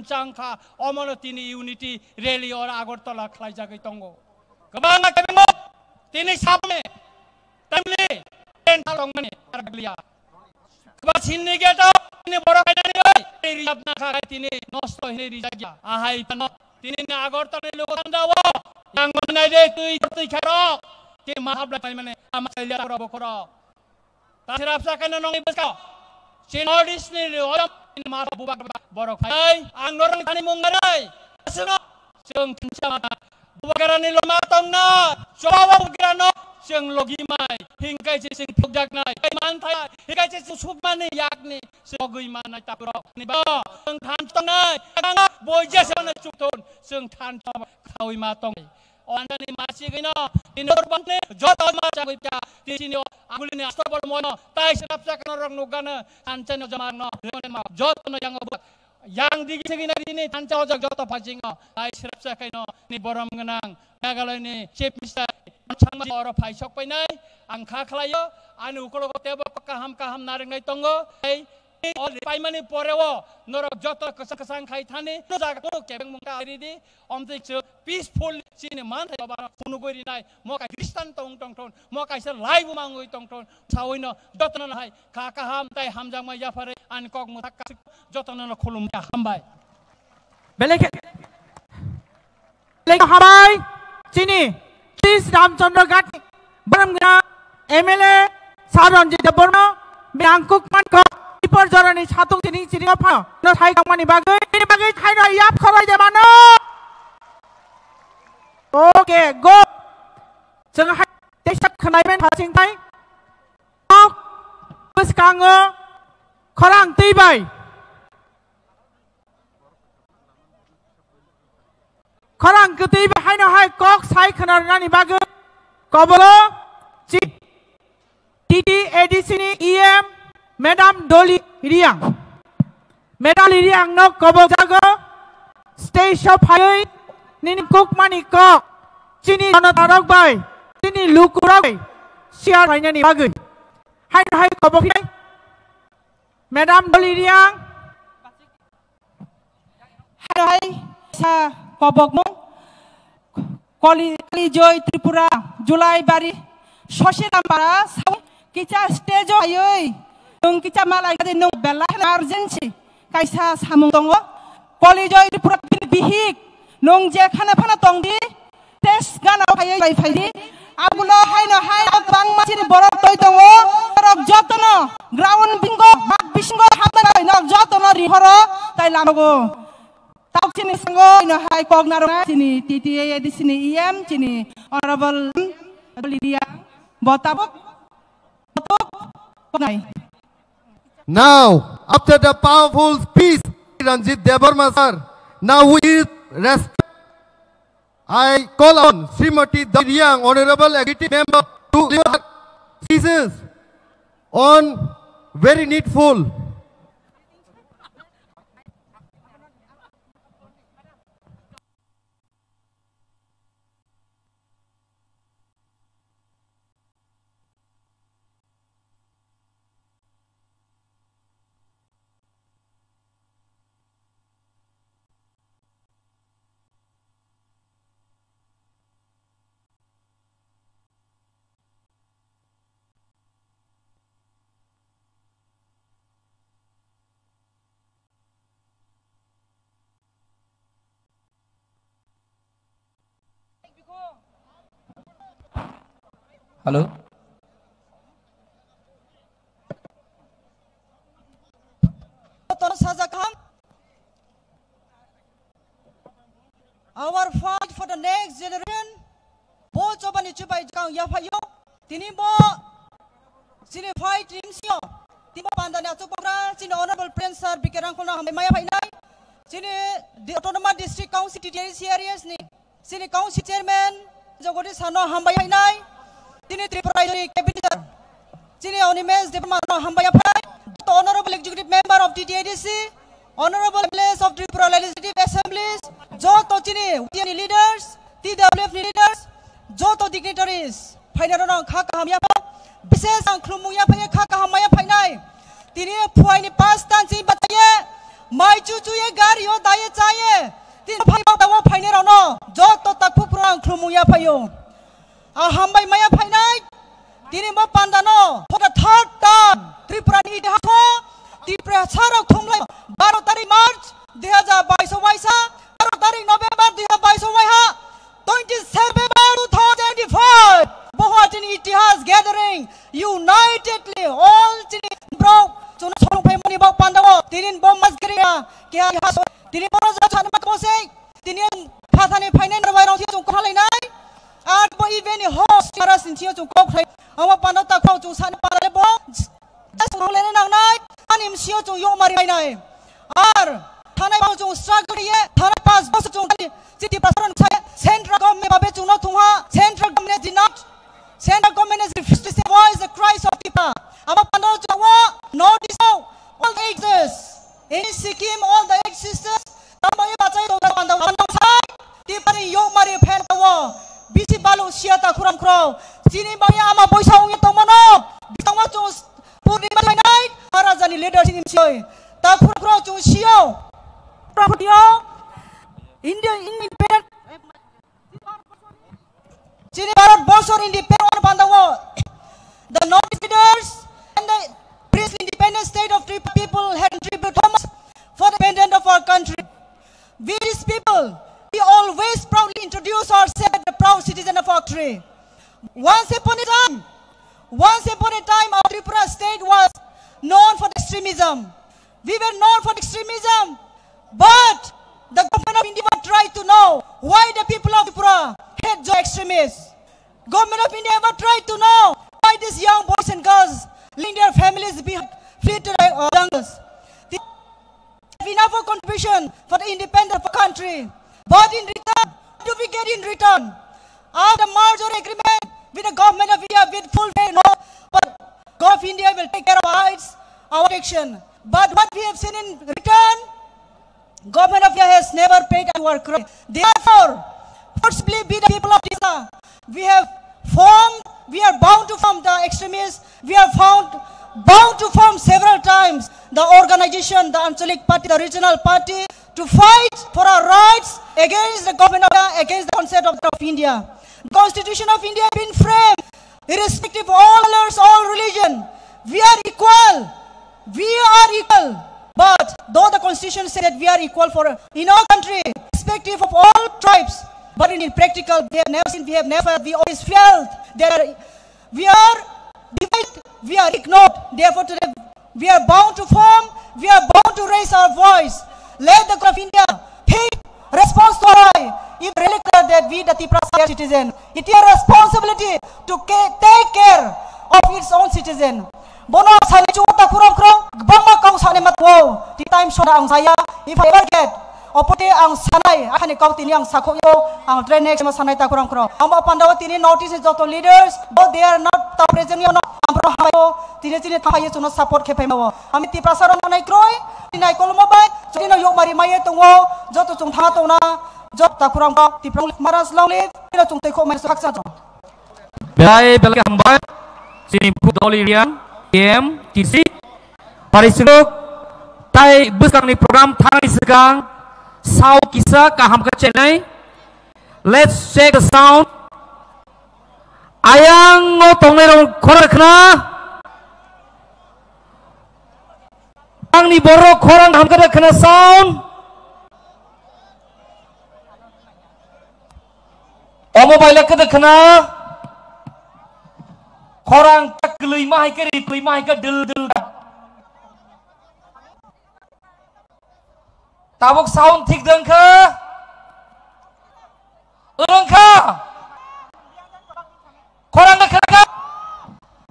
Changka Omonotini Unity Rally or Agortola Klajagitongo. Kabanga Kabingo, Tini Sapme, Tamle, and Halongani, Arabia. But in the ghetto, in the Borokani, Tini, Nosto Herizaja, Ahaitano, Tini Agortone Lukandawa, Yangonade to eat the Karo, Timahabla Pamane, Amalia Robocoro. Tasirapsakan and Onibasco. She all this nearly all in Mabuba Borokai, and Noran Tanimungarai. Sung Kinchama, Bugarani Lomatona, Shawa Grano, Sung Logimai, Hinkai sing Pugdagna, Manta, Hikachi Submani Yakni, Sogimana Tapro, Niba, Sung Tantona, Boy just on a chuton, Sung Tantam, Kawimatong. Antani Masigino, in Urban, Jota Macha, Tino, Agulina, Stopomono, Tai Sapsakan Nugana, Antano Zamano, Jota Young Digging, Tanto Jota Pajino, Tai Sapsakino, Niboram Ganang, Nagalani, Chief Mr. Chama or Pai Shop by night, and Kakalayo, and Ukolo Tebo Kaham Kaham Naring Tongo, all the Paimani Porewo, Nor Jota Kasakan Kaitani, Nozako, Kevin Munkaridi, on the peaceful cinema, Punuguri night, Moka Christian Tong Tong Tong, Moka is a live among Tong Tong, Tawino, Jotan High, Kakaham, Tai Hamjama Jafare, and Kogmutaka, Jotan Columbia Hambai. Belek Habai, Chini, please Ramchandra Gati, Baramgana, MLA, Saranji the Borno, Biankuk Manko. Jorani Hatung Chini of her, not high money baggage, high up, Korai de Mano. Okay, go. So, take up Kanaman passing time. Oh, Puskango, Korang Tibai. Korang Kutiba, Hino High Cox, High Kanarani Bagger, Kobolo, TT, Edicini, EM. Madam Dolly Riang. Madam Riang no Kobo Jago. Stay shop high. Nini cook money cock. Chini on a dog by. Chini Lukurag. Share by any bagu. High high Kobo. Madam Dolly Riang. Hi, Kobogmo. Koli Joy Tripura. July Bari. Shoshinamara. Kicha stage ayoy. Nung kita malay kasi nung bela emergency kaisa samung tongo polijoy di pura bihik nung je khana phana tong di test gana phai phai di abulo haino bang machir borok toy tongo borok jotono ground bingo mat bisingo hatana no jotono rihoro tai lamogo tau chini sango no hai kognaro chini TTA di sini EM chini honorable Lydia botabok nai. Now, after the powerful speech, Ranjit Debarma sir, now with respect, I call on Srimati Dariang, Honorable Executive Member, to deliver speeches on very needful. Hello. Our fight for the next generation. Bo coba ni cuba jang ya fayo. Tini bo sini fight team sio. Tini pandan ya coba sini honorable Prince sir bikerang kono hamai maya fainai. Sini autonomous district council TTC areas ni. Sini council chairman jogodi sano hamai fainai. Tini Tripura cabinet. Sini Onimes Department hamai fainai. Honorable executive member of TTADC. Honorable members of Tripura Legislative Assemblies, Joto Chini, Utiani leaders, TWF leaders, Joto dignitaries, Painaron Kakahamyapa, Bises and Klumuya Kakahamaya Painai, Tini Puani Pastansi Bataye, mai chu chu ye gari yo da ye cha ye tin phai ba wa phai ne ro no jo to tak phu prang khlumu ya phai yo a ham bai maya phai nai tini mo pandano for the third time Tripura ni ha tho Tripura sarok thumlai 12 tarik March 2022 waisa 12 tarik November 2022 waiha 27 February 2025 Bohatin Itihas gathering unitedly all tini bro chuna sorong phai mani ba pandawo tinin bom mas kriya kya has tini bora ja chan mat ko se tini phathani phainen rawai rong thi chung ko lai nai at bo event host para sin thi chung ko khai awa pandaw ta khau chung san pa le bo just role ne nang nai anim sio chung yo mari nai ar thanai ba chung struggle ye thanai pas bos chung city prasaran chai central government ba be chung no thungha central government did not central government is refused to say voice the cries of people awa pandaw chung wa notice all the exes in Sikkim all the exes tamai ba chai to pandaw sai ti pari yo mari phen wa bisi balu siata khuram khro chini baya ama boisa ong to mono bitangwa chu purnima nai arajani leadership sioi ta khur khro chu sio pradio India independent chini Bharat borsor independent pandawo the north leaders and the princely independent state of Tripura people had tribute Thomas for the independence of our country. We these people, we always proudly introduce ourselves as the proud citizen of our country. Once upon a time, our Tripura state was known for extremism. We were known for extremism, but the government of India tried to know why the people of Tripura hate the extremists. Government of India ever tried to know why these young boys and girls leaving their families behind, flee to the jungles. They have enough of contribution for the independence of the country. But in return, what do we get in return? After merger agreement with the government of India with full faith, no, but government of India will take care of our rights, our action. But what we have seen in return, government of India has never paid our credit. Therefore, forcibly be the people of India. We are bound to form the extremists. We are bound to form several times the organization, the Anchalik Party, the regional party, to fight for our rights against the government of India, against the concept of India. The Constitution of India has been framed irrespective of all colors, all religion. We are equal. We are equal. But though the Constitution said that we are equal in our country, irrespective of all tribes, but in practical, we always felt that we are divided, we are ignored. Therefore, today we are bound to form, we are bound to raise our voice. Let the government of India take response to our if really clear that we, the Tripura citizen, it is a responsibility to take care of its own citizen. Bono sani chuta kurang bangma kau sani matwo. Di time shoda ang saya, if I ever get opote ang sanai, akan kau tini ang sakoyo, ang train next mas sanai ta kurang. Ang pandawa tini notice joto leaders, but they are not present yo no. Ampro hayo, tini tahaye chuno support kepai mawo. Ami Tripura saron nai kroi, tinai kolmo bai, jadi no yok mari maye tungwo, joto chung thanga tona, jot ta kurang kau Tripura maras long live, ino chung teko mas haksa jong. Belai hambai, sini budoli riang. TC parisuk tai busang ni program thang segang sound kisah kaham ke Chennai. Let's check the sound. Ayang ngotong nerong korang kena. Ang ni borok korang kaham ke kena sound. Mobile ke kena. Korang tak kelima ke del tabok sound thik deng ke urang ka korang ke kena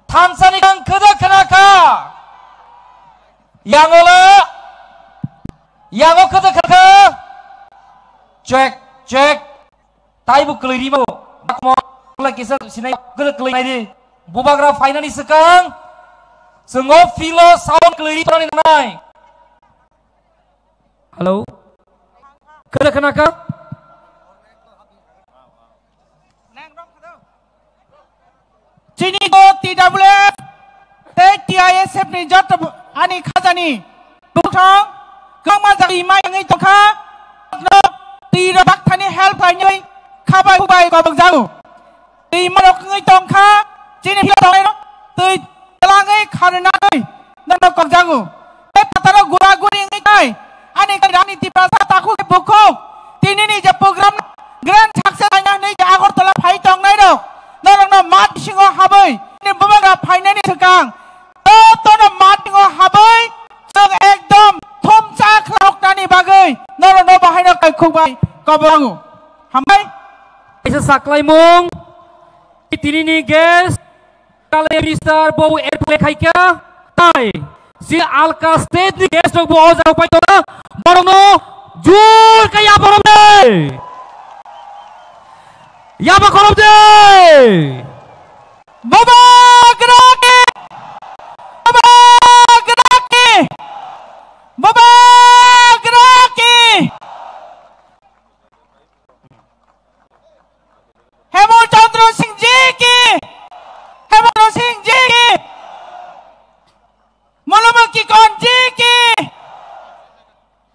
Tansani kang ke kena ka yang ke kena cek tai bu kelima mo lagi sinai ke kelima di bubagra finali sekang sengo filo sound keliri torani nai. Halo kada kenaka Chini go TWF TISF ni jot ani khajani bungthong Kama dari mai ngai tongkha. No ti ra bak thani help lai nyai. Khabai hubai ko bang jau. Ti ma rok ngai tongkha. Chini hila dong no. Ti telangai kharna ngai. Nano kong jau. Pe patara gura guri ngai kai. Ani kan rani ti prasa taku ke buku. Tini ni je program grand success anya nei ke Agartala phai tong nai do. Norong no mat singo habai. Ni bubaga phai nai ni sekang. To no mat singo habai. Song ekdom thom cha khlok nani bagai. Norong no bahai no kai khubai ko bangu. Hambai. Isa saklai mong. Tini ni guest. Kala minister bobu airport khai kya. Tai. Si Alka state ni guest bo oza upai to na. Borong no jur kaya borong de. Ya ba korom de. Baba geraki. Baba geraki. Baba geraki. Hemo Chandra Singh ji ki. Hemo Singh ji ki. Malumaki Kon ji ki.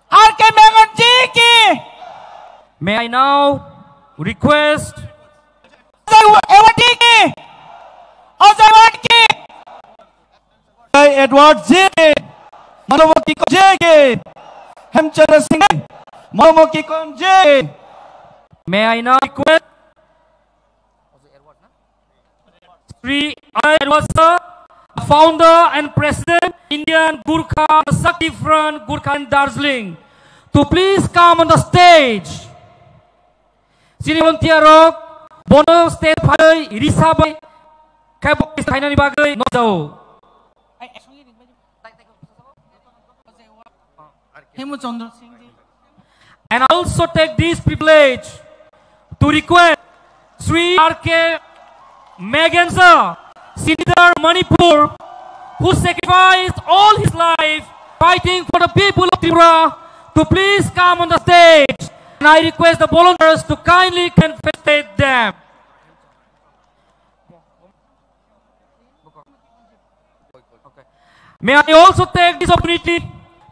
RK Megan ji ki. May I now request Ewati ki. Ozawat ki. Edward J. Malumaki Kon J. Hemchandra Singh. Malumaki Kon J. May I now request Sri Edward sir, founder and president Indian Gurkha Shakti Front Gurkha in Darjeeling, to please come on the stage. Sini volunteer rok bono stage pai risa bai kabok istana ni bagai no jauh. Hemo Chandra Singh ji. And I also take this privilege to request Sri RK Megan sir, Senator Manipur, who sacrificed all his life fighting for the people of Tripura, to please come on the stage. And I request the volunteers to kindly felicitate them. May I also take this opportunity to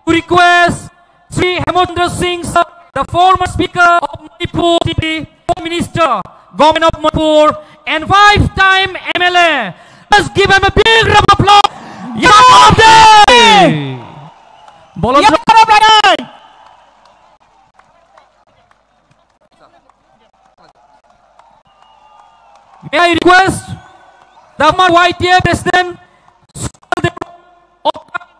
request Sri Hemendra Singh sir, the former Speaker of Manipur, Home Minister, Government of Manipur, and 5-time MLA. Let's give him a big round of applause. Yakobde! May I request the YTA President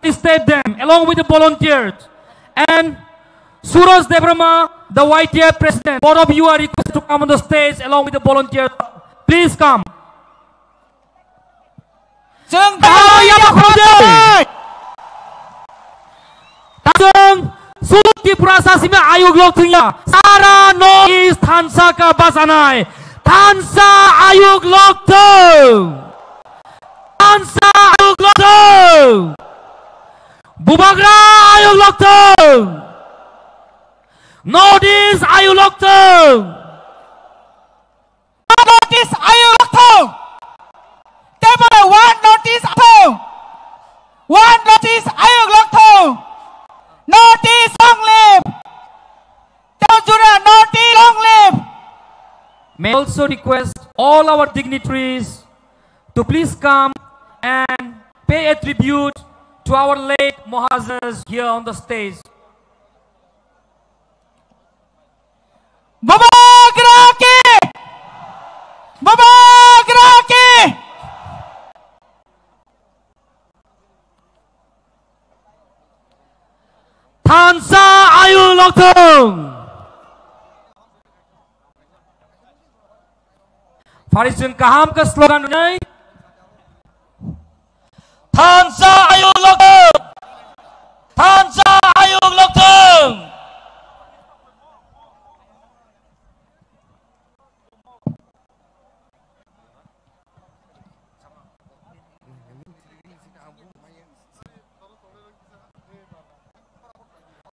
to state them along with the volunteers, and Suraj Debrama, the YTA President. Both of you are requested to come on the stage along with the volunteers. Please come. Sulut Tripura Sasima Ayug Lok Thingya Sara North East Thansa ka basanai Thansa Ayug Lok Thung Thansa Ayug Lok Thung Bubagra Ayug Lok Thung North East Ayug Lok Thung Notice Ayug Lok Thung. Table one notice Thung. One notice Ayug Lok Thung. Notice long live. Tell Jura notice long live. May I also request all our dignitaries to please come and pay a tribute to our late Mohazes here on the stage. Baba Graki! Baba Graki! Thansa Ayug Lok Thung. Farisun kaham ke slogan ini? Thansa Ayug Lok Thung. Thansa Ayug Lok Thung.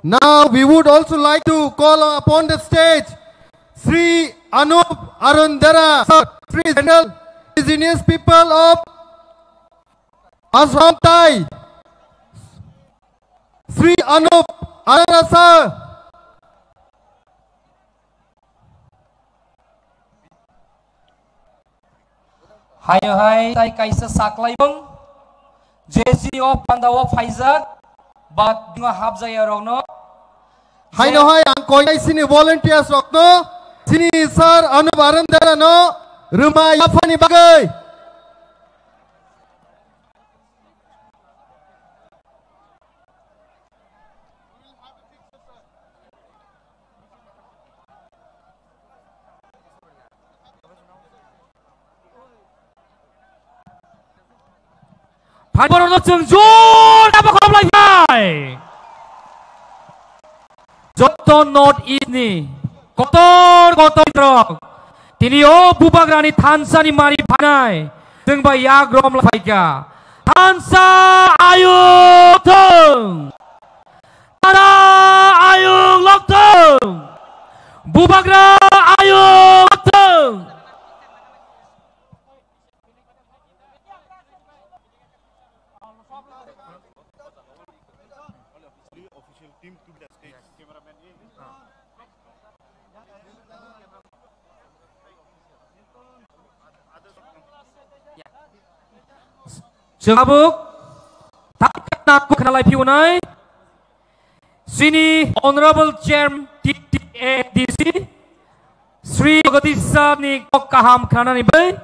Now we would also like to call upon the stage Sri Anup Arundara, Sri General Indigenous People of Assam Thai. Sri Anup Arasa. Hai kaisa saklai bang. Jesi of pandawa Faizak. But dingo habjaya rogno. Hai no hai ang koi sini volunteers rokno. Sini sir anubaran dera no. Rumah yapani bagai. Panboro jeng jor dapat komplai fai. Joto North East ni kotor trok. Tini o bubagrani Tansa ni mari panai. Jeng ba yak rom la faika. Tansa ayu teng. Tana ayu lok teng. Bubagra ayu teng. Jengabuk, takkan aku kenalai piunai. Sini Honorable Chairman TTADC, Sri Yogatisa ni kaham kana ni bay,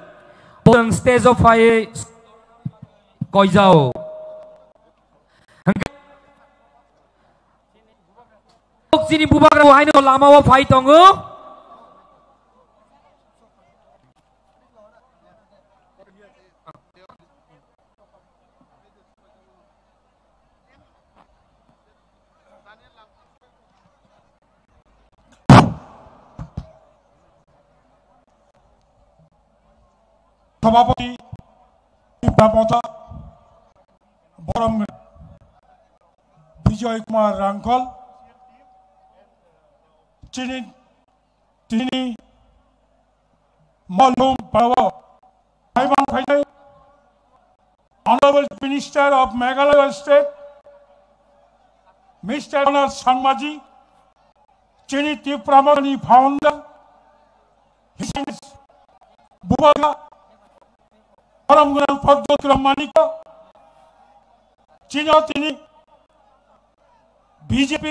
bang stage of fire koi jauh. Sini bubak wahai ni lama wa fai tonggo. সভাপতি ব্যাপতা বরম বিজয় কুমার রাঙ্কল তিনি মলুম পাওয়া ভাইমান ফাইনাই honourable minister of Meghalaya state mister অনার সাংমাজি যিনি ত্রিপুরামণি founder Bubagra Orang-orang Fadul Manika, Cina tini BJP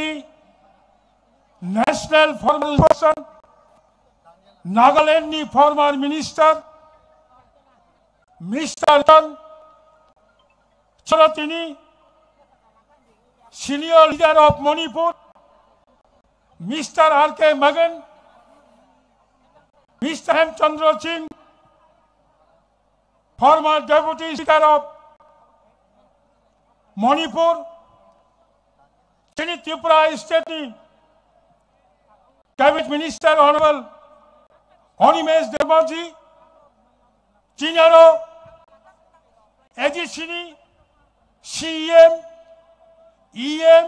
National Formal Person, Nagaland ni Former Minister, Mr. Tan, Cina tini Senior Leader of Manipur, Mr. R.K. Magan, Mr. Hemchandra Singh, former Deputy Speaker of Manipur, Tripura State Cabinet Minister Honorable Onimesh Debaji, Chinaro, Edisini, CEM, EM,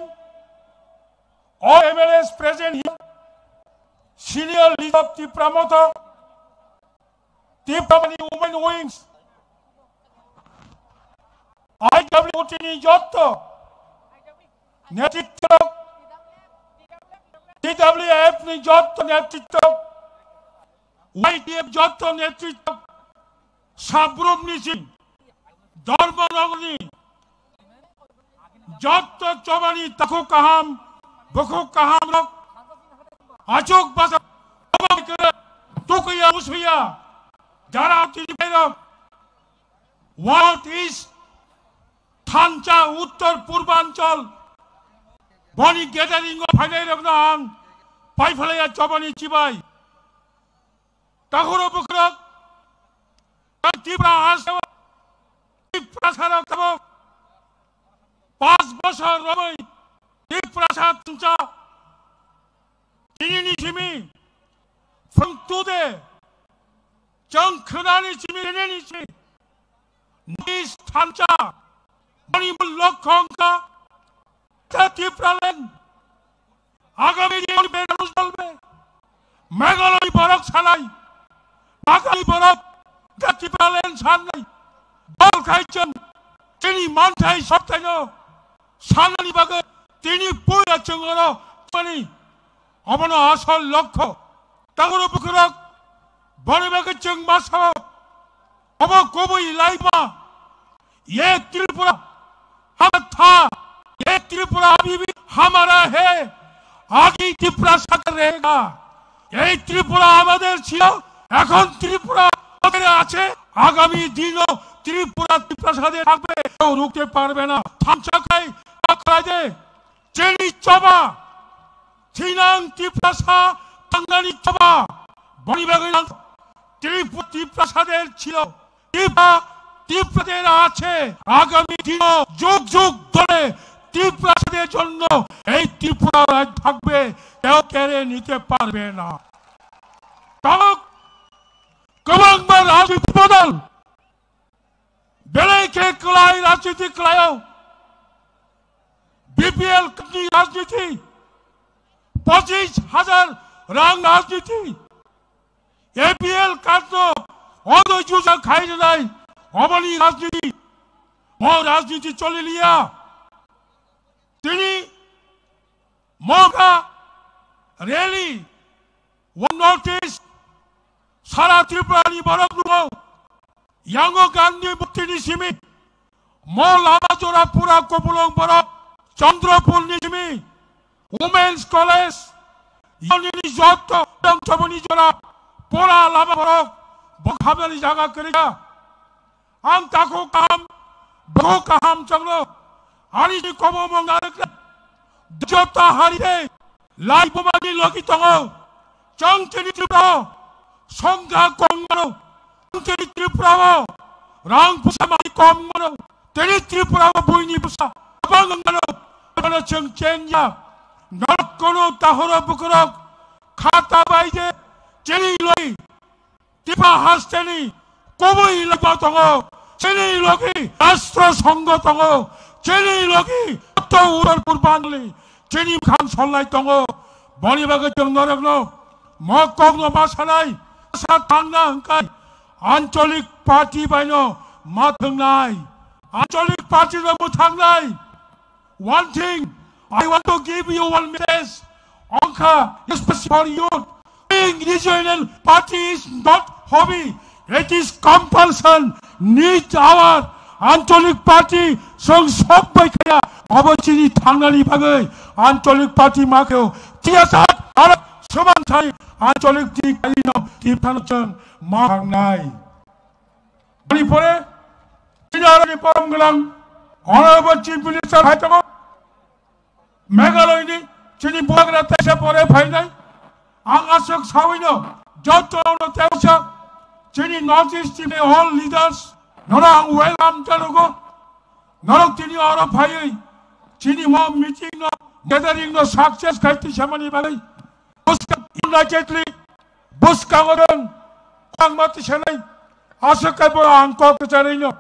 all MLAs present here, Senior Leader of Tripura Mota, Tripura Women Wings, IWT ni joto netitto TWF ni joto netitto YTF joto netitto Sabrum ni sin Dharmanagari joto chobani takhu kaham bukhu kaham rok achok basa tukuya usuya jara tiri what is Thancha Uttar Purbanchal Boni gathering of Hanay Ravnang Paifalaya Chobani Chibai Tahuro Bukrak Tibra Hasava Tiprasara Kabo Pas Bosha Rabai Tiprasa Thancha Tinini Chimi from today Jang Khanani Chimi Tinini Chimi Nis Thancha Manipur Lokhongka Tripuraland আগামী দিনে মানুষ বলবে মেঘালয় বরফ ছাড়াই বাঙালি বরফ ত্রিপুরাল্যান্ড ছাড়াই দল খাইছেন তিনি মানথাই সপ্তাহ সানালি বাগে তিনি পৈরাচঙ্গর মানে অবন আসল লক্ষ্য তাগর বুকরক বড়বাগে চং মাসা अब कोई लाइमा ये त्रिपुरा हम था ये त्रिपुरा अभी भी हमारा है आगे त्रिपुरा साथ रहेगा ये त्रिपुरा हमारे छियो এখন त्रिपुरा আমাদের আছে আগামী দিনও त्रिपुरा त्रिपुरा সাথে থাকবে কেউ রুখতে পারবে না থামচাকাই আকারে চেনি চবা চিনাং त्रिपुरा সা টাঙ্গানি চবা বড়িবাগে त्रिपुरा সাথে ছিল ত্রিপুরাদের আছে আগামী দিনে যুগ যুগ ধরে ত্রিপুরাদের জন্য এই ত্রিপুরা রাজ্য থাকবে কেউ কেড়ে নিতে পারবে না কমাংবার রাজনীতি বদল বেড়েকে কলাই রাজনীতি কলায় বিপিএল রাজনীতি 25,000 রাং রাজনীতি এপিএল কার্ড অদয় জুজা খাই নাই অবনী রাজনীতি ও রাজনীতি চলে লিয়া তিনি মগা রেলি ওয়ান নোটিস সারা ত্রিপুরানি বরক নুমো ইয়াঙ্গো গান্ধী মুক্তিনি সিমি ম লামাজোরা পুরা কপুলং বরক চন্দ্রপুর নিসিমি উমেন্স কলেজ ইয়ানিনি যত চবনি জোরা পোড়া লামা বরক বখাবেলি জায়গা করেগা আং তাকো কাম বহু কাম চংলো আনি কমো মঙ্গারে জতা হারিয়ে লাই বোমানি লগি তঙ চংচেনি ত্রিপুরা সংখ্যা কংমানো চংচেনি ত্রিপুরা রাং পুসা মানি কমমানো তেনি ত্রিপুরা বইনি পুসা বাংগানো বাংগানো চংচেনয়া নরক কোনো তাহর বুকরক খাতা বাইজে চেনি লই টিপা হাসতেনি কবই লাগা তঙ চেনি লগি রাষ্ট্র সংঘ তঙ চেনি লগি উত্তর উত্তর পূর্বাঞ্চলে চেনি খান সল্লাই তঙ বড়িবাগে জং নরগ্ন মকগ্ন মাসানাই আশা থাংনা হংকাই আঞ্চলিক পার্টি বাইন মা থাংনাই আঞ্চলিক পার্টির মু থাংনাই one thing I want to give you one message Onka especially for youth being regional party is not hobby it is compulsion need our আঞ্চলিক পার্টি সংসব বৈখায়া অবচিনি থাংনানি ভাগে আঞ্চলিক পার্টি মাকেও তিয়াসাত আর সমানথাই আঞ্চলিক টিকাইনো টিফানচং মাংনাই মণিপুরে চিনারনি পরমগলাং অনারেবল চিফ মিনিস্টার হাইতং মেঘালয়নি চিনি বগরা তেসা পরে ফাইনাই আং আসক সাউইনো যতনো তেসা চিনি নর্থ ইস্ট টিমে অল লিডার্স নরাং ওয়েলকাম জানুগো নরক তিনি অর ফাই চিনি ম মিটিং নো গ্যাদারিং নো সাকসেস খাইতি সামানি বালাই ইউনাইটেডলি বুসকাঙরং আংমাতি সেনাই আসকাই বড় আংক কচারিনো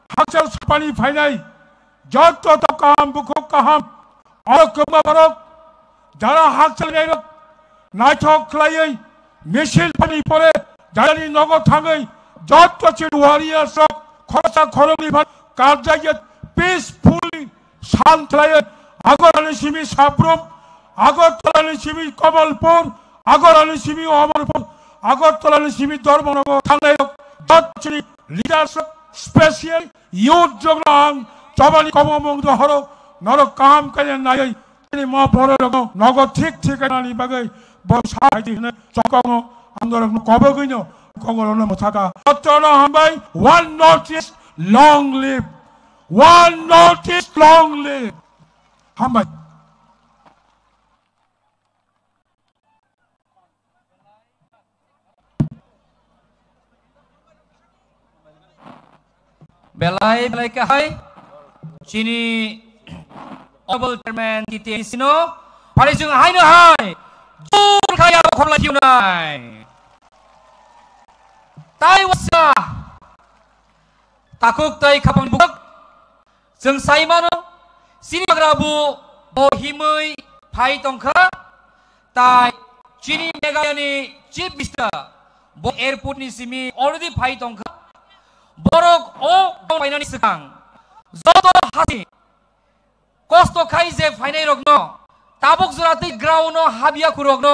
হাজার সাপানি ফাইনাই যত তো কাম বুকো কাহাম আর কমা বরক যারা হাজার নেরক নাইথক খ্লাই মিছিল পানি পরে যারানি নগদ থাঙ্গই যত চিন ওয়ারিয়ার্স খরচা খরংনি কার্যায় পিসফুলি শান্তলায় আগরতলা সিমি সাব্রম আগরতলা সিমি কমলপুর আগরতলা সিমি অমরপুর আগরতলা সিমি ধর্মনগর থানায় দচ্চি লিডারশিপ স্পেশাল ইউথ জগলাং চবানি কমমংদ হর নর কাম কালে নাই তিনি ম বড় রগ নগদ ঠিক ঠিকানানি বাগে বসাইদি চকং আন্দোলন কবগইনো কংগরন মথাকা অত্তনা হামবাই one north east long live one notice long live hambai belai ka hai chini honorable chairman titi sino parijung hai no hai jur khaya khomla kiu nai tai wasa takuk tai khapang buk जों साइमानो सिनि बाग्राबु बहिमै phi तंखा ताइ चिनि मेघालयनि chief minister ब airport नि सिमि already फाइ तंखा बरक ओ फाइनानि सिगां जतो हासि kosto khai je phainai rokno tabok jorati ground no habia kurokno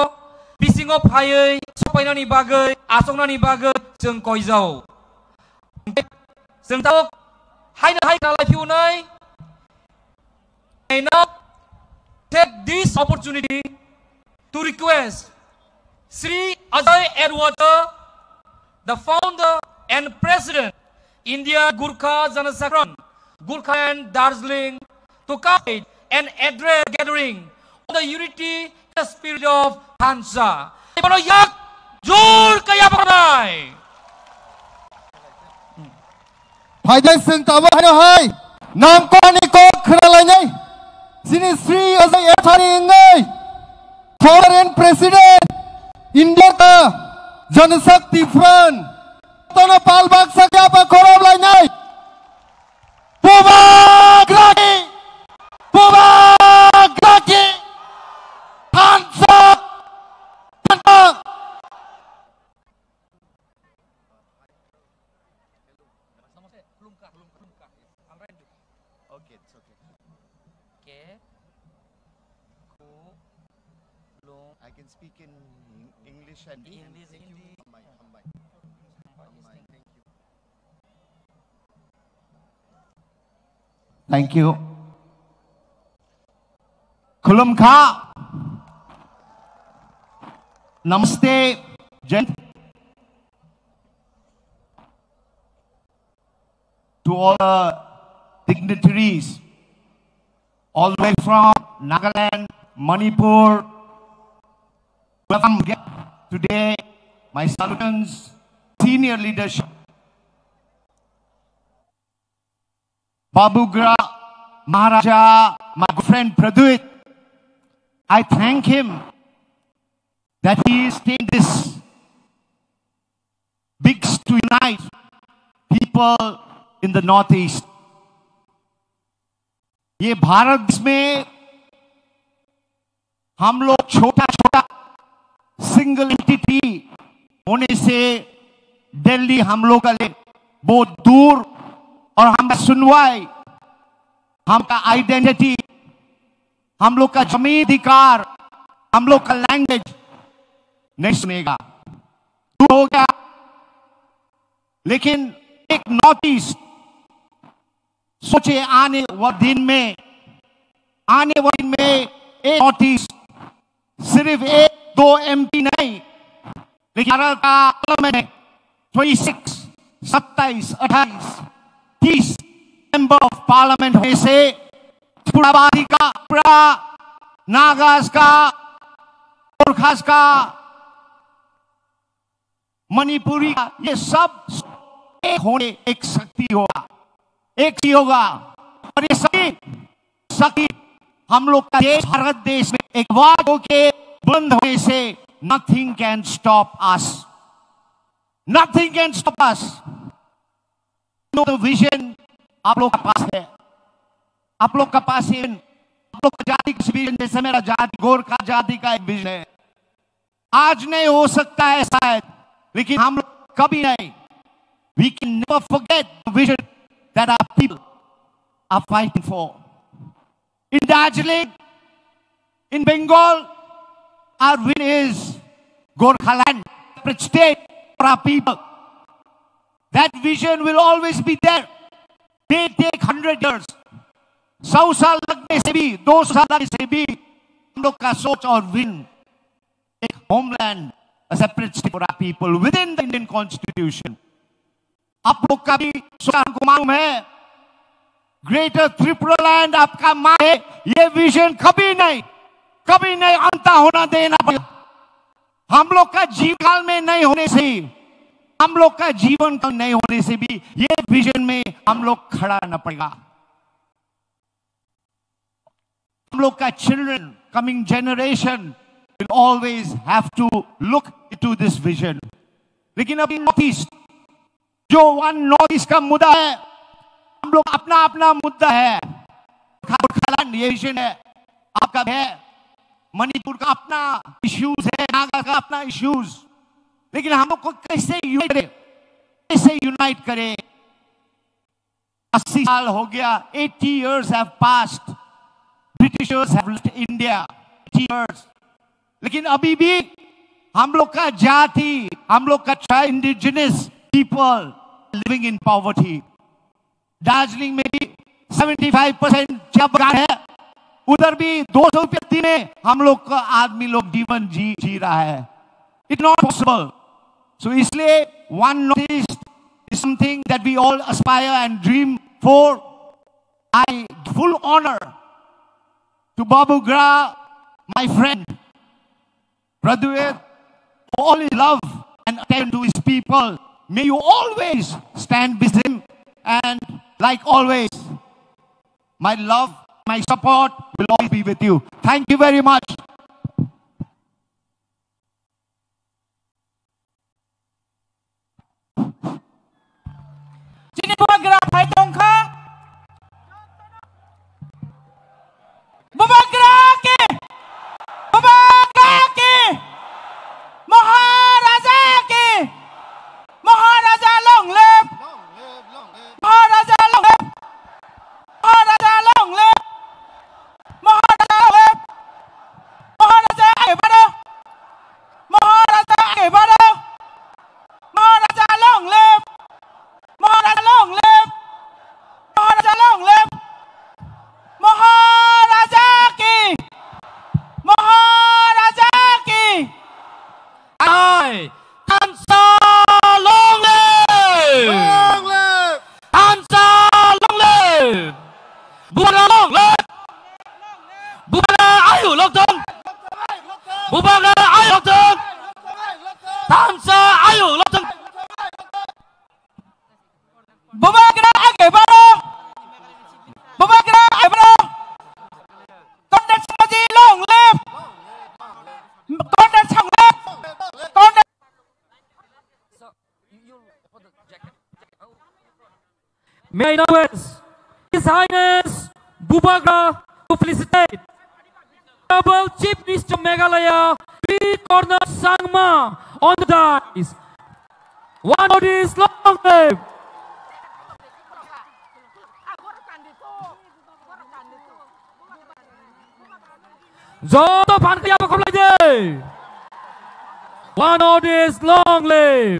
bisingo phaioi sopainani bagoi asongnani bagoi जों koijao जों tabok haina haina laifiunai now take this opportunity to request Sri Ajay Edwater, the founder and president, India Gurkha Janasakran, Gurkha and Darjeeling, to come and address gathering on the unity and the spirit of Hansa. Yak Jur Kaya Paranai. Haidai Singh Tawa Hai, Namkani Kok Kralai, Sini Sri Ajay Edwater, foreign president, India ka Janashakti Front, Tana Palbak Sakya pa Khorab Lai Nai, Puba Graki, Hansa, Hansa. Okay, it's okay. Okay. Cool. I can speak in English and English, Hindi. Thank you. Khulum Kha. Namaste, gent. To all the dignitaries, all the way from Nagaland, Manipur, welcome today, my salutations, senior leadership. Babugra Maharaja, my good friend Praduit, I thank him that he is taking this big to unite people in the Northeast. ये भारत देश में हम लोग छोटा छोटा single entity होने से दिल्ली हम लोग का बहुत दूर और हम सुनवाई हम का आइडेंटिटी हम लोग का जमीन अधिकार हम लोग का लैंग्वेज नहीं सुनेगा दूर हो गया लेकिन एक नॉर्थ ईस्ट सोचे आने वाले दिन में एक नॉर्थ ईस्ट सिर्फ एक दो एमपी नहीं लेकिन भारत का पार्लियामेंट 26 27 28 30 मेंबर ऑफ पार्लियामेंट होने से त्रिपुरावादी का त्रिपुरा नागास का गोरखास का मणिपुरी का ये सब एक होने एक शक्ति होगा एक ही होगा और ये सभी शक्ति हम लोग का देश भारत देश में एक वाद होके बुलंद होने से nothing can stop us. Nothing can stop us. No vision आप लोग का पास है आप लोग का पास है आप लोग का जाति का विजन जैसे मेरा जाति गोरखा जाति का एक विजन है आज नहीं हो सकता है शायद लेकिन हम लोग कभी नहीं we can never forget the vision that our people are fighting for. In Darjeeling, in Bengal, our win is Gorkhaland, separate state for our people. That vision will always be there. They take 100 years. 100 साल लगने से भी 200 साल लगने से भी हम लोग का सोच और विन एक homeland, a separate state for our people within the Indian Constitution. आप लोग का भी सोच को मालूम है ग्रेटर त्रिपुरा लैंड आपका मां है ये विजन कभी नहीं अंत होना देना पड़ेगा हम लोग का जीवन में नहीं होने से हम लोग का जीवन का नहीं होने से भी ये विजन में हम लोग खड़ा रहना पड़ेगा हम लोग का children coming generation will always have to look into this vision लेकिन अभी नॉर्थ ईस्ट जो वन नॉर्थ ईस्ट का मुद्दा है हम लोग अपना मुद्दा है गोरखालैंड ये विजन है आपका है मणिपुर का अपना इश्यूज है नागा का अपना इश्यूज लेकिन हम लोग को कैसे यूनाइट करें 80 साल हो गया 80 years have passed Britishers have left India years. लेकिन अभी भी हम लोग का जाति, हम लोग का indigenous people living in poverty. Darjeeling में भी 75% चाय बागान है, उधर भी 200 रुपये दिन में हम लोग का आदमी लोग जीवन जी रहा है. It's not possible. So इसलिए one Northeast is something that we all aspire and dream for. I give full honor to Babu Gra, my friend, Praduet, all his love and attention to his people. May you always stand with him, and like always, my love, my support will always be with you. Thank you very much. Sini Bubagra Phai Tongkha. Bubagra ke Maharaja ke Maharaja long live. Maharaja long live. Maharaja long live. Maharaja long live. Maharaja आगे बढ़ो. Maharaja आगे बढ़ो. Maharaja long live. Maharaja long live. Maharaja long live. Maharaja ki. Maharaja ki. Ai, Tansa long live. Long live! Tansa long live. Bubagra long live. Bubagra ayu long tong. Bubagra ayu long tong. Tansa ayu long tong. Bubagra आगे बढ़ो. Bubagra आगे बढ़ो. Content Samaji long live. Content Sang live. Content. May I now ask His Highness Bubagra to felicitate Honorable Chief Minister of Meghalaya, Sri Korna Sangma on the dais. One notice long live. Joto pan kaya pa kumlay day. One notice long live.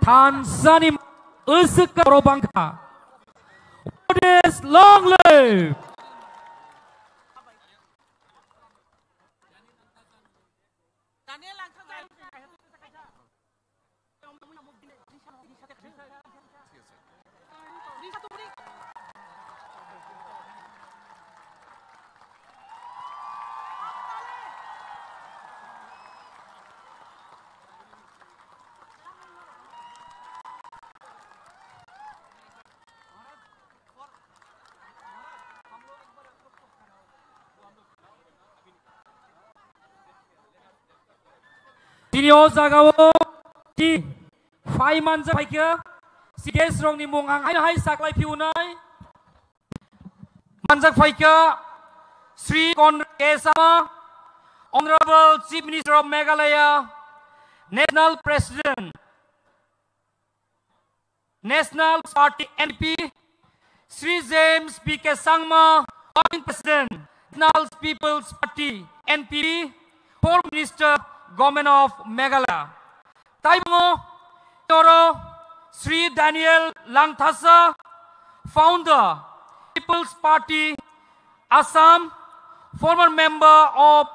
Tanzania Usuka Robangka. What is long live? Senior Zagawo, di 5 months by here, si guest rong ni mungang hai saklai piunai. Manjak Faika, Sri Konrad Kesama, Honorable Chief Minister of Meghalaya, National President, National Party NP, Sri James B.K. Sangma, Joint President, National People's Party NP, Former Minister, Government of Meghalaya. Taimongo, Toro, Sri Daniel Langthasa, Founder, People's Party, Assam, former member of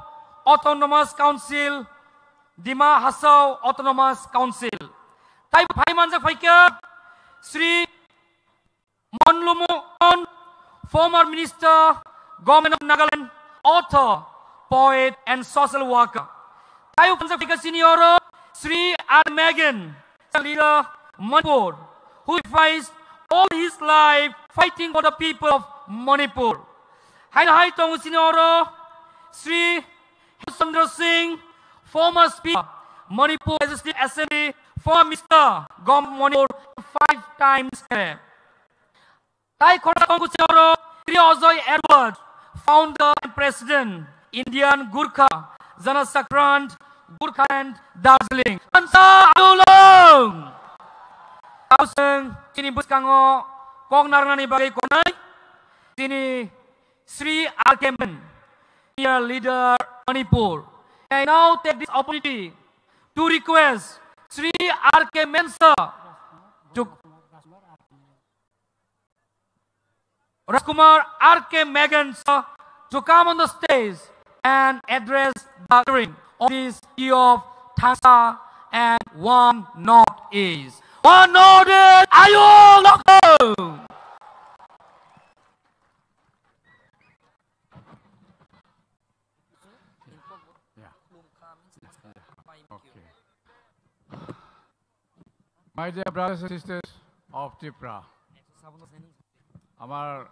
Autonomous Council, Dima Hasao Autonomous Council. Tai Phaimanjak Phaika, Sri Monlumon, former Minister, Government of Nagaland, author, poet, and social worker. Tai Phaimanjak Phaika Senior, Sri Armagan, leader, Manipur, who fights all his life fighting for the people of Manipur. Hai Tong Senior, Sri Chandra Singh, former Speaker, Manipur Legislative Assembly, former Minister, Government Manipur, 5 times. Tai khora kongku choro Sri Ajoy Edward, founder and president, Indian Gurkha Janasakran Gurkha and Darjeeling. Ansa Adulong. Kauseng sini buskango kong narnani bagai konai. Sini Sri Alkemen, dear leader Manipur. I now take this opportunity to request Sri Alkemen sir to Rajkumar R.K. Megan sir to come on the stage and address the gathering of this year of Thangsa and One Northeast. One Northeast, Ayung Lokong! My dear brothers and sisters of Tripura, our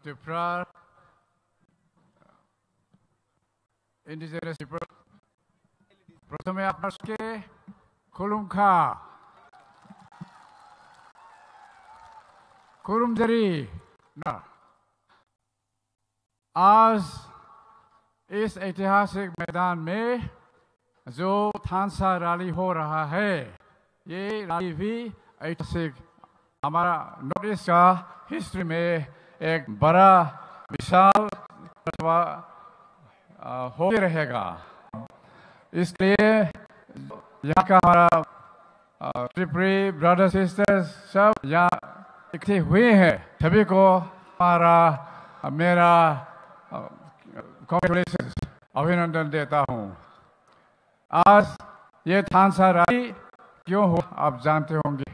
Tripura indigenous people, प्रथमे आपके खुलुमखा खुरुमजरी ना आज इस ऐतिहासिक मैदान में जो थानसा rally हो रहा है, ये रैली भी ऐतिहासिक हमारा नॉर्थ ईस्ट का हिस्ट्री में एक बड़ा विशाल हो रहेगा। इसलिए यहाँ का हमारा त्रिपुरी ब्रदर्स सिस्टर्स सब यहाँ इकट्ठे हुए हैं। सभी को हमारा मेरा कांग्रेचुलेशंस अभिनंदन देता हूँ। आज ये थानसा रैली क्यों हो आप जानते होंगे।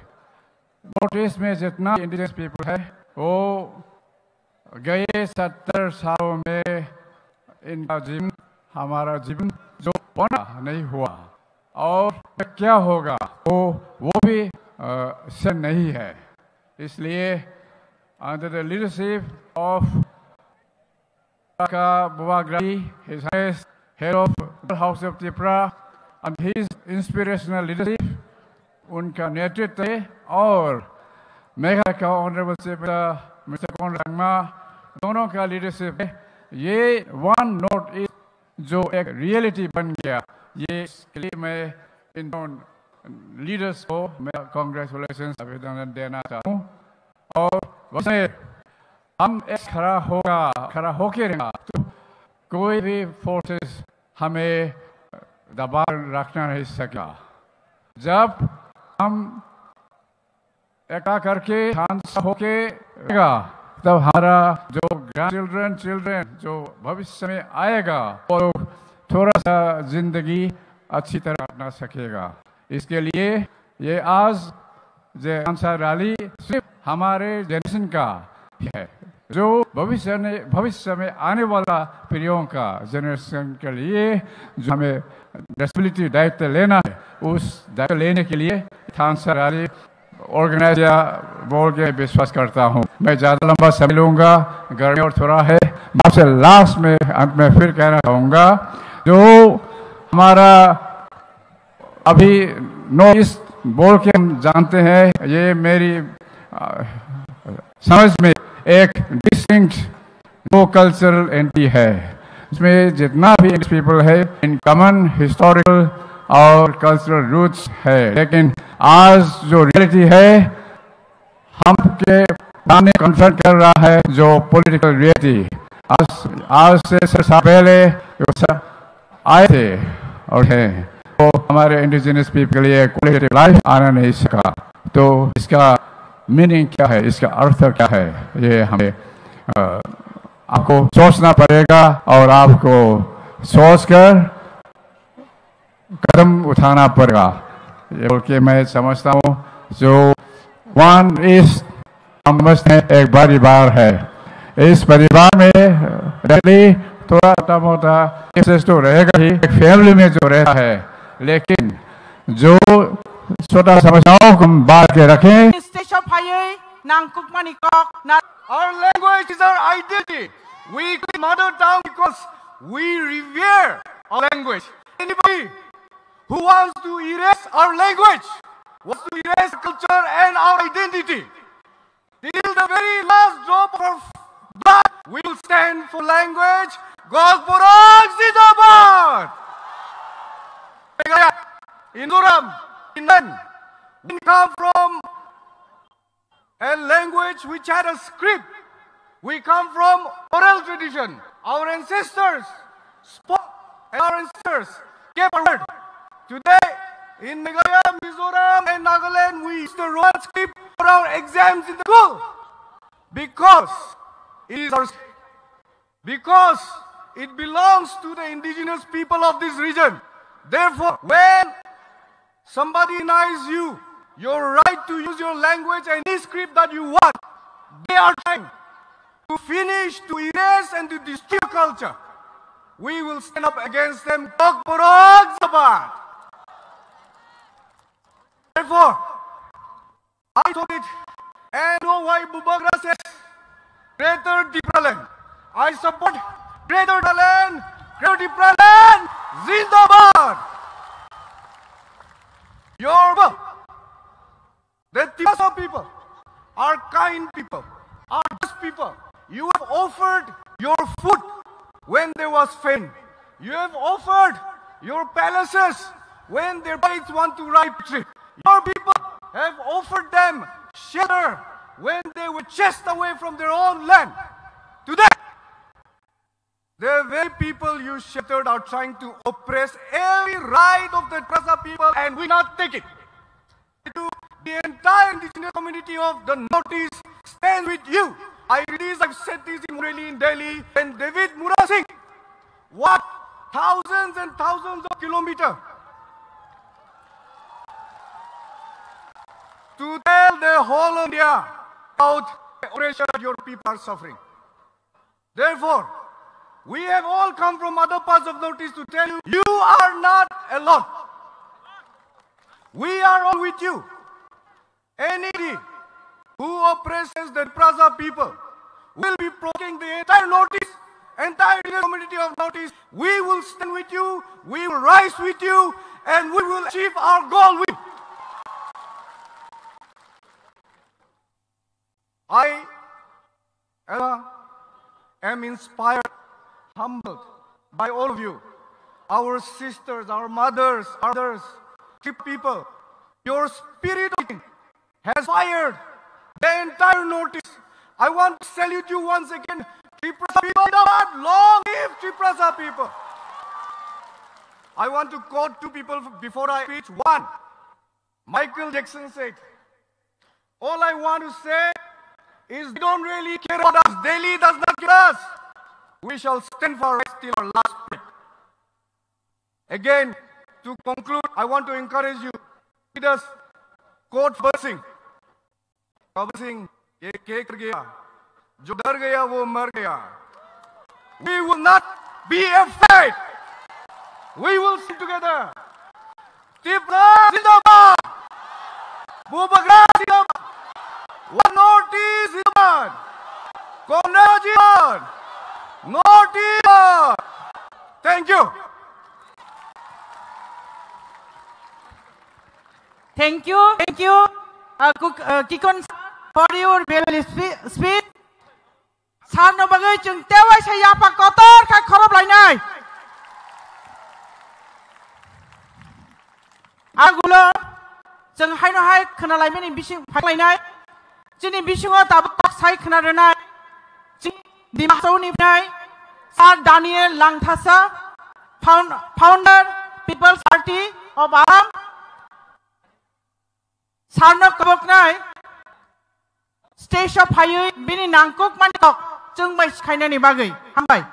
नॉर्थ ईस्ट में जितना इंडिजिनस पीपल है वो गए 70 सालों में इनका जीवन हमारा जीवन जो बना नहीं हुआ और क्या होगा वो भी सही नहीं है। इसलिए under the leadership of Buvagrari, His Highness Head of the House of Tripura, and his inspirational leadership, उनका नेतृत्व और मेघालय का honourable chief mister Conrad Sangma दोनों का लीडरशिप है। ये वन नॉर्थ ईस्ट जो एक रियलिटी बन गया, ये इसके लिए मैं इन दोनों लीडर्स को मैं कांग्रेचुलेशंस अभिनंदन देना चाहता हूँ। और वैसे हम एक खड़ा होके रहेगा तो कोई भी फोर्सेस हमें दबा रखना नहीं सका। जब हम एक करके शांत होके रहेगा तब हमारा जो चिल्ड्रन जो भविष्य में आएगा और थोड़ा सा जिंदगी अच्छी तरह अपना सकेगा। इसके लिए ये आज जो थानसा रैली सिर्फ हमारे जनरेशन का है, जो भविष्य में आने वाला पीढ़ियों का जनरेशन के लिए जो हमें रेस्पॉन्सिबिलिटी दायित्व लेना है, उस दायित्व लेने के लिए थानसा रैली ऑर्गेनाइज बोल के विश्वास करता हूँ। मैं ज़्यादा लंबा समय लूँगा, गर्मी और थोड़ा है। मैं आपसे लास्ट में अंत में फिर कहना चाहूँगा, जो हमारा अभी नॉर्थ ईस्ट बोल के हम जानते हैं, ये मेरी समझ में एक डिस्टिंक्ट दो कल्चरल एंटिटी है। इसमें जितना भी पीपल है इन कॉमन हिस्टोरिकल और कल्चरल रूट्स है, लेकिन आज जो रियलिटी है हम के सामने कन्फ्रंट कर रहा है जो पॉलिटिकल रियलिटी। आज से 6 साल पहले आए थे और हैं, तो हमारे इंडिजिनस पीपल के लिए क्वालिटी लाइफ आना नहीं सका। तो इसका मीनिंग क्या है, इसका अर्थ क्या है, ये हमें आपको सोचना पड़ेगा और आपको सोचकर कदम उठाना पड़ेगा। ये बोल के मैं समझता हूँ जो वन ईस्ट हम समझते हैं एक परिवार है। इस परिवार में रैली थोड़ा छोटा मोटा तो रहेगा ही, एक फैमिली में जो रहता है, लेकिन जो छोटा समस्याओं को बात के रखें। Our language is our identity. We call mother tongue because we revere our language. Anybody who wants to erase our language, wants to erase culture and our identity, till the very last drop of blood, we will stand for language. Gogborok Zindabad! Induram, Inland, we come from a language which had a script. We come from oral tradition. Our ancestors spoke and our ancestors gave a word. Today, in Meghalaya, Mizoram and Nagaland, we use the oral script for our exams in the school. Because it is our script. Because it belongs to the indigenous people of this region. Therefore, when somebody denies you your right to use your language and any script that you want, they are trying to finish, to erase, and to destroy culture. We will stand up against them. Gogborok Zindabad! Therefore, I told it, and know why Bubagra says, Greater Dipraland. I support Greater Dipraland, Greater Dipraland, Zindabad! Your people, the Timasa people, are kind people, are just people. You have offered your food when there was famine. You have offered your palaces when their brides want to ride trip. Your people have offered them shelter when they were chased away from their own land. Today, the very people you sheltered are trying to oppress every right of the Trasa people, and we not take it. The entire indigenous community of the Northeast stands with you. I've said this in Murali in Delhi, and David Mura Singh walked thousands and thousands of kilometers to tell the whole of India about the oppression that your people are suffering. Therefore, we have all come from other parts of Northeast to tell you, you are not alone. We are all with you. Anybody who oppresses the Trasa people will be provoking the entire Northeast, entire community of Northeast. We will stand with you, we will rise with you, and we will achieve our goal with you. I am inspired, humbled by all of you, our sisters, our mothers, others, people. Your spirit has fired the entire Northeast. I want to salute you once again. Triprasa people, long live Triprasa people. I want to quote two people before I preach. One, Michael Jackson said, all I want to say is they don't really care about us. Delhi does not care us. We shall stand for our rights till our last breath. Again, to conclude, I want to encourage you. Let us quote Kabir Singh. Kabir Singh, ye kya kar gaya? Jo dar gaya, wo mar gaya. We will not be afraid. We will sit together. Tripura Zindabad! Bubagra Zindabad! One Northeast Zindabad! Konda Zindabad! Northeast! Thank you. Thank you, Kikon, for your valuable speech. Sar no bagai chung tewai sa yapa kotor ka khorob lainai. Agulo chung hai no hai khana laimani bising phaklainai. Chini bisingo tabak sai khana renai. Dimasau ni nai. Sar Daniel Langthasa, founder People's Party of Assam. Sarno kaboknai stage of hayu bini nangkuk manikok chung bai khainani bagai hambai.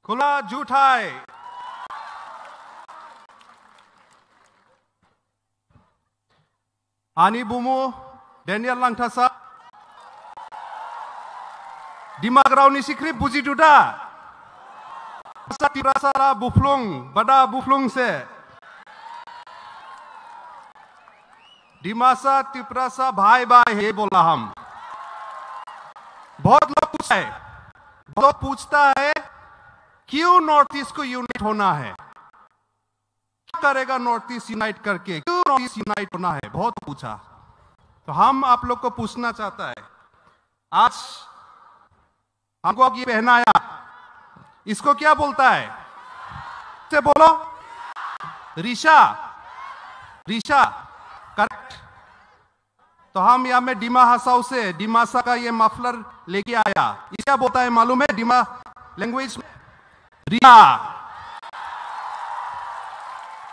Kula Juthai. Ani Bumu, Daniel Langthasa. Dimagrau ni sikrip buji duda. Sati rasara buflung, bada buflung se. Dimasa Tiprasa भाई भाई है बोला हम। बहुत लोग पूछता है क्यों नॉर्थ ईस्ट को यूनाइट होना है? क्या करेगा नॉर्थ ईस्ट यूनाइट करके? क्यों नॉर्थ ईस्ट यूनाइट होना है? बहुत पूछा। तो हम आप लोग को पूछना चाहता है, आज हमको अब ये पहनाया, इसको क्या बोलता है? से बोलो, ऋषा, ऋषा, करेक्ट। तो हम यहाँ में डिमा हसाऊ से डिमासा का ये मफलर लेके आया। इसे क्या बोलता है मालूम है डिमा लैंग्वेज में? रिया।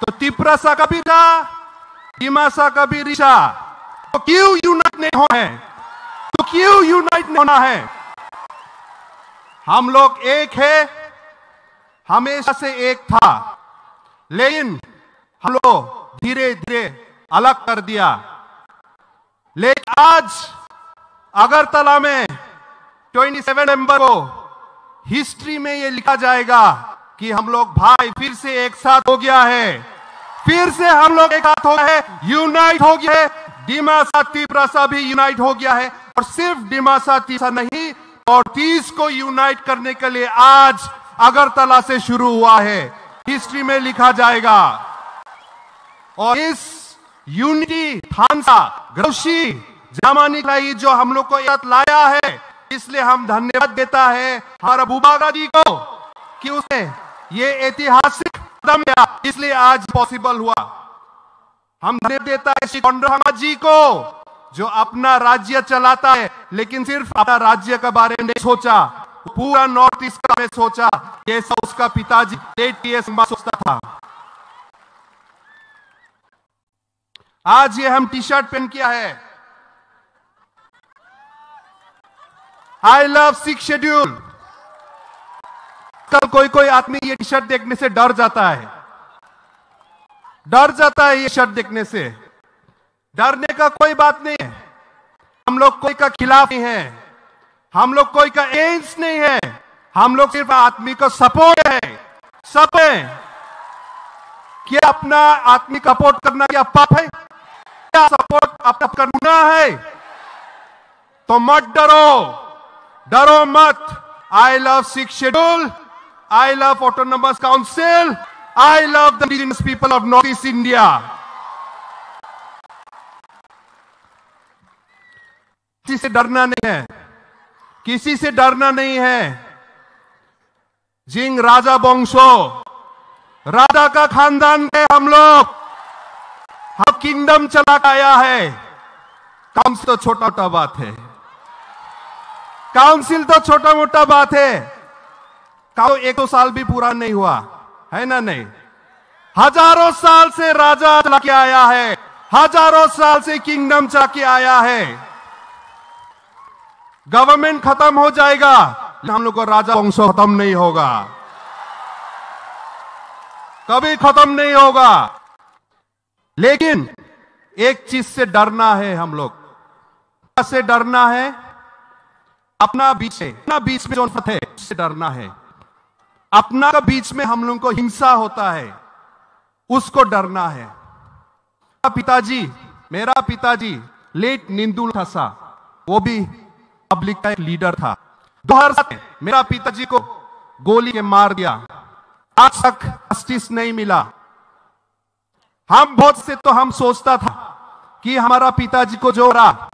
तो तिप्रासा का भी ऋषा, डिमासा का भी ऋषा। तो क्यों यूनाइट नहीं होना है? तो क्यों यूनाइट नहीं होना है? हम लोग एक है, हमेशा से एक था, लेकिन हम लोग धीरे धीरे अलग कर दिया। लेकिन आज अगरतला में 27 नवंबर को हिस्ट्री में ये लिखा जाएगा कि हम लोग भाई फिर से एक साथ हो गया है, फिर से हम लोग एक साथ हो गए हैं, यूनाइट हो गया है। डिमासा तिप्रासा भी यूनाइट हो गया है, और सिर्फ डिमासा तिप्रासा नहीं, नॉर्थ ईस्ट को यूनाइट करने के लिए आज अगरतला से शुरू हुआ है, हिस्ट्री में लिखा जाएगा। और इस यूनिटी थानसा ग्रौशी जामानी लाई जो हम लोग को याद लाया है, इसलिए हम धन्यवाद देता है हमारा बुबागा जी को कि उसने ये ऐतिहासिक कदम लिया, इसलिए आज पॉसिबल हुआ। हम धन्यवाद देता है श्री कोंडरामा जी को जो अपना राज्य चलाता है, लेकिन सिर्फ अपना राज्य के बारे में नहीं सोचा, पूरा नॉर्थ ईस्ट का में सोचा। ये सब उसका पिताजी सोचता था। आज ये हम टी शर्ट पहन किया है, आई लव 6 शेड्यूल। कल कोई कोई आदमी ये टी शर्ट देखने से डर जाता है, डर जाता है ये शर्ट देखने से। डरने का कोई बात नहीं है, हम लोग कोई का खिलाफ नहीं है, हम लोग कोई का एग्नेस्ट नहीं है, हम लोग सिर्फ आदमी को सपोर्ट है। सब है क्या अपना आदमी का सपोर्ट करना क्या पाप है? क्या सपोर्ट अपना करना है? तो मत डरो, डरो मत। I love 6 schedule, I love autonomous council, I love the indigenous people of north east India. किसी से डरना नहीं है, किसी से डरना नहीं है। जिंग राजा वंशो, राजा का खानदान के हम लोग, हम किंगडम चला के आया है। काउंसिल तो छोटा मोटा बात है, काउंसिल तो छोटा मोटा बात है। 1-2 साल भी पूरा नहीं हुआ है ना? नहीं, हजारों साल से राजा चला के आया है, हजारों साल से किंगडम चला के आया है। गवर्नमेंट खत्म हो जाएगा, हम लोग को राजा वंश खत्म नहीं होगा, कभी खत्म नहीं होगा। लेकिन एक चीज से डरना है हम लोग, से डरना है अपना बीच में जो है उससे डरना है। अपना का बीच में हम लोग को हिंसा होता है, उसको डरना है। मेरा पिताजी लेट निंदुल ठसा, वो भी पब्लिक का एक लीडर था। 2007 में मेरा पिताजी को गोली के मार दिया, आज तक जस्टिस नहीं मिला। हम बहुत से तो हम सोचता था कि हमारा पिताजी को जो मारा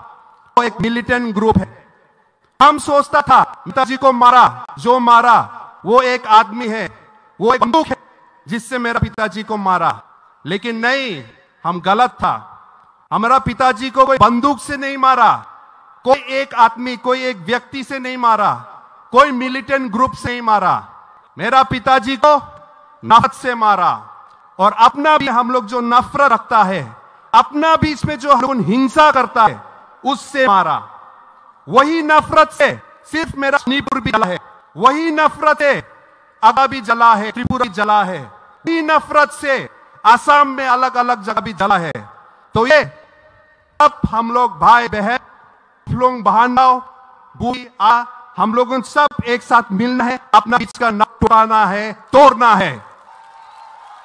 वो एक मिलिटेंट ग्रुप है। हम सोचता था पिताजी को मारा जो मारा वो एक आदमी है, वो एक बंदूक है जिससे मेरा पिताजी को मारा। लेकिन नहीं, हम गलत था। हमारा पिताजी को कोई बंदूक से नहीं मारा, कोई एक आदमी, कोई एक व्यक्ति से नहीं मारा, कोई मिलिटेंट ग्रुप से नहीं मारा। मेरा पिताजी को नफरत से मारा। और अपना भी हम लोग जो नफरत रखता है, अपना भी इसमें जो हम लोग हिंसा करता है, उससे मारा। वही नफरत से सिर्फ मेरा मणिपुर भी जला है, वही नफरत से आगा भी जला है, त्रिपुरा भी जला है, वही नफरत से असम में अलग अलग जगह भी जला है। तो ये अब हम लोग भाई बहन फ्लोंग बहानाओ बुई आ, हम लोगों सब एक साथ मिलना है, अपना बीच का नाक टुटाना है, तोड़ना है।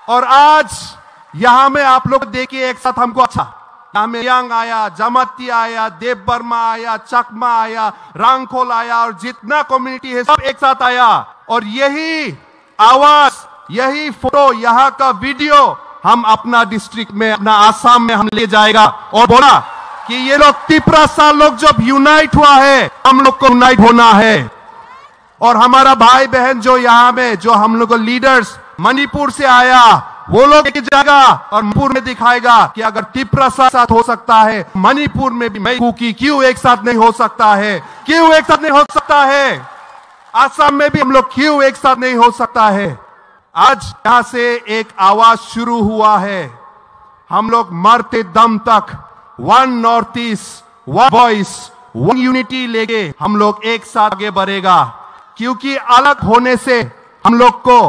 और आज यहां में आप लोग देखिए एक साथ हमको अच्छा, यहां में यांग आया, जमाती आया, देव बर्मा आया, चकमा आया, रांगखोल आया, और जितना कम्युनिटी है सब एक साथ आया। और यही आवाज, यही फोटो, यहाँ का वीडियो हम अपना डिस्ट्रिक्ट में, अपना आसाम में हम ले जाएगा और बोला कि ये लोग तिपरासा लोग जब यूनाइट हुआ है, हम लोग को यूनाइट होना है। और हमारा भाई बहन जो यहाँ में, जो हम लोग लीडर्स मणिपुर से आया, वो लोग लेके जाएगा और मणिपुर में दिखाएगा कि अगर तिपरासा साथ हो सकता है, मणिपुर में भी मैं कुकी क्यों एक साथ नहीं हो सकता है, क्यों एक साथ नहीं हो सकता है, आसाम में भी हम लोग क्यों एक साथ नहीं हो सकता है। आज यहां से एक आवाज शुरू हुआ है, हम लोग मरते दम तक one north east, one voice, one unity लेके हम लोग एक साथ आगे बढ़ेगा। क्योंकि अलग होने से हम लोग को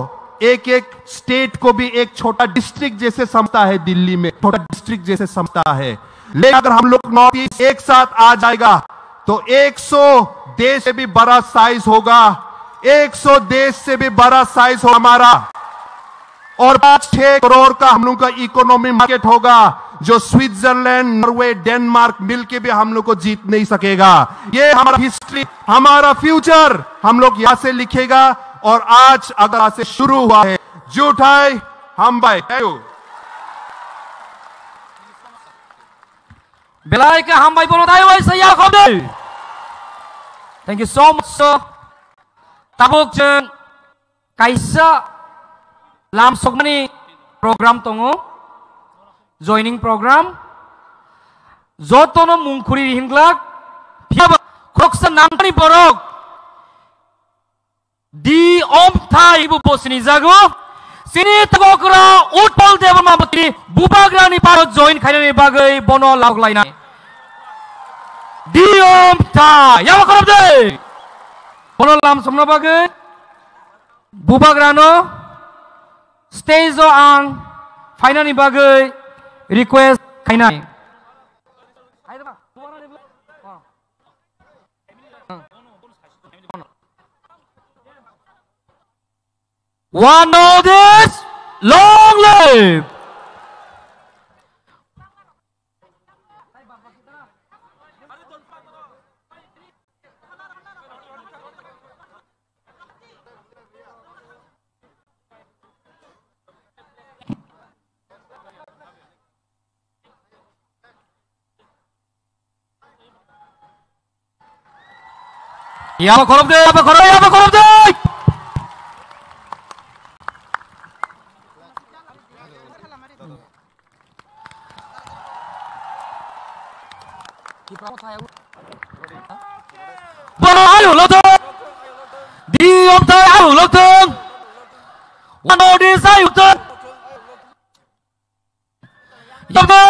एक एक स्टेट को भी एक छोटा डिस्ट्रिक्ट जैसे समझता है, दिल्ली में छोटा डिस्ट्रिक्ट जैसे समझता है। लेकिन अगर हम लोग नॉर्थ ईस्ट एक साथ आ जाएगा तो 100 देश से भी बड़ा साइज होगा, 100 देश से भी बड़ा साइज हो हमारा, और 5-6 करोड़ का हम लोग का इकोनॉमी मार्केट होगा, जो स्विट्जरलैंड, नॉर्वे, डेनमार्क मिलके भी हम लोग को जीत नहीं सकेगा। ये हमारा हिस्ट्री, हमारा फ्यूचर हम लोग यहां से लिखेगा। और आज अगर आज से शुरू हुआ है, जुटाई हम भाई बेलाय के हम भाई बोलो दाई भाई सही आखो दे। Thank you so much sir. Tabuk jeng kaisa lam sokmani program tongo, joining program jotono mungkuri hinglak phiab kroksa namni borok di om thai bu posini jago sini tagokra utpal devrmabati bubagrani paro join khainani bagai bono lauglaina di om thai yawa korop de bono lam somna bagai bubagrano stage ang finani bagai request khainani one of this long live Yaba korop de, yaba korop de. Bono ayo lotong, di om thai ayo lotong, wano di say lotong, yabe.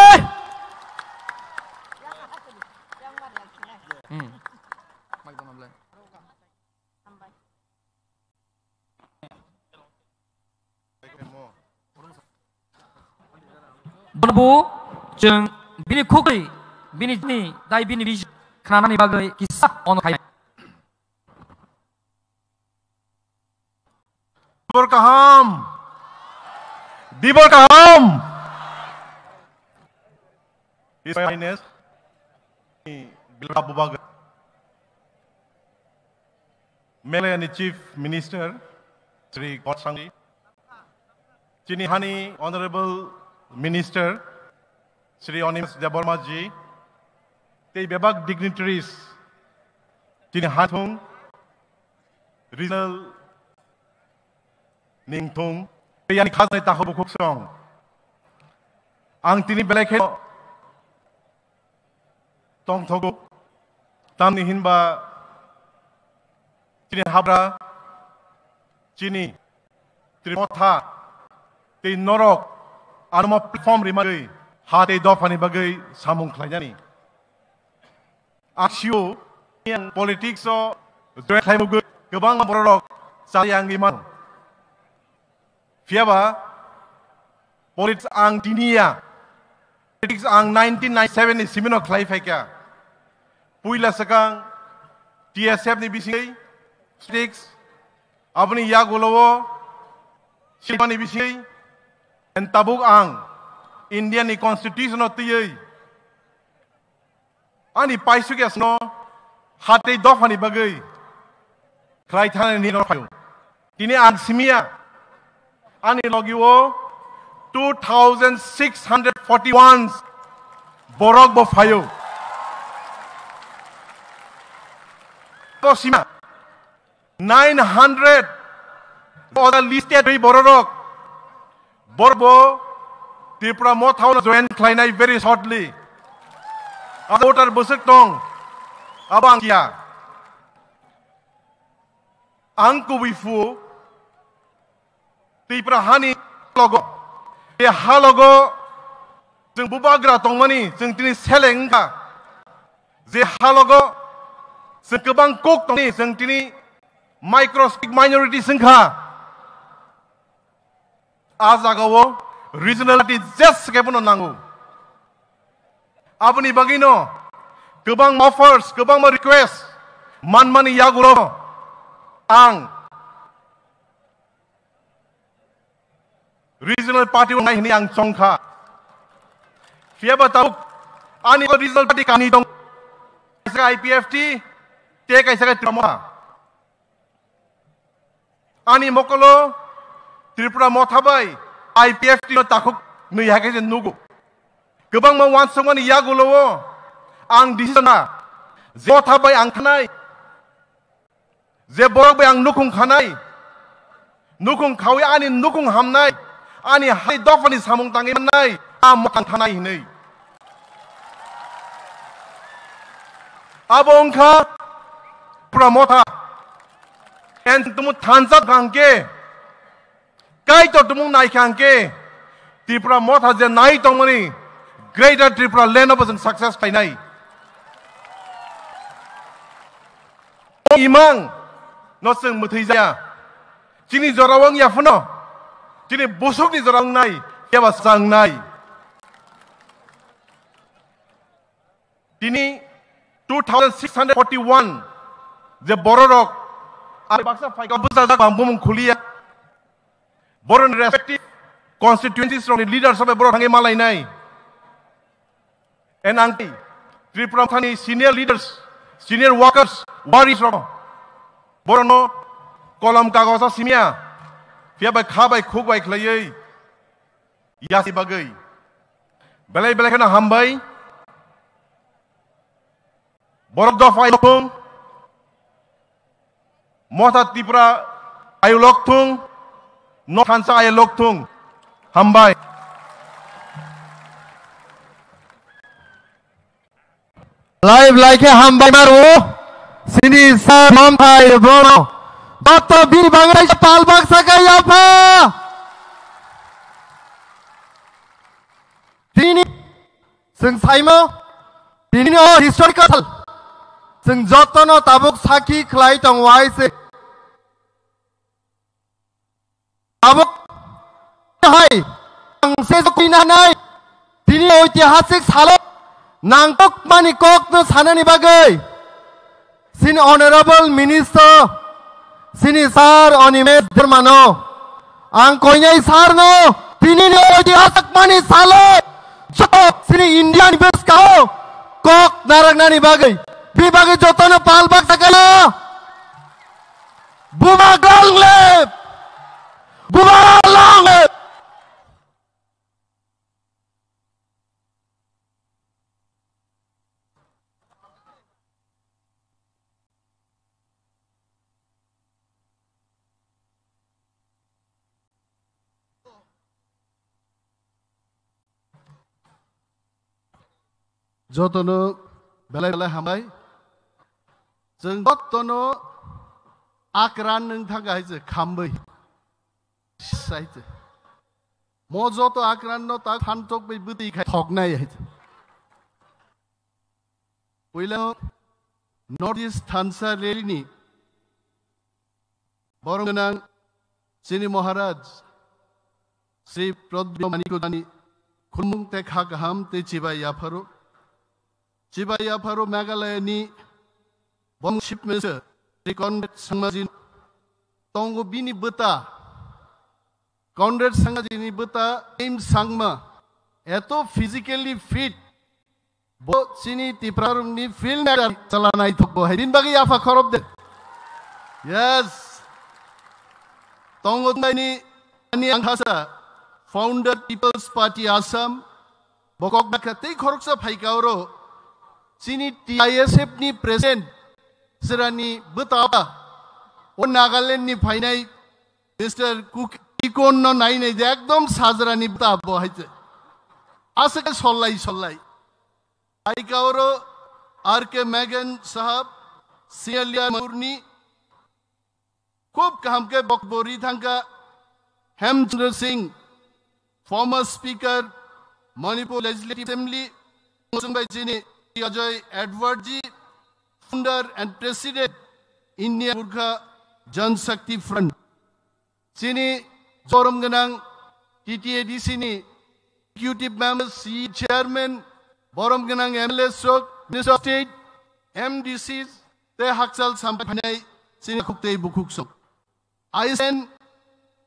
Bono jeng bini kukri, bini ni, dai bini biji, kenana ni bagai kisah ono kaya. Dibor kaham. His Highness, Abu Bakr, Malay Chief Minister, Sri Godsangli, Chinihani Honorable Minister, Sri Onimus Jaborma ji, the Bebak dignitaries, Chini Hatung, Regional Ningtung, Yani Khazai Tahobu Kuksong, Ang Tini Beleke, Tong Togo, Tamni Hinba, Chini Habra, Chini, Trimotha, the Norok, Anuma platform rimagay, hati dofani bagay samung klayani. Aksyo, yang politics so, joy klaymugu, gebang borok sayang iman. Fiaba, politics ang dinia, politics ang 1997 ni simino klay feka. Puila sakang TSF ni bisingay, sticks, abni yagulawo, silmani bisingay. Tabuk ang Indian Constitution of the Ani Paisugas no Hate Dofani Bagay Kraitana ni no Tini ang Simia ani logiwo 2641 borok bo phayo posima 900 oda listed bai borok borbo Tripura mothau join khlainai very shortly voter busuk tong abang kia angku wifu Tripura hani logo be halogo जों बुबाग्रा तंमानि जों दिनै Selenga जे हालगो जों गोबां cook दंनि जों दिनै माइक्रोस्टिक minority जोंखा आ जागावो रिजनालिटी जेसेके बनो नांगौ आबनि बागिनो गोबां अफार्स गोबां रिक्वेस्ट मानमानि यागुरो आं रिजनल पार्टी नायहैनि आं चंखा Fiaba tahu, ani ko regional party kani dong, kaisa IPFT, te kaisa Tripura. Ani mokolo Tripura mothabai, IPFT no takuk nuyakai je nugu. Kebang mau wan semua ni yagulowo, ang disana, ze mothabai ang kanai, ze borok bai ang nukung kanai, nukung kawi ani nukung hamnai, ani hai dofani samung tangi manai. Amat tanah ini. Abongka promota, entumu tanzat gangke, kai to tumu naik gangke, di promota je naik tomani, greater Tripura land of success kainai. Imang, noseng mutizaya, cini jorawang ya funo, cini busuk ni jorawang nai, ya basang nai. Dini 2641 je bororok ari baksa fai ka busa bang bum khulia boron respective constituencies from the leaders of borok hange malai nai enangti Tripura thani senior leaders senior workers waris ro borono kolam kagosa simia fia bai kha bai khuk bai khlai yasi bagai belai belai kana hambai Borok dofai loktung, mota Tripura ayu loktung, no hansa ayu loktung, hambai. Live like hambai maru, sini sa mampai bro, Dr. B Bangai palbak sakai apa? Tini, seng saimo, tini oh historical. जों जतन Tabuk साखी खलाय दं vice Tabuk हाय से जकिना नाय दिनै ऐतिहासिक साल नांगक मानि कक न साननि बागै सिन ऑनरेबल मिनिस्टर सिनि सार अनिमेश धर्मानो आं कयनाय सार नो दिनै ऐतिहासिक मानि साल सिनि इंडियान बेसकाओ कक नारंगनानि बागै Bibagi jotono palbak sakala, buma galep, buma langep. Jotono belai belai hambai. जों जतनो आक्रान नों थाखाय जे खामबै साइते म जतो आक्रान न ता फानटक बै बुति खाय ठगनाय है पहिला नॉर्थ ईस्ट थानसालिनि बरंगनां सिनि महाराज श्री प्रद्युमनिको दानि खुलमुं ते खा गाहाम ते चिबाय याफारो मेघालयनि Bongship mese Conrad Sangmajin Tongo Bini Buta Conrad Sangmajini Buta Aim Sangma Eto physically fit Bo Sini Tiprarum ni film Salana Itoko Hedin Bagi Yafa Korob Yes Tongo Nani Ani Anghasa, founder People's Party Assam, Bokok Bakatei Koroksa Paikauro, Sini TISF ni present, Serani Butawa, on Nagaland ni Painai, Mr. Kikon no Nine, the Agdom Sazrani Butabo Hite. Asaka Solai. Paikauro, R.K. Megan Sahab, Sialia Murni, Kop Kamke Bokbori Thanka, Hemchandra Singh, former Speaker, Manipur Legislative Assembly, Musumbai Chini, Ajay Edward Ji, founder and president, India Gurkha Jan Shakti Front. Chini, Zoram Ganang, TTADC ni, executive members, C chairman, Boram Ganang MLA stroke, Minister of State, MDCs, Te Haksal Sampanai, Chini Kukte Bukukso. I send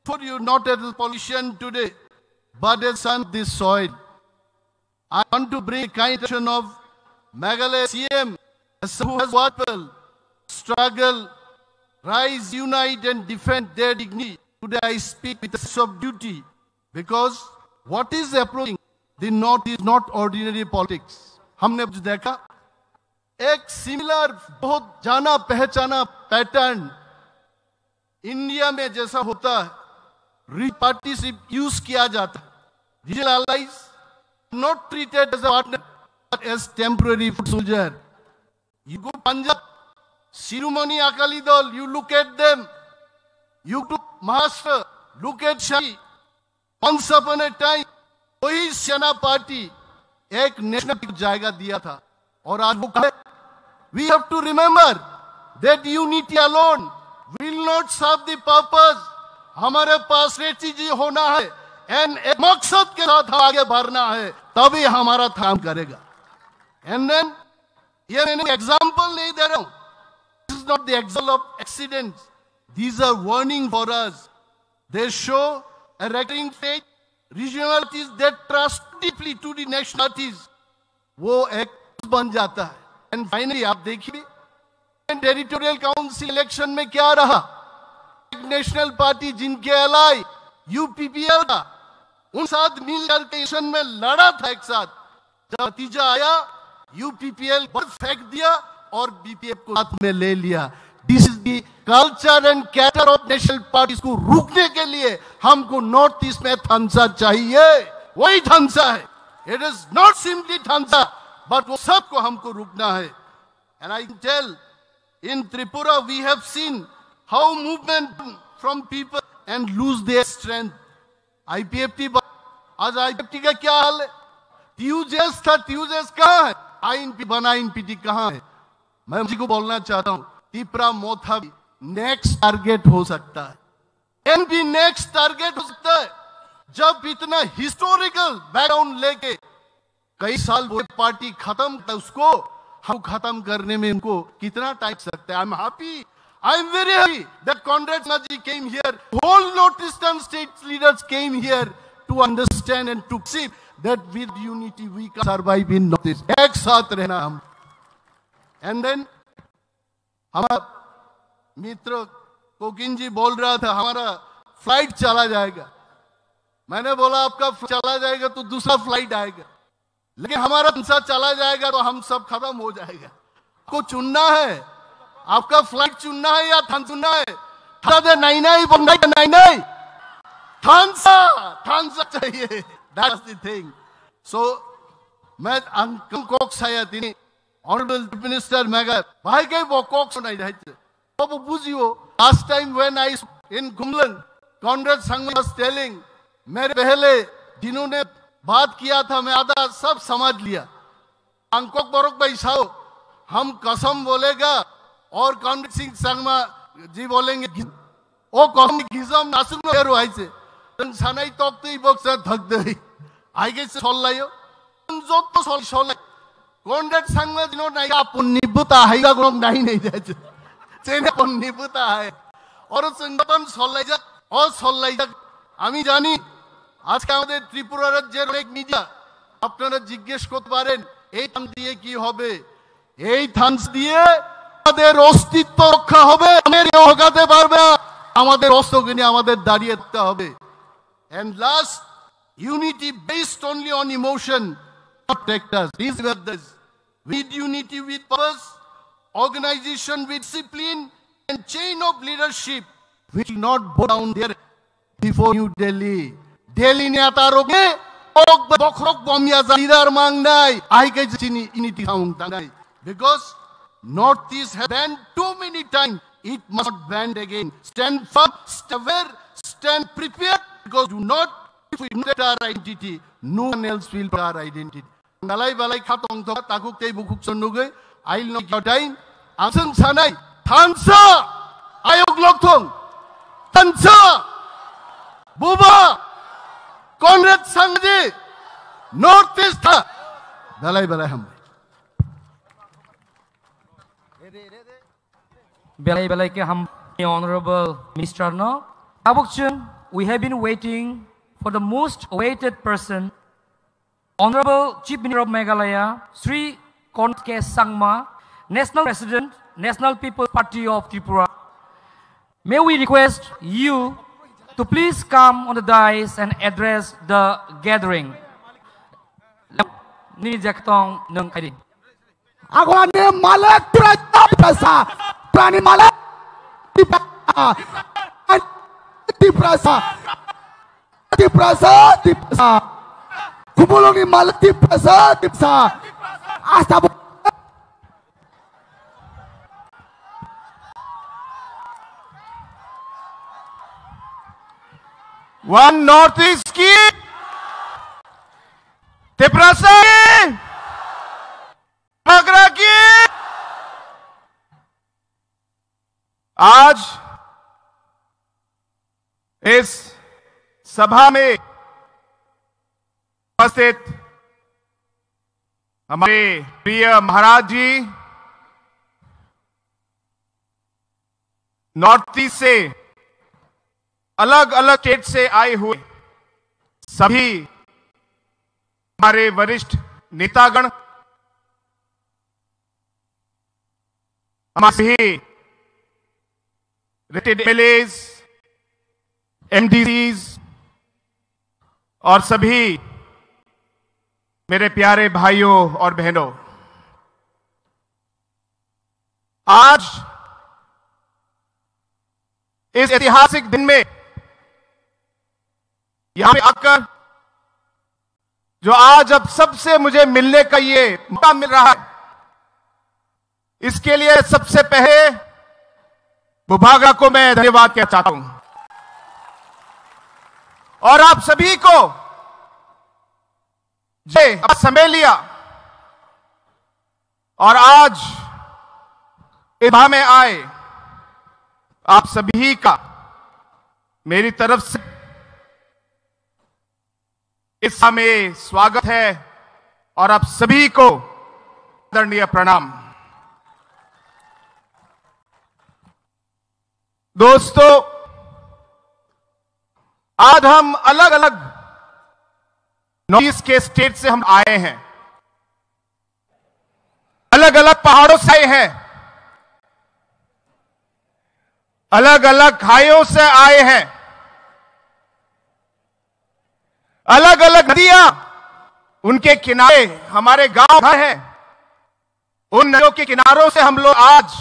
for you not as a politician today, but as son of this soil. I want to bring kind attention of Meghalaya CM, who has watched struggle, rise, unite and defend their dignity. Today I speak with a sense of duty, because what is approaching the North is not ordinary politics. हमने देखा एक similar बहुत जाना पहचाना pattern India में जैसा होता है, रिच पार्टनरशिप यूज किया जाता है. Regional allies not treated as a partner but as temporary foot soldier. You go Punjab, Shiromani Akali Dal, you look at them. You took Maharashtra, look at Shahi. Once upon a time, वही सेना party एक national जायगा दिया था और आज वो we have to remember that unity alone will not serve the purpose. हमारे पास स्ट्रेटेजी होना है एंड एक मकसद के साथ आगे बढ़ना है, तभी हमारा काम करेगा. एंड देन ये मैंने एग्जांपल नहीं दे रहा हूं. This is not the example of accidents. These are warning for us. They show a recurring state, regionalities that trust deeply to the nationalities. वो एक बन जाता है. एंड फाइनली आप देखिए टेरिटोरियल काउंसिल इलेक्शन में क्या रहा. नेशनल पार्टी जिनके एलाई यूपीपीएल का उन साथ मिलकर के इलेक्शन में लड़ा था एक साथ. जब नतीजा आया यूपीपीएल फेंक दिया और बीपीएफ को साथ में ले लिया. This is the culture and character of national parties को रोकने के लिए हमको नॉर्थ ईस्ट में थंसा चाहिए. वही थंसा है. इट इज नॉट सिंपली थंसा बट वो सबको हमको रुकना है. And I can tell in Tripura we have seen how movement from people and lose their strength. IPFT आज आईपीएफटी का क्या हाल है. ट्यूजेस था, ट्यूजेस कहां है. आईएनपी बना, एनपीटी कहां है. मैं मुझे को बोलना चाहता हूं तिपरा मोथा नेक्स्ट टारगेट हो सकता है. एनपी नेक्स्ट टारगेट हो सकता है. जब इतना हिस्टोरिकल बैकग्राउंड लेके कई साल वो पार्टी खत्म था, उसको हम खत्म करने में इनको कितना टाइम सकता है. I am happy, I am very happy that Conrad Naji came here. Whole Northeastern states leaders came here to understand and to see that with unity we can survive in Northeast. एक साथ रहना हम. And then हमारा मित्र cocaine जी बोल रहा था हमारा flight चला जाएगा. मैंने बोला आपका चला जाएगा तो दूसरा फ्लाइट आएगा, लेकिन हमारा हिंसा चला जाएगा तो हम सब खत्म हो जाएगा. आपको चुनना है, आपका फ्लाइट चुनना है या थान चुनना है. नहीं थांसा चाहिए. That's the thing. So मैं अंकल कोक साया थी ऑनरेबल मिनिस्टर मैगर भाई के वो कोक सुनाई रहते. वो बुझियो last time when I in गुमलन कॉन्रेड संगमा वाज टेलिंग, मेरे पहले जिन्होंने बात किया था मैं आधा सब समझ लिया. अंकोक बरोक भाई साहब हम कसम बोलेगा और कॉन्रेड सिंह संगमा जी बोलेंगे ओ कसम घिसम नासुक नो हेरो आइसे तन सानाई तोकते बक्स धक दे आइगे से सोल्लायो जो तो सोल्ला कॉन्रेड संगमा जिनो नहीं अपन निबुता हाइगा ग्रोम नहीं जाए चेने अपन निबुता है और संगठन सोल्लाइजा और सोल्लाइजा আমি জানি আজকে আমাদের ত্রিপুরা রাজ্যের অনেক মিডিয়া আপনারা জিজ্ঞেস করতে পারেন এই থান দিয়ে কি হবে. এই থান দিয়ে আমাদের অস্তিত্ব রক্ষা হবে. আমাদের হকাতে পারবে, আমাদের অস্ত্রকে নিয়ে আমাদের দাঁড়িয়ে থাকতে হবে. And last, unity based only on emotion protect us. These were this. We need unity with purpose, organization with discipline, and chain of leadership, which will not bow down there before New Delhi. Delhi ne ataroge ok bokrok bomya leader mangnai. I get unity sound because Northeast has banned too many times. It must not ban again. Stand firm, stand aware, stand prepared, because do not, if we know our identity, no one else will be our identity. Nalai balai khatong to takuk tei bukuk sonugai. I'll not your time. Anseng sanai. Thansa. Ayok lokthong. Thansa. Buba. Conrad Sangji. Northeast. Dalai balai ham. Belai ke ham Honorable Minister no. Abukchun, we have been waiting for the most awaited person, Honorable Chief Minister of Meghalaya, Sri Konrad K. Sangma, National President, National People's Party of Tripura. May we request you to please come on the dais and address the gathering. Ni jaktong nung kadi. Ako ni malak prasa. Prani malak Diprasa. Kumulong ni malak diprasa. Asta One Northeast की तिप्रासा की आगरा की आज इस सभा में उपस्थित हमारे प्रिय महाराज जी नॉर्थ ईस्ट से अलग अलग स्टेट से आए हुए सभी हमारे वरिष्ठ नेतागण, हमारे सभी रिटायर्ड एमएलएज, एमडीसीज और सभी मेरे प्यारे भाइयों और बहनों, आज इस ऐतिहासिक दिन में यहां पे आकर जो आज अब सबसे मुझे मिलने का ये मौका मिल रहा है, इसके लिए सबसे पहले भूभागा को मैं धन्यवाद कहना चाहता हूं और आप सभी को जो समय लिया और आज इस सभा में आए, आप सभी का मेरी तरफ से इस सभा में स्वागत है और आप सभी को आदरणीय प्रणाम। दोस्तों, आज हम अलग अलग नॉर्थ ईस्ट के स्टेट से हम आए हैं, अलग अलग पहाड़ों से आए हैं, अलग अलग खाइयों से आए हैं, अलग अलग नदियां, उनके किनारे हमारे गांव घर हैं, उन नदियों के किनारों से हम लोग आज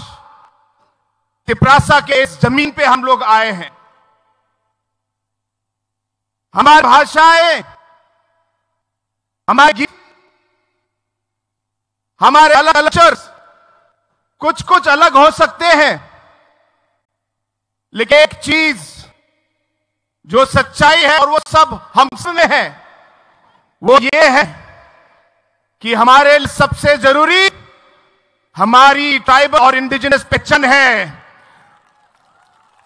तिप्रासा के इस जमीन पे हम लोग आए हैं। हमारी भाषाएं, हमारे गीत, हमारे अलग अलग कल्चर्स कुछ कुछ अलग हो सकते हैं, लेकिन एक चीज जो सच्चाई है और वो सब हम में है, वो ये है कि हमारे लिए सबसे जरूरी हमारी ट्राइबल और इंडिजिनस पहचान है।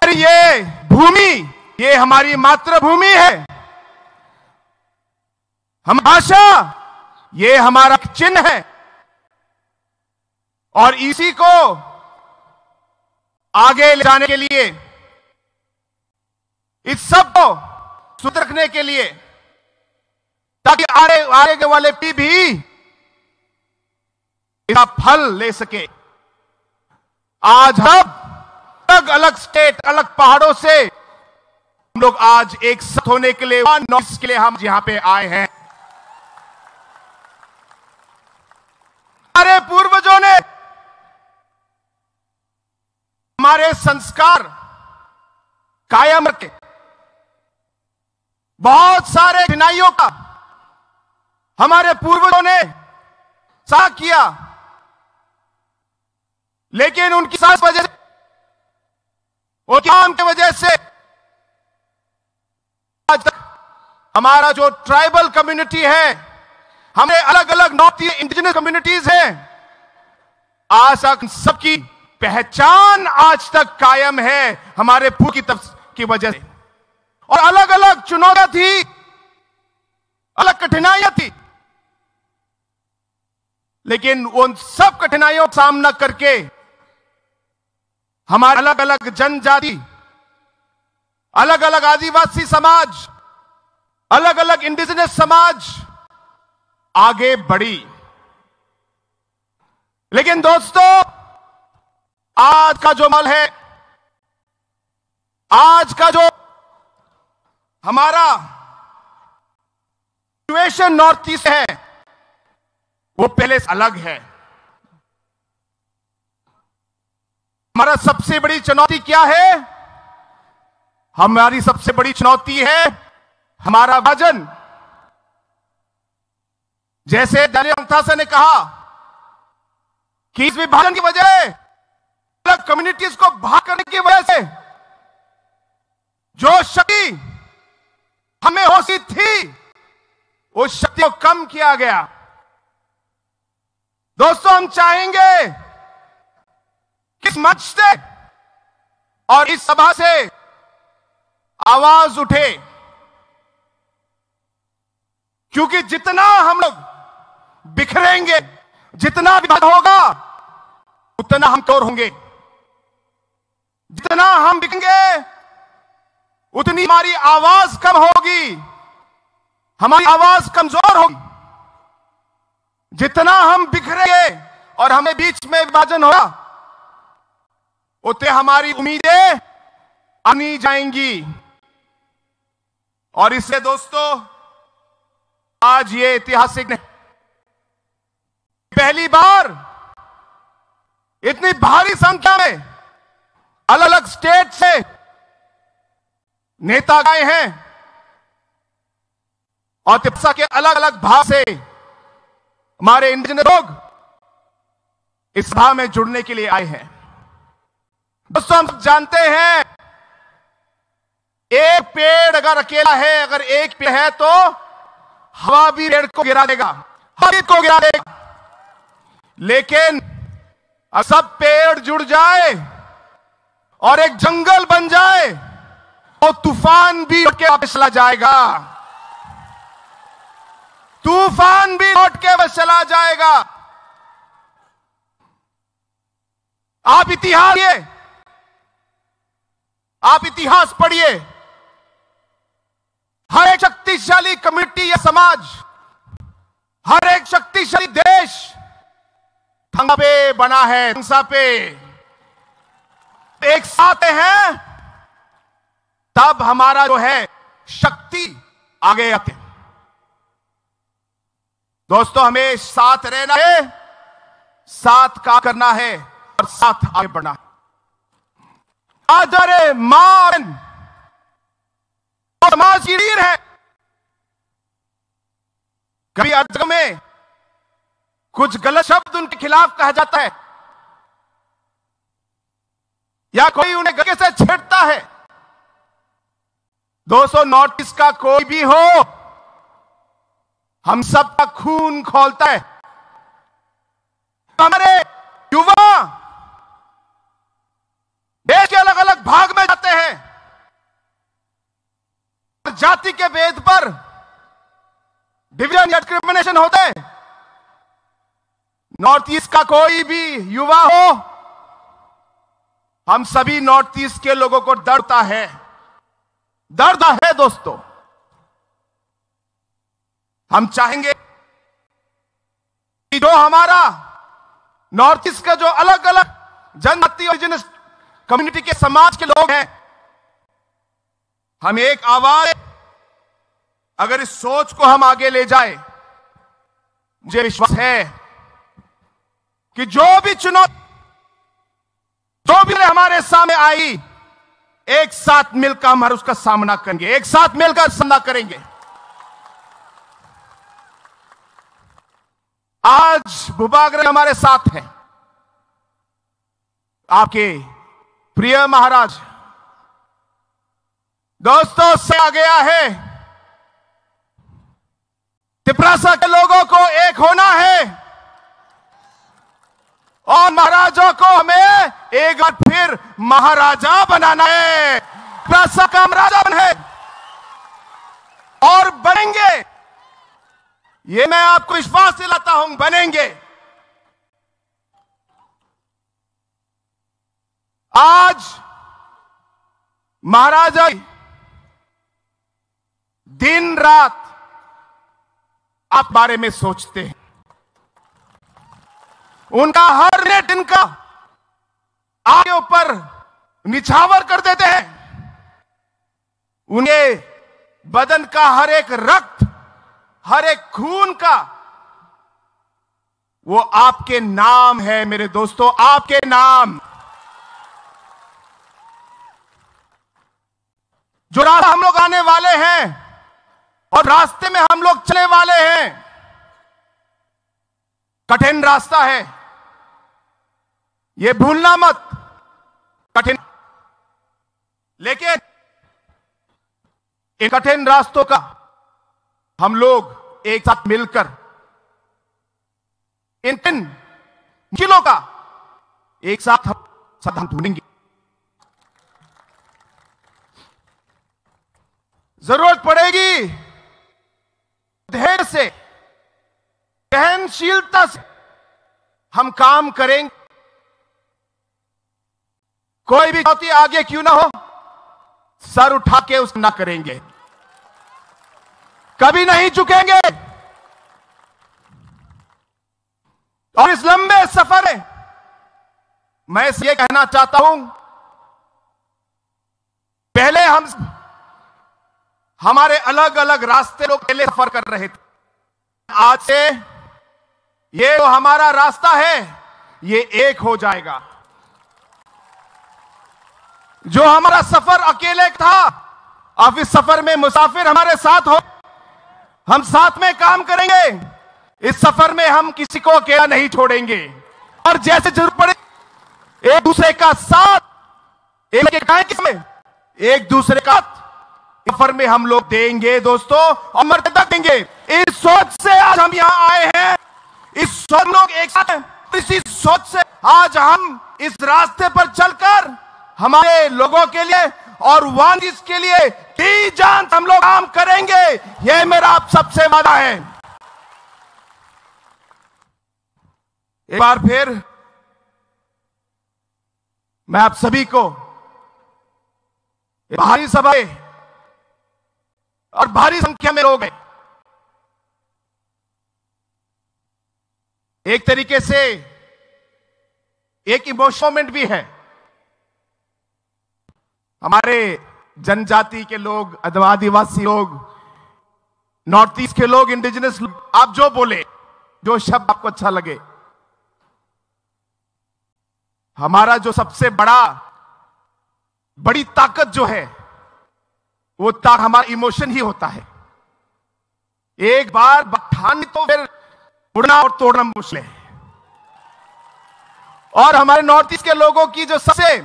ये भूमि, ये हमारी मातृभूमि है, हम भाषा, ये हमारा चिन्ह है और इसी को आगे ले जाने के लिए, इस सब को सुरक्षित रखने के लिए, ताकि आगे वाले पीढ़ी भी इसका फल ले सके। आज हम अलग अलग स्टेट, अलग पहाड़ों से हम लोग आज एक साथ होने के लिए, नॉर्थ के लिए हम यहां पे आए हैं। हमारे पूर्वजों ने हमारे संस्कार कायम रखे, बहुत सारे कठिनाइयों का हमारे पूर्वजों ने सामना किया, लेकिन उनकी साथ वजह से, उनके काम की वजह से आज तक हमारा जो ट्राइबल कम्युनिटी है, हमें अलग अलग नॉर्थ इंडिजिनस कम्युनिटीज हैं, आज तक सबकी पहचान आज तक कायम है हमारे पूर्व की वजह से। और अलग अलग चुनौतियां थी, अलग कठिनाइयां थी, लेकिन उन सब कठिनाइयों का सामना करके हमारे अलग अलग जनजाति, अलग अलग आदिवासी समाज, अलग अलग इंडिजिनस समाज आगे बढ़ी। लेकिन दोस्तों, आज का जो माहौल है, आज का जो हमारा सिचुएशन नॉर्थ ईस्ट है, वो पहले से अलग है। हमारा सबसे बड़ी चुनौती क्या है? हमारी सबसे बड़ी चुनौती है हमारा विभाजन। जैसे दानियल अंगथासा ने कहा कि इस विभाजन की वजह, अलग कम्युनिटीज को भाग करने की वजह से जो शक्ति हमें होती थी, उस शक्ति को कम किया गया। दोस्तों, हम चाहेंगे कि इस मंच से और इस सभा से आवाज उठे, क्योंकि जितना हम लोग बिखरेंगे, जितना विभाजन होगा, उतना हम कमजोर होंगे। जितना हम बिखरेंगे, उतनी हमारी आवाज कम होगी, हमारी आवाज कमजोर होगी। जितना हम बिखरेंगे और हमें बीच में विभाजन होगा, उतने हमारी उम्मीदें आनी जाएंगी। और इसलिए दोस्तों, आज ये ऐतिहासिक नहीं, पहली बार इतनी भारी संख्या में अलग अलग स्टेट से नेता आए हैं और त्रिपुरा के अलग अलग भाग से हमारे इंडिजिनस लोग इस सभा में जुड़ने के लिए आए हैं। दोस्तों, हम जानते हैं, एक पेड़ अगर अकेला है, अगर एक पेड़ है तो हवा भी पेड़ को गिरा देगा, हवा को गिरा देगा। लेकिन सब पेड़ जुड़ जाए और एक जंगल बन जाए, तो तूफान भी लौट के वापस चला जाएगा, तूफान भी लौट के वापस चला जाएगा। आप इतिहास पढ़िए, हर एक शक्तिशाली कम्युनिटी या समाज, हर एक शक्तिशाली देश दंगा पे बना है, हिंसा पे एक साथ हैं, तब हमारा जो है शक्ति आगे आते। दोस्तों, हमें साथ रहना है, साथ काम करना है और साथ आगे बढ़ना है। आज अरे मां समाज की लीड है, कभी अर्ज में कुछ गलत शब्द उनके खिलाफ कहा जाता है या कोई उन्हें गले से छेड़ता है। दोस्तों, नॉर्थ ईस्ट का कोई भी हो, हम सबका खून खौलता है। हमारे युवा देश के अलग अलग भाग में जाते हैं, जाति के भेद पर डिवीजन या डिस्क्रिमिनेशन होते हैं। नॉर्थ ईस्ट का कोई भी युवा हो, हम सभी नॉर्थ ईस्ट के लोगों को दर्द है दोस्तों। हम चाहेंगे कि जो हमारा नॉर्थ ईस्ट का जो अलग अलग जनजाति और इंडिजिनस कम्युनिटी के समाज के लोग हैं, हम एक आवाज, अगर इस सोच को हम आगे ले जाए, मुझे विश्वास है कि जो भी चुनौती, जो भी हमारे सामने आई, एक साथ मिलकर हम उसका सामना करेंगे, एक साथ मिलकर सामना करेंगे। आज भूभाग्रह हमारे साथ है, आपके प्रिय महाराज। दोस्तों, से आ गया है, तिपरासा के लोगों को एक होना है और महाराजों को हमें एक बार फिर महाराजा बनाना है। तिपरासा का महाराजा बने और बनेंगे, ये मैं आपको विश्वास दिलाता हूं, बनेंगे। आज महाराजा दिन रात आप बारे में सोचते हैं, उनका हर मिनट इनका आपके ऊपर निछावर कर देते हैं। उन्हें बदन का हर एक रक्त, हर एक खून का वो आपके नाम है मेरे दोस्तों, आपके नाम। जो रास्ता हम लोग आने वाले हैं और रास्ते में हम लोग चलने वाले हैं, कठिन रास्ता है, ये भूलना मत, कठिन। लेकिन इन कठिन रास्तों का हम लोग एक साथ मिलकर इन किलों का एक साथ हम ढूंढेंगे। जरूरत पड़ेगी धैर्य से, सहनशीलता से हम काम करेंगे। कोई भी चुनौती आगे क्यों ना हो, सर उठा के उस ना करेंगे, कभी नहीं झुकेंगे। और इस लंबे सफर में मैं ये कहना चाहता हूं, पहले हमारे अलग अलग रास्ते लोग पहले सफर कर रहे थे, आज से ये जो हमारा रास्ता है ये एक हो जाएगा। जो हमारा सफर अकेले था, अब इस सफर में मुसाफिर हमारे साथ हो, हम साथ में काम करेंगे। इस सफर में हम किसी को अकेला नहीं छोड़ेंगे और जैसे जरूरत पड़े एक दूसरे का साथ, एक दूसरे का सफर में हम लोग देंगे दोस्तों, और मरते तक देंगे। इस सोच से आज हम यहां आए हैं, इस सोच लोग एक साथ हैं, इसी सोच से आज हम इस रास्ते पर चलकर हमारे लोगों के लिए और वांजिस के लिए जी जान हम लोग काम करेंगे। यह मेरा आप सबसे वादा है। एक बार फिर मैं आप सभी को भारी सभा और भारी संख्या में लोग हैं, एक तरीके से एक इमोशनल भी है। हमारे जनजाति के लोग, आदिवासी लोग, नॉर्थ ईस्ट के लोग, इंडिजिनस लोग, आप जो बोले, जो शब्द आपको अच्छा लगे, हमारा जो सबसे बड़ी ताकत जो है वो हमारा इमोशन ही होता है। एक बार ठान तो फिर उड़ना और तोड़ना मुश्किल है। और हमारे नॉर्थ ईस्ट के लोगों की जो सबसे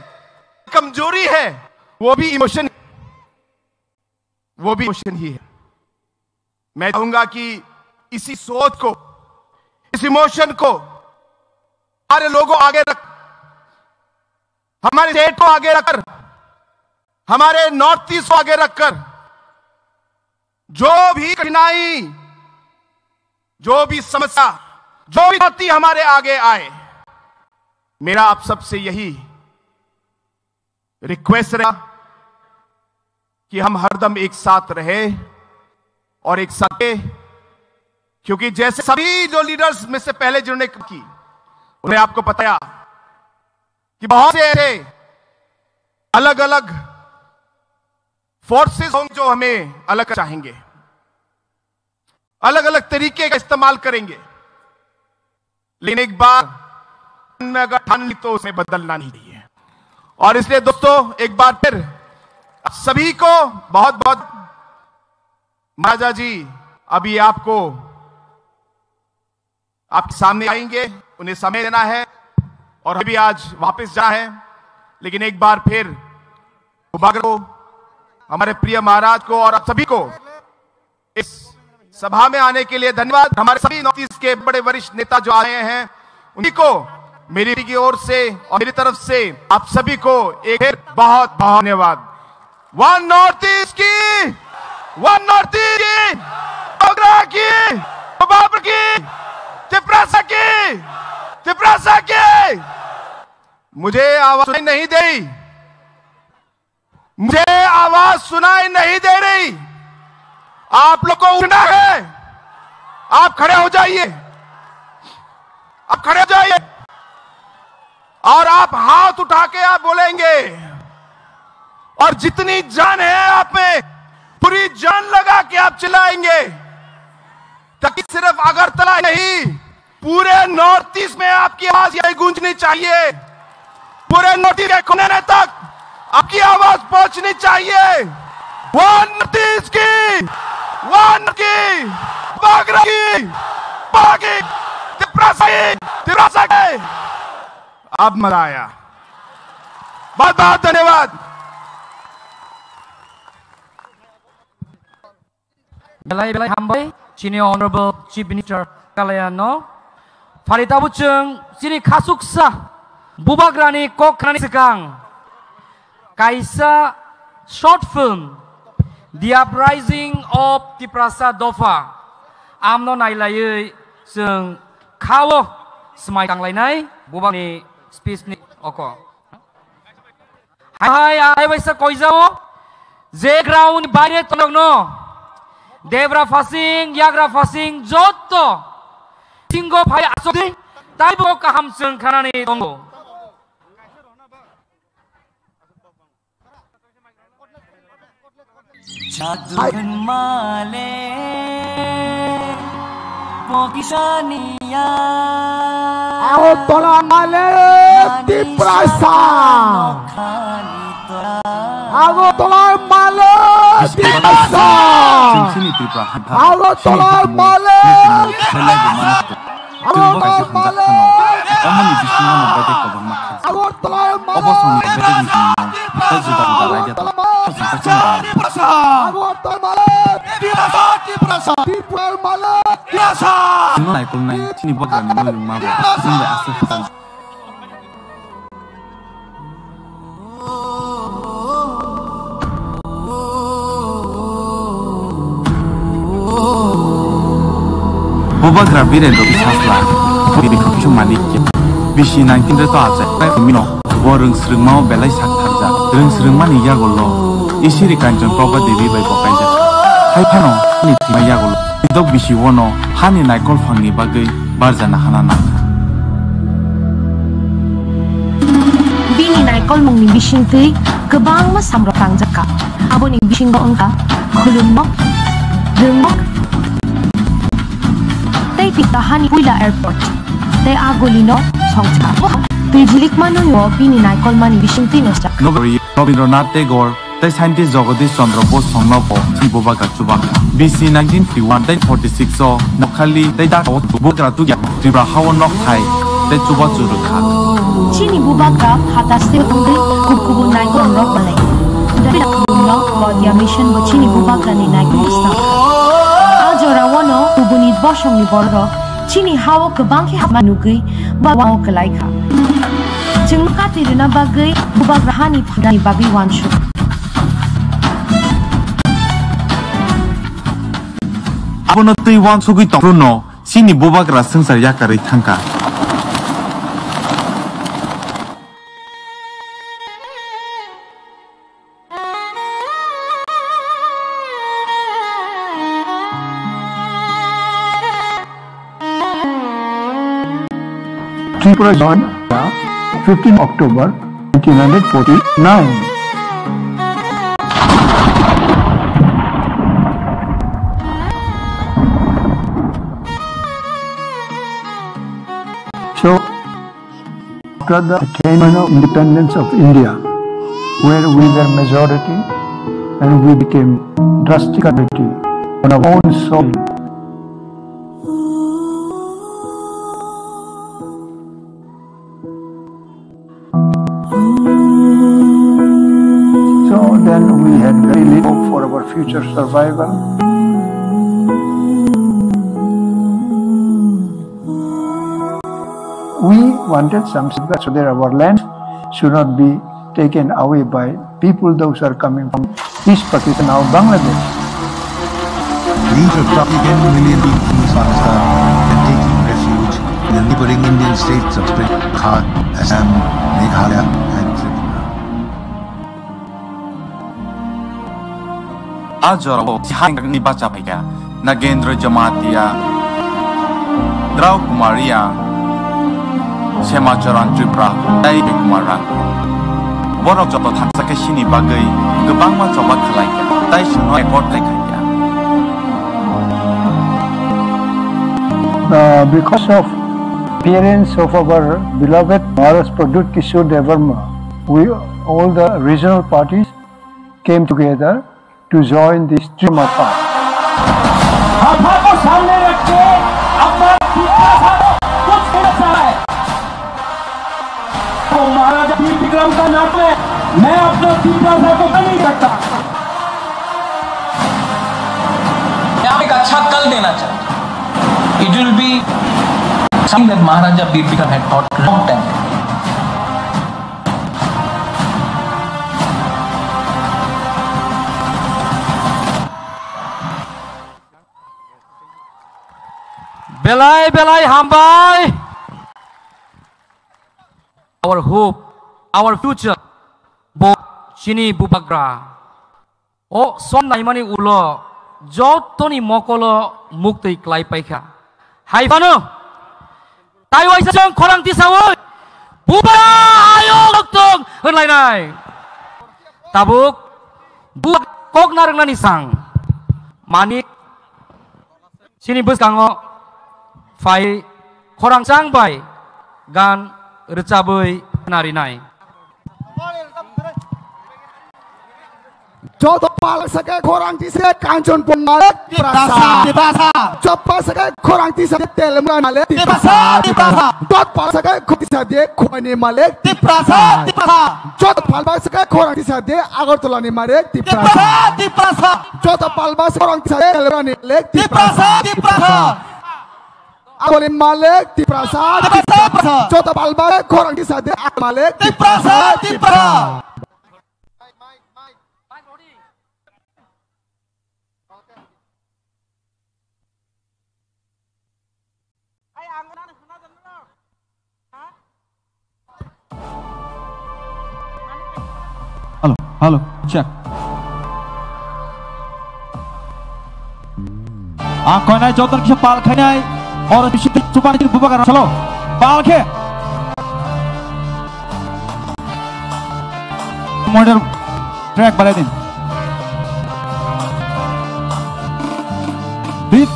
कमजोरी है वो भी इमोशन ही है। मैं चाहूंगा कि इसी सोच को, इस इमोशन को हमारे लोगों आगे रख, हमारे स्टेट को आगे रखकर, हमारे नॉर्थ ईस्ट को आगे रखकर, जो भी कठिनाई, जो भी समस्या, जो भी चुनौती हमारे आगे आए, मेरा आप सबसे यही रिक्वेस्ट रहा कि हम हरदम एक साथ रहे और एक साथ, क्योंकि जैसे सभी जो लीडर्स में से पहले जिन्होंने की, उन्हें आपको बताया कि बहुत से ऐसे अलग अलग फोर्सेस होंगे जो हमें अलग चाहेंगे, अलग अलग तरीके का इस्तेमाल करेंगे, लेकिन एक बार अगर ठान ली तो उसमें बदलना नहीं चाहिए। और इसलिए दोस्तों एक बार फिर सभी को बहुत बहुत, महाराजा जी अभी आपको आपके सामने आएंगे, उन्हें समय देना है और अभी आज वापस जाना है, लेकिन एक बार फिर सौभाग्य को, हमारे प्रिय महाराज को और आप सभी को इस सभा में आने के लिए धन्यवाद। हमारे सभी नॉर्थ ईस्ट के बड़े वरिष्ठ नेता जो आए हैं उन्हीं को मेरी की ओर से और मेरी तरफ से आप सभी को एक बहुत बहुत धन्यवाद। वन नॉर्थ ईस्ट की, वन नॉर्थ ईस्ट की, डोगरा की, बाबर की, तिपरासा की, तिपरासा की। मुझे आवाज सुनाई नहीं दे रही, मुझे आवाज सुनाई नहीं दे रही। आप लोग को उठना है, आप खड़े हो जाइए, आप खड़े हो जाइए और आप हाथ उठा के आप बोलेंगे और जितनी जान है आप में पूरी जान लगा के आप चिल्लाएंगे, ताकि सिर्फ अगरतला नहीं पूरे नॉर्थ ईस्ट में आपकी आवाज यही गूंजनी चाहिए, पूरे नॉर्थ ईस्ट के कोने तक आपकी आवाज पहुंचनी चाहिए। वन नॉर्थ ईस्ट की, वन की, बागरा की, बागी, तिपरासा की। अब मजा आया, बहुत बहुत धन्यवाद। Belai hambay sini Honorable Chief Minister Kalayano Farita Buceng sini kasuksa bubagrani kokani sekang kaisa short film The Uprising of Tiprasa Dofa amno nailai seng kawo semai tanglainai bubagni speech ni oko hai baisa koizao je ground bayre tonogno Debra fasing, yagra fasing, joto singo phai asodi taibo kaham seng khanani tongo Jadun male pokisaniya Ako tola male Tiprasa Ako tola male Tiprasa Ako tola male Ako tola male Ako tola Bubagra biren do bisasla biri khapchu malik bishi 19 re to aja pai mino borung srungmao belai sak tharja rung srungmani yagollo isiri kanjon proba devi bai bokaija hai phano ni thima yagollo dok bishi wono hani naikol phangni bagai barjana hana na bini naikol mungni bising tei kebang ma samro tangjaka aboni bising go angka khulummo rungmo Tei pitahani puila airport. Tei agolino songcha. Tei jilik manu yo bini naikol mani bising tinos jak. Nobari Rabindranath Tagore tei scientist Jagadish Chandra Bose songnopo ti bobaga chubaka. BC 1951 tei 46 o nokhali tei da bobaga tu ya tribra hawon nok thai tei chuba churukha. Chini bobaga hataste ungi kukubu naikol rok balai. Dari no Claudia mission bo chini bobaga ni naikol sta. Jorawono tubuni boshong ni borro chini hawo kebangki hamanugi bawo kelaika jengkati rina bagai bubagrahani phagani babi wanshu abono tui wanshu gi tongruno sini bubagra sangsar yakari thangka Tripura joined 15 October 1949. after the attainment of independence of India, where we were majority and we became drastically on our own soil. So then we had very little hope for our future survival. We wanted something so that our land should not be taken away by people those are coming from East Pakistan or Bangladesh. These are probably 10 million people in Pakistan and taking refuge in the neighboring Indian states of Bihar, Assam, Meghalaya and Tripura. Ajoro hang ni baca bhaiya Nagendra Jamatia Draw Kumaria Semacharan Tripura Dai Kumaran Borok joto thaksa ke sini bagai gebang ma coba khalaiya tai suno ekor laikaya Because of appearance of our beloved Maharaj Pradut Kishore Devarma, we all the regional parties came together to join this Trima path. Maharaja Bir Vikram का नाम है मैं अपना जिज्ञासा को नहीं सकता मैं एक अच्छा कल देना चाहता it will be something that Maharaja Veer Vikram had thought long time Belai hambai. Our hope, our future. Bo sini bubagra. O som naimani ulo. Jotoni mokolo mukti klai paika. Hai pano. Tayo isa jong korang tisawoi. Buba ayo loktong henlai nai. Tabuk buak kok nareng nani sang. Manik sini bus kango. Fai korang sang bai gan recabui nari nai. Jodoh palak sekai korang tisa kancon pun malek di pasar. Coba sekai korang tisa telemran malek di pasar. Dot palak sekai korang tisa dia kuani malek di pasar. Jodoh palak sekai korang tisa dia Agartala ni malek di pasar. Jodoh palak sekai korang tisa dia telemran malek di pasar. Awalin malek di prasad, Jota palba korang di sada malek di prasad. Halo, cek. Angkoi nai jotan kisah pal khai nai. और चुपा नहीं बुबा कर चलो बाल के model track बना दिन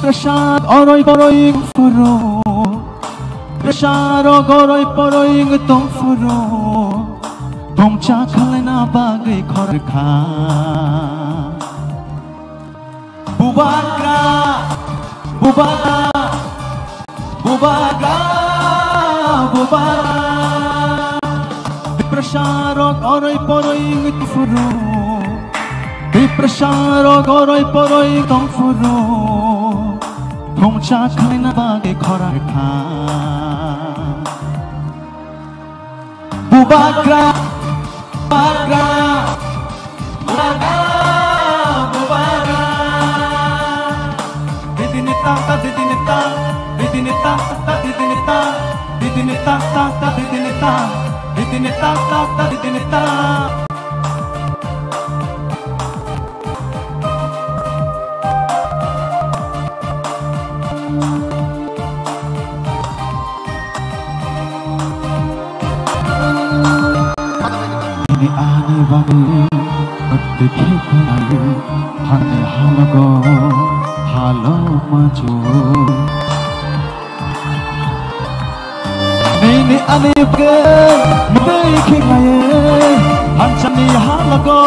प्रसाद और फुरो प्रसाद और तुम फुरो तुम चाखले ना बागे खर खा बुबाग्रा बुबाग्रा Bubaga, bubaga, diprasarok oroy poroy ngitfuro, diprasarok oroy poroy tongfuro, tongcha kalina bagi koraka. Bubaga, bubaga, bubaga, bubaga, didinita, didinita. Didinita, didinita, didinita, didinita, didinita, didinita. Ini ani bagi, dekhi kali, hane halago, halo maju. ini aneh ke mending kingaye hancani halago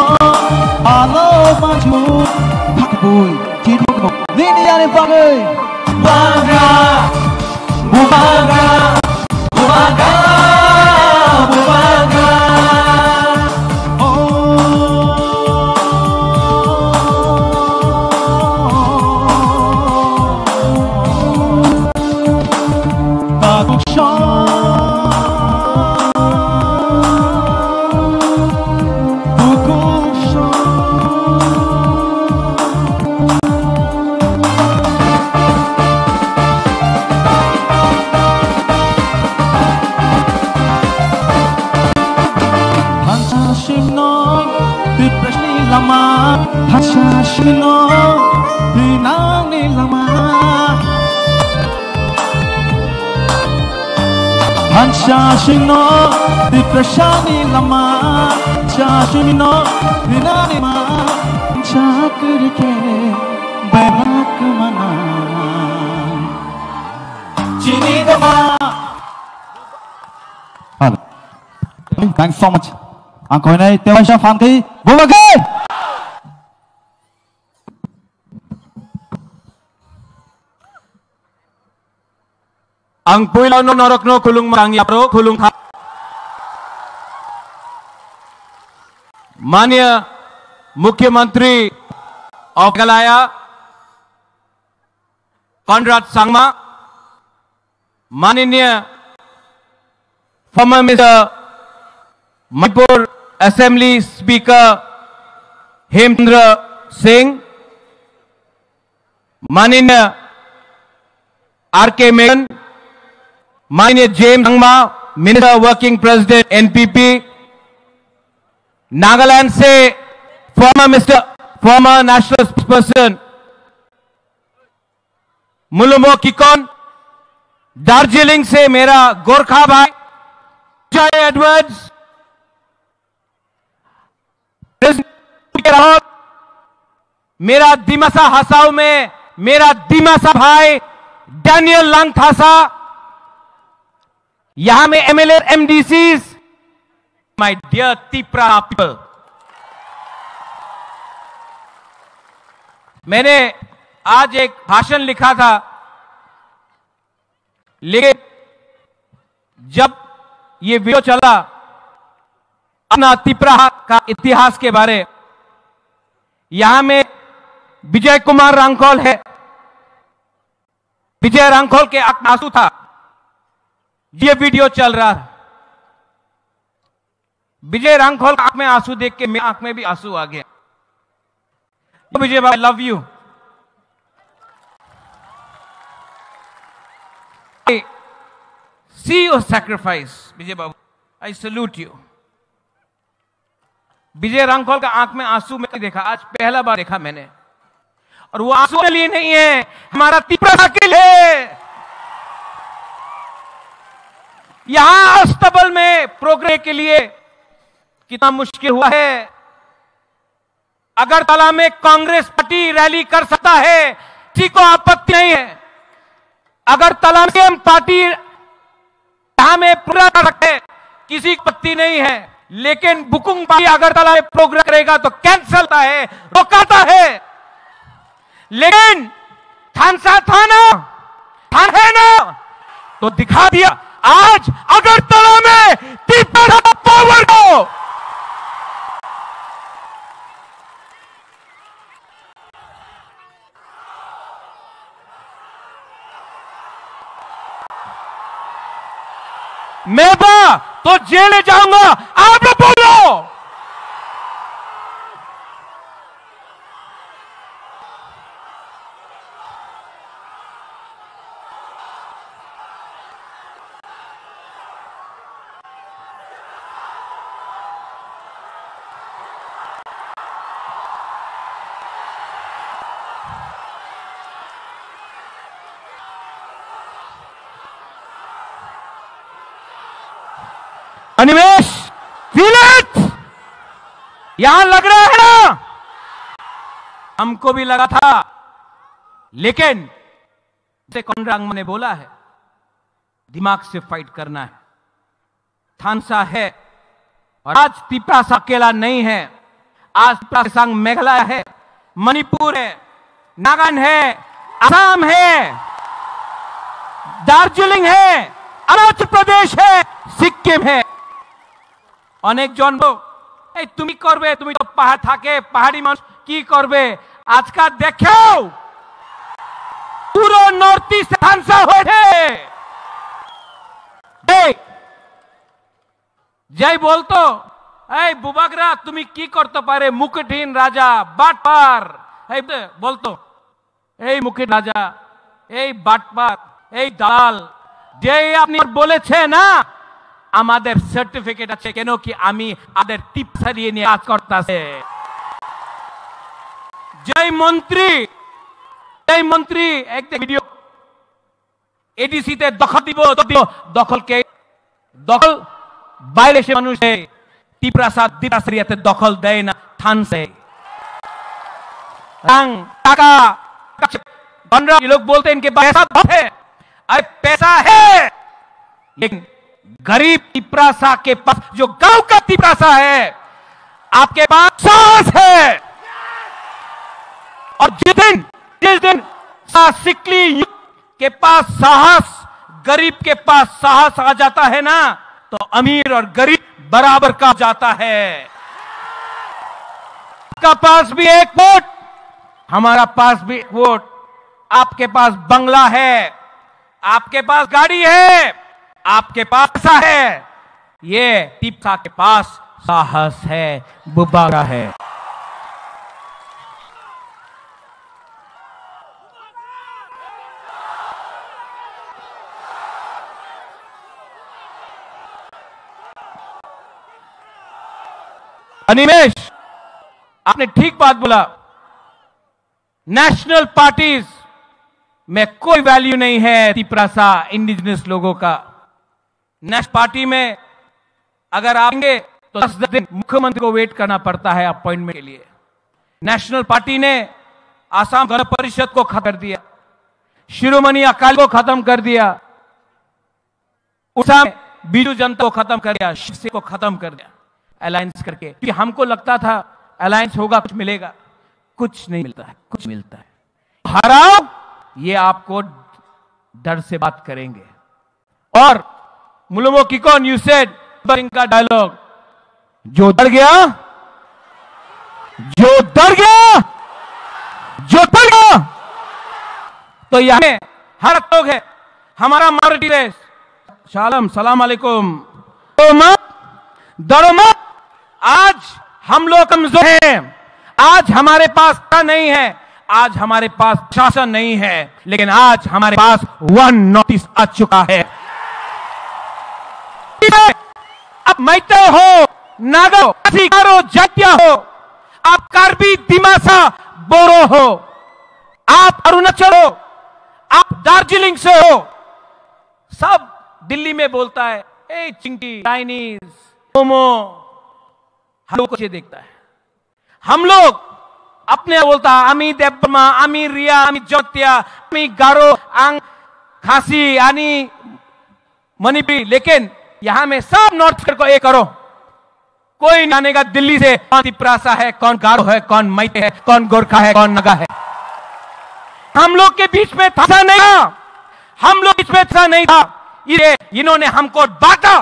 alo maju hakboy kiduk ini aneh bagai baga bubaga bubaga bubaga Hashashino dinani lama Hashashino diprashani lama Hashashino dinani ma Chakr ke bebak mana Chini dama Thanks so much Angkoi nai Tewasha Fanki Bumage Ang puilaw no norok no kulung mangi apro kulung ha. माननीय मुख्यमंत्री of Meghalaya Conrad Sangma, माननीय former minister Manipur assembly speaker Hemchandra Singh, माननीय R K. Menon, माननीय James Sangma minister working president NPP, Nagaland से former national person Mulumo Kikon, Darjeeling से मेरा गोरखा भाई Jay Edwards, मेरा दिमासा हसाओ में मेरा दिमासा भाई डैनियल लंगथासा, यहां में MLA एमडीसीज, my dear Tipra people, मैंने आज एक भाषण लिखा था, लेकिन जब ये वीडियो चला अपना तिपरा का इतिहास के बारे, यहां में विजय कुमार रांखोल है, विजय रांखोल के आंख में आंसू था, ये वीडियो चल रहा है। विजय रांखोल आंख में आंसू देख के मेरी आंख में भी आंसू आ गया। विजय भाई, love you. See your sacrifice Vijay बाबू, I salute you. Vijay Rankhol का आंख में आंसू मैंने देखा, आज पहला बार देखा मैंने, और वो आंसू के लिए नहीं है, हमारा तिपरा के लिए। यहां अस्तबल में प्रोग्राम के लिए कितना मुश्किल हुआ है। अगरतला में कांग्रेस पार्टी रैली कर सकता है, किसी को आपत्ति नहीं है। अगरतला में पार्टी यहां में पूरा कर सकते हैं, किसी को आपत्ति नहीं है, लेकिन बुकुंग पार्टी अगरतला में प्रोग्राम करेगा तो कैंसल है, रोकाता है। लेकिन थानसा थाना थान है ना, तो दिखा दिया आज अगरतला में तिपरा पावर को। मैं तो जेल जाऊंगा, आप लोग बोलो। अनिमेश, फील इट, यहां लग रहा है ना, हमको भी लगा था, लेकिन जैसे कॉनराड ने बोला है, दिमाग से फाइट करना है। थानसा है। और आज तिप्रासा अकेला नहीं है, आज तिप्रासा संग मेघालय है, मणिपुर है, नागालैंड है, असम है, दार्जिलिंग है, अरुणाचल प्रदेश है, सिक्किम है। अनेक जन তুমি করবে, তুমি তো পাহাড় থাকে, পাহাড়ি মানুষ কি করবে? আজকাল দেখো পুরো নর্থ ইস্ট ধ্বংস হয়েছে। যাই বলতো এই বুবাগরা তুমি কি করতে পারে? মুকুটহীন রাজা, বাটপার, এই বলতো এই মুকুট রাজা, এই বাটপার, এই দালাল, যে আপনি বলেছে না আমাদের সার্টিফিকেট আছে, কেন কি আমি আমাদের টিপ সারিয়ে নিয়ে কাজ করতেছে। জয় মন্ত্রী একটা ভিডিও এডিসিতে দখল দিব, দখল বাইরে সে মানুষ টিপ্রাসা দিপাসরিয়াতে দখল দেয় না, থানসে টাকা ये लोग बोलते हैं इनके पास पैसा बहुत है, अरे पैसा है लेकिन गरीब तिप्रासा के पास, जो गांव का तिप्रासा है, आपके पास साहस है। और जिस दिन सिकली के पास साहस, गरीब के पास साहस आ जाता है ना, तो अमीर और गरीब बराबर का जाता है। आपका पास भी एक वोट, हमारा पास भी एक वोट, आपके पास बंगला है, आपके पास गाड़ी है, आपके पास पैसा है, ये टिप्सा के पास साहस है, बुबागरा है। अनिमेश, आपने ठीक बात बोला, नेशनल पार्टीज में कोई वैल्यू नहीं है तिप्रासा इंडिजिनस लोगों का। नेशनल पार्टी में अगर आएंगे तो 10 दिन मुख्यमंत्री को वेट करना पड़ता है अपॉइंटमेंट के लिए। नेशनल पार्टी ने आसाम गण परिषद को खत्म कर दिया, शिरोमणि अकाली को खत्म कर दिया, उड़ीसा में बीजू जनता को खत्म कर दिया, शिवसेना को खत्म कर दिया अलायंस करके, क्योंकि हमको लगता था अलायंस होगा कुछ मिलेगा, कुछ नहीं मिलता है, कुछ मिलता है। हराओ, ये आपको डर से बात करेंगे। और मुलुमो किकोन यू सेड का डायलॉग, जो डर गया, तो यहां हर लोग है, हमारा माइनॉरिटी रेस, सलाम अलैकुम, तो मत डरो मत। आज हम लोग कमजोर हैं, आज हमारे पास नहीं है, आज हमारे पास शासन नहीं है, लेकिन आज हमारे पास 1 नोटिस आ चुका है। आप मैते हो, नागा हो, गारो, जातिया हो, आप कार्बी, दिमासा, बोरो हो, आप अरुणाचल हो, आप दार्जिलिंग से हो, सब दिल्ली में बोलता है ए चिंकी, चाइनीज, मोमो, हम लोग को ये देखता है। हम लोग अपने बोलता है अमी देवबर्मा, अमी रिया, अमी जोतिया, अमी गारो, आंग खासी, आनी मणिपुरी, लेकिन यहां में सब नॉर्थ को एक करो, कोई जानेगा दिल्ली से कौन तिप्रासा है, कौन गारो है, कौन मैते है, कौन गोरखा है, कौन नगा है। हम लोग के बीच में था नहीं था, हम लोग बीच में था नहीं था, ये इन्होंने हमको बांटा,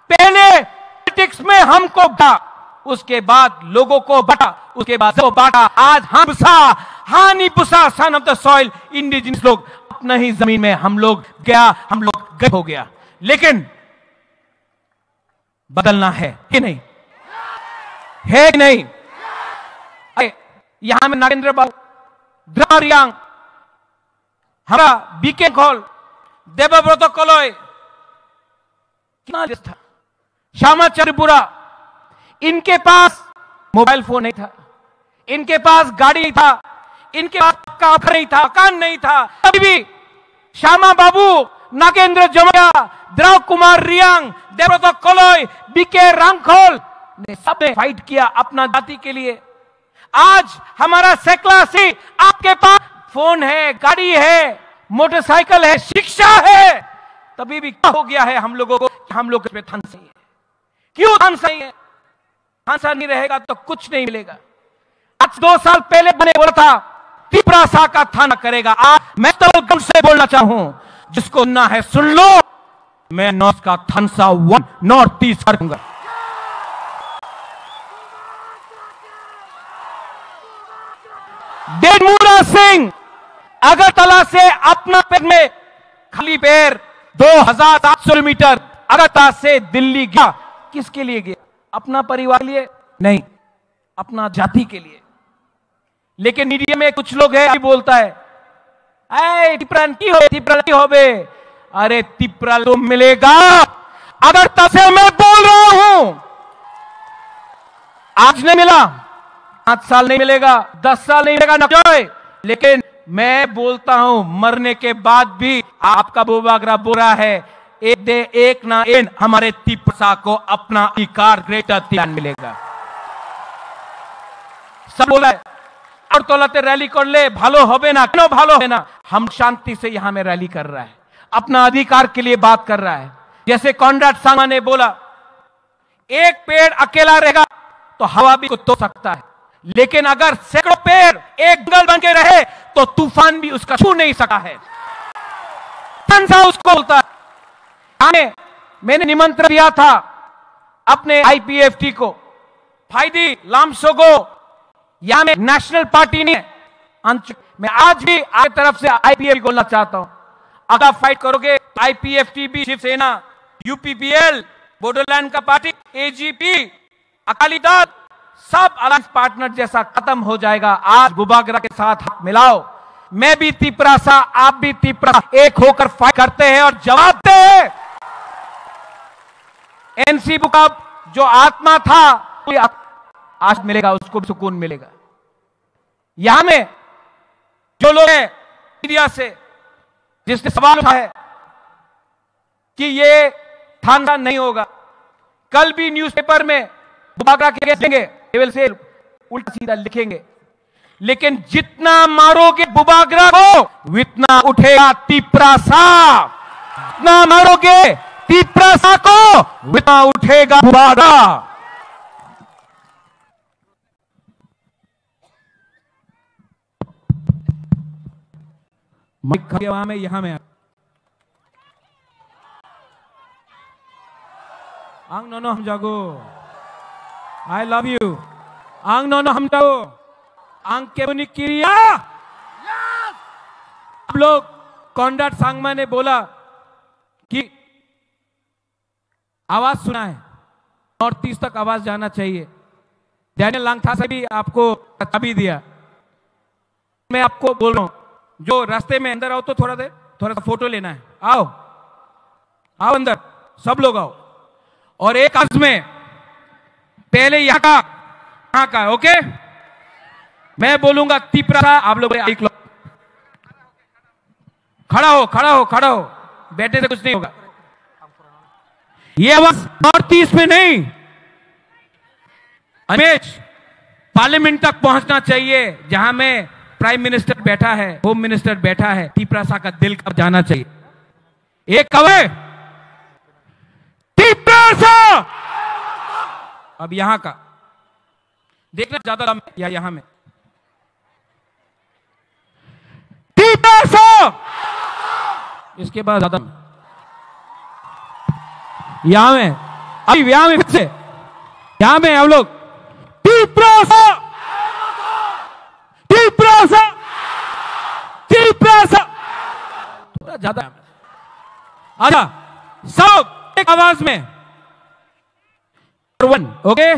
पहले पॉलिटिक्स में हमको बांटा, उसके बाद लोगों को बांटा, उसके बाद सबको बांटा। आज हम हानि Pusa son of the soil, indigenous लोग अपना ही जमीन में हम लोग गए हो गया, लेकिन बदलना है कि नहीं, है कि नहीं? यहां में नागेंद्र बाबू, द्रारियांग, हमारा बीके खोल, देवव्रत कलय, कितना देश था, श्यामा त्रिपुरा, इनके पास मोबाइल फोन नहीं था, इनके पास गाड़ी नहीं था, इनके पास कार नहीं था, कान नहीं था, तभी भी श्यामा बाबू, नागेंद्र जमया, द्रव कुमार रियांग, देवव्रत कलय, बीके रांगखोल ने सबने फाइट किया अपना जाति के लिए। आज हमारा सेकला सी, आपके पास फोन है, गाड़ी है, मोटरसाइकिल है, शिक्षा है, तभी भी क्या हो गया है हम लोगों को, हम लोग इसमें थन से क्यों थानसा नहीं है? थानसा नहीं रहेगा तो कुछ नहीं मिलेगा। आज 2 साल पहले मैंने बोला था तिपरासा का थाना करेगा। आज मैं तो गम से बोलना चाहूं, जिसको सुनना है सुन लो, मैं नॉर्थ का थानसा 1 नॉर्थ ईस्ट करूंगा। डेडमुरा सिंह अगरतला से अपना पैर में खाली पैर 2700 किलोमीटर अगरतला से दिल्ली गया। किसके लिए गया? अपना परिवार के लिए नहीं, अपना जाति के लिए। लेकिन मीडिया में कुछ लोग हैं बोलता है तिपरा हो बे। अरे तिपरा तो मिलेगा। अगरतला से मैं बोल रहा हूं, आज नहीं मिला, 5 साल नहीं मिलेगा, 10 साल नहीं मिलेगा ना, लेकिन मैं बोलता हूं मरने के बाद भी आपका बुबागरा बुरा है, एक दे एक ना एक हमारे तिपरा को अपना अधिकार ग्रेटर तियान मिलेगा। सब बोला है और तोलाते रैली कर ले, भालो होबे ना, क्यों भालो है ना? हम शांति से यहां में रैली कर रहा है, अपना अधिकार के लिए बात कर रहा है। जैसे कॉनराड सांगमा ने बोला, एक पेड़ अकेला रहेगा तो हवा भी को तोड़ सकता है, लेकिन अगर सैकड़ों पेड़ एक जंगल बन के रहे तो तूफान भी उसका छू नहीं सका है। उसको बोलता है। मैंने निमंत्रण दिया था अपने आईपीएफटी को, फाइदी लामसोगो, यहां में नेशनल पार्टी ने, मैं आज भी आपकी तरफ से आईपीएफटी बोलना चाहता हूं, अगर फाइट करोगे आईपीएफटी भी, शिवसेना, यूपीपीएल, बोडोलैंड का पार्टी, एजीपी, अकाली दल, सब अलायंस पार्टनर जैसा खत्म हो जाएगा। आज बुबागरा के साथ हाथ मिलाओ, मैं भी तिपरासा, आप भी तिपरासा, एक होकर फाइट करते हैं और जवाब दे। एनसीपी का जो आत्मा था आज मिलेगा, उसको भी सुकून मिलेगा। यहां में जो लोग हैं मीडिया से, जिसने सवाल उठाया है कि ये थाना नहीं होगा, कल भी न्यूज़पेपर में बुबागरा के देंगे, केवल से उल्टा सीधा लिखेंगे, लेकिन जितना मारोगे बुबागरा को उतना उठेगा तिपरासा। जितना मारोगे तिपरासा को उतना उठेगा बुबागरा। माइक वहां में, यहां में आंग नो हम जागो, आई लव यू, आंग नो हम जाओ, आंग के बुनी किरिया। आप लोग कॉनराड सांगमा ने बोला कि आवाज सुना है, नॉर्थ ईस्ट तक आवाज जाना चाहिए। डैनियल लांगथा से भी आपको चाबी दिया। मैं आपको बोल रहा हूं, जो रास्ते में अंदर आओ तो थोड़ा सा फोटो लेना है, आओ आओ अंदर, सब लोग आओ। और एक अर्ज में पहले यहाँ का ओके, मैं बोलूंगा तिपरासा, आप लोग एक लोग खड़ा हो, बैठने से कुछ नहीं होगा। ये आवाज नॉर्थ ईस्ट में नहीं, इमेज पार्लियामेंट तक पहुंचना चाहिए, जहां में प्राइम मिनिस्टर बैठा है, होम मिनिस्टर बैठा है। तिपरासा का दिल कब जाना चाहिए। एक कवे तिपरासा, अब यहां का देखना ज्यादा लंबा या यहां में तिपरासा, इसके बाद ज्यादा यहां में, अभी यहां में फिर से यहां में हम लोग तिपरासा, तिपरासा, तिपरासा, थोड़ा ज्यादा। अच्छा सब एक आवाज में, one, okay,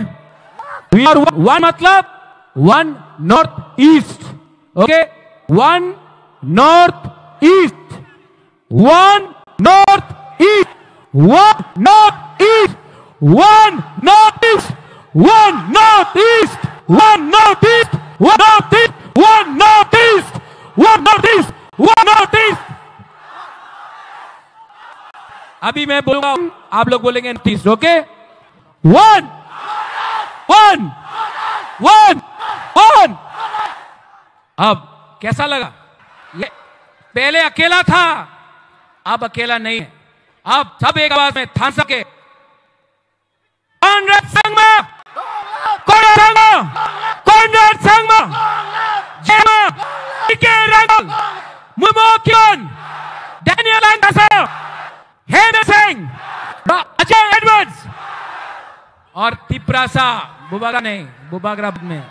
we are one, मतलब 1 north east, okay, 1 north east, 1 north east, 1 north east, 1 north east, 1 north east, 1 north east, 1 north east, 1 north east, 1 north east, 1 north east. अभी मैं बोलूंगा, आप लोग बोलेंगे नॉर्थ ईस्ट, ओके, 1 1 1 1। अब कैसा लगा? ये पहले अकेला था, अब अकेला नहीं है, अब सब एक आवाज में थानसा के 1 Sangma, Korea Sangma, Konrad Sangma, Jema, Ike Rangol, Mumo Kion, Daniel Angasa, Hemant Singh, Ajay Edwards, और तिप्रासा बुबागरा में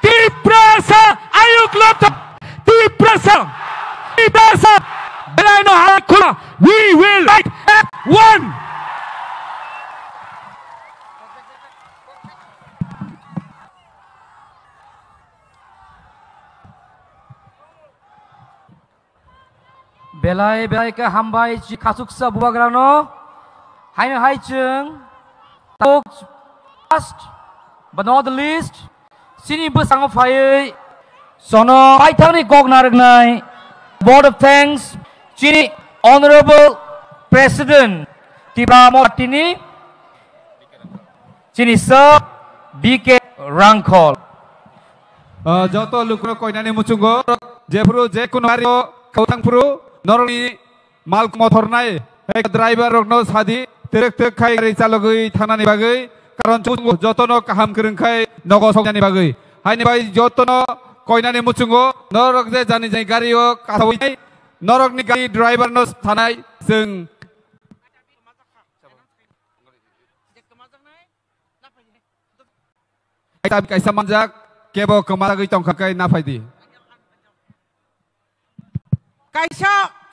तिप्रासा आयुक लोग तिप्रासा बेलायनो हाथ खुला we will fight at one belai ka hambai chi khasuksa bubagrano haino haichung last but not the least sini besang phai sono ai thangni gok naragnai board of thanks chini honorable president Tiba Motini chini sir BK Rangkol joto lukno koinani muchungo jefru je kuno hario kautangpuru noroni mal motor nai ek driver rokno sadi terek terek khai gari chalogui thanani bagai karon chungo jotono kaham kerengkai nogo sogjani bagai haini bai jotono koinani muchungo norok je jani jai gari o kathawai norok ni gari driver no thanai sing aitam kaisa manjak kebo kemalagui tongkhakai nafaidi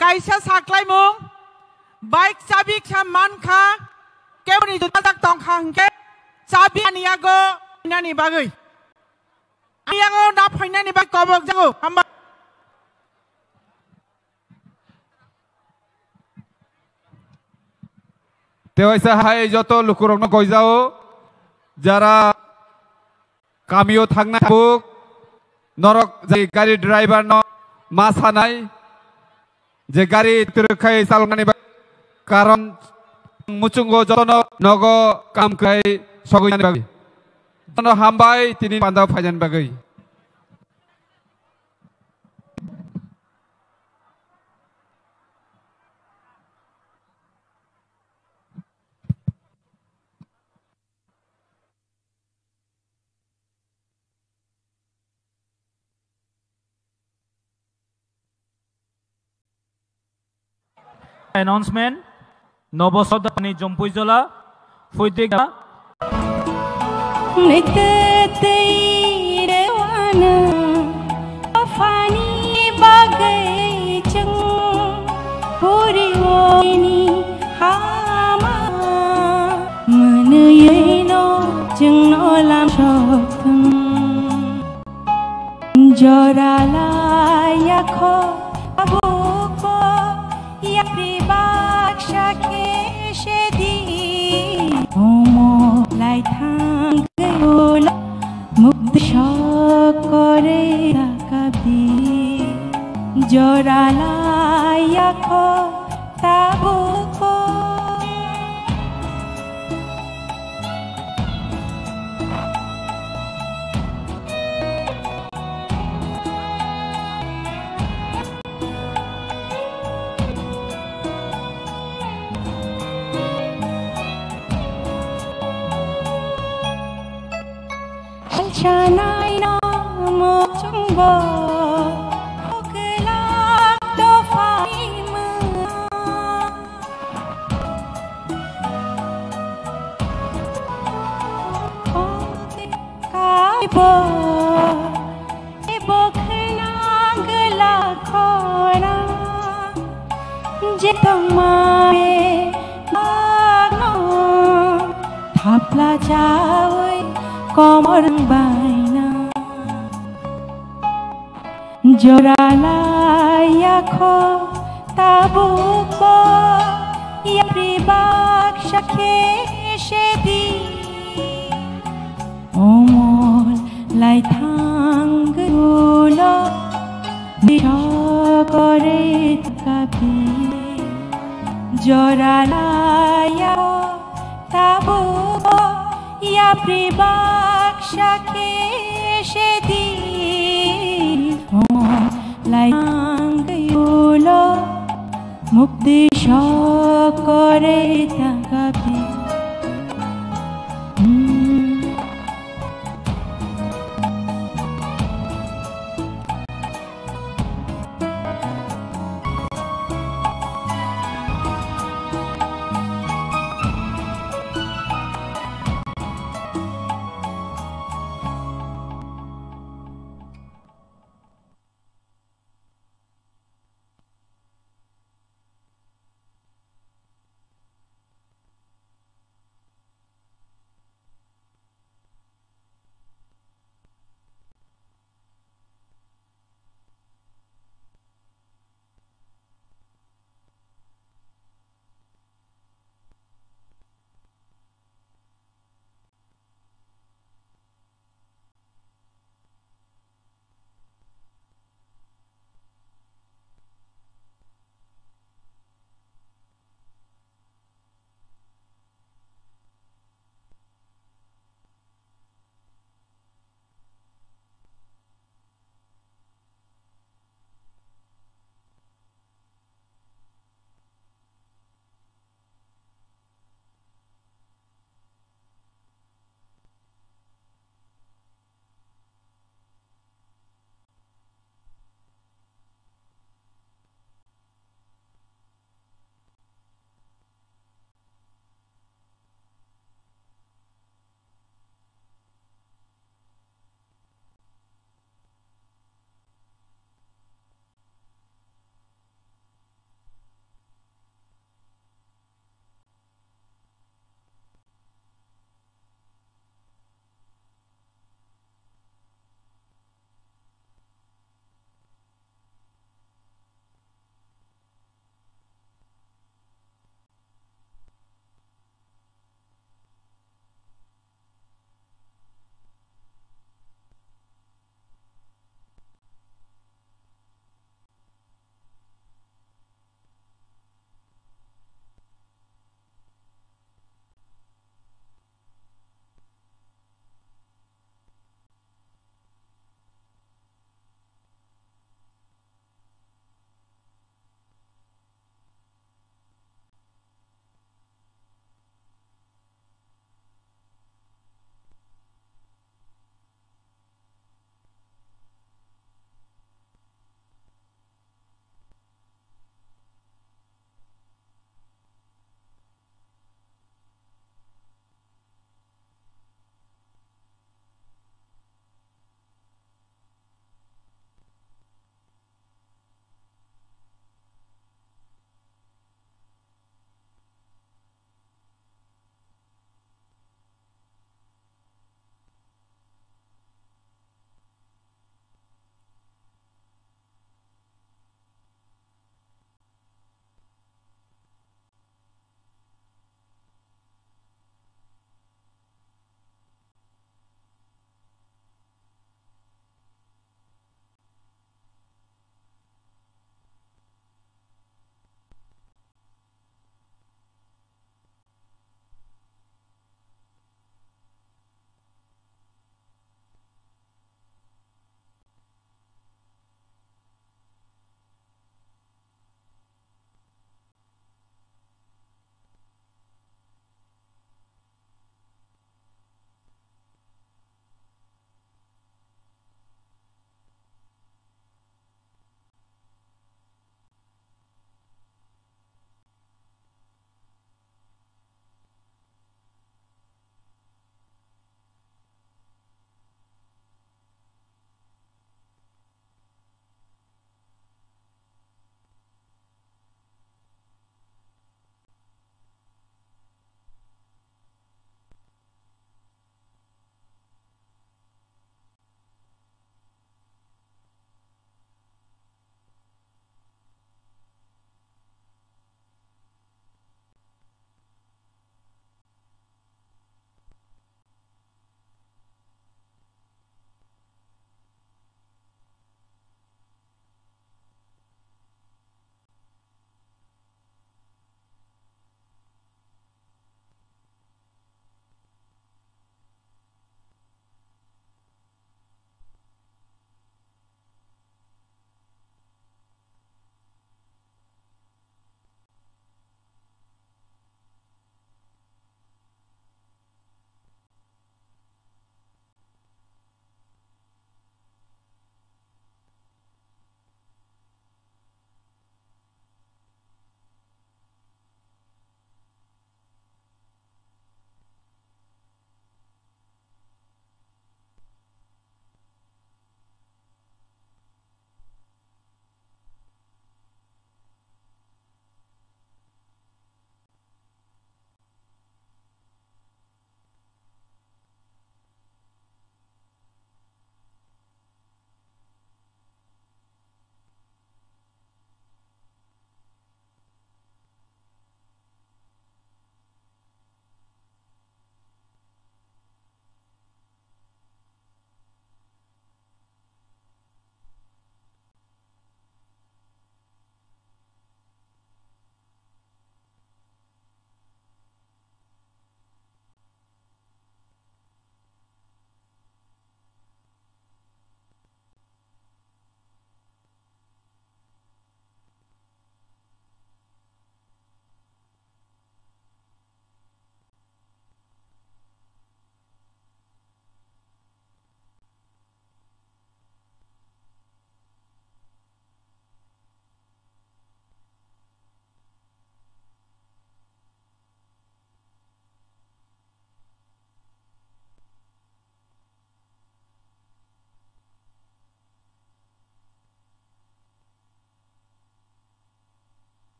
kaisa saklai mung baik sabik saman kha keboni jutak tong khangke sabi aniago nani bagai aniago na phainani ba kobok jago hamba tewaisa hai joto lukurokno koijao jara kamio thangna buk norok jai gari driver no masanai je gari terkai salmani karon muchungo jono nogo kam kai soguyani bagai jono hambai tini pandau phajan bagai announcement Nobosoda ni Jompuizola Fuitiga Niteteirwana Afani bagai jeng Puriwani hama Menuyeno jeng nolam shokum Jorala yakho abuko Ya pribaksha keshedi Omo lai thang gayola Mugdisha kore takabi Jorala yakho tabuko Chanai na mo chungbo Okelak do faima Ode kaibo Ebo khna gala khona Jetong mae magno Thapla jawai Komorang baina Jorala yakho tabuko Ya pribaksha keshedi Omol lai thang gulo Bisha kore takabi Jorala yakho tabuko Ya pribaksha keshedi Omol lai thang gulo Mukdisha kore takabi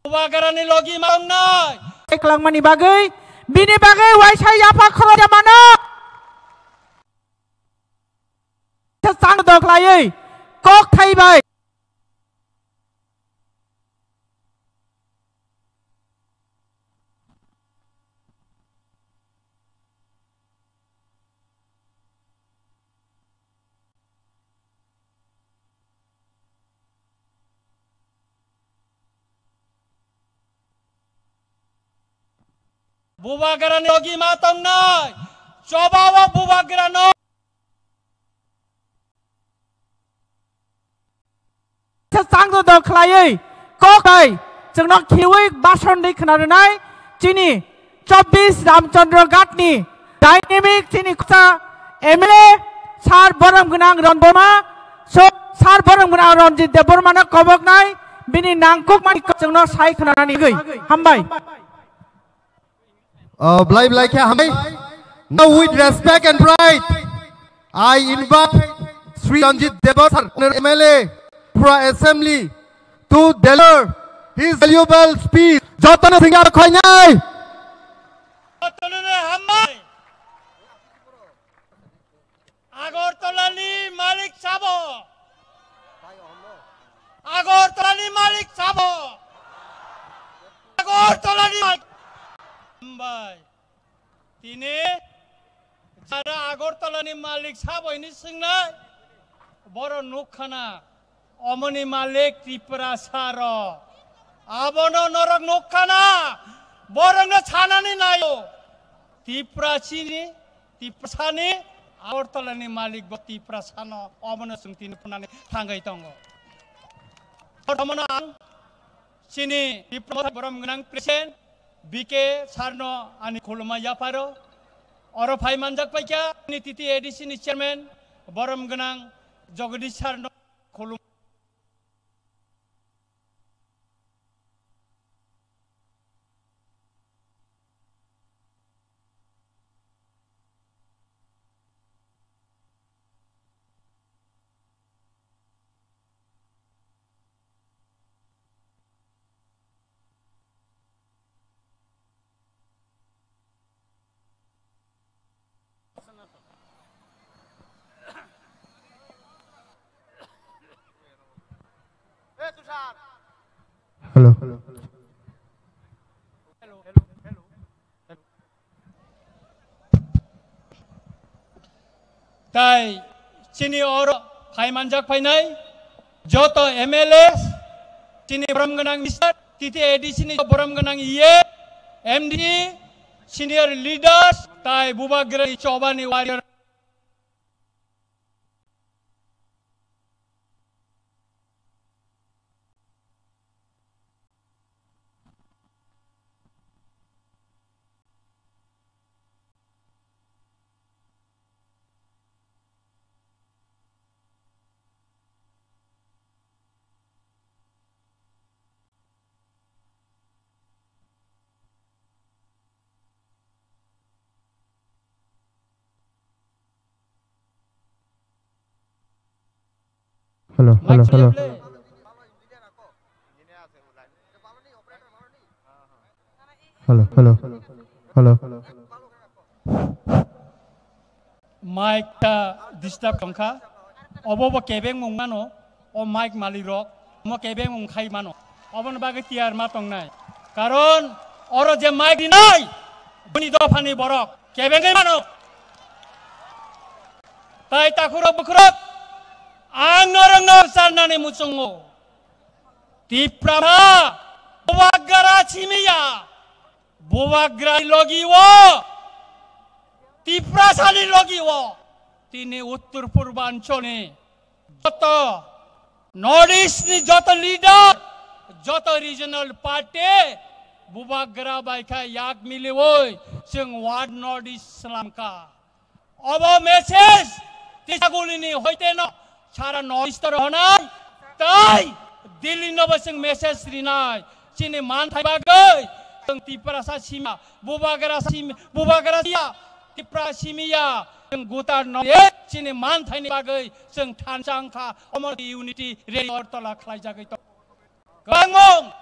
Bubagarani logi maungnai. Eklang mani bagai, bini bagai waisai apa khoroja mana? Sang dok lai, kok thai bai. Bubagarani logi matong nai. Coba wa bubagarano. Sang dok lai, kok thai. Jeng nok khiwi bason di khnarnai. Chini 24 Ramchandra Gatni. Dynamic chini kusa MLA sar boram gunang Ranboma. So sar boram gunang Ranjit Debormana kobok nai. Bini nangkuk mani jeng nok sai khnarani gei. Hambai. Blai kya hamai. Now with respect and pride, I invite Sri Ranjit Debor MLA Tripura Assembly to deliver his valuable speech. Jotana Singar Khoinai. Agortolani Malik Sabo. Agortolani Malik Sabo. Agortolani Malik. Tini jara Agortolani Malik Sabo ini singnai. Boro nukhana. Omoni Malik Tripura Saro. Abono norok nukhana. Borong na chanani nayo. Tripura chini, Tripura chani. Agortolani Malik bo Tripura chano. Omono sungtini punani tanggai tongo. Omono ang chini Tripura borom gunang present. BK Sarno ani Kuluma Yaparo. Oro Pai Manjak Paikya ni Titi ADC ni Chairman. Borom gunang Jogadish Sarno Kuluma. Hello. Tai chini oro Pai Manjak Painai. Joto MLS chini borom ganang Mr. Titi ADC ni borom ganang IE MD senior leaders tai Bubagarani Chobani warrior. Hello. Mic ta disturb kongka. Obo kebeng mong mano. O mic malirok. Mo kebeng mong khai mano. Obo na bagay tiar matong nai. Karon oro je mic dinay. Buni do pani borok. Kebeng kay mano. Tai takurok bukurok. Ang norong sana ni musungo. Tripura Bubagara chimiya. Bubagara logi wo. Tripura sali logi wo. Tini Uttar Purbanchal ni joto North East ni joto leader, joto regional party Bubagara baika yak mili wo. Sing ward North East Slamka. Abo message tisaguli ni hoite no. Chara North Honai, Tai, Delhi Novasing message Rinai, Chini Man Thaibagai, Tripura Sashima, Bubagara Sia, Tripura Simia, Guta no, Chini Man Thai Bagai, Sung Tanjangka, Omor Unity, Ray Ortola Klajagito. Gangong,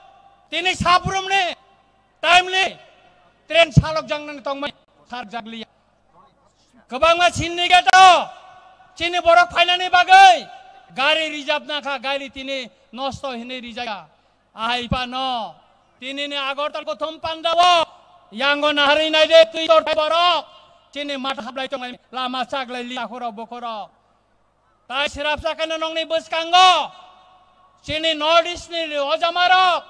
tini sabrum ne timely train salok jangnan tongmai sar jaglia kebangma sini gato sini borok fainani bagai gari reserve na kha gari tini nosto hine reserve ahai pano tini ne agortal ko thom pandawo yango nahari nai de tui tor borok sini mata hablai tongmai lama saglai lia khoro bokoro tai sirap sakana nong ni bus kanggo sini nordis ni ojamarok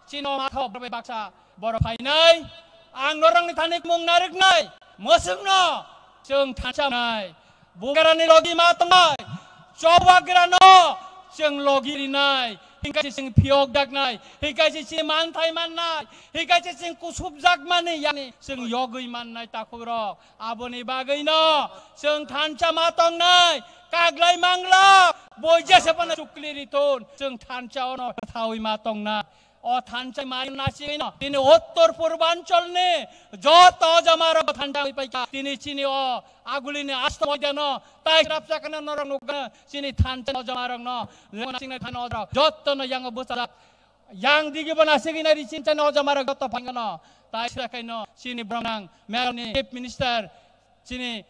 sini makho berbe baksa borok fainai ang norang ni tanik mung narik nai mosung no sung thacha nai bugarani logi matong nai cobagrano sung logi ri nai hingkai sing piok dak nai hingkai sing mantai man nai hingkai sing kusup jak mani yani sung yogui man nai takuro aboni bagai no sung thacha matong nai kaglai mangla boja sepana cukli ritun sung thacha ono thawi matong nai o thancha mai nasi no tini uttor purbanchal ne joto jamara thancha paika tini chini o aguli ne asto mojano tai rapsa kana norang nugana sini thancha jamarang no singna than odra joto no yang busa yang digi bana sigi na ri cinta no jamara joto pangano tai sakai no sini bromang merani chief minister sini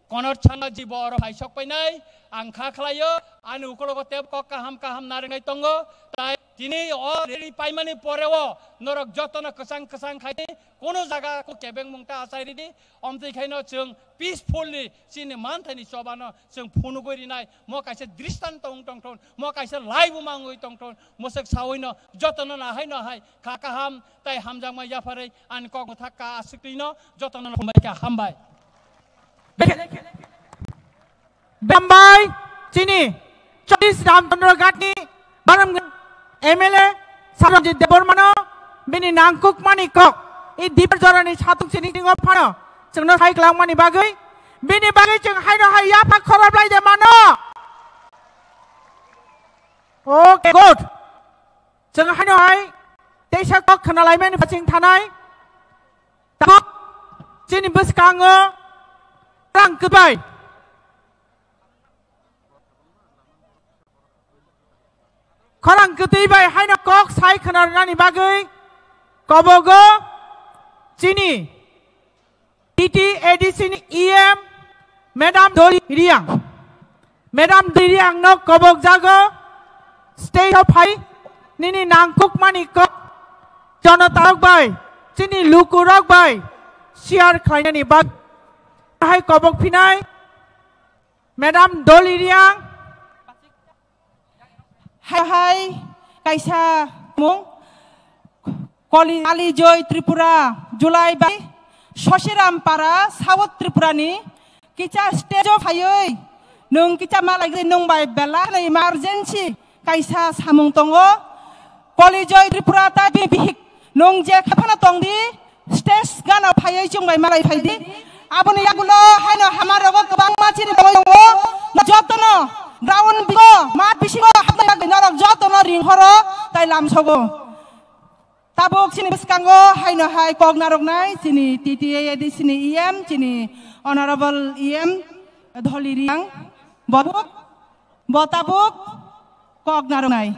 konor changa ji boro hai sok painai angkha khlayo anu ukolo teb ko kaham narengai tongo tai tini o reli paimani poreo norok jotono kesang khaite kono jaga ko kebeng mungta asairi di omtei khaino chung peacefully sini manthani sobano chung phunu gori nai mo kaise dristan tong mo kaise live mangoi tong mosek saoino jotono na hai kakaham tai hamjang ma yafarai an ko thakka asiklino jotono humbai hambai Bambai sini Cholis Ramchandra Gatni Baram MLA Sarojit Debormano Bini Nangkuk Mani Kok I Deeper Jorani Chatuk Sini Tingo Pano Chung no hai klang mani bagai Bini bagai chung hai no hai yapak khorab lai de mano Okay good Chung hai no hai Desha kok khanalai mani paching thanai Tabok Sini bus kango Rang kebai Korang ketibai hai no kok sai khanar nani bagai kobogo sini TT ADC ni EM Madam Doli Riang no kobog jago state of hai nini nangkuk mani kok Jonathan rok bai sini luku rok bai share khainani bag hai kobog pinai Madam Doli Riang Hai kaisa mung Kali Joy Tripura Julai bai Shoshiram para South Tripura ni kicha stage of hayoi nung kicha malagri nung bai bela na emergency kaisa samung tongo Kali Joy Tripura ta bihik nung je khapana tongdi stage gana phayoi chung bai malai phaidi aboni yagulo haino hamarogo kobang machiri tongo jotono Raun bigo, mat bisigo, hapna lagi norok joto no ring horo, tai lam sogo. Tabuk sini biskanggo, hai no hai kog narok nai, sini TTA di sini EM, sini Honorable EM, Doli Riang, botabuk, kog narok nai.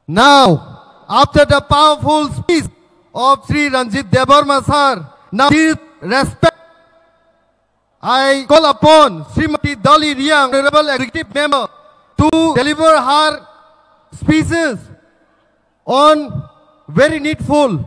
Now, after the powerful speech of Sri Ranjit Deborma sir, now with respect. I call upon Srimati Doli Riang, Honorable Executive Member, to deliver her speeches on very needful.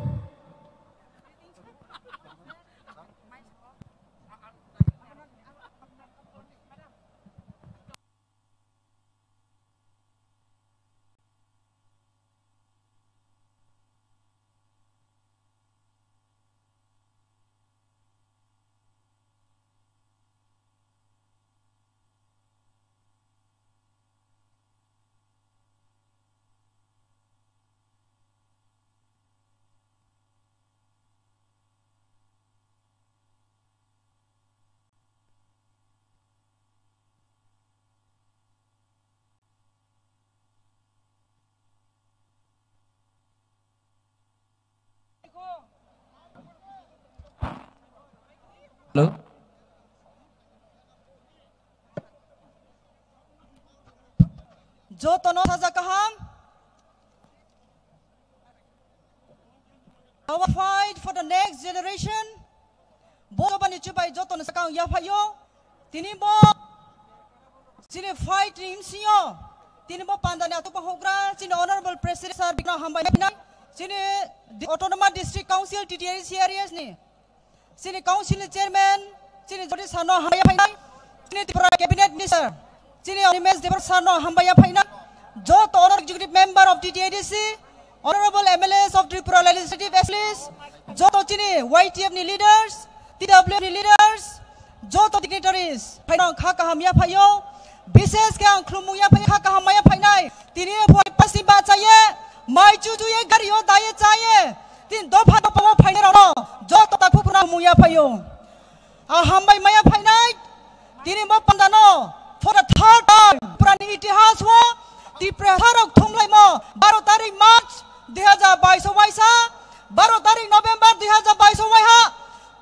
Hello? जो तनो साजा कहम Our fight for the next generation. Bo bani chupai joto na sakang yapayo. Tini bo sini fight team siyo. Tini bo pandani atu pahogra. Sini Honorable President Sir Bikram Hambai Pinai. Sini Autonomous District Council TTRC areas ni. Sini Council Chairman. Sini Jodi Sano Hambai Pinai. Sini Tripura Cabinet Minister. Sini Onimes Devar Sano Hambai Pinai. Joto Honorable Executive Member of TTADC. Honorable MLAs of Tripura Legislative Assemblies. Joto Chini YTF ni leaders. TW ni leaders. Joto dignitaries. Painang Kakaham Yapayo. Bises Kang Klumuya Kakaham Maya Painai. Tini Poi Pasiba Chaye. My Jujuye Gario Daye Chaye. Tin Dopa Dopa Painero. Joto Takupura Muya Payo. Ahambay Maya Painai. Tini Mo Pandano. For the third time. Prani Itihas War. The Praharok Tumlaimo. Baro Tarik March. Dihaja Baiso Waisa. Baro Tarik November. Dihaja Baiso Waiha.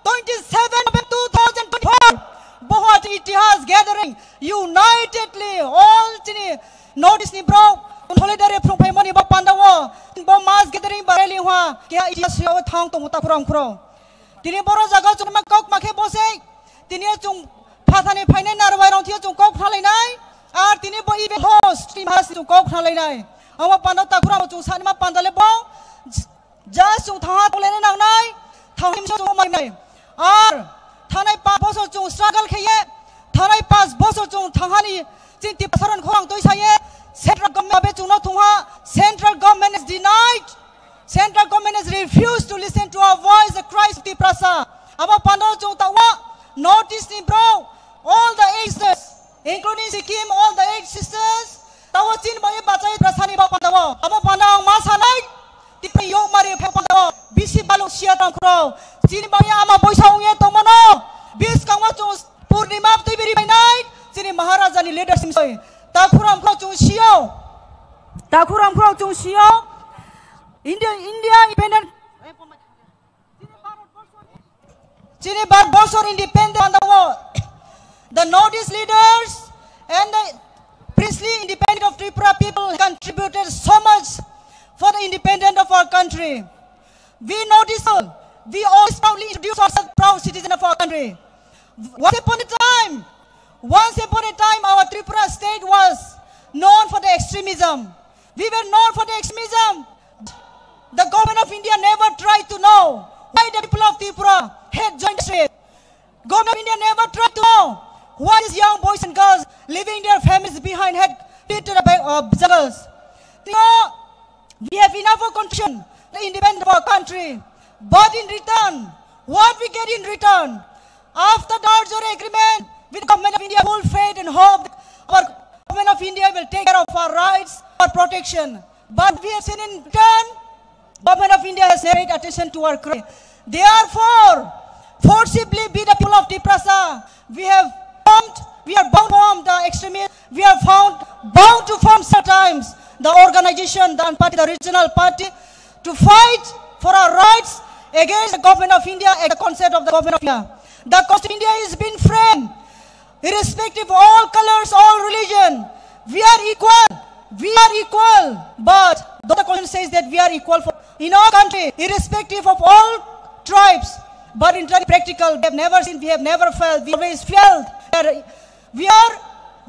27 November 2024. Bohat Itihas gathering unitedly all chini notice ni bro solidarity from Paimoni ba Pandawo bo mass gathering bareli hwa kya Itihas yo thang to muta kuram kuro tini boro jaga chung ma kok makhe bose tini chung phathani phaine narwai rong thia chung kok thalai nai ar tini bo event host team has chung kok thalai nai awa panda ta kuram chung san ma pandale bo ja chung tha to lene nang nai thawim chung mai nai ar Thanai pa boso chung struggle kheye Thanai pas boso chung thangani chinti pasaran khorang toi saye central government be chung no thungha central government is denied central government has refused to listen to our voice the cries of the prasa aba pando chung tawa notice ni bro all the 8 sisters including Sikkim all the 8 sisters tawa chin bai bachai prasani ba pandawo aba pandang ma sanai tipe yo mari phe pandawo bisi balu sia tang khro chin bai ama boisa unge tomano bis kangwa chung purnima tu beri night chin maharaja ni leadership soi takuram khro chung sio India independent chin bar bosor independent pandawo the Northeast leaders and the priestly independent of Tripura people contributed so much for the independence of our country. We notice, we always proudly introduce ourselves proud citizens of our country. Once upon a time, our Tripura state was known for the extremism. We were known for the extremism. The government of India never tried to know why the people of Tripura had joined the state. Government of India never tried to know why these young boys and girls leaving their families behind had been to the jungles. We have enough of contribution to the independence of our country. But in return, what we get in return? After the Arjore agreement with the government of India, full faith and hope that our government of India will take care of our rights, our protection. But we have seen in return, government of India has paid attention to our cry. Therefore, forcibly be the people of Tiprasa. We are bound to form the extremists. We are bound to form sometimes the organization, the party, the regional party, to fight for our rights against the government of India and the concept of the government of India. The Constitution of India is being framed, irrespective of all colors, all religion. We are equal, but the Constitution says that we are equal in our country, irrespective of all tribes. But in practical, we have never felt, we always felt that we are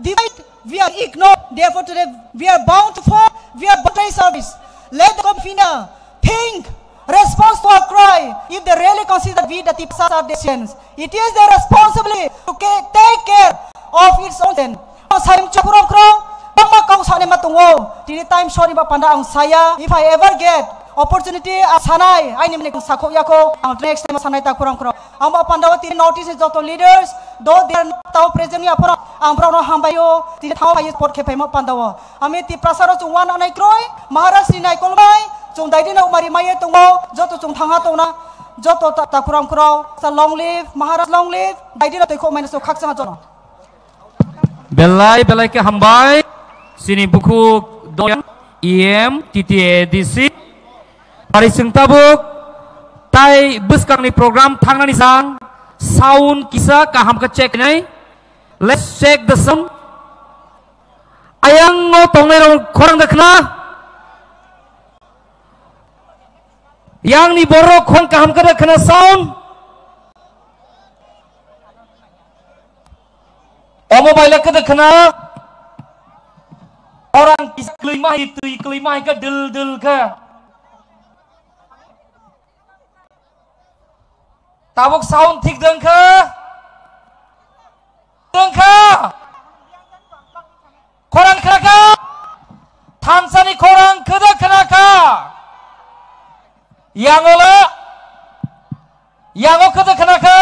divided, we are ignored. Therefore, today we are bound to form, we are bound to service. Let the government of India think, response to our cry. If they really consider we the Tipsas are decisions, it is their responsibility to take care of its own. If I ever get opportunity, sanai, I name Sako Yako, next time Sanai Takuram Kro. Amba Pandawati notices of the leaders, though they are now present here, Ambrono Hambayo, the Tao is Port Kepema Pandawa. Amiti Prasaro to one on a croy, Maharashtra Naikolmai, Chung Daidino Marimaya Tungo, Joto Chung Tangatona, Joto Takuram Kro, so long live, Maharashtra long live, I did not take home and so Kaksamajono. Belai ke Hambai, Sini Buku Doyan, EM, TTADC, Parising Tabuk, Tai Buskang ni program Tangan Isang, Sound Kisah Kaham ke check ni. Let's check the sound. Ayang ngo tong ni korang dekna. yang ni borok khon kaham kada kena sound mobile kada kena orang kelimah itu kelimah ke del ke tabuk sound thik deng ke korang kena ke Tansani korang kada kena ke yang kada kena ke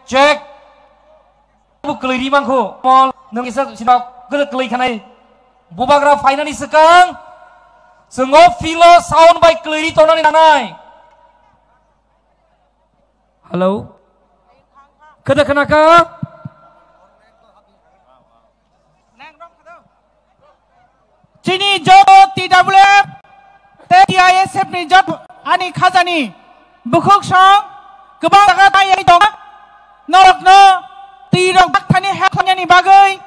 cek bu keliri mangku mall nung isa sinap kada keliri kanai bubagra finali sekang sengop filo sound by keliri tonani nanai halo kada kena ke Cini jod TWF TISF ni jod ani khazani bukhuk song kebang taga tayai dong norok no tirok baktani hekonya ni bagai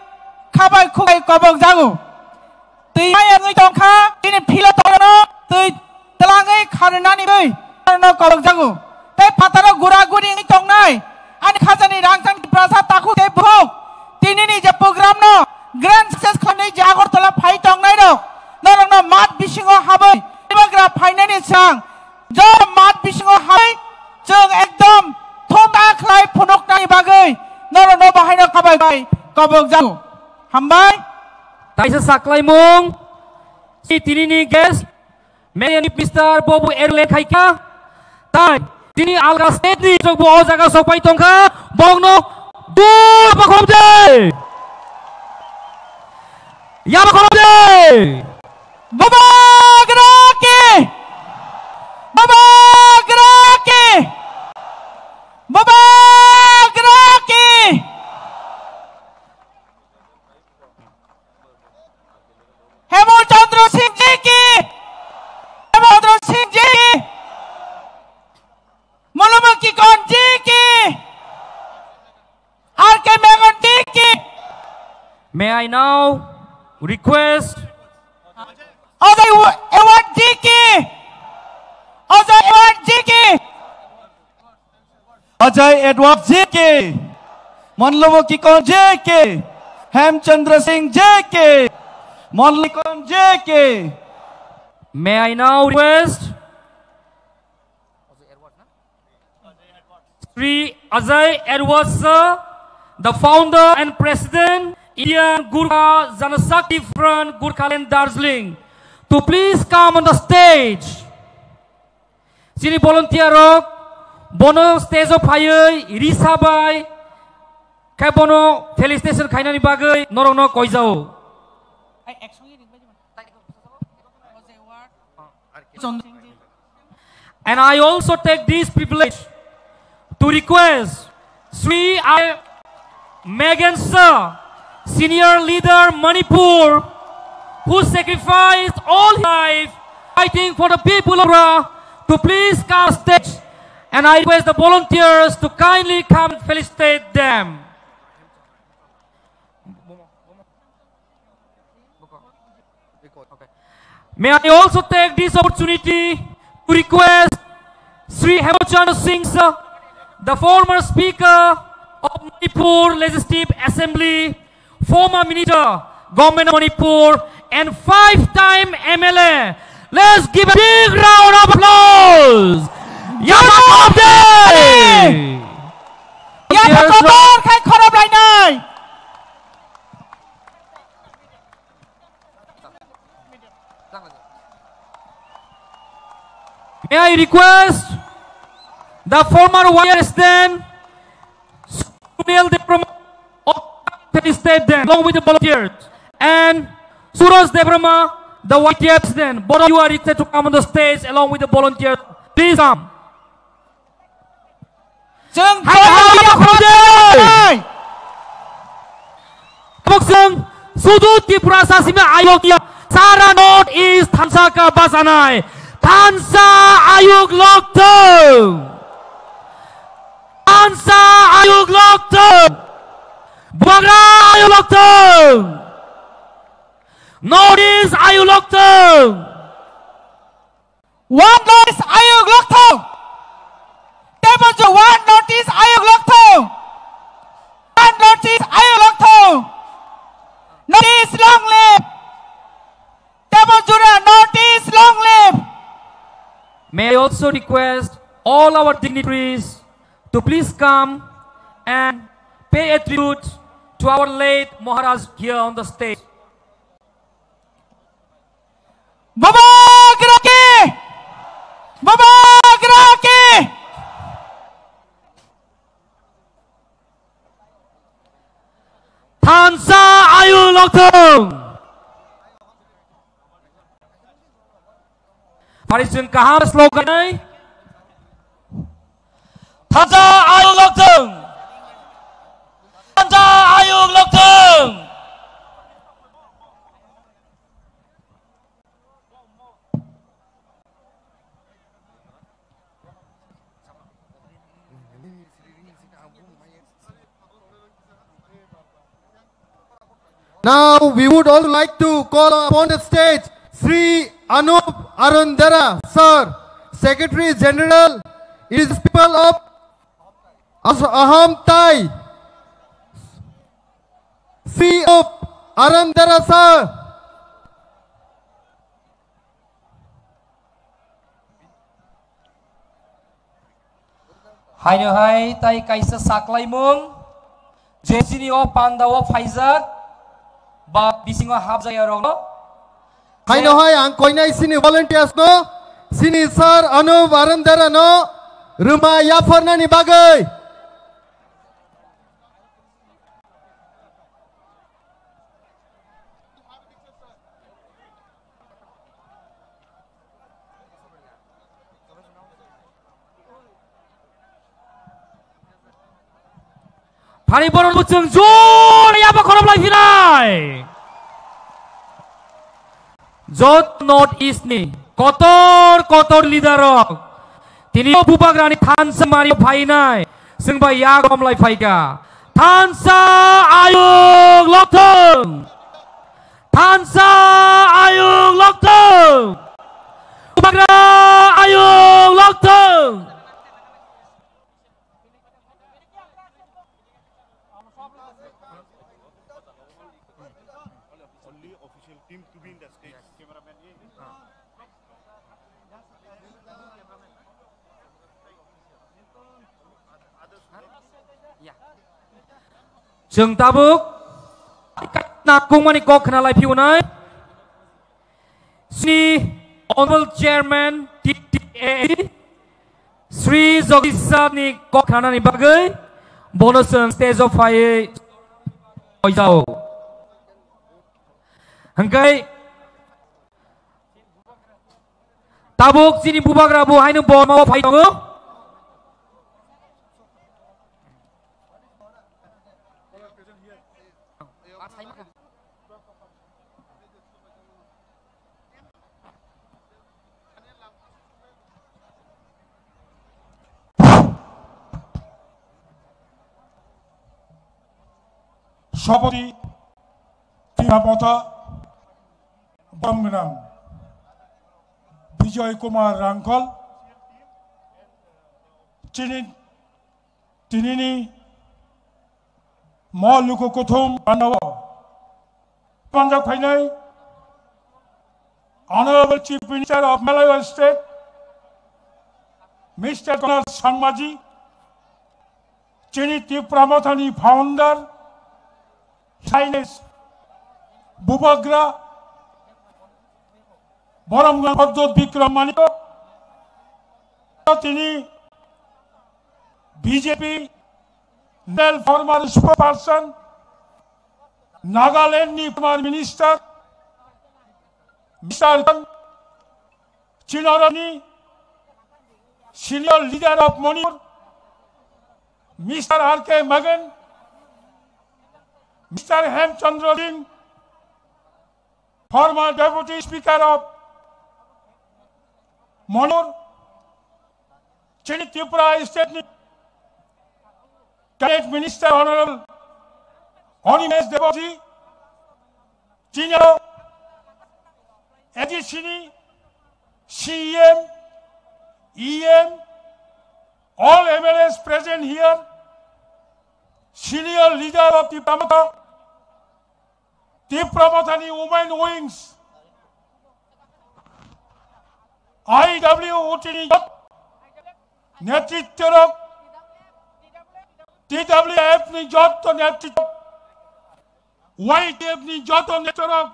kabai kukai kobok jago tiyai ngai dong kha ini philo tono tui telangai kharna ni bai no kobok jago te pataro gura guri ngai dong nai ani khazani rangsan prasad taku te bukhuk tini ni je program no Grand success khonai Agartala phai tong nai ro norong no mat bisingo habai bagra phainani sang jo mat bisingo habai jong ekdom thoma khlai phunok nai bagai norong no bahaina kabai bai kobok jago hambai taisa saklai mung si tini ni guest meni Mr. Bobu Erle khaika tai tini alga state ni jog bo jaga sopai tongkha bongno dur bakhomde Ya bakhomde Baba gerake Baba gerake Baba gerake Hemol Chandra Singh ji ki Hemol Chandra Singh ji Malumaki Kon ji ki RK Megan ji ki May I now request Ajay Award JK Ajay Award JK Ajay Edward JK Manlomo Kikon JK Hemchandra Singh JK Manlikon JK May I now request Sri Ajay Edward sir, the founder and president Indian Gurkha Janashakti Front Gurkhaland Darjeeling to please come on the stage. Sini volunteer rok bono stage of payai risabai kai bono felicitation kainani bagai norong no koijao. And I also take this privilege to request Sri Megan sir, senior leader Manipur, who sacrificed all his life fighting for the people of Ra, to please come stage, and I request the volunteers to kindly come and felicitate them. May I also take this opportunity to request Sri Hemchandra Singh, the former Speaker of Manipur Legislative Assembly, former Minister, Government of Manipur, and 5-time MLA. Let's give a big round of applause. Yamakobde! Yamakobde! Khai khorab lai nai. May I request the former YSDN, Sunil Debrama, State then, along with the volunteers, and Suraj Debrama, the YTFs then. Both of you are requested to come on the stage along with the volunteers. Please come. Sudut Tripura Sasima Ayogya, Sara North East Thansaka Basanai, Thansa Ayog Lokto, Thansa Ayog Lokto. Buagra Ayog Lokto, North East Ayog Lokto, One notice Ayog Lokthong. Table jo one notice Ayog Lokthong. One notice Ayog Lokthong. Notice long live. Table Jura notice long live. May I also request all our dignitaries to please come and pay a tribute to our late Maharaj here on the stage. Babak Raki! Babak Raki! Thansa Ayog Lokthong. Parisung kहाँ slogan है? Thansa Ayog Lokthong. Thansa Ayog Lokthong. Now we would also like to call upon the stage Sri Anup Arundara, sir, Secretary General. It is people of Aham Thai. Sri Anup Arundara, sir. Hai hai tai kaisa saklai mung. Jesini o pandawo Faizak. Ba bisingo habjaya rogno. Hai no hai ang koina sini volunteers no. Sini sir Anup Arundara no. Rumah yafarna ni bagai. Pani boron buceng jor ya ba korom lai finai. Jot North East ni kotor leader rok. Tini bubak rani Thansa Mario Phainai. Sengba ya korom lai phaika. Thansa Ayog Lokthong. Thansa Ayog Lokthong. Bubak Ayog Lokthong. Jeng tabuk nakung mani kok kenalai piunai. Sini Honorable Chairman TTA Sri Jogdisha ni kok kenal ni bagai bonus stage of fire ojau. Hengkai tabuk sini bubak rabu hainu bon mau fire tongo. Shopati Tinapota Bamgram Vijay Kumar Rankol Tinini Maluko Kothum Panawa Panjab Phainai Honorable Chief Minister of Malayan State Mr. Konar Sangmaji Chini Tipramathani Founder Chinese Bubagra Boramgang Bhaddot Bikram Maniko Tini BJP Nel former spokesperson Nagaland ni former minister Mr. Chinarani senior leader of Manipur Mr. R.K. Magan Mr. Hemchandra Singh, former Deputy Speaker of Manipur, Chini Tripura State Cabinet Minister Honorable Onimesh Devaji, Chino, Edisini, CM, EM, all MLAs present here, senior leader of the Pramotani Women Wings, IWOTD, Netitterok, TWF ni Joto Netitterok, YTF ni Joto Netitterok,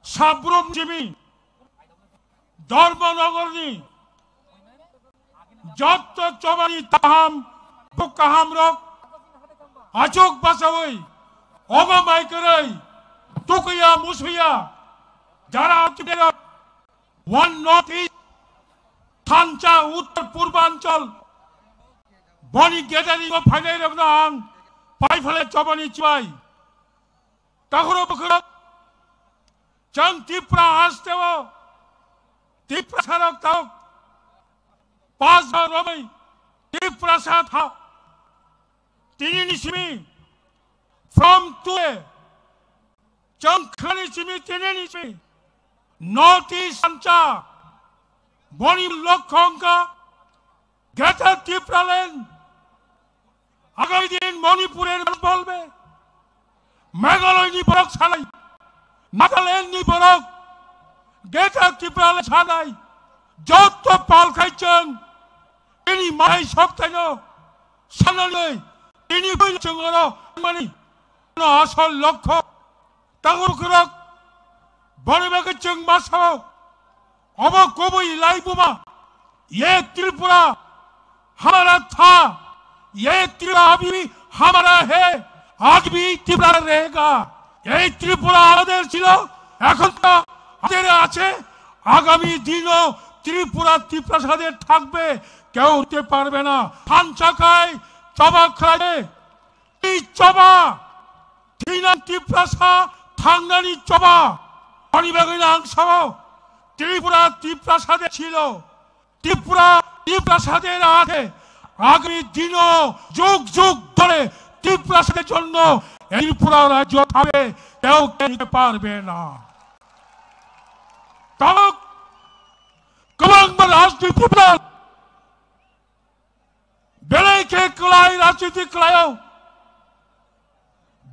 Sabrum Jimmy, Dormonogorni, Joto Chomani Taham, Bukaham Rock, Achok Basawai, Oma Maikarai, Tukuya Musuya, Jara Tibera, One Northeast, Tancha, Uttar Purbanchal, Bonnie Gathering of Pioneer of the Hang, Paifale Chobani Chwai, Tahuro Bukurak, Chang Tipra Hastevo, Tipra Sarak Tau, Pazha Romy, Tipra Satha, Tinishimi, from Tue, Chang Khanishimi, Tinishimi, Northeast Sancha, Bonnie Lokonga, Gata Tipralen, Agadin Monipur Bolbe, Megaloini Borok Salai, Nagaland Borok, Gata Tipralen Salai, Joto Palkaichang, any my Soptano, Sanale, any Chungoro, money, no asshole Loko, Tagukurok, Bonibakachung Maso, Oba Kobo Ilaibuma, Ye Tripura, Hamara Tha, Ye Tripura Habibi, Hamara He, Agbi Tripura Rega, Ye Tripura Adel Chilo, Akonta, Adere Ache, Agami Dino, Tripura Tiprasade Tagbe, Gaute Parvena, Panchakai, Chaba Krade, Chaba, Tina Tiprasa, Tangani Chaba, Bonibagin Angsawa, Tripura Tiprasade Chilo, Tripura Tiprasade Rade, Agri Dino, Jug Jug Dore, Tiprasade Jono, Tripura Rajo Tabe, Elke Parvena. Taluk, Kamang Marasti Tripura, Beleke Klai Rajiti Klayo,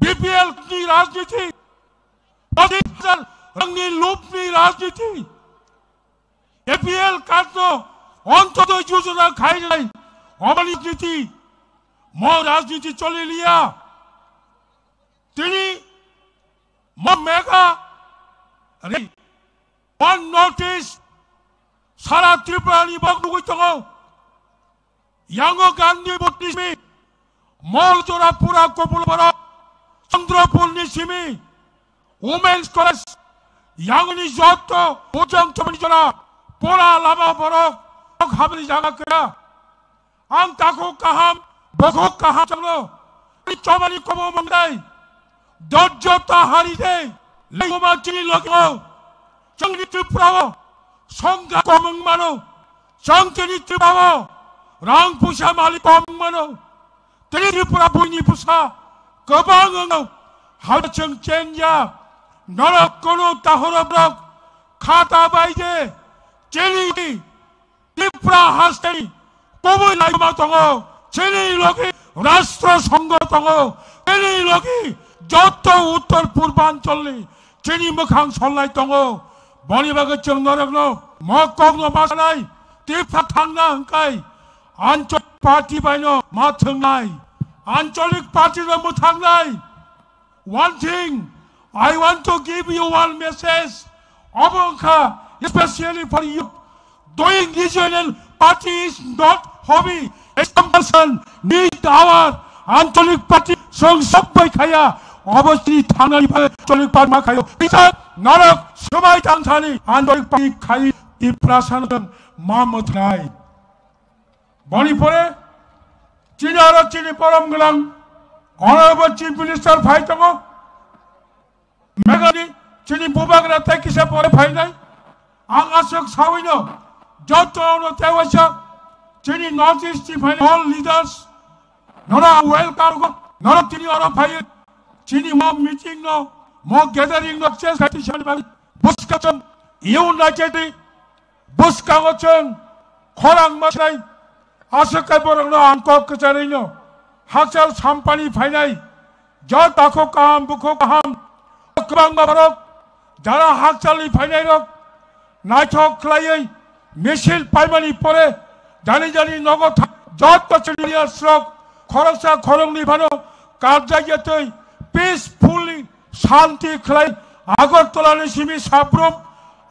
BPL Ni Rajiti, Badisal, Rangi Lupni Rajiti, APL Kato, onto the Juzuna Kailai, Omaniti, more Rajiti Cholilia, Tini, Momega, one notice, Sara Tripani Bakuto, Yango Gandhi Botishmi, Moltora Pura Kopulabara, Andropol Nishimi, Women's College, Yangani Joto, Ojang Tomanijana, Pora Lama Borok, Habri Jagakaya, Antako Kaham, Boko Kaham, Chomani Komo Mandai, Dodjota Holiday, Legoma Chili Logo, Changi Tripro, Songa Komangmano, Chankani Tripavo, Rang Pusha Mali Komangmano, Tripura Puni Pusa, Kobangano, Hachang Chenya, Norakono Tahorabrak, Kata Baide, Jenny, Tipra Hastani, Bobo Lamatongo, Jenny Loki, Rastra Songotongo, Jenny Loki, Joto Uttar Purbancholi, Jenny Makang Solai Tongo, Bonibagachang Noragno, Mokogno Masalai, Tipra Tanga Ankai, Anchot Party Bino, Matangai, Ancholic Party Mutangai. One thing, I want to give you one message, Obonka, especially for you. Doing regional party is not hobby. Some person need our Ancholic Party, Song Sokbai Kaya, obviously Tangani Ancholic Party Makayo. Peter, Narak, Sumai Tangani, Ancholic Party Kai, Iprasan, Mamut Nai. Bonipore, Chinara Chini Poram Galang. Honorable Chief Minister Paitongo, Megani, Chini Bubagra Takisa Pore Painai, Angasok Sawino, Joto no Tewasha, Chini Northeast Chief all leaders, Nora well cargo, Nora Tini Ora Pay, Chini more meeting no, more gathering of chess, Buskacham, United, Buskawacham, खरां मसनाय आसोखाय बरंनो आंको कचारैनो हाकसाल सामपानी फायनाय जत ताखो काम बुखो काम गोबां बारक Zara हाकसालनि फायनाय रक नायथक खलायै missile पाइमानि परे जानि जानि नगद जत कचरिया स्रक खरसा खरंनि भानो काबजायतै peacefully शांति खलाय आगरतलानि सिमि साब्रम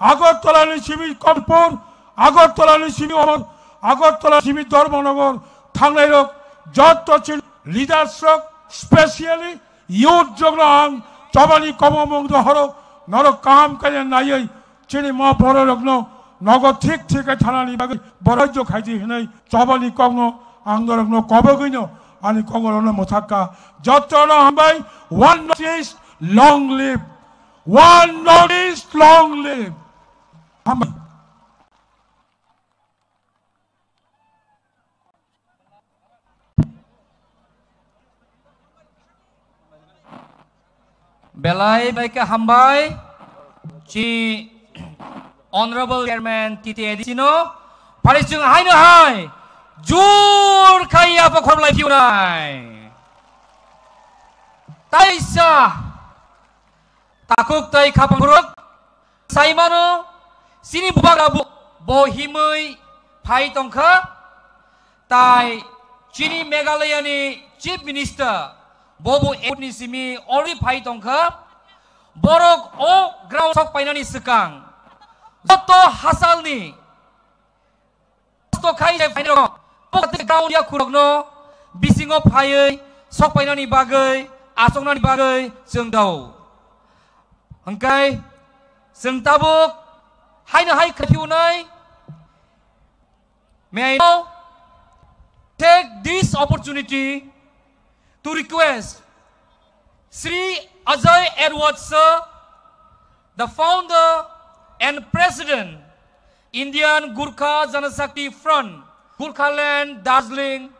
आगरतलानि सिमि कमपुर आगरतलानि सिमि अमर आगरतला सिमि धर्मनगर थांनाय रक जत लिडार्स रक स्पेशली यूथ जग्न आं चबानी कममंग हरो नर काम काय नायै चिनि म बर रग्नो नगद ठीक ठीक थानानि बागै बरायजो खायदि हनै चबानी कग्नो आं रग्नो कबगैनो आनि कगरनो मोथाका जतनो हामबाय one north east long live one north east long live हामबाय Belai baik hambai ci Honorable Chairman Titi Edisino parisung hai no hai jur kaya apa korlai piunai taisa takuk tai kapanguruk saimano sini bubagabu bohimui pai tongka tai Chini Meghalaya ni Chief Minister Bobo Edni Simi Ori Pai Tongka Borok O Ground Sok Painani Sekang Joto Hasal ni Joto Kai Jai Painano Pokte Ground Ya Kurogno Bisingo Pai Sok Painani Bagai Asong Nani Bagai Seng Dau Hengkai Seng Tabuk Hai na hai Kapiunai May I know take this opportunity to request Sri Ajay Edwards sir, the founder and president, Indian Gurkha Janashakti Front, Gurkhaland, Darjeeling,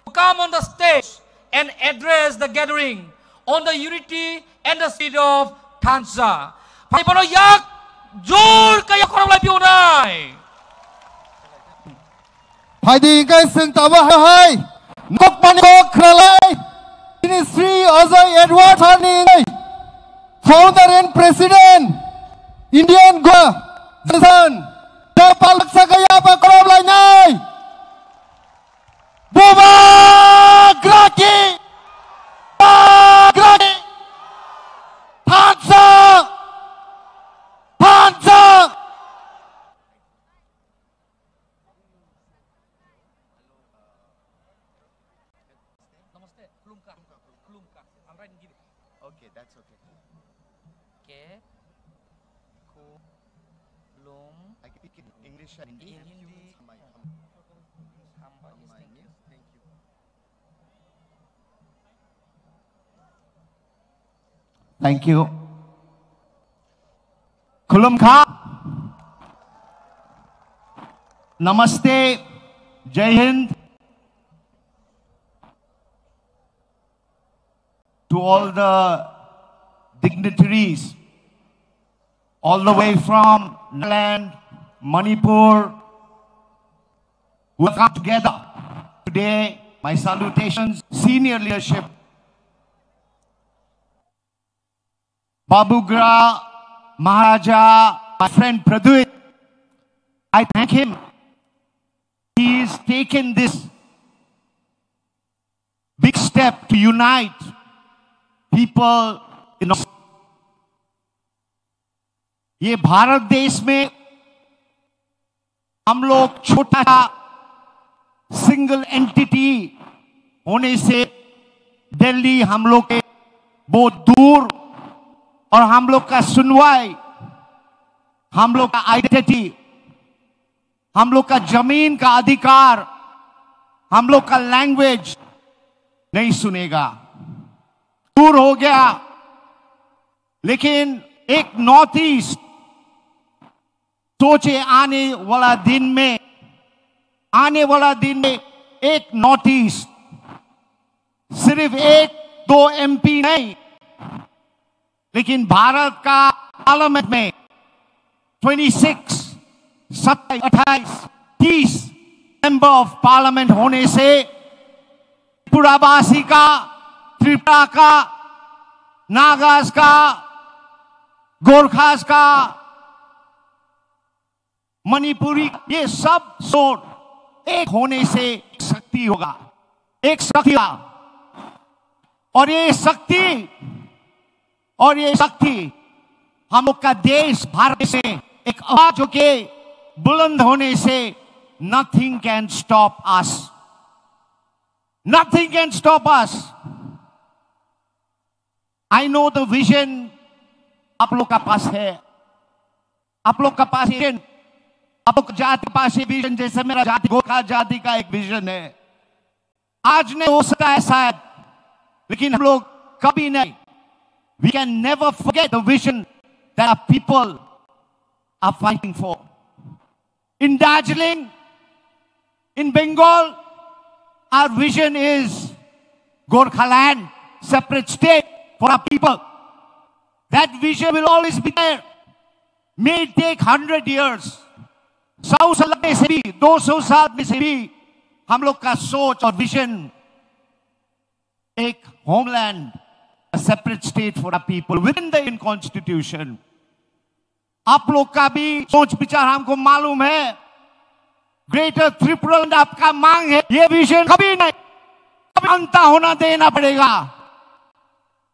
to come on the stage and address the gathering on the unity and the spirit of Thansa. Pai bono yak jur kaya korang lai piunai. Haidi guys sing tawa hai nok panik kralai ini Sri Ajay Edwards Hani founder and president Indian Gurkha Janashakti Japal sakaya apa kolam lainnya Buba Graki Graki Thansa Thansa Okay, that's okay. Okay. Cool. Lum. I can speak in English and Hindi. Thank you. Thank you. Khulum Kha. Namaste. Jai Hind. To all the dignitaries, all the way from Nagaland, Manipur, who have come together today, my salutations, senior leadership, Babugra Maharaja, my friend Praduit, I thank him. He has taken this big step to unite people in ये भारत देश में हम लोग छोटा single entity होने से दिल्ली हम लोग के बहुत दूर और हम लोग का सुनवाई हम लोग का आइडेंटिटी हम लोग का जमीन का अधिकार हम लोग का लैंग्वेज नहीं सुनेगा दूर हो गया लेकिन एक नॉर्थ ईस्ट सोचे आने वाला दिन में एक नॉर्थ ईस्ट सिर्फ एक दो एमपी नहीं लेकिन भारत का पार्लियामेंट में 26, 27, 28, 30 मेंबर ऑफ पार्लियामेंट होने से त्रिपुरावासी का, त्रिपुरा का, नागास का, गोरखास का, मणिपुरी, ये सब सोच एक होने से शक्ति होगा, एक शक्ति होगा। और ये शक्ति हम लोग का देश भारत से एक आवाज होके बुलंद होने से nothing can stop us. Nothing can stop us. I know the vision आप लोग का पास है, आप लोग का पास विजन, आप लोग जाति के पास विजन, जैसे मेरा जाति गोरखा जाति का एक विजन है। आज नहीं हो सकता है शायद, लेकिन हम लोग कभी नहीं, we can never forget the vision that our people are fighting for. In Darjeeling, in Bengal, our vision is Gorkhaland, separate state for our people. That vision will always be there. May it take 100 years. 100 साल में से भी, 200 साल में से भी हम लोग का सोच और विजन एक homeland, a separate state for our people within the Indian Constitution. आप लोग का भी सोच विचार हमको मालूम है। ग्रेटर त्रिपुरालैंड आपका मांग है, ये विजन कभी नहीं, कभी अंत होना देना पड़ेगा।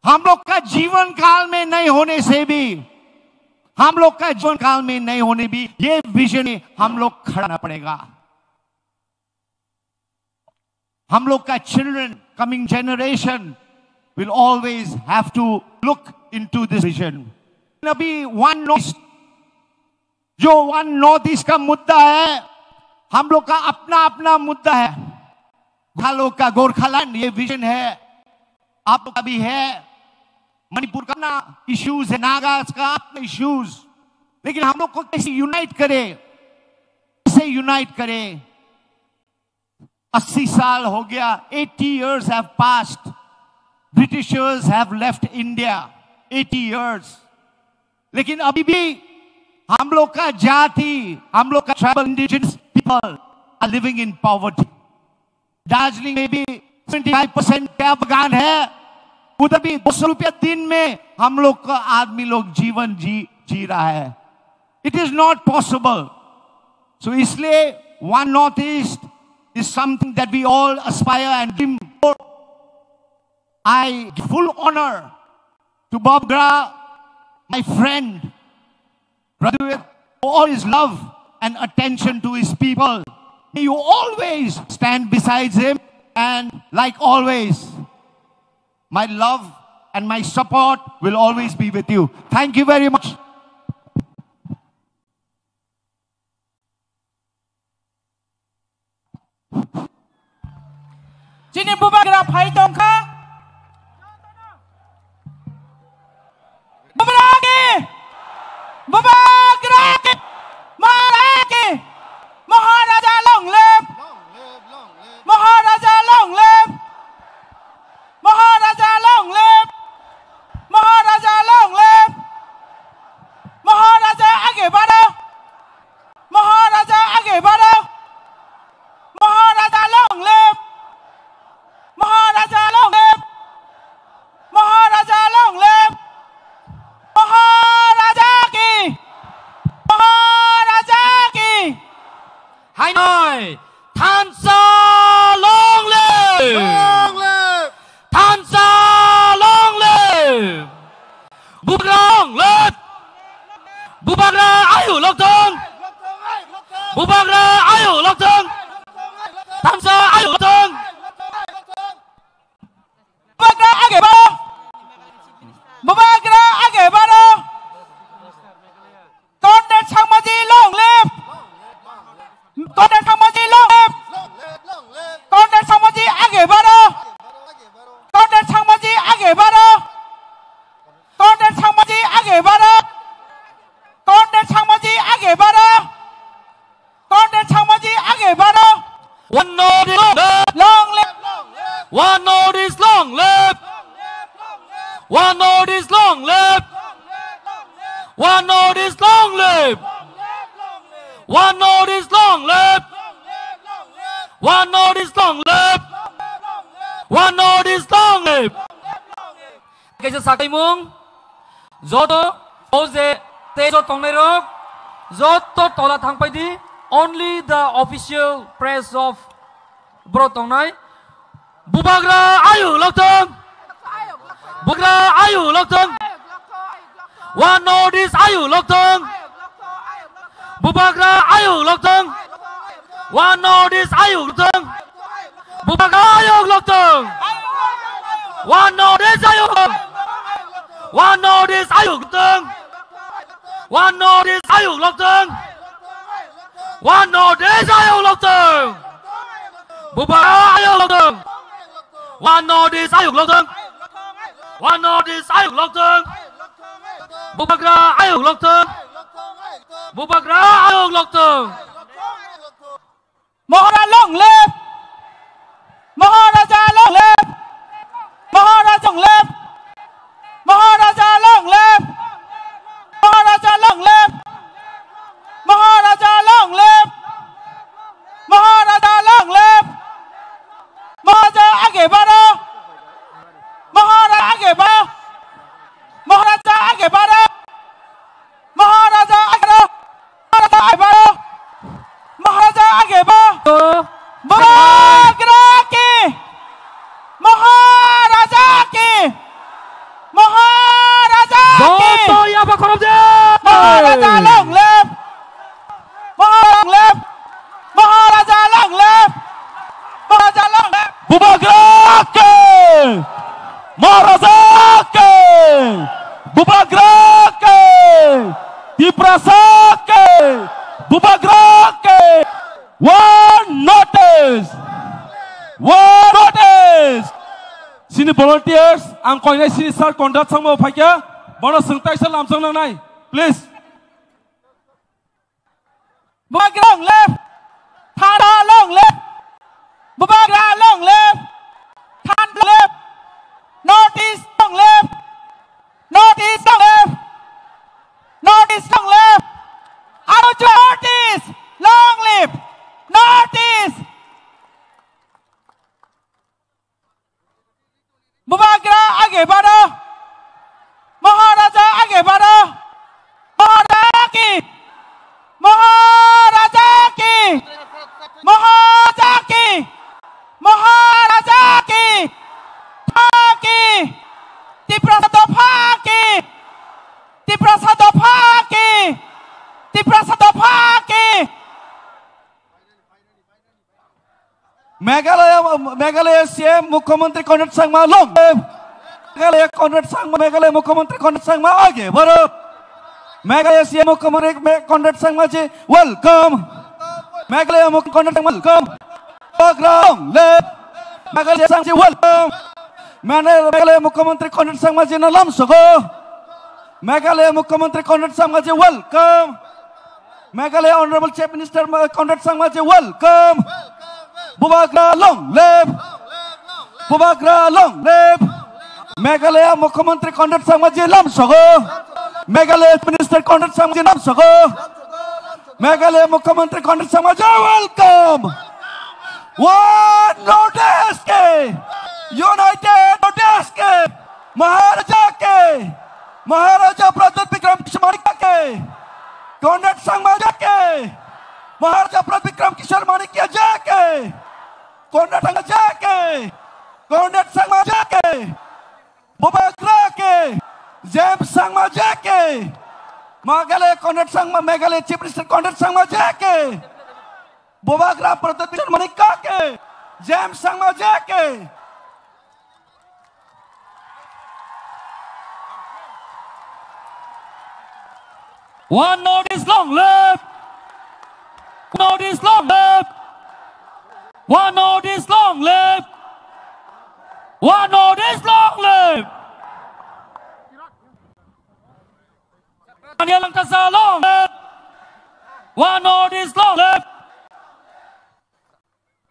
हम लोग का जीवन काल में नहीं होने से भी, हम लोग का जीवन काल में नहीं होने भी ये विजन हम लोग खड़ा पड़ेगा। हम लोग का children, coming generation will always have to look into this vision. अभी वन नॉर्थ ईस्ट का मुद्दा है, हम लोग का अपना अपना मुद्दा है। हम लोग का गोरखालैंड ये विजन है, आप लोग का भी है। मणिपुर का अपना इश्यूज है, नागास का अपना इश्यूज, लेकिन हम लोग को कैसे यूनाइट करें? 80 साल हो गया, 80 years have passed. Britishers have left India 80 years. लेकिन अभी भी हम लोग का जाति, हम लोग का tribal indigenous people are living in poverty. Darjeeling में भी 75% चाय बागान है, उधर भी 200 रुपया दिन में हम लोग का आदमी लोग जीवन जी रहा है। It is not possible. So इसलिए one north east is something that we all aspire and dream for. I give full honor to Bob Gra, my friend, brother, with all his love and attention to his people. May you always stand beside him, and like always, my love and my support will always be with you. Thank you very much. Sini Bob Gra Phai Tong Kha. Maharaja long live, Maharaja long live, Maharaja long live, Maharaja long live, महाराजा आगे बढ़ो, महाराजा आगे बढ़ो, महाराजा long live, महाराजा long live, महाराजा long live, Hai nói Thanh Sa long live, Thanh Sa long live, Bob Gra long live, Bob Gra ai hữu lộc thương, Bob Gra ai hữu lộc thương, Thanh Sa ai hữu lộc thương, Bob Gra आगे बढ़ो, Bob Gra आगे बढ़ो, Condet Sangmaji long live, Condet Sangmaji long live, Condet Sangmaji आगे बढ़ो, Condet Sangmaji आगे बढ़ो, Condet Sangmaji आगे बढ़ो, Condet Sangmaji आगे बढ़ो, Condet Sangmaji आगे बढ़ो। One North is long live, One North is long live, One North is long live, One North is long live, One North is long live, One notice long live. One notice long live. Cái sự sạc mung. Zoto oze tejo tongnai rok. Zoto tola thangpai di. Only the official press of bro tongnai. Bubagra ayu loktong. Bubagra ayu loktong. One notice ayu loktong. Bubagra ayu loktong. One notice ayu loktong. Bubagra ayu loktong. One notice ayu. One notice ayu loktong. One notice ayu loktong. One notice ayu loktong. Bubagra ayu loktong. One notice ayu loktong. One notice ayu loktong. Bubagra ayu loktong. Bubagra ayu loktong. Maharaja long live. Maharaja long live. Maharaja long live. Maharaja long live. Maharaja long live. Maharaja long live. Maharaja long live. Maharaja आगे बढ़ो. Maharaja आगे बढ़ो. Maharaja आगे बढ़ो. Maharaja आगे बढ़ो. Maharaja आगे बढ़ो. Maharaja आगे बढ़ो. Bubagra की. Maharaja की. Maharaja की. Zoto ya bakorom je. Maharaja long live. Maharaja long live. Maharaja long live. Maharaja long live. Bubagra के महाराजा के बुबाग्रा के तिप्रसा के बुबाग्रा के one notice sini volunteers ang koinai sini sir conduct sang mo phaikia bono sungtai sal lamsang nang nai please Bubagra long live. Thada long live. Bubagra long live. Than live. Notice long live. Notice long live. Notice long live. Notice long live. Notice. Bubagra आगे बढ़ो. महाराजा आगे बढ़ो. महाराजा की. महाराजा की. महाराजा की. महाराजा की. फाकी. तिप्रसा दो फाकी. तिप्रसा दो फाकी. तिप्रसा दो फाकी. मेघालय सीएम मुख्यमंत्री कॉन्रेड संगमा लोग मेघालय कॉन्रेड संगमा मेघालय मुख्यमंत्री कॉन्रेड संगमा आगे बढ़ो मेघालय सीएम मुख्यमंत्री कॉन्रेड संगमा जी वेलकम मेघालय मुख्य कॉन्रेड संगमा वेलकम प्रोग्राम ले मेघालय संग जी वेलकम मेघालय मुख्यमंत्री कॉन्रेड संगमा जी नलम सगो मेघालय मुख्यमंत्री Conrad Sangma ji welcome Meghalaya honourable chief minister Conrad Sangma ji welcome Bubagra long live. Bubagra long live. Meghalaya Mukhyamantri Conrad Sangma ji lam sago. Meghalaya Minister Conrad Sangma ji lam sago. Meghalaya Mukhyamantri Conrad Sangma ji welcome. One notice ke United notice ke Maharaja Pradhan Vikram Kishore Manikya ke Conrad Sangma ji ke Maharaja Pradhan Vikram Kishore Manikya ji ke Conrad Sangma Jake, Conrad Sangma Jake, Bubagra ke, James Sangma Jake, Meghalaya Conrad Sangma, Meghalaya Chief Minister Conrad Sangma Jake, Bubagra Pradhan Kishore Manikya ke, James Sangma Jake. One notice long live. Notice long live. One notice long live. One notice long live. Daniel Langkasa long live. One notice long live.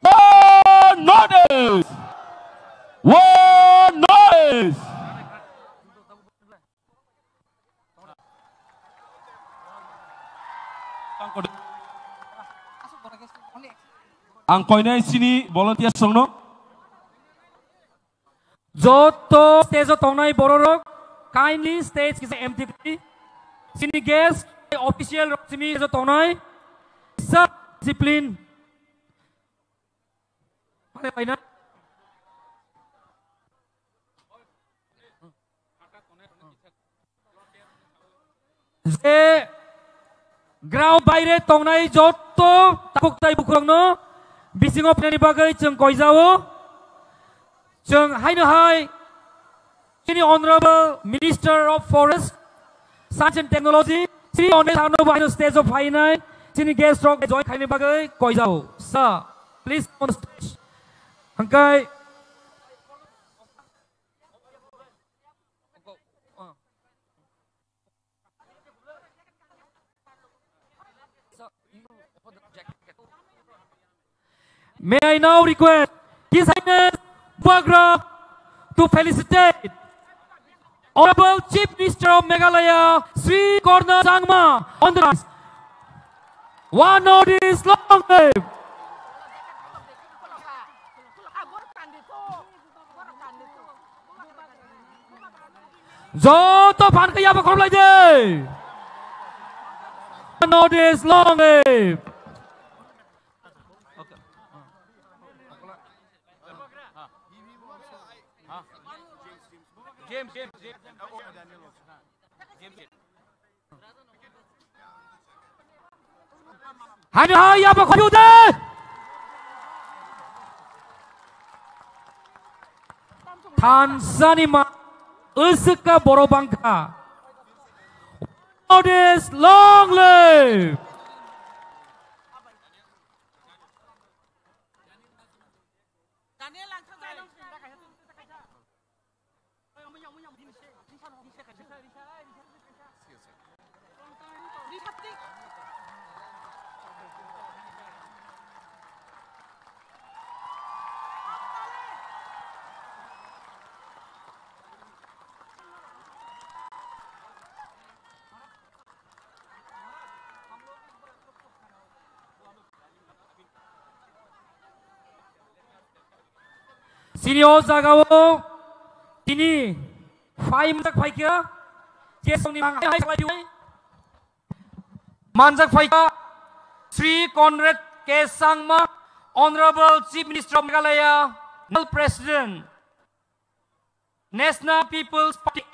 One notice. One notice. Ang koinai sini volunteer songno. Joto stage tongnai bororok kindly stage is empty. Sini guest official sini stage tongnai. Sir discipline. Mana paina? Je ground bayre tongnai joto takuk tai bukrongno bisingo pnani bagai jeung koijao. Jeng hai sini Honorable Minister of Forest, Science and Technology, sini Honorable Stage of Finance, sini guest rock join kaini bagai koijao. Sir, please on stage. Hangkai. May I now request His Highness Buagra to felicitate Honorable Chief Minister of Meghalaya, Sri Korna Sangma, on the rise. One notice long live. Joto pan kaya ba korlai de. One notice long live. James. Hai apa kau dah? Tanzania usuka borobangka. Notice long live. Senior Zagawo, ini manjak faika, jesong ni mangai lagi. Manjak faika, Sri Conrad K. Sangma, Honorable Chief Minister of Meghalaya, National President, National People's Party,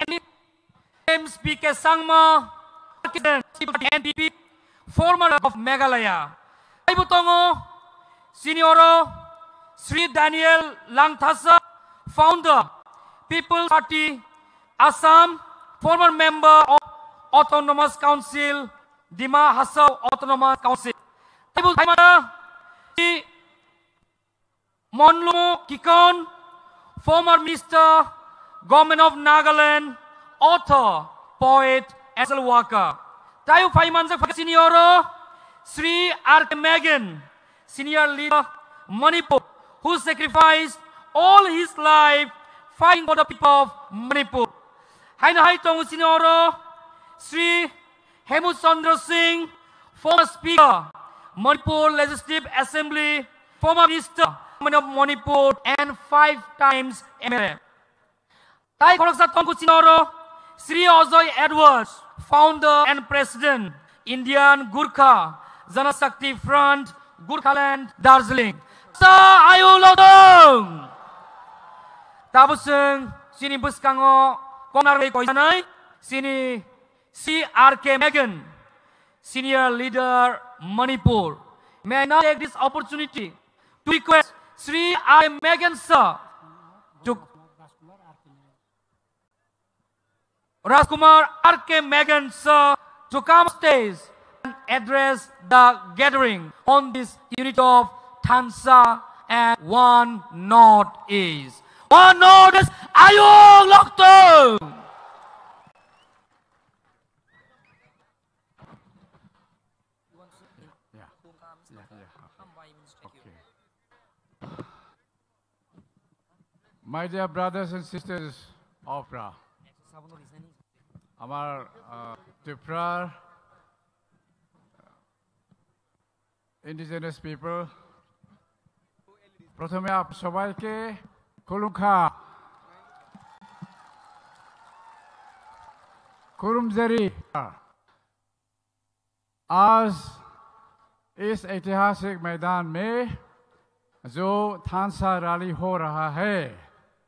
James P. K. Sangma, President, NPP, former of Meghalaya. Ibu Tongo, Senior Sri Daniel Langthasa, founder, People's Party, Assam, former member of Autonomous Council, Dima Hasau Autonomous Council. Ibu Taimana, Sri Monlu Kikon, former Minister, Government of Nagaland, author, poet, social worker. Tayo Paimanza Senior, Sri R.K. Megan, senior leader, Manipur, who sacrificed all his life fighting for the people of Manipur. Hai Tong Senior, Sri Hemut Chandra Singh, former Speaker, Manipur Legislative Assembly, former Minister of Manipur, and 5 times MLA. Tai Koroksa Tong Senior, Sri Ajoy Edwards, founder and president, Indian Gurkha Janashakti Front, Gurkhaland, Darjeeling. Sa ayu lodong. Tapos sini buskango konarway ko sanay sini C.R.K. Megan, senior leader Manipur. May I now take this opportunity to request Sri R.K. Megan sir to Rajkumar R.K. Megan sir to come stage and address the gathering on this unit of Tansa and One Northeast. One Northeast, Ayung Lokto! My dear brothers and sisters of Ra, our Tripura indigenous people, प्रथमे आप सबाइके खुलुमखा खुरुमजरी। आज इस ऐतिहासिक मैदान में जो थानसा rally हो रहा है,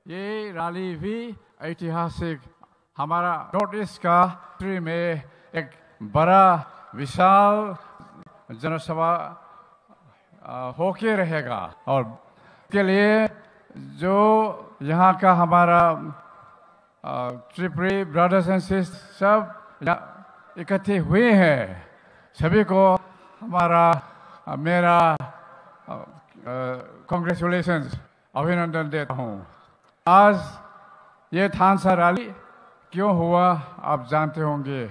ये रैली भी ऐतिहासिक हमारा नॉर्थ ईस्ट का हिस्ट्री में एक बड़ा विशाल जनसभा होके रहेगा। और के लिए जो यहाँ का हमारा त्रिपुरी ब्रदर्स एंड सिस्टर्स सब इकट्ठे हुए हैं, सभी को हमारा मेरा कांग्रेचुलेशंस अभिनंदन देता हूँ। आज ये थानसा रैली क्यों हुआ आप जानते होंगे।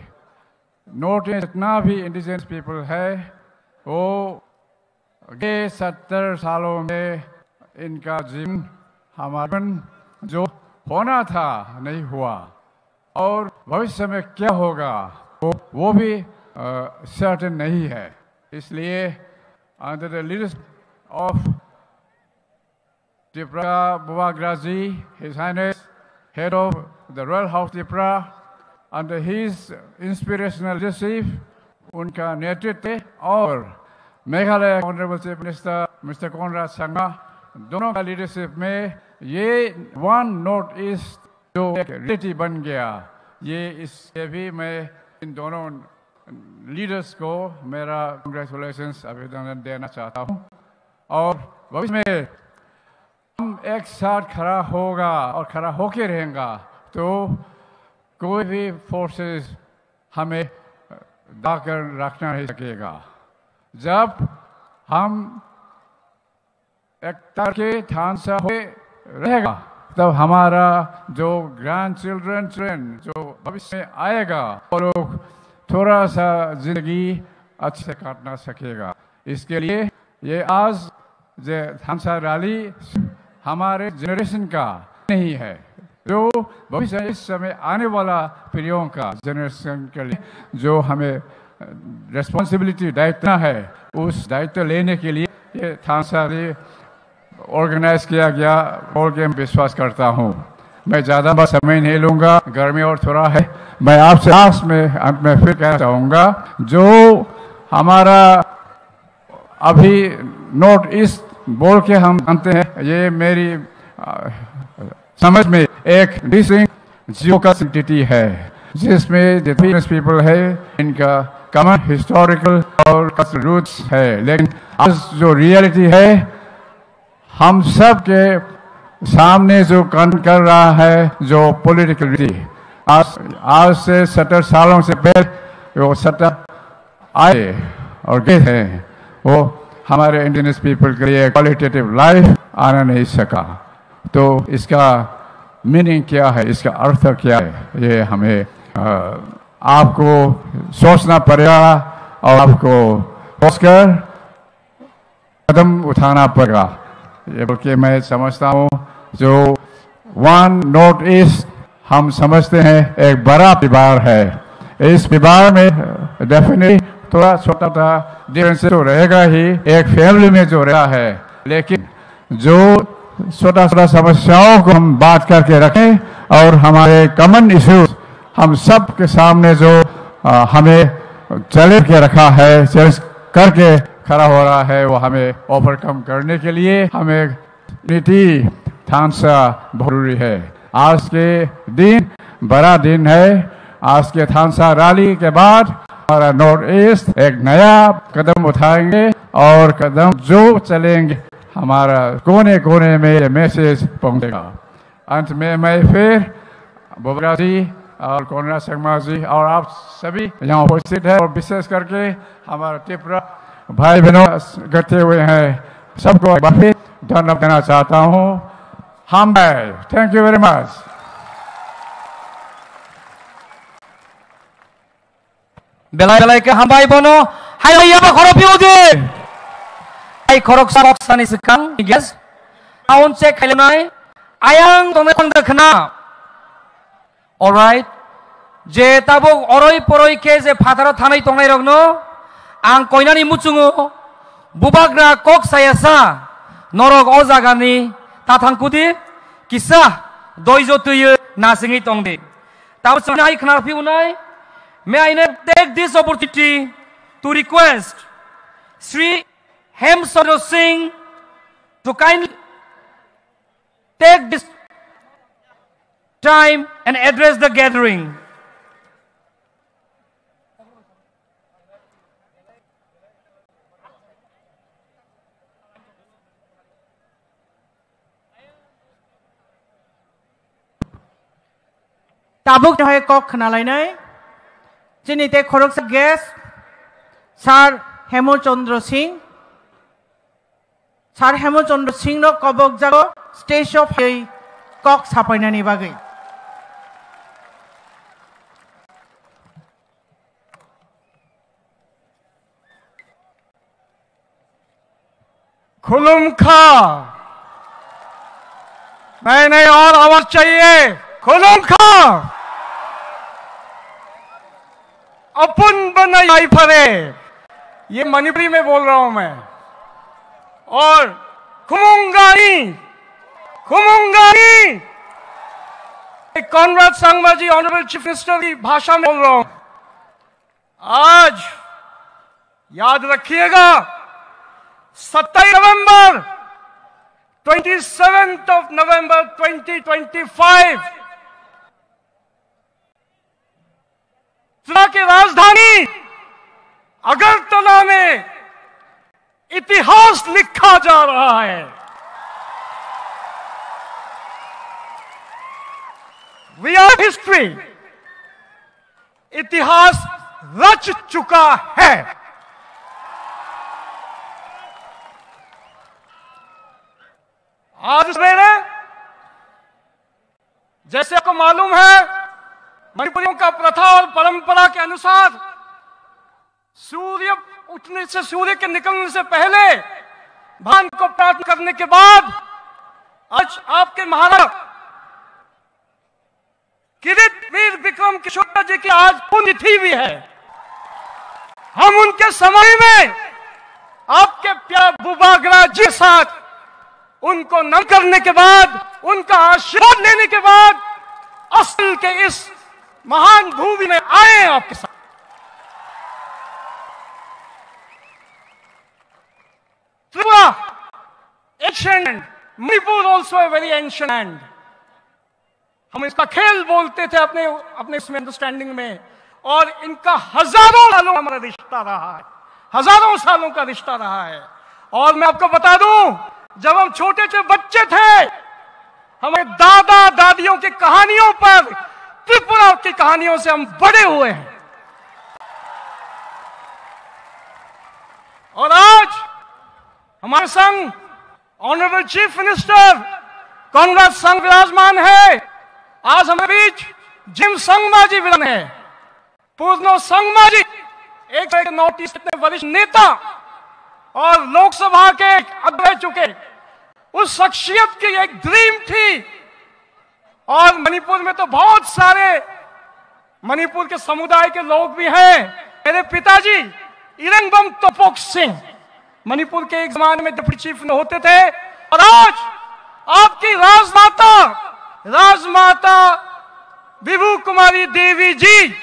नॉर्थ ईस्ट जितना भी इंडिजिनस पीपल है वो ये 70 सालों में इनका जीवन हमारा जो होना था नहीं हुआ, और भविष्य में क्या होगा वो भी सर्टेन नहीं है। इसलिए under the leadership of Tripura Bubagra ji, his highness head of the royal house Tripura, under his inspirational leadership उनका नेतृत्व और Meghalaya honourable chief minister mister Conrad Sangma दोनों का लीडरशिप में ये वन नॉर्थ ईस्ट जो एक रियलिटी बन गया। ये इससे भी मैं इन दोनों लीडर्स को मेरा कांग्रेचुलेशंस अभिनंदन देना चाहता हूँ। और भविष्य में हम एक साथ खड़ा होगा और खड़ा होके रहेगा तो कोई भी फोर्सेस हमें दाकर रखना नहीं सकेगा। जब हम एक तरह के थानसा हो रहेगा तब हमारा जो ग्रैंड चिल्ड्रन जो भविष्य में आएगा वो लोग थोड़ा सा जिंदगी अच्छे से काटना सकेगा। इसके लिए ये आज जो थानसा रैली हमारे जनरेशन का नहीं है, जो भविष्य इस समय आने वाला पीढ़ियों का जनरेशन के लिए जो हमें रिस्पॉन्सिबिलिटी दायित्व है, उस दायित्व लेने के लिए ये थानसा रैली ऑर्गेनाइज किया गया और मैं विश्वास करता हूँ। मैं ज़्यादा समय नहीं लूँगा, गर्मी और थोड़ा है। मैं आपसे लास्ट में अंत में फिर कहना चाहूँगा, जो हमारा अभी नॉर्थ ईस्ट बोल के हम जानते हैं, ये मेरी समझ में एक डिस्टिंक्ट जियोग्राफिकल एंटिटी है जिसमें जितने पीपल है इनका कॉमन हिस्टोरिकल और कल्चरल रूट्स है। लेकिन आज जो रियलिटी है हम सब के सामने जो कर रहा है, जो पॉलिटिकल आज से 70 सालों से पहले वो सत्ता आए और गए हैं, वो हमारे इंडिजिनस पीपल के लिए क्वालिटेटिव लाइफ आना नहीं सका। तो इसका मीनिंग क्या है, इसका अर्थ क्या है, ये हमें आपको सोचना पड़ेगा और आपको सोचकर कदम उठाना पड़ेगा। ये बल्कि मैं समझता हूँ जो वन नॉर्थ ईस्ट हम समझते हैं एक बड़ा परिवार है। इस परिवार में डेफिनेटली थोड़ा छोटा सा डिफरेंस तो रहेगा ही, एक फैमिली में जो रहा है, लेकिन जो छोटा छोटा समस्याओं को हम बात करके रखें और हमारे कॉमन इश्यूज हम सब के सामने जो हमें चले के रखा है, चैलेंज करके खड़ा हो रहा है, वो हमें ओवरकम करने के लिए हमें नीति थानसा बहुत जरूरी है। आज के दिन बड़ा दिन है। आज के थानसा रैली के बाद हमारा नॉर्थ ईस्ट एक नया कदम उठाएंगे और कदम जो चलेंगे हमारा कोने कोने में ये मैसेज पहुंचेगा। अंत में मैं फिर बुबाग्रा जी और कोनराड संगमा जी और आप सभी यहाँ उपस्थित है और विशेष करके हमारा त्रिपुरा भाई बहनों इकट्ठे हुए हैं, सबको फिर धन्यवाद देना चाहता हूँ। हम thank you very much. belai-belai ke hambai bono hai ya ba khoro piuge ai khorok sarok sani sekang guys aun che khailenai ayang tong dekhna alright je tabo oroi poroi ke je phatharo thanai tongnai rogno ang koinani muchungo bubagra kok sayasa norok o jagani tathangkudi kisa doijo tuye nasingi tongdi. Tapos nai khnarpi unai, may I take this opportunity to request Sri Hemsaro Singh to kindly take this time and address the gathering. Tabuk hoy kok khnalainai chini te khoroksa guest Sir Hemochandra Singh Sir Hemochandra Singh no kobok jago stage of hoy kok sapainani bagai खुलुम खा नहीं और आवाज चाहिए खुलुम खा अपन बनाई फरे ये मणिपुरी में बोल रहा हूं मैं और खुमुंगानी कॉनराड संगमा जी ऑनरेबल चीफ मिनिस्टर की भाषा में बोल रहा हूं आज याद रखिएगा 27 नवंबर 27th of November 2025 त्रिपुरा की राजधानी अगरतला में इतिहास लिखा जा रहा है। We are history। इतिहास रच चुका है। आज सवेरे जैसे आपको मालूम है मणिपुरियों का प्रथा और परंपरा के अनुसार सूर्य उठने से सूर्य के निकलने से पहले भगवान को प्रार्थना करने के बाद आज आपके महाराज किरीट वीर विक्रम किशोर जी की आज पुण्यतिथि भी है। हम उनके समय में आपके प्यार बुबागरा जी के साथ उनको नमन करने के बाद उनका आशीर्वाद लेने के बाद असल के इस महान भूमि में आए आपके साथ। Tripura ancient land, Manipur also a very ancient land. हम इसका खेल बोलते थे अपने इसमें अंडरस्टैंडिंग में और इनका हजारों सालों हमारा रिश्ता रहा है, हजारों सालों का रिश्ता रहा है। और मैं आपको बता दूं जब हम छोटे छोटे बच्चे थे हमारे दादा दादियों की कहानियों पर त्रिपुरा की कहानियों से हम बड़े हुए हैं। और आज हमारे संग ऑनरेबल चीफ मिनिस्टर कॉनराड संघ विराजमान है। आज हमारे बीच जिम संगमा जी विराजमान है। पूर्णो संगमा जी एक नॉर्थ ईस्ट के वरिष्ठ नेता और लोकसभा के अध्यक्ष रह चुके, उस शख्सियत की एक ड्रीम थी। और मणिपुर में तो बहुत सारे मणिपुर के समुदाय के लोग भी हैं। मेरे पिताजी इरंगबम तोपोक सिंह मणिपुर के एक जमाने में डिप्टी चीफ होते थे। और आज आपकी राजमाता विभू कुमारी देवी जी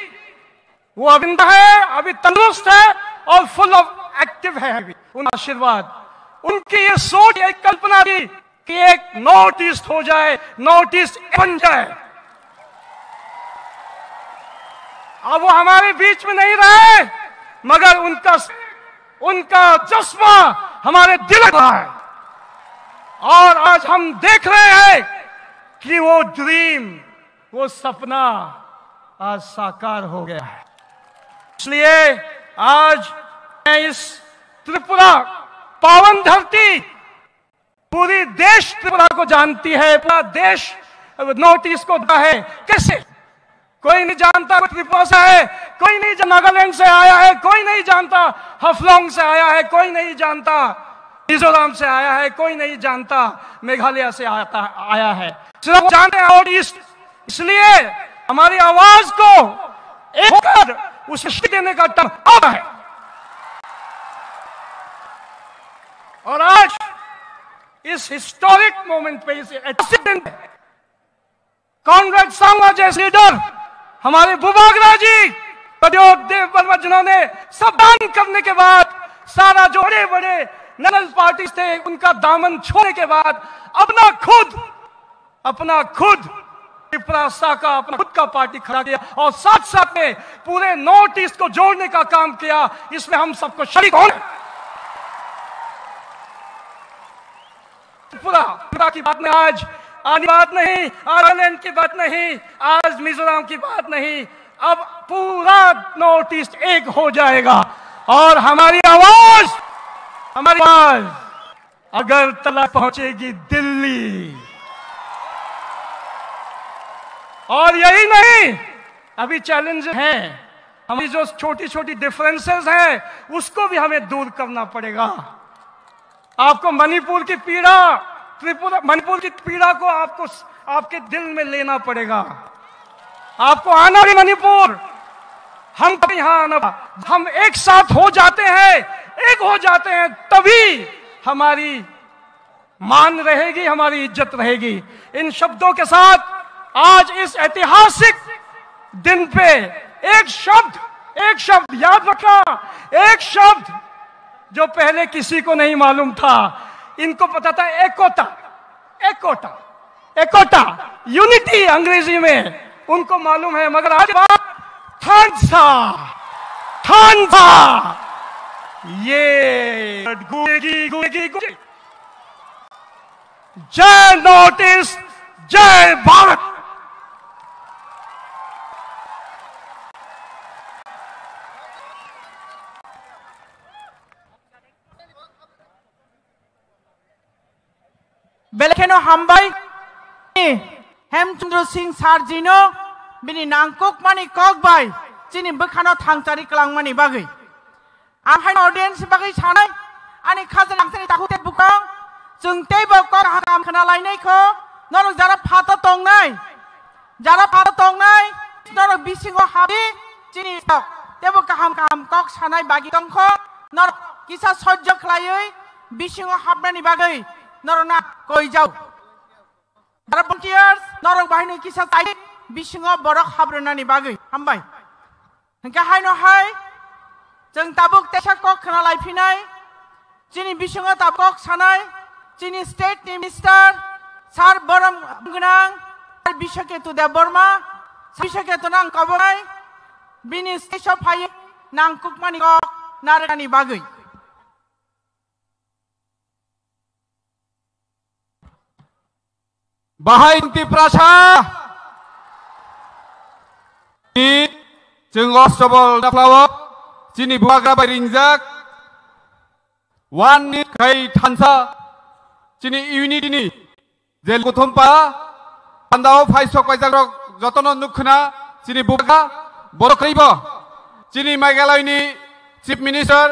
वो अविंदा है, अभी तंदुरुस्त है और फुल ऑफ एक्टिव है अभी। उन आशीर्वाद उनकी ये सोच एक कल्पना थी कि एक नॉर्थ ईस्ट हो जाए, नॉर्थ ईस्ट बन जाए। अब वो हमारे बीच में नहीं रहे मगर उनका जज्बा हमारे दिल में रहा है। और आज हम देख रहे हैं कि वो ड्रीम, वो सपना आज साकार हो गया है। इसलिए आज मैं इस त्रिपुरा पावन धरती, पूरी देश त्रिपुरा को जानती है, पूरा देश नॉर्थ ईस्ट को है। कैसे कोई नहीं जानता कोई त्रिपुरा से है, कोई नहीं नागालैंड से आया है, कोई नहीं जानता हफलोंग से आया है, कोई नहीं जानता मिजोरम से आया है, कोई नहीं जानता मेघालय से आया है, सिर्फ जानते हैं नॉर्थ ईस्ट। इसलिए हमारी आवाज को एक कर उसे शक्ति देने का टाइम आता है। और आज इस हिस्टोरिक मोमेंट पे, इस एक्सीडेंट पे कॉनरेड सांगमा जैसे लीडर हमारे बुबागरा जी प्रद्योत देव वर्मा जिन्होंने सबदान करने के बाद सारा जो बड़े बड़े नेशनल पार्टी थे उनका दामन छोड़ने के बाद अपना खुद त्रिपुरा का अपना खुद का पार्टी खड़ा किया और साथ साथ में पूरे नॉर्थ ईस्ट को जोड़ने का काम किया। इसमें हम सबको शरीक होने। त्रिपुरा की बात में आज आनी बात नहीं, नागालैंड की बात नहीं, आज मिजोरम की बात नहीं, अब पूरा नॉर्थ ईस्ट एक हो जाएगा और हमारी आवाज अगरतला पहुंचेगी दिल्ली। और यही नहीं, अभी चैलेंज है, हमारी जो छोटी छोटी डिफरेंसेस हैं उसको भी हमें दूर करना पड़ेगा। आपको मणिपुर की पीड़ा को आपको आपके दिल में लेना पड़ेगा। आपको आना भी मणिपुर, हम यहाँ आना, हम एक साथ हो जाते हैं तभी हमारी मान रहेगी, हमारी इज्जत रहेगी। इन शब्दों के साथ आज इस ऐतिहासिक दिन पे एक शब्द याद रखना, एक शब्द जो पहले किसी को नहीं मालूम था। इनको पता था एकोटा यूनिटी अंग्रेजी में उनको मालूम है, मगर आज बात थानसा ये गूंजेगी। जय नॉर्थ ईस्ट, जय भारत। बेलखेनो हामबाय हेमचंद्र सिंह सारजिनो बिनि नांकुक मानि ककबाय जिनि बोखानो थांचारि क्लांमानि बागै आहाय ऑडियंस बागै सानाय आनि खाजन आंसनि ताखुते बुकां जों तेबो काम खाना लायनायखौ नरक जारा फाता तंनाय नरक बिसिङाव हाबि जिनि तेबो गाहाम कक सानाय बागि दंखौ नरक किसा सह्य खालायै बिसिङाव हाबनायनि बागै नरना कय जाव जारा volunteers नरक बाहायनो किसा ताइ बिसिङाव बरक हाब्रनानि बागै हामबाय गाहायनो हाय जों ताबुक तेसा कक खाना लायफिनाय जिनि बिसिङाव ताबुक सानाय जिनि स्टेट मिनिस्टार सार बरम गोनां बिशकेतु देव बर्मा बिशकेतु नां कबनाय बिनि स्टेसआव फायो नांकुकमानि कक नारेगानि बागै बाहाय तिप्रासा जों अष्टबल दाफ्लाव जिनि बुवाग्रा बायरिंजाक वान नि खै थानसा जिनि इउनिटिनि जेल गुथुमपा पान्दाव फाइसक बायजाग्रक जतन नुखना जिनि बुवाग्रा बरखैबो जिनि मेघालयनि चीफ मिनिस्टार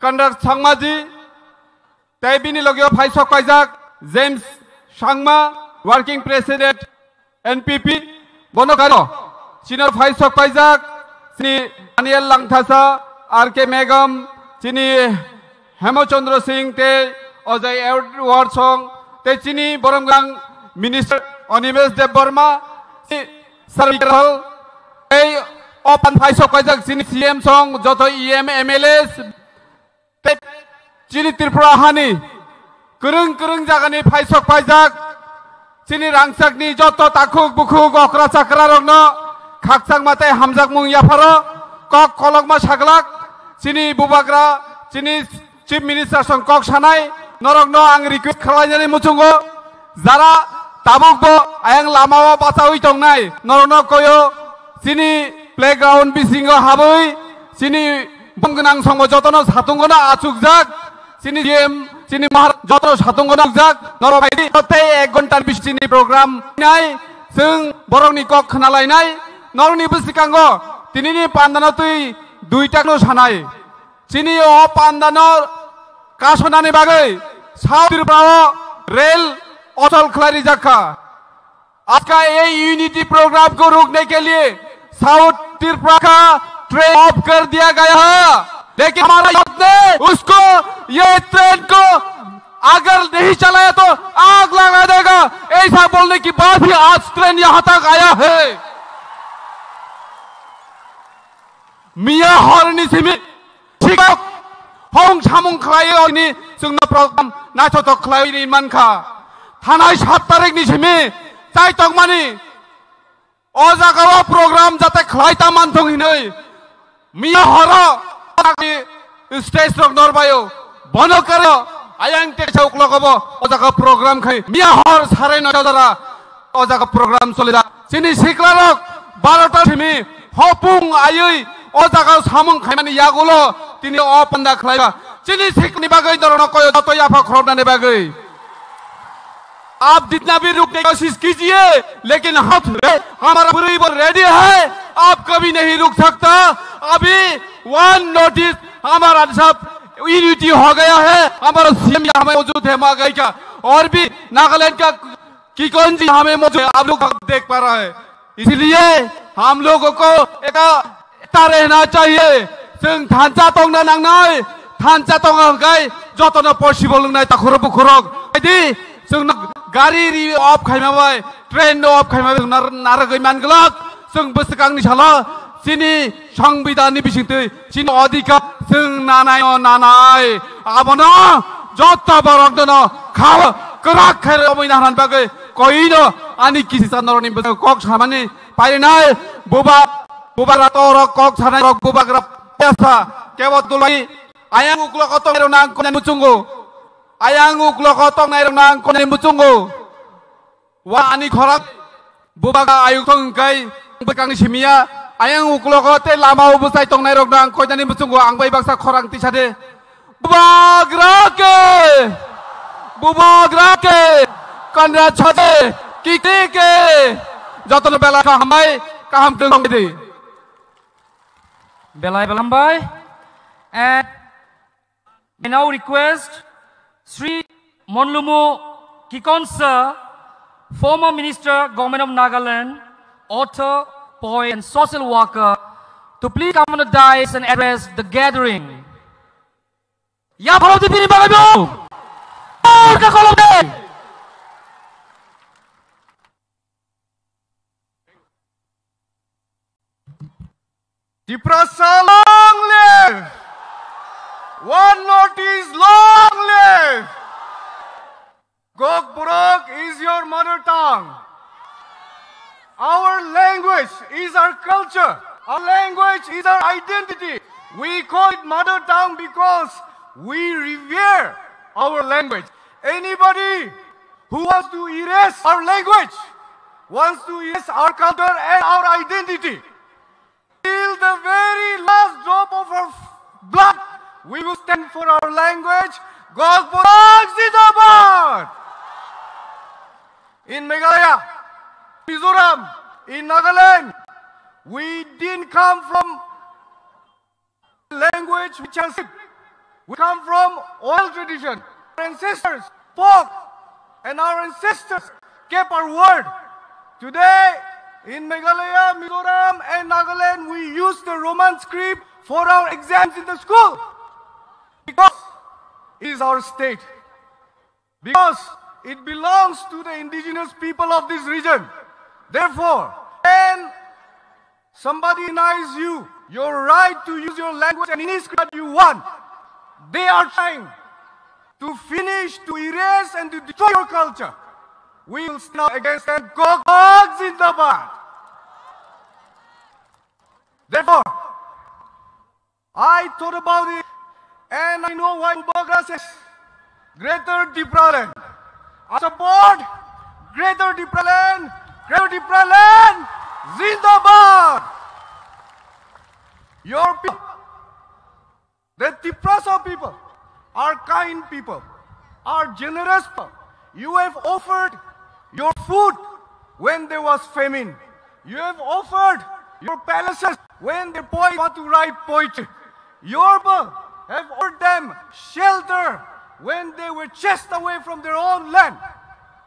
कनराड सांमाजी तैबिनि लगियो फाइसक बायजाक James Sangma working president NPP बनकारो चिनर फाइसक बायजाक जिनि दानियल लांथासा आरके मेगम जिनि हेमचंद्र सिंह ते अजय एडवर्ड सं ते चिनी बरमगां मिनिस्टर अनिमेश देव बर्मा सर्विकल ते ओपन फाइसक बायजाक जिनि सीएम सं जत ईएम एमएलएस ते चिनि त्रिपुरा हानि गोरों जागानि फाइसक बायजाक चिनि रांसाकनि जत ताखुक बुखुक अक्रा चाक्रा रंनो खाकसाक माते हामजाक मुं याफारो कक कलकमा सागलाक चिनि बुबाग्रा चिनि चीफ मिनिस्टर सं कक सानाय नरकनो आं रिक्वेस्ट खालायनानै मुचुंगो जारा ताबुकबो आयं लामाव बासावै दंनाय नरकनो कयो चिनि प्लेग्राउंड बिसिङाव हाबै चिनि बुंगोनां संबो जतनो सातुंगोना आचुकजाक चिनि जेम चिनि महार जतनो सातुंगोना जाक नर बायदि तते 1 घन्टा बिसिनि प्रोग्राम नाय जों बरंनि कक खोनालायनाय नरनि बिसिकांगो तिनिनि पान्दानो तुइ दुइटानो सानाय चिनि अ पान्दानो कासनानि बागै साउथ त्रिपुरा रेल अचल खलारी जाखा आज का ये यूनिटी प्रोग्राम को रोकने के लिए साउथ त्रिपुरा का ट्रेन ऑफ कर दिया गया है, लेकिन हमारा युद्ध ने उसको ये ट्रेन को अगर नहीं चलाया तो आग लगा देगा, ऐसा बोलने की बात ही आज ट्रेन यहां तक आया है। मिया हरनी सिमी ठीक हंग सामुं खायो नि जोंना प्रग्राम नाथ'थ खालायनि मानखा थानाय 7 तारिखनि सिमी जाय तंमानि ओ जागाव प्रग्राम जाते खालायता मानथं हिनै मिया हर स्टेज रक नरबायो बनो करो आयं टेक्सा उक्लगबो ओ जागा प्रग्राम खाय मिया हर 9:30 दारा ओ जागा प्रग्राम चलिदा सिनि सिक्लारक 12टा सिमी हपुं आयै ओ जागा सामुं खायमानि यागुलो तिनि अ पन्दा खालायबा सिनि सिकनि बागै दरन कयो जतो याफा खरबनानि बागै आप जितना भी रुकने की कोशिश कीजिए लेकिन हमारा पूरी रेडी है, आप कभी नहीं रुक सकता। अभी 1 नोटिस हमारा सब यूनिटी हो गया है, हमारा सीएम यहाँ में मौजूद है मागई का, और भी नागालैंड का किकोन जी हमें मौजूद है, आप लोग देख पा रहे हैं। इसलिए हम लोगों को एकता रहना चाहिए। जों थांचा तंना नांनाय थांचा तंगा हंगाय जतन पसिबल नाय ताखुर बुखुरक बायदि जों गाड़ी अफ खायमाबाय ट्रेन अफ खायमाबाय नारगै मानगलक जों बोसोरगांनि साला सिनि संविधाननि बिसिंथै सिनि अधिकार जों नानाय आबनो जत बरक दन खाव कराक खायरे अमैना हान बागै कइनो आनि किसिसा नरनि कक सामानि पाइनाय बुबा रातर कक सानाय बुबा ग्रा पेसा केवतुलाई आयां उक्ल कतंग नां कोने मुचुंगो आयां उक्ल कतंग नां कोने मुचुंगो वा आनि खराक बुबागा आयुक्तं kai bekang simia ayang uklo te lama ubusai tong nairok nang koidani muchungo angbai baksa khorang tisade bubagrake kanra chade kikike jotono bela hambai kaham tong di belai belambai. And I now request Sri Monlumu Kikonsa, former Minister, Government of Nagaland, author, poet, and social worker, to please come on the dais and address the gathering. Ya follow the pini bagaimana? Ka kolom deh. Tiprasa long live! One notice long live! Gokburok is your mother tongue. Our language is our culture. Our language is our identity. We call it mother tongue because we revere our language. Anybody who wants to erase our language, wants to erase our culture and our identity, till the very last drop of our blood, we will stand for our language. Gokburok Zindabad! In Meghalaya, Mizoram, in Nagaland, we didn't come from language which has we come from oral tradition. Our ancestors spoke and our ancestors kept our word. Today, in Meghalaya, Mizoram and Nagaland, we use the Roman script for our exams in the school. Because it is our state. Because it belongs to the indigenous people of this region. Therefore, when somebody denies you your right to use your language and any script that you want, they are trying to finish, to erase and to destroy your culture. We will stand up against them. Gokburok Zindabad! Therefore, I thought about it and I know why Bubagra says Greater Dipraland. I support Greater Dipraland, Greater Dipraland, Zindabad! Your people, the Tiprasa people, are kind people, are generous people. You have offered your food when there was famine. You have offered your palaces when the poets want to write poetry. Your people have offered them shelter when they were chased away from their own land.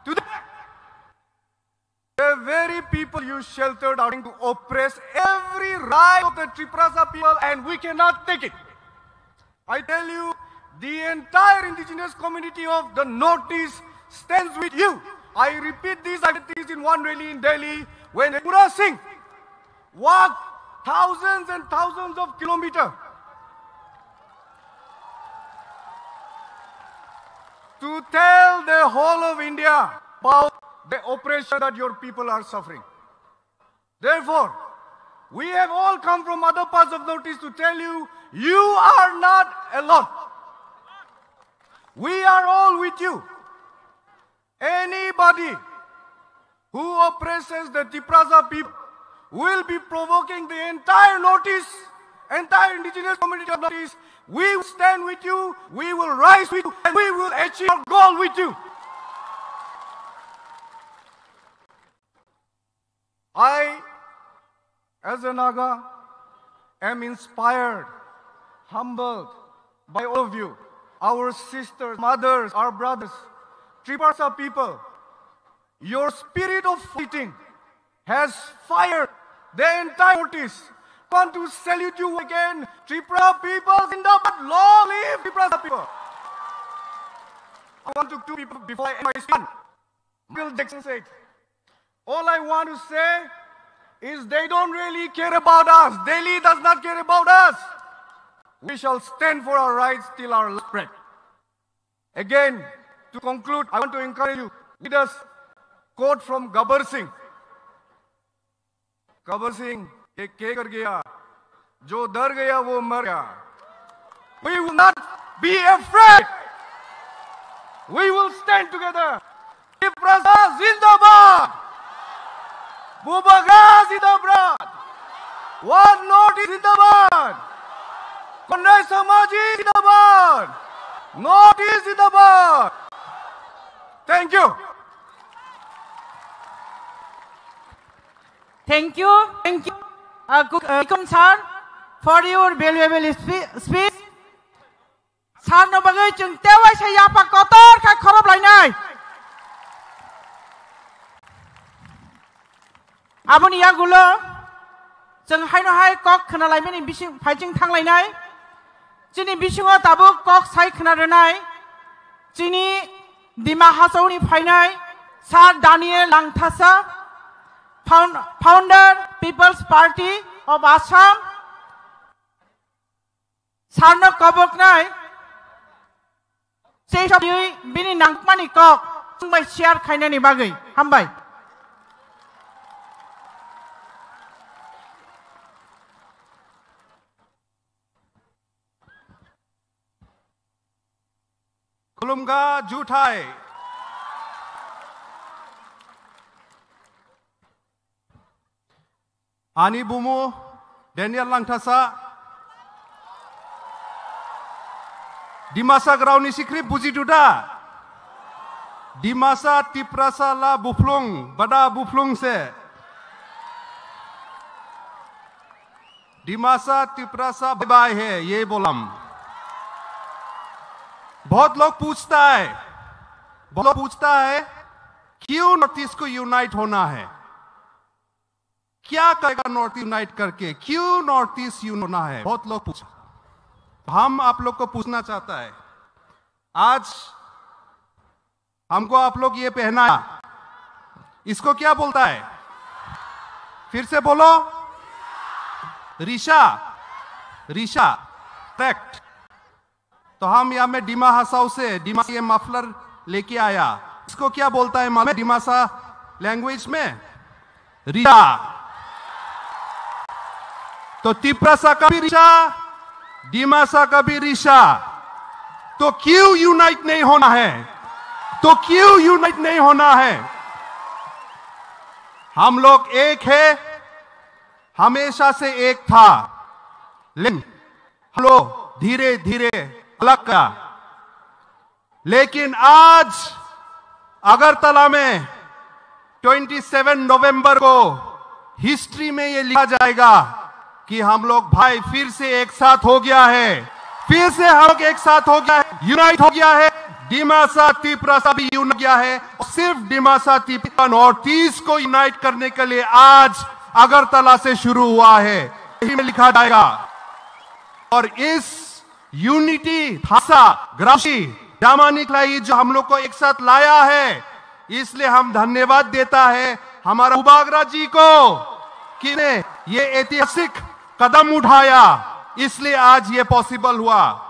Today, the very people you sheltered are going to oppress every right of the Tiprasa people, and we cannot take it. I tell you, The entire indigenous community of the Northeast stands with you. I repeat these activities in one rally in Delhi when Tripura Singh walked thousands and thousands of kilometers to tell the whole of India about the oppression that your people are suffering. Therefore, we have all come from other parts of Northeast to tell you, you are not alone. We are all with you. Anybody who oppresses the Tiprasa people will be provoking the entire Northeast, entire indigenous community of Northeast. We will stand with you, we will rise with you, and we will achieve our goal with you. I, as a Naga, am inspired, humbled by all of you, our sisters, mothers, our brothers, Triparsa people. Your spirit of fighting has fired the entire Northeast. I want to salute you again, Tripura people, Zindabad, long live Triparsa people. I want to two people before I end my speech. Michael Jackson said, all I want to say is they don't really care about us. Delhi does not care about us. We shall stand for our rights till our last breath. Again, to conclude, I want to encourage you. Read us quote from Gabbar Singh. Gabbar Singh, ek ke kar gaya, jo dar gaya wo mar gaya. We will not be afraid. We will stand together. Tiprasa Zindabad. Bubaka Zindabad. One Northeast Zindabad. Konnai Samaji Zindabad. Northeast Zindabad. Thank you. Thank you, Kukum sir, for your valuable speech. Sir, no bagai chung tewa saya apa kotor kai khorob lainai. Aboni ya gulo, chung hai no hai kok khana laimani bising phaiching thang lainai. Chini bisingo tabu kok sai khana renai. Chini Dima Hasauni phainai. Sir Daniel Langthasa, founder People's Party of Assam. Sarno Kobok Nai. Say of you, Bini Nangmani Kok, by share Kainani Bagay, Hambai. Kulumga Jutai. Ani Bumu, Daniel Langthasa, Dimasa Grauni Sikri Puji Duda, Dimasa Tiprasa La Buflung, Bada Buflung se, Dimasa Tiprasa बाय है ये बोलम. बहुत लोग पूछता है क्यों north east को यूनाइट होना है, क्या करेगा नॉर्थ यूनाइट करके, क्यों नॉर्थ ईस्ट यूनाइट होना है, बहुत लोग पूछा. हम आप लोग को पूछना चाहता है, आज हमको आप लोग ये पहनाया, इसको क्या बोलता है, फिर से बोलो, रिशा, रिशा, करेक्ट. तो हम यहाँ में डिमा हसाऊ से डिमा ये मफलर लेके आया, इसको क्या बोलता है मालूम है डिमासा लैंग्वेज में, रिशा. तो तिप्रासा का भी रिशा, डिमासा का भी रिशा. तो क्यों यूनाइट नहीं होना है, तो क्यों यूनाइट नहीं होना है. हम लोग एक है, हमेशा से एक था, लेकिन हम लोग धीरे धीरे अलग का. लेकिन आज अगरतला में 27 नवंबर को हिस्ट्री में ये लिखा जाएगा कि हम लोग भाई फिर से एक साथ हो गया है, फिर से हम लोग एक साथ हो गया है, यूनाइट हो गया है. डिमासा तिप्रासा भी यूनाइट गया है. सिर्फ डिमासा तिप्रा नॉर्थ ईस्ट को यूनाइट करने के लिए आज अगरतला से शुरू हुआ है, यही में लिखा जाएगा. और इस यूनिटी थासा ग्रासी जामानिकलाई जो हम लोग को एक साथ लाया है, इसलिए हम धन्यवाद देता है हमारा उबागरा जी को कि ने ये ऐतिहासिक कदम उठाया, इसलिए आज ये पॉसिबल हुआ।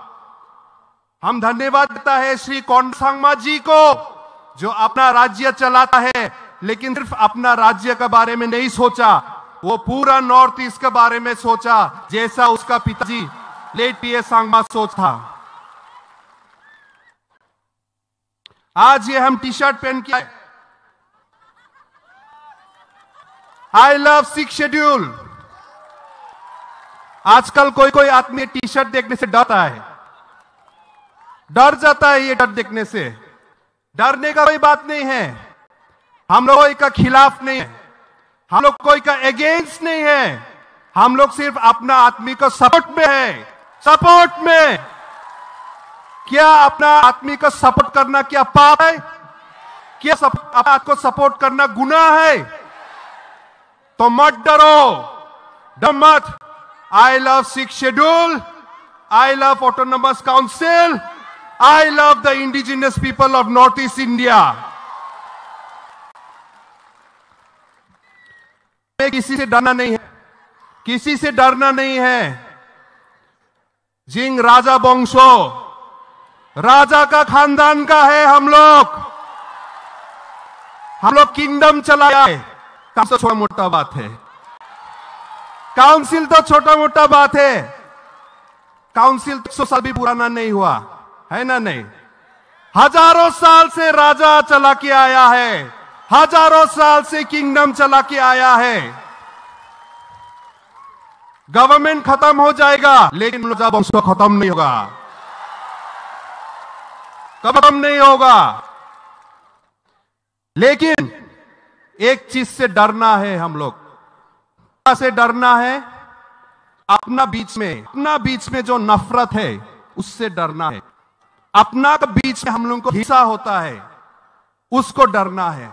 हम धन्यवाद देता है श्री कोनराड सांगमा जी को जो अपना राज्य चलाता है, लेकिन सिर्फ अपना राज्य के बारे में नहीं सोचा, वो पूरा नॉर्थ ईस्ट के बारे में सोचा, जैसा उसका पिताजी लेट पीएस सांगमा सोचा। आज ये हम टी शर्ट पहन के आई लव 6 शेड्यूल। आजकल कोई कोई आदमी टी शर्ट देखने से डरता है, डर जाता है। ये डर देखने से डरने का कोई बात नहीं है। हम लोग कोई का खिलाफ नहीं है, हम लोग कोई का अगेंस्ट नहीं है, हम लोग सिर्फ अपना आदमी को सपोर्ट में है। सपोर्ट में क्या अपना आदमी को सपोर्ट करना क्या पाप है? क्या अपना को सपोर्ट करना गुनाह है? तो मत डरो, डर मत। I love 6 schedule, I love autonomous council, I love the indigenous people of north east India. किसी से डरना नहीं है, किसी से डरना नहीं है। जिंग राजा वंशो, राजा का खानदान का है हम लोग किंगडम चलाया है। तो छोटा मोटा बात है, काउंसिल तो छोटा मोटा बात है। काउंसिल 100 साल भी पुराना नहीं हुआ है ना? नहीं, हजारों साल से राजा चला के आया है, हजारों साल से किंगडम चला के आया है। गवर्नमेंट खत्म हो जाएगा, लेकिन राजा वंश खत्म नहीं होगा, खत्म नहीं होगा। लेकिन एक चीज से डरना है हम लोग, से डरना है अपना बीच में जो नफरत है उससे डरना है। अपना बीच में हम लोगों को हिंसा होता है, उसको डरना है।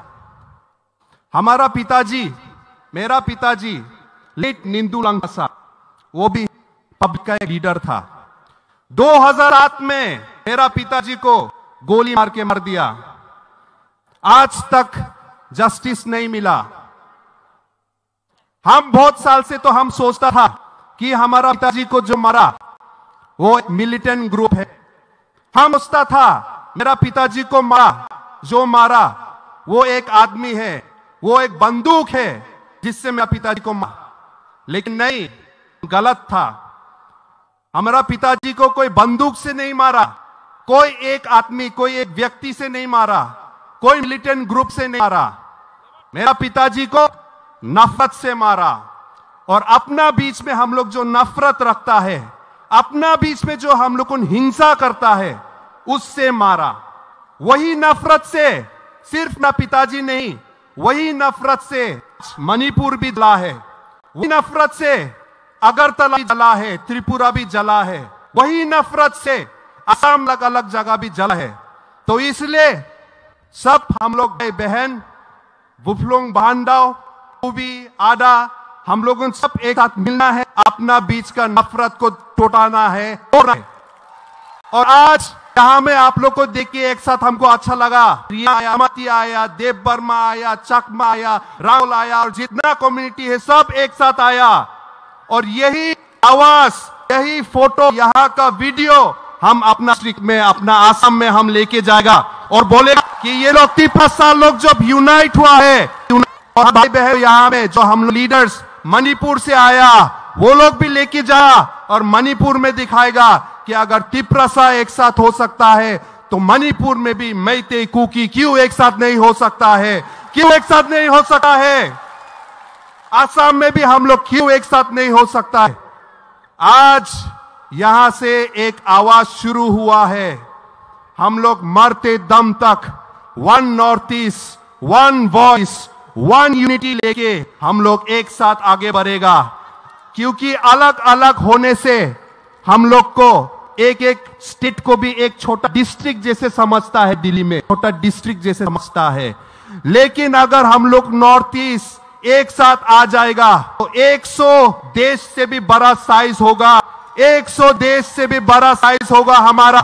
हमारा पिताजी, मेरा पिताजी लेट निंदू लंगसा, वो भी पब्लिक का एक लीडर था। 2008 में मेरा पिताजी को गोली मार के मार दिया। आज तक जस्टिस नहीं मिला। हम बहुत साल से तो हम सोचता था कि हमारा पिताजी को जो मारा वो एक मिलिटेंट ग्रुप है। हम सोचता था मेरा पिताजी को जो मारा वो एक आदमी है, वो एक बंदूक है जिससे मेरा पिताजी को मारा। लेकिन नहीं, गलत था। हमारा पिताजी को कोई बंदूक से नहीं मारा, कोई एक आदमी, कोई एक व्यक्ति से नहीं मारा, कोई मिलिटेंट ग्रुप से नहीं मारा। मेरा पिताजी को नफरत से मारा। और अपना बीच में हम लोग जो नफरत रखता है, अपना बीच में जो हम लोग को हिंसा करता है, उससे मारा। वही नफरत से सिर्फ ना पिताजी नहीं, वही नफरत से मणिपुर भी जला है, वही नफरत से अगरतला भी जला है, त्रिपुरा भी जला है, वही नफरत से असम अलग अलग जगह भी जला है। तो इसलिए सब हम लोग भाई बहन बुफलोंग भांडाओ भी आदा, हम लोगों सब एक साथ मिलना है, अपना बीच का नफरत को टोटाना है। और आज यहाँ में आप लोग को देख के एक साथ हमको अच्छा लगा। रिया आया, मती आया, देव वर्मा आया, चकमा आया, राहुल आया, और जितना कम्युनिटी है सब एक साथ आया। और यही आवाज, यही फोटो, यहाँ का वीडियो हम अपना डिस्ट्रिक्ट में, अपना आसाम में हम लेके जाएगा और बोलेगा कि ये लोग 53 साल लोग जब यूनाइट हुआ है, और भाई बहन यहाँ में जो हम लीडर्स मणिपुर से आया, वो लोग भी लेके जा और मणिपुर में दिखाएगा कि अगर तिपरासा एक साथ हो सकता है तो मणिपुर में भी मैते कुकी क्यों एक साथ नहीं हो सकता है, क्यों एक साथ नहीं हो सकता है, आसाम में भी हम लोग क्यों एक साथ नहीं हो सकता है। आज यहां से एक आवाज शुरू हुआ है, हम लोग मरते दम तक one north east, one voice, one unity लेके हम लोग एक साथ आगे बढ़ेगा। क्योंकि अलग अलग होने से हम लोग को एक एक स्टेट को भी एक छोटा डिस्ट्रिक्ट जैसे समझता है, दिल्ली में छोटा डिस्ट्रिक्ट जैसे समझता है। लेकिन अगर हम लोग नॉर्थ ईस्ट एक साथ आ जाएगा तो 100 देश से भी बड़ा साइज होगा, 100 देश से भी बड़ा साइज होगा हमारा,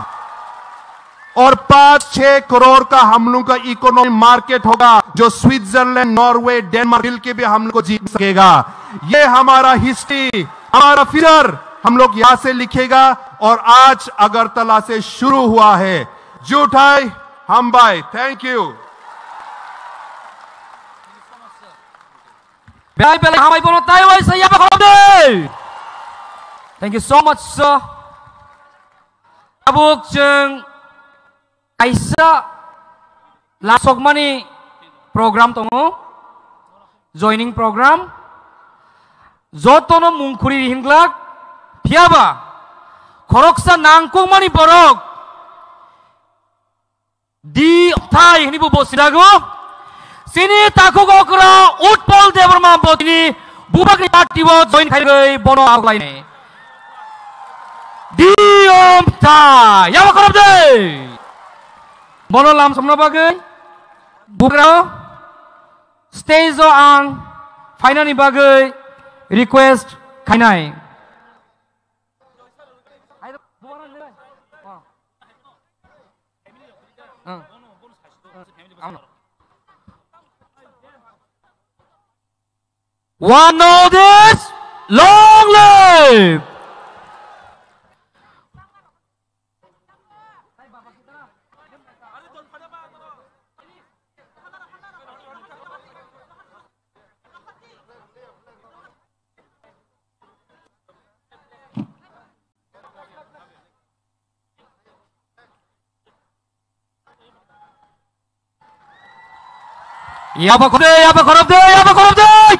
और 5-6 करोड़ का हम लोग का इकोनॉमी मार्केट होगा, जो स्विट्जरलैंड, नॉर्वे, डेनमार्क मिल के भी हम लोग को जीत सकेगा। ये हमारा हिस्ट्री, हमारा फ्यूचर हम लोग यहां से लिखेगा, और आज अगरतला से शुरू हुआ है। जुटाई हम भाई, thank you. Thank you so much, sir. Abuk jeng Aisa lasokmani program tongo, joining program. Jotono mungkuri hinglak, piaba, koroksa nangkung mani borok. Di thai ini bubo sidago. Sini takut okra utpol deverma botini bubak party wo join khai gai bono aglai ne. Diom ta, ya makarab deh. Bono lam samna bagai, bukro, stage o ang, final ni bagai, request kainai. One know this, long live. Ya pak korab deh.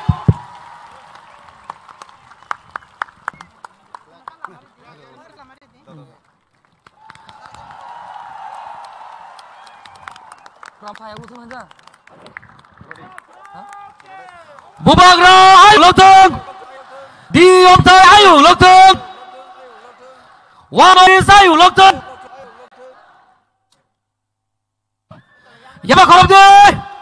Bubagra ayo lotong, diom tay ayo lotong, wamaris ayo lotong. Ya pak korab deh.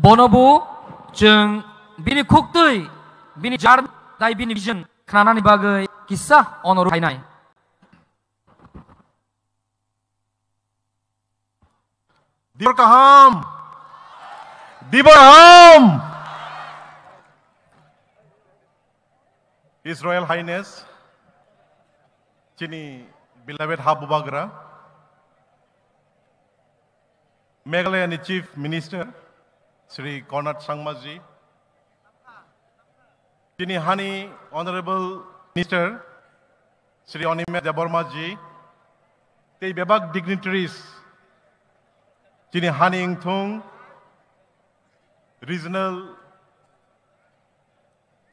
Bonobu jeng bini kuktui bini jar dai bini vision kenanani bagai kisah onor kainai. Diberkaham, His Royal Highness Chini beloved Habubagra, Meghalaya Chief Minister Sri Conrad Sangma ji, Chini Hani Honorable Minister Sri Onime Deborma ji, the Bebak dignitaries Chini Hani Ingthung, Regional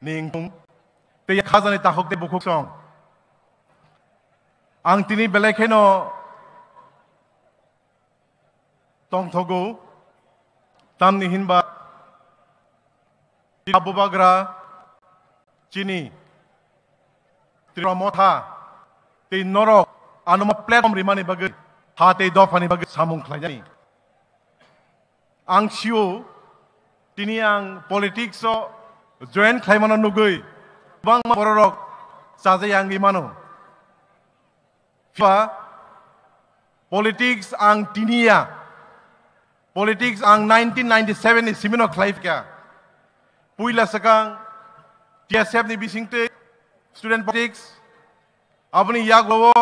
Ningthung, the Khazani Tahok de Bukuk Song, Angtini Belekeno Tong Togo, Tamni Hinba, Abubagra, Chini, Tiramotha, the Noro, Anoma platform Rimani Bagay, Hate Dofani Bagay Samung Klajani. Ang Shio, Tiniang politics so join Klaimana Nugui, Bang Borok, Sazayang Limano. Politics ang Tinia. Politics ang 1997 ni Simino Clive kya. Puila sakang TSF ni bisingte student politics. Apni yaglowo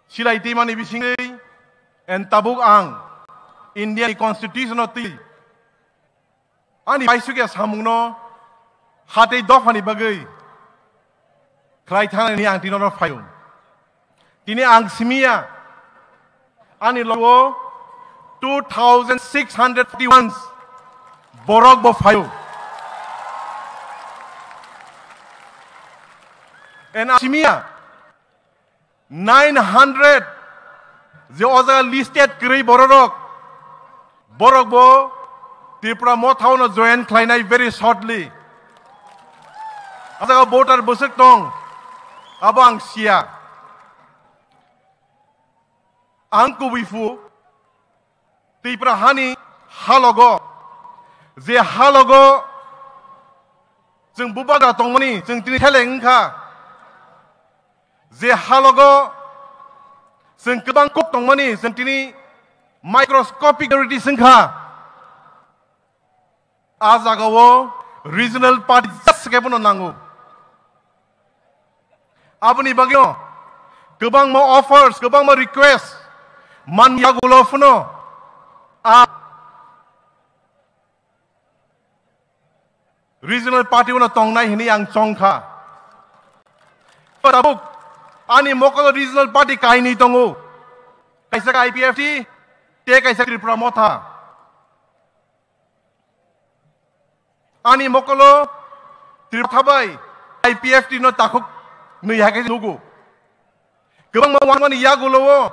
sila itima ni bisingte and tabuk ang Indian constitution oti. Ani paisu kya samungno hate dofani bagay. Klai thana ni ang tinoro fayo. Tini ang simia ani lowo 2,651 borok bo fayo. And simia 900 the other listed kri borok bo Tripura mo thau no join klainai very shortly. Ada voter busuk tong. Abang sia. Angku wifu. Tiprahani halogo. Je halogo. Jeng bubaga tongmani jeng tini theleng kha. Je halogo. Jeng kebang kok tongmani jeng tini microscopic security sengkha. Azagawo regional party just kepono nangu. Abani bagyo. Kebang mau offers, kebang mau request. Man yagulo funo. Regional party una tongnai hini yang chongkha. Tabuk ani mokolo regional party kaini tongu. Kaisa ka IPFT te kaisa Tripura motha. Ani mokolo Tripura thabai IPFT no takuk nui hake nugu. Kebang mawani yagulo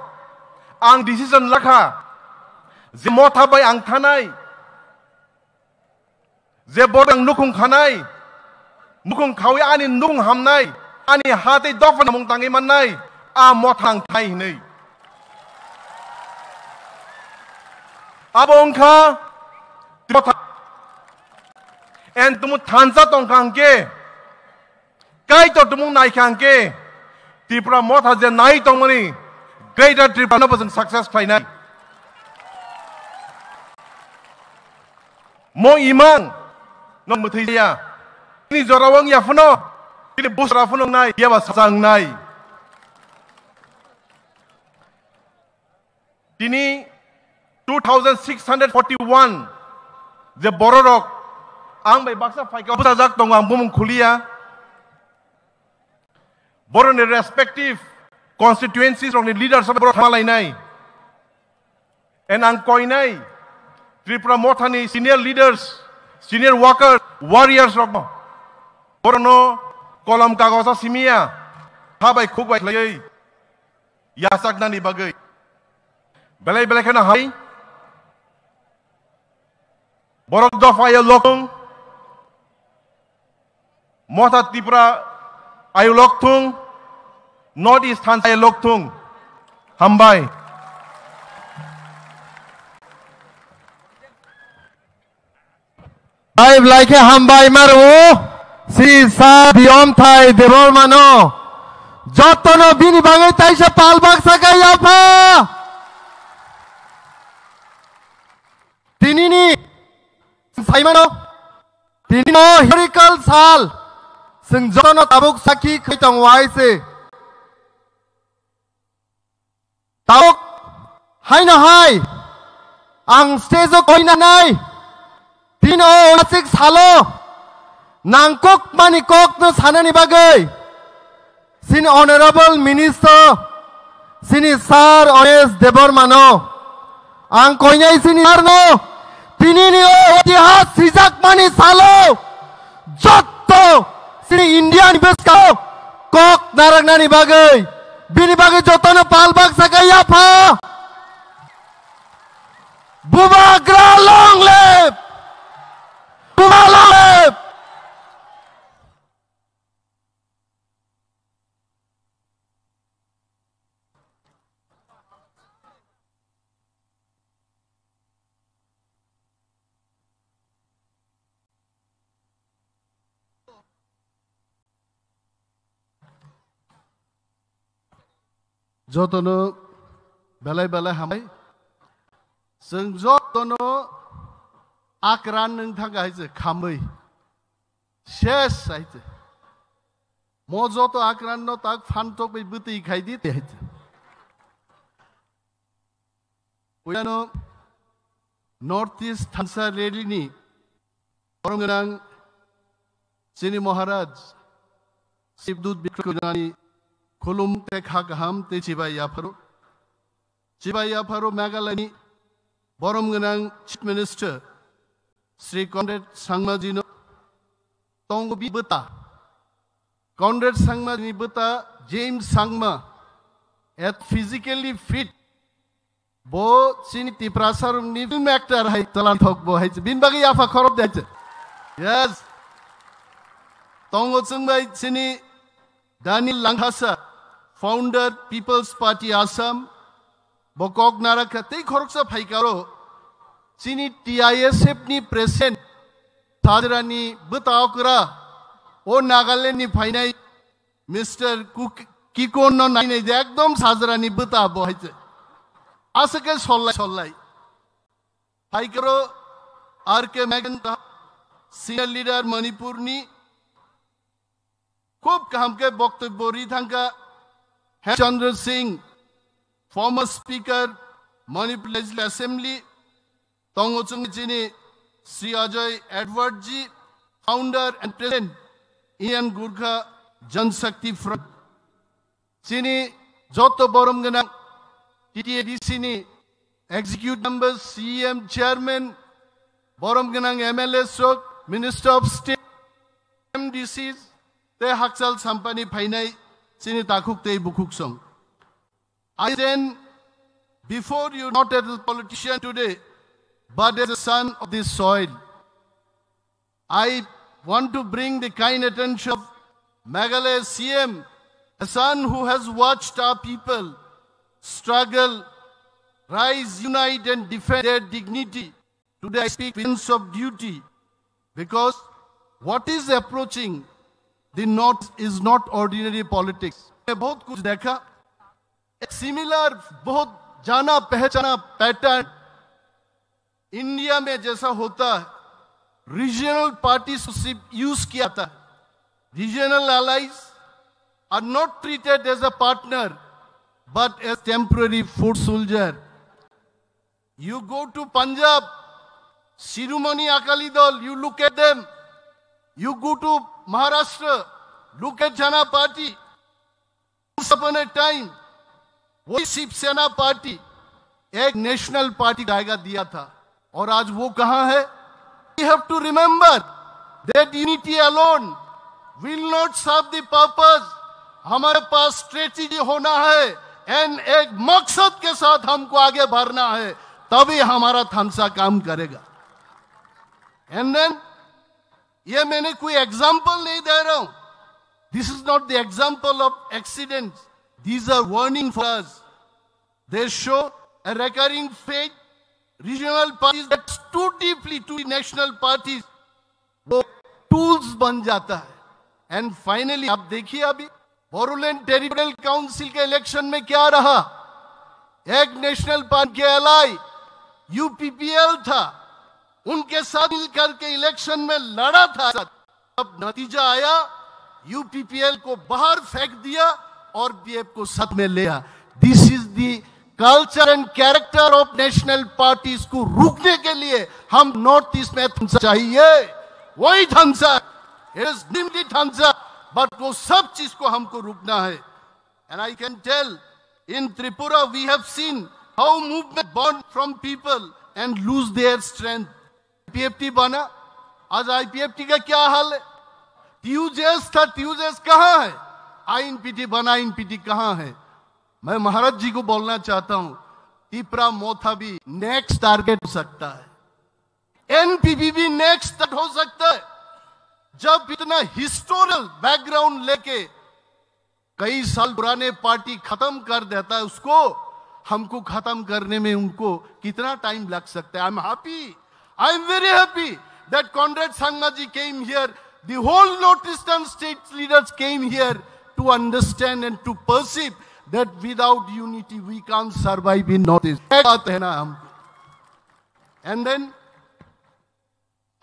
ang decision lakha. Je motha bai ang thanai. Je bodang nukung khanai. Nukung khawi ani nukung hamnai. Ani hati dofan mong tangi manai. Mothang thai nei. Abong kha motha. En tumu thansa tong kangke. Kai to tumu nai kangke. Tripura motha je nai tong mani. Greater Tripura no person success phai nai. Mo imang no muthia. Ini jorawang ya funo. Ini busra funo nai. Ya basang nai. Ini 2641 je bororok ang bai baksa phai ka sajak tong ang bumung khulia. Boron respective constituencies of the leaders of the Malay nai. And ang koi nai. Tripura mothani senior leaders, senior workers, warriors rokno. Borono kolam kagosa simia. Habai khukbai lay. Yasak nani bagai. Belai belai kana hai. Borok dofaya lokung. Motha Tripura ayu loktung. North East Han ayu loktung. Hambai. Live like a hambai maru. Si sa diom thai debor mano. Jotono bini bangai taisa palbak sakai apa? Tinini saimano. Tinino historical sal. Sing jotono tabuk saki kaitong waise. Tabuk hai na hai. Ang stage koi na nai. Tino nasik salo nangkok manikok no sanani bagai. Sini Honorable Minister sini Sir Ones Debor mano. Ang koinya sini arno. Tini ni itihas sijak mani salo. Jotto sini Indian besko kok narang nani bagai. Bini bagai joto no palbak sakai apa? Bubagra long live. Bubalap. Jotono belai belai hamai. Seng jotono akran neng thanga haise khamai shesh haise mojo to akran no tak phantok bai buti khaidi te haise uyano North East Thansa Rally ni Orangrang Sini Maharaj Sibdut Bikrani Kolum te khagaham te Chibaya Pharo Megalani Boromganang Chief Minister Sri Conrad Sangma Jino Tongo Bibata Conrad Sangma Nibata James Sangma at physically fit Bo Sini Tiprasar ni film actor hai talan thok bo hai bin bagi afa khorob dai yes Tongo Tsungbai Sini Daniel Langhasa, founder People's Party Assam, Bokok Naraka, take Horoksa Paikaro, Sini TISF ni present, Tadrani, Butaokra, O Nagaland ni Painai, Mr. Kiko no Nine, Ekdom Sazrani Buta Bohite. Asake Solai. Paikaro, RK Megan, senior leader Manipurni, खूब काम के वक्तव्य बोरी थंका Chandra Singh former speaker Manipur legislative assembly तोंगोचुंग जिनी Shri Ajay Edward ji founder and president Indian Gorkha Janshakti front जिनी जोतो बोरम गना टीटीएडीसी नि एग्जीक्यूटिव मेंबर सीएम चेयरमैन बोरम गना एमएलए स्ट्रोक minister of state MDCs Te Haksal Sampani Painai Sini Takuk Te Bukuk Song. I then, before you, not as a politician today, but as a son of this soil, I want to bring the kind attention of Meghalaya CM, a son who has watched our people struggle, rise, unite and defend their dignity. Today I speak with sense of duty, because what is approaching the North is not ordinary politics. मैं बहुत कुछ देखा, एक similar बहुत जाना पहचाना pattern India में जैसा होता है, रीजनल पार्टीज सिर्फ यूज किया था. Regional allies are not treated as a partner, but as temporary foot soldier. You go to Punjab, Shiromani Akali Dal, you look at them. You go to Maharashtra, look at Jana Party. Once upon a time, वही Shiv Sena party एक national party जाएगा दिया था, और आज वो कहाँ है? We have to remember that unity alone will not serve the purpose. हमारे पास स्ट्रेटेजी होना है, एंड एक मकसद के साथ हमको आगे बढ़ना है, तभी हमारा थामसा काम करेगा. एंड देन ये मैंने कोई एग्जाम्पल नहीं दे रहा हूं. This is not the example of accident. These are warning for us. They show a recurring fate. Regional parties that stood deeply to the national parties, वो tools बन जाता है. And finally, आप देखिए अभी बोरोलैंड टेरिटोरियल काउंसिल के election में क्या रहा? एक नेशनल पार्टी के एलाई यूपीपीएल था, उनके साथ मिलकर के इलेक्शन में लड़ा था. अब नतीजा आया, यूपीपीएल को बाहर फेंक दिया और बीएफ को साथ में लिया. This is the culture and character of national parties को रोकने के लिए हम नॉर्थ ईस्ट में थमसा चाहिए. वही थमसा, इट इज निम्नली थमसा, बट वो सब चीज को हमको रोकना है. And I can tell in Tripura we have seen how movement born from people and lose their strength. PFT बना, आज आईपीएफटी का क्या हाल है? टीयूजेएस था, टीयूजेएस कहां है? आईएनपीटी बना, आईएनपीटी कहां है? मैं महाराज जी को बोलना चाहता हूं, तिपरा मोथा भी नेक्स्ट टारगेट हो सकता है, एनपीपी भी नेक्स्ट टारगेट हो सकता है. जब इतना हिस्टोरिकल बैकग्राउंड लेके कई साल पुराने पार्टी खत्म कर देता है, उसको हमको खत्म करने में उनको कितना टाइम लग सकता है? I am very happy that Conrad Sangma ji came here. The whole northeastern state leaders came here to understand and to perceive that without unity we can't survive in northeast. बात है ना हम. And then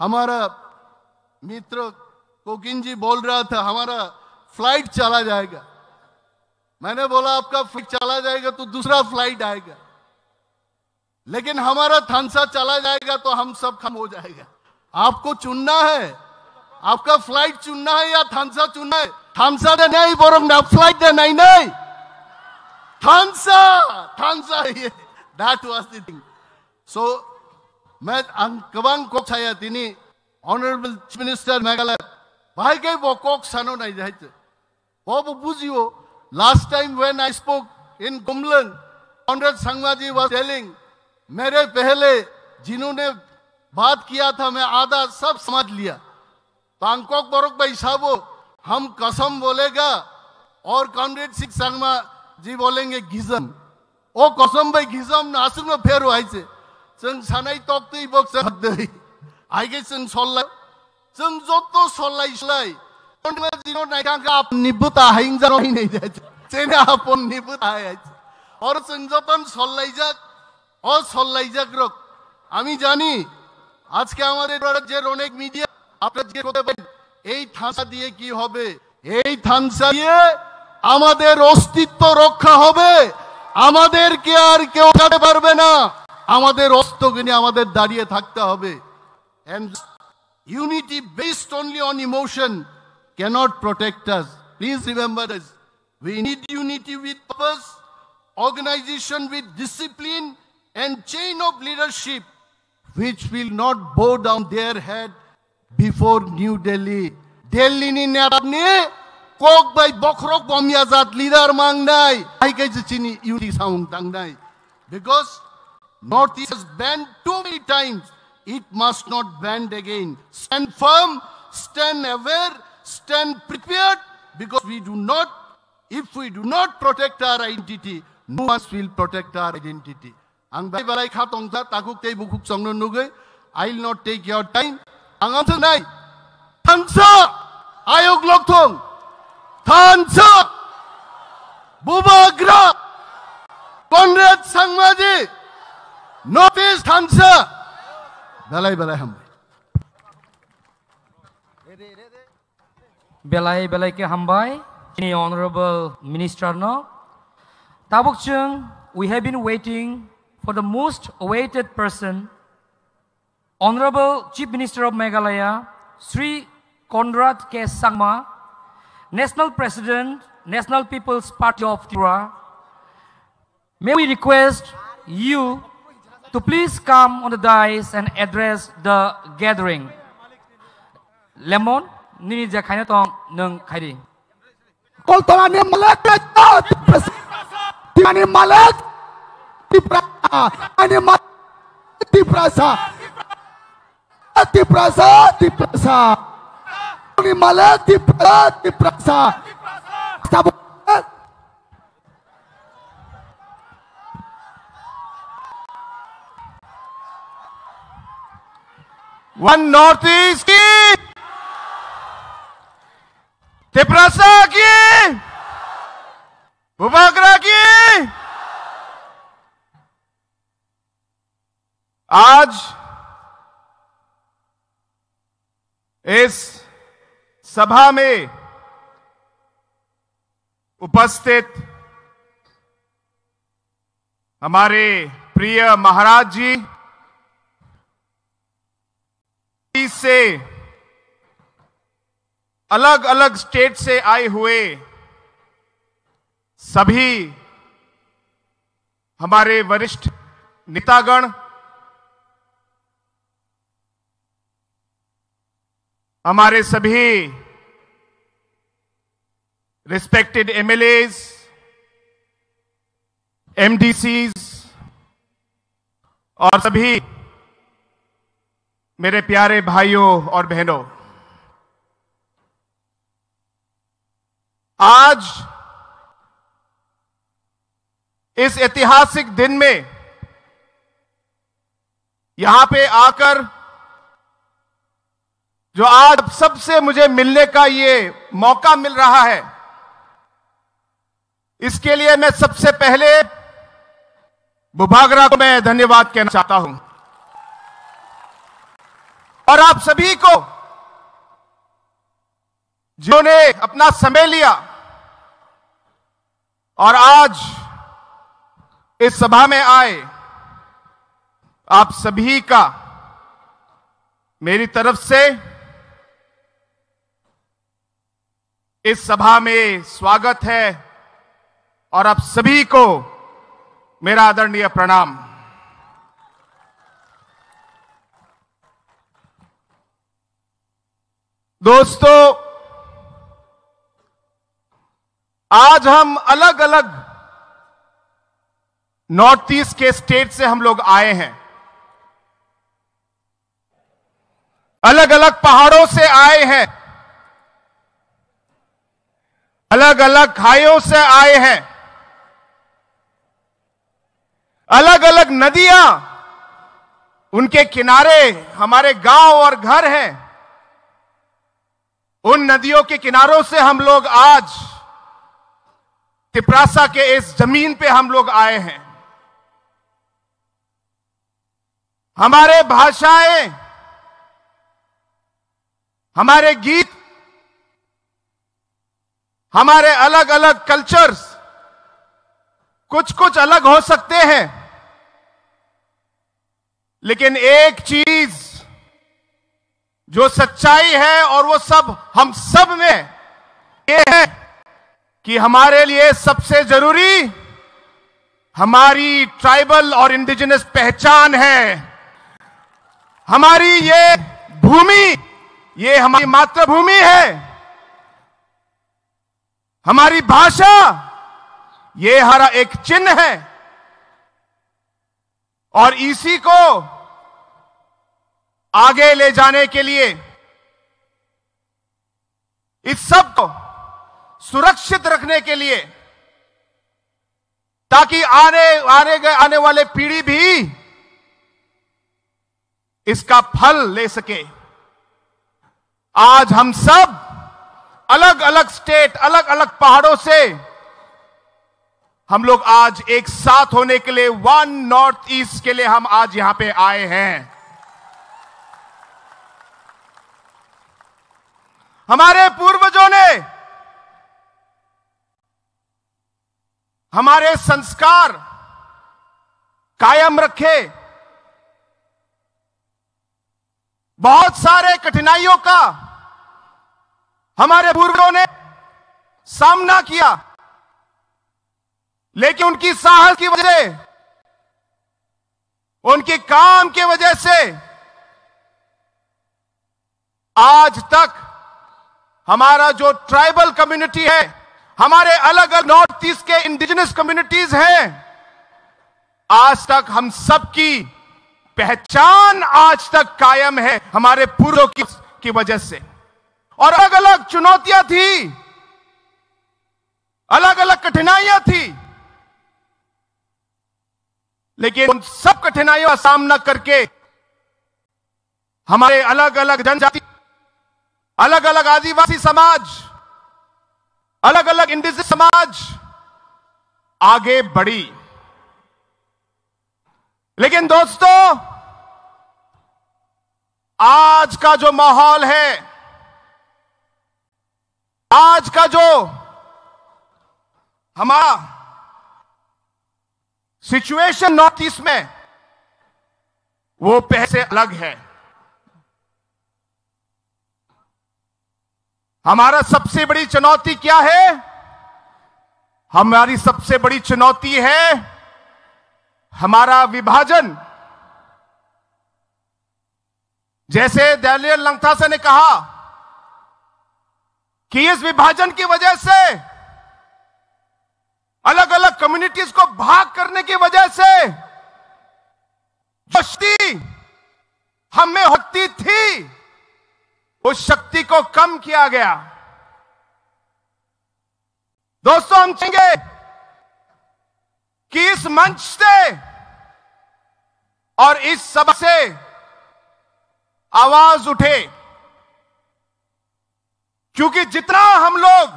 हमारा मित्र cocaine जी बोल रहा था हमारा flight चला जाएगा. मैंने बोला आपका फ्लाइट चला जाएगा तो दूसरा फ्लाइट आएगा, लेकिन हमारा थानसा चला जाएगा तो हम सब खत्म हो जाएगा. आपको चुनना है, आपका फ्लाइट चुनना है या थानसा चुनना है? थानसा दे नहीं बोरों ना फ्लाइट दे नहीं नहीं थानसा ये that was the thing. So मैं कबांग कोक छाया तिनी ऑनरेबल चीफ मिनिस्टर मेघालय भाई के वो कोक सानो नहीं जाते वो बुझियो. Last time when I spoke in गुमलन, Conrad Sangma ji was telling, मेरे पहले जिन्होंने बात किया था मैं आधा सब समझ लिया. बांकॉक बरोक भाई साहब हम कसम बोलेगा और कॉमरेड सिंह संगमा जी बोलेंगे घिजम ओ कसम भाई घिजम नासुम न फेर आइसे जों सानाय तक्तै बक्स हद्दै आइगे जों सल्लाय जों जत्तो सल्लायस्लाय कन्ट्रा जिनो नायखांखा निबुता हाइंजा नै जाय जेने आपन निबुता हाय और जों जतन सल्लायजाक ओ सल्लायजाक रक আমি জানি আজকে আমাদের রাজ্যের অনেক মিডিয়া আপনারা যে কথা বলেন এই থানসা দিয়ে কি হবে এই থানসা দিয়ে আমাদের অস্তিত্ব রক্ষা হবে আমাদেরকে আর কেউ কাটতে পারবে না আমাদের অস্তিত্বকে নিয়ে আমাদের দাঁড়িয়ে থাকতে হবে and unity based only on emotion cannot protect us please remember this we need unity with purpose organization with discipline and chain of leadership which will not bow down their head before New Delhi. Delhi ni neratni kok by bokrok bomyazat leader mangnai. I guess chini unity sound tangnai. Because Northeast has banned too many times. It must not bend again. Stand firm, stand aware, stand prepared. Because if we do not protect our identity, no one will protect our identity. Ang bay balay khatong ta takuk tay bukuk songnon nugay. I'll not take your time. Ang amsa nay. Thansa ayog lokthong. Thansa Bubagra Conrad Sangmaji Northeast Thansa balay ham. Belai ke hambai. Ini Honorable Minister no. Tabuk chung, we have been waiting for the most awaited person, Honorable Chief Minister of Meghalaya, Sri Conrad K. Sangma, National President, National People's Party of Tripura. May we request you to please come on the dais and address the gathering. Lemon, nini jakhaina tong nung khairi. Kol tolani malak Tiani malak Ani malak Tiprasa Ani malak Tiprasa One Northeast ki Tiprasa ki Bubagra की आज इस सभा में उपस्थित हमारे प्रिय महाराज जी से अलग अलग स्टेट से आए हुए सभी हमारे वरिष्ठ नेतागण हमारे सभी रिस्पेक्टेड एमएलएज एमडीसीज और सभी मेरे प्यारे भाइयों और बहनों आज इस ऐतिहासिक दिन में यहां पे आकर जो आज सबसे मुझे मिलने का ये मौका मिल रहा है इसके लिए मैं सबसे पहले बुबागरा को मैं धन्यवाद कहना चाहता हूं और आप सभी को जिन्होंने अपना समय लिया और आज इस सभा में आए आप सभी का मेरी तरफ से इस सभा में स्वागत है और आप सभी को मेरा आदरणीय प्रणाम। दोस्तों आज हम अलग अलग नॉर्थ ईस्ट के स्टेट से हम लोग आए हैं, अलग अलग पहाड़ों से आए हैं अलग अलग खाइयों से आए हैं, अलग अलग नदियां, उनके किनारे हमारे गांव और घर हैं। उन नदियों के किनारों से हम लोग आज तिपरासा के इस जमीन पे हम लोग आए हैं। हमारे भाषाएं, हमारे गीत, हमारे अलग अलग कल्चर्स कुछ कुछ अलग हो सकते हैं, लेकिन एक चीज जो सच्चाई है और वो सब हम सब में ये है कि हमारे लिए सबसे जरूरी हमारी ट्राइबल और इंडिजिनस पहचान है। हमारी ये भूमि, ये हमारी मातृभूमि है। हमारी भाषा, ये हमारा एक चिन्ह है। और इसी को आगे ले जाने के लिए, इस सब को सुरक्षित रखने के लिए, ताकि आने वाले पीढ़ी भी इसका फल ले सके, आज हम सब अलग अलग स्टेट, अलग अलग पहाड़ों से हम लोग आज एक साथ होने के लिए, वन नॉर्थ ईस्ट के लिए हम आज यहां पे आए हैं। हमारे पूर्वजों ने हमारे संस्कार कायम रखे, बहुत सारे कठिनाइयों का हमारे पूर्वजों ने सामना किया, लेकिन उनकी साहस की वजह से, उनके काम की वजह से आज तक हमारा जो ट्राइबल कम्युनिटी है, हमारे अलग अलग नॉर्थ ईस्ट के इंडिजिनस कम्युनिटीज हैं, आज तक हम सबकी पहचान आज तक कायम है हमारे पूर्वजों की वजह से। और अलग अलग चुनौतियां थी, अलग अलग कठिनाइयां थी, लेकिन उन सब कठिनाइयों का सामना करके हमारे अलग अलग जनजाति, अलग अलग आदिवासी समाज, अलग अलग इंडिजिनस समाज आगे बढ़ी। लेकिन दोस्तों, आज का जो माहौल है, आज का जो हमारा सिचुएशन नॉर्थ ईस्ट में, वो पहले से अलग है। हमारा सबसे बड़ी चुनौती क्या है? हमारी सबसे बड़ी चुनौती है हमारा विभाजन। जैसे दानियल लंगथासा ने कहा कि इस विभाजन की वजह से, अलग अलग कम्युनिटीज को भाग करने की वजह से जो शक्ति हम में होती थी, उस शक्ति को कम किया गया। दोस्तों, हम चाहेंगे कि इस मंच से और इस सभा से आवाज उठे, क्योंकि जितना हम लोग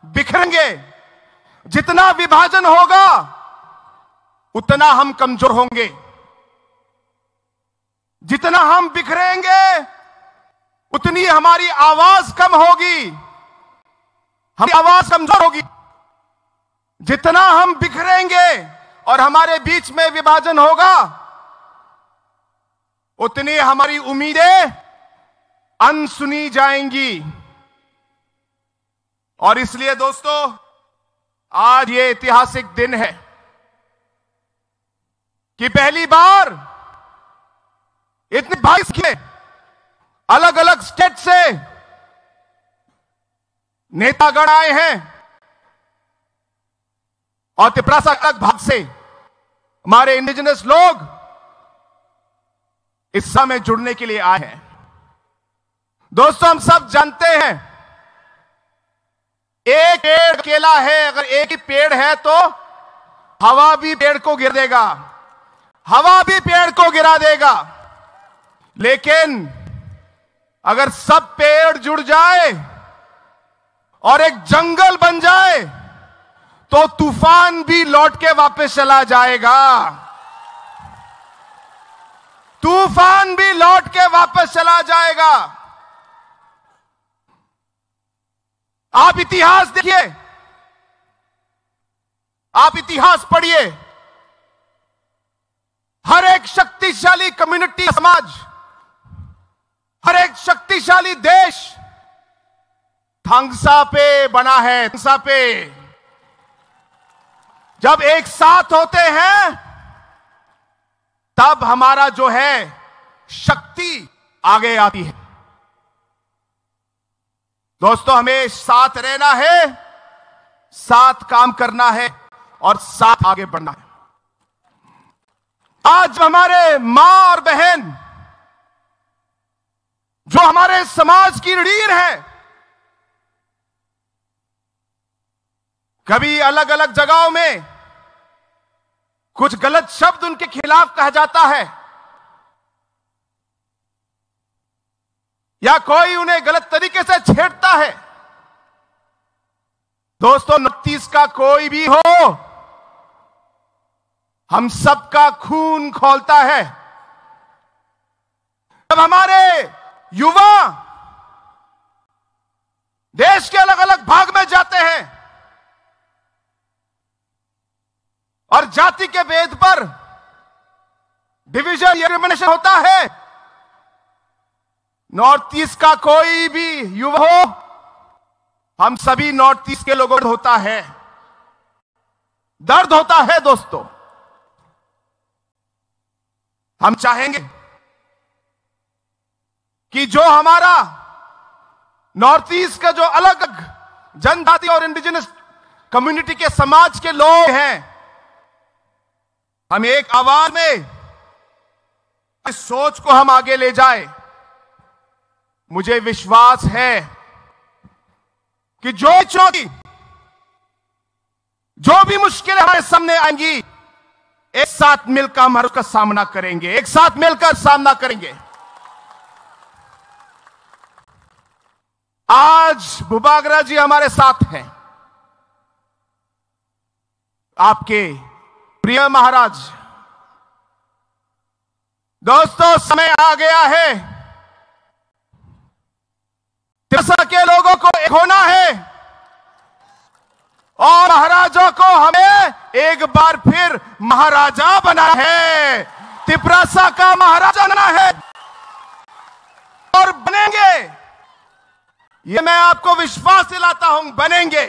बिखरेंगे, जितना विभाजन होगा, उतना हम कमजोर होंगे। जितना हम बिखरेंगे, उतनी हमारी आवाज कम होगी, हमारी आवाज कमजोर होगी। जितना हम बिखरेंगे और हमारे बीच में विभाजन होगा, उतनी हमारी उम्मीदें अनसुनी जाएंगी। और इसलिए दोस्तों, आज ये ऐतिहासिक दिन है कि पहली बार इतने 22 के अलग अलग स्टेट से नेतागण आए हैं और तिपरासा अलग भाग से हमारे इंडिजिनस लोग इस समय जुड़ने के लिए आए हैं। दोस्तों, हम सब जानते हैं एक पेड़ अकेला है, अगर एक ही पेड़ है तो हवा भी पेड़ को गिरा देगा, हवा भी पेड़ को गिरा देगा। लेकिन अगर सब पेड़ जुड़ जाए और एक जंगल बन जाए तो तूफान भी लौट के वापस चला जाएगा, तूफान भी लौट के वापस चला जाएगा। आप इतिहास देखिए, आप इतिहास पढ़िए। हर एक शक्तिशाली कम्युनिटी, समाज, हर एक शक्तिशाली देश थंगसा पे बना है, थंगसा पे। जब एक साथ होते हैं तब हमारा जो है शक्ति आगे आती है। दोस्तों, हमें साथ रहना है, साथ काम करना है और साथ आगे बढ़ना है। आज हमारे मां और बहन जो हमारे समाज की रीढ़ है, कभी अलग अलग जगहों में कुछ गलत शब्द उनके खिलाफ कहा जाता है या कोई उन्हें गलत तरीके से छेड़ता है। दोस्तों, 29 का कोई भी हो, हम सबका खून खौलता है। जब हमारे युवा देश के अलग अलग भाग में जाते हैं और जाति के भेद पर डिवीजन, डिस्क्रिमिनेशन होता है, नॉर्थ ईस्ट का कोई भी युवा हो, हम सभी नॉर्थ ईस्ट के लोगों को होता है, दर्द होता है। दोस्तों, हम चाहेंगे कि जो हमारा नॉर्थ ईस्ट का जो अलग जनजाति और इंडिजिनस कम्युनिटी के समाज के लोग हैं, हम एक आवाज में इस सोच को हम आगे ले जाए। मुझे विश्वास है कि जो चुनौती, जो भी मुश्किलें हमारे सामने आएंगी, एक साथ मिलकर हम उसका सामना करेंगे, एक साथ मिलकर सामना करेंगे। आज भूपाग्रा जी हमारे साथ हैं, आपके प्रिय महाराज। दोस्तों, समय आ गया है, तिरसा के लोगों को एक होना है और महाराजों को हमें एक बार फिर महाराजा बना है, तिपरासा का महाराजा बना है और बनेंगे। ये मैं आपको विश्वास दिलाता हूं, बनेंगे।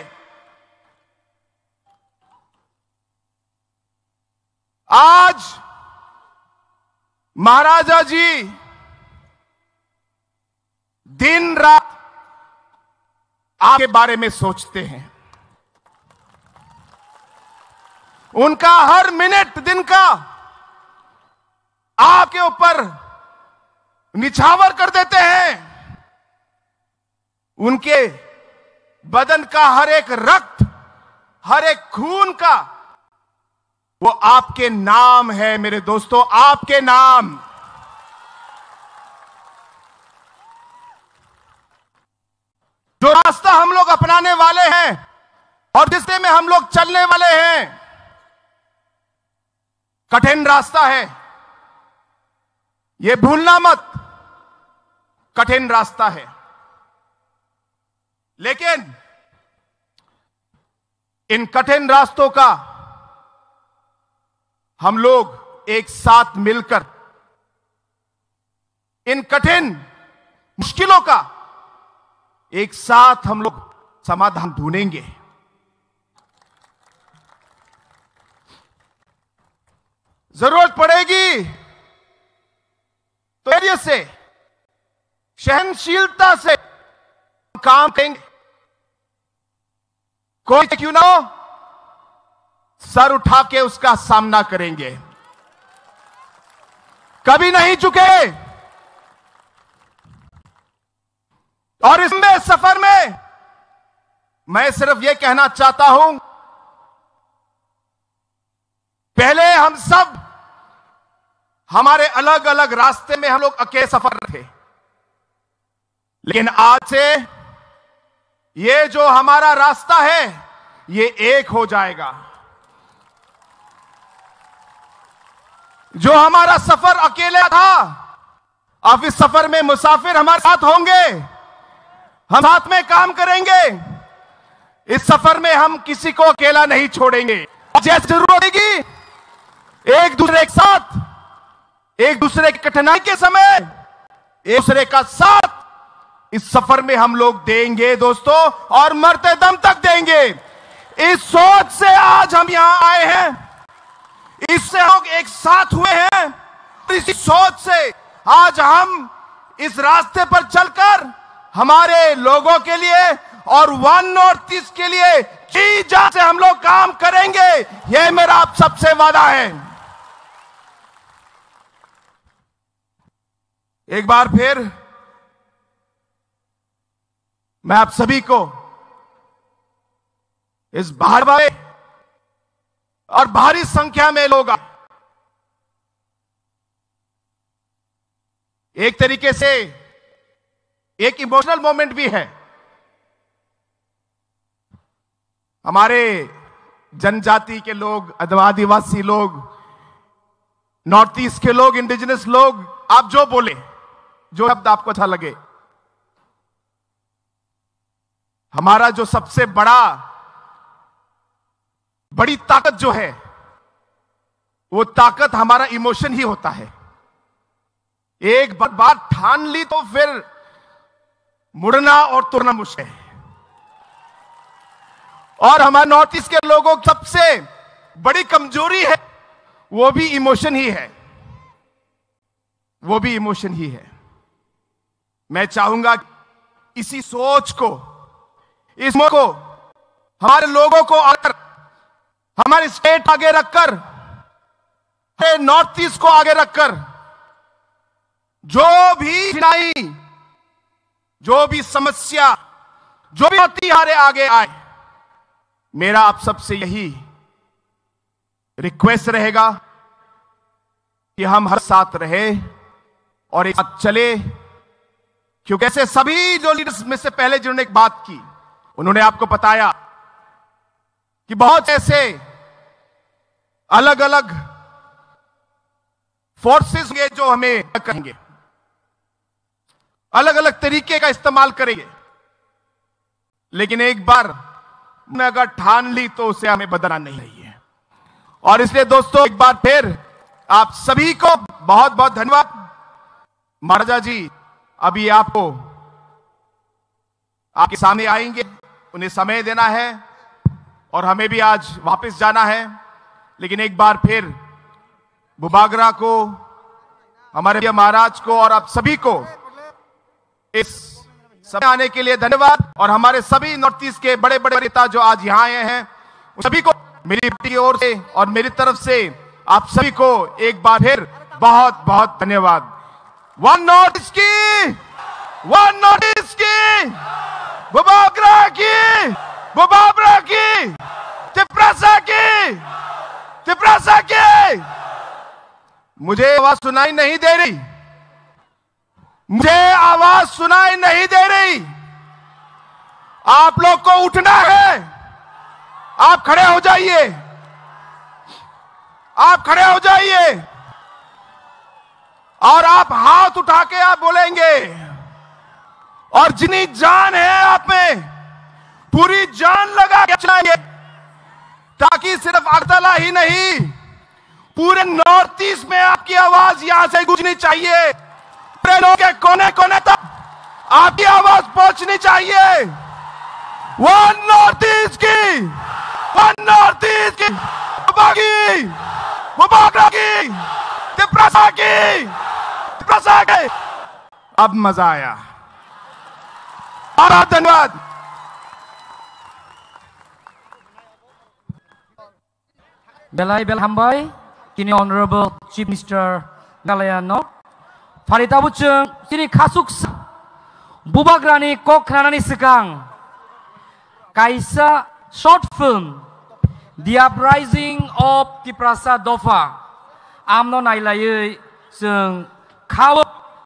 आज महाराजा जी दिन रात आपके बारे में सोचते हैं, उनका हर मिनट दिन का आपके ऊपर निछावर कर देते हैं। उनके बदन का हर एक रक्त, हर एक खून का वो आपके नाम है मेरे दोस्तों, आपके नाम। जो रास्ता हम लोग अपनाने वाले हैं और जिससे में हम लोग चलने वाले हैं, कठिन रास्ता है, ये भूलना मत, कठिन रास्ता है। लेकिन इन कठिन रास्तों का हम लोग एक साथ मिलकर इन कठिन मुश्किलों का एक साथ हम लोग समाधान ढूंढेंगे। जरूरत पड़ेगी तो धैर्य से, सहनशीलता से काम करेंगे। कोई क्यों ना हो, सर उठा के उसका सामना करेंगे, कभी नहीं झुके। और इसमें सफर में मैं सिर्फ ये कहना चाहता हूं, पहले हम सब हमारे अलग अलग रास्ते में हम लोग अकेले सफर थे, लेकिन आज से ये जो हमारा रास्ता है ये एक हो जाएगा। जो हमारा सफर अकेले था, अब इस सफर में मुसाफिर हमारे साथ होंगे, हम साथ में काम करेंगे। इस सफर में हम किसी को अकेला नहीं छोड़ेंगे। जैसे जरूरत होगी एक दूसरे के साथ, एक दूसरे की कठिनाई के समय एक दूसरे का साथ इस सफर में हम लोग देंगे दोस्तों, और मरते दम तक देंगे। इस सोच से आज हम यहां आए हैं, इससे हम एक साथ हुए हैं। इसी सोच से आज हम इस रास्ते पर चलकर हमारे लोगों के लिए और वन नॉर्थ ईस्ट के लिए जी जान से हम लोग काम करेंगे। यह मेरा आप सबसे वादा है। एक बार फिर मैं आप सभी को इस भारी और भारी संख्या में लोग, एक तरीके से एक इमोशनल मोमेंट भी है। हमारे जनजाति के लोग, आदिवासी लोग, नॉर्थ ईस्ट के लोग, इंडिजिनस लोग, आप जो बोले, जो शब्द आपको अच्छा लगे, हमारा जो सबसे बड़ी ताकत जो है, वो ताकत हमारा इमोशन ही होता है। एक बार ठान ली तो फिर मुड़ना और तुरना मुश्किल है। और हमारे नॉर्थ ईस्ट के लोगों की सबसे बड़ी कमजोरी है, वो भी इमोशन ही है, वो भी इमोशन ही है। मैं चाहूंगा इसी सोच को, इस को हमारे लोगों को आकर, हमारे स्टेट आगे रखकर, नॉर्थ ईस्ट को आगे रखकर, जो भी कठिनाई, जो भी समस्या, जो भी हमारे आगे आए, मेरा आप सबसे यही रिक्वेस्ट रहेगा कि हम हर साथ रहे और एक साथ चले। क्योंकि ऐसे सभी जो लीडर्स में से पहले जिन्होंने एक बात की, उन्होंने आपको बताया कि बहुत ऐसे अलग अलग फोर्सेस होंगे जो हमें करेंगे, अलग अलग तरीके का इस्तेमाल करेंगे, लेकिन एक बार हमने अगर ठान ली तो उसे हमें बदलना नहीं है। और इसलिए दोस्तों एक बार फिर आप सभी को बहुत बहुत धन्यवाद। महाराजा जी अभी आपको आपके सामने आएंगे, उन्हें समय देना है और हमें भी आज वापस जाना है। लेकिन एक बार फिर बुबागरा को, हमारे महाराज को और आप सभी को इस समय आने के लिए धन्यवाद। और हमारे सभी नॉर्थ ईस्ट के बड़े बड़े नेता जो आज यहाँ आए हैं, सभी को मेरी पार्टी की ओर से और मेरी तरफ से आप सभी को एक बार फिर बहुत बहुत धन्यवाद। वन नॉर्थ ईस्ट की, वन नॉर्थ ईस्ट की, बुबागरा की, बुबागरा की, तिप्रासा की, तिप्रासा की। मुझे आवाज सुनाई नहीं दे रही, मुझे आवाज सुनाई नहीं दे रही। आप लोग को उठना है, आप खड़े हो जाइए, आप खड़े हो जाइए और आप हाथ उठा के आप बोलेंगे। और जितनी जान है आप में, पूरी जान लगा के चलाएंगे, ताकि सिर्फ अगरतला ही नहीं, पूरे नॉर्थ ईस्ट में आपकी आवाज यहां से गूंजनी चाहिए। पूरे लोगों के कोने कोने तक आपकी आवाज पहुंचनी चाहिए। वन नॉर्थ ईस्ट की, वन नॉर्थ ईस्ट की, बुबागरा की, तिप्रासा की, तिप्रासा की। अब मजा आया। बहुत धन्यवाद। Belai Belhambai, kini Honorable Chief Minister Meghalaya North, Farita Bucung, sini Kasuk Bubagrani Kok Kranani Sekang, kaisa short film The Uprising of Tiprasa Dofa amno nailai जों खाव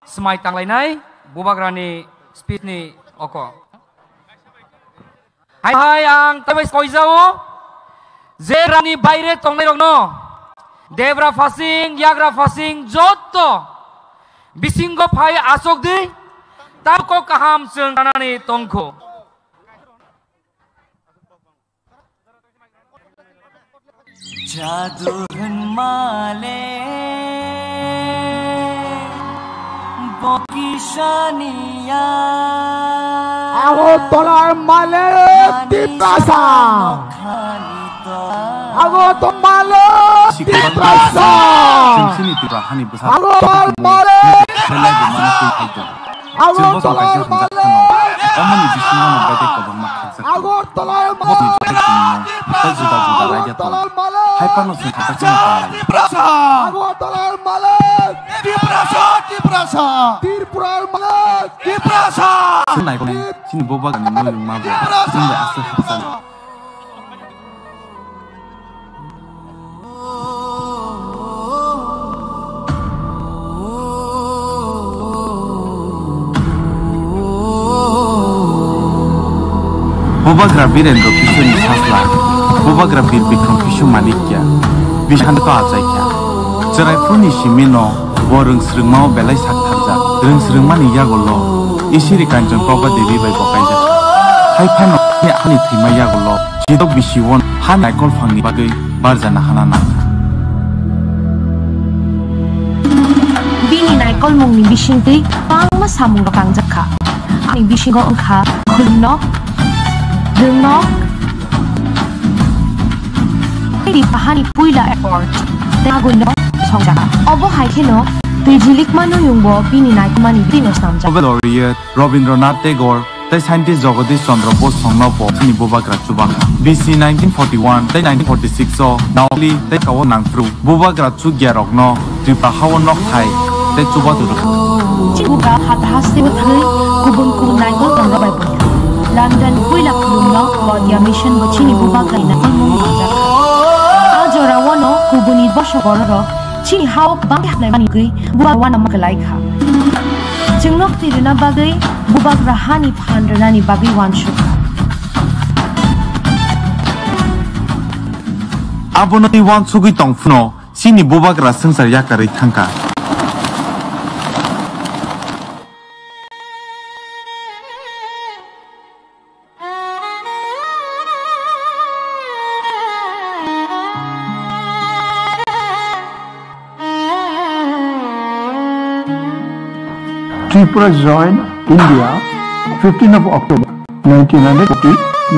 समाय तांलायनाय बुबाग्रानि स्पिचनि अको हाय आं तबे कइजाओ जे रानि बायरे तंनाय रगनो देब्रा फासिं याग्रा फासिं जत्तो बिसिंगो फाय आसक दै ताको काहाम जों जानानै तंखो जादु माले Bokishania Ago tolar male Tiprasa Ago to male Tiprasa Ago tolar male Ago tolar male Ago tolar male Ago tolar male Tiprasa Tirpurar malat Tiprasa Senai kau sini boba kan mau yang mabuk sini asal asal boba grabir endo kisu ni hasla boba grabir bikram kisu malikya bishan to ajaikya cerai pun isimino Warung sering mau belai sak tarja, dereng sering mani ya golo, isiri kanjeng proba dewi bai bokai jak. Hai pano ni ani terima ya golo, jidok bisiwon han ekol fangni bagai barjana hanana. Bini naikol mung ni bising tei, pang mas samung lokang jakka. Ani bising go engka, kulnok, dengok. Di pahani puila airport, tenaguno. Obo haikeno tujilik manu yungbo bini naik mani binos namja. Laureate Rabindranath Tagore, the scientist Jagadish Chandra Bose Songnapo, Sini Bobakra Chubaka. BC 1941, the 1946 so now only the Kawan Nangfru, Bobakra Chugyarogno, Tripa Hawan Nok Thai, the Chubatu. Chibuka hatraste uthai kubun kubun naikol tangga bai punya. London puila kulumno Claudia Mission bachini Bobakra naikol mung namja. Ajora wono kubuni bosho gororo. Chini hawak bang na mani gay buwa wana makalay ka. Jingnok tiri na bagay bubag rahani pandra ni bagay wan shuka. Abo na iwan sugi tong funo sini bubag raseng sarya kari tangka. Tripura joined India 15th of October 1949.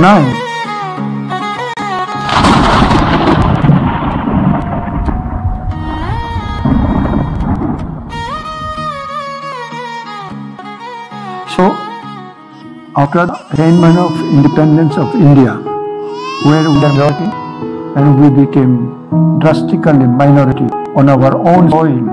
So, after the attainment of independence of India, where we are working and we became drastically minority on our own soil,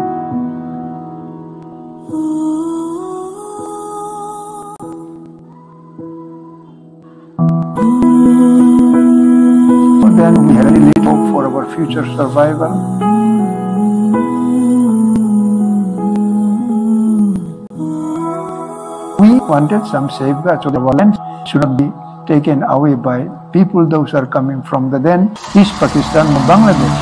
then we had really hope for our future survival. We wanted some safeguards so the violence should not be taken away by people those are coming from the then East Pakistan and Bangladesh.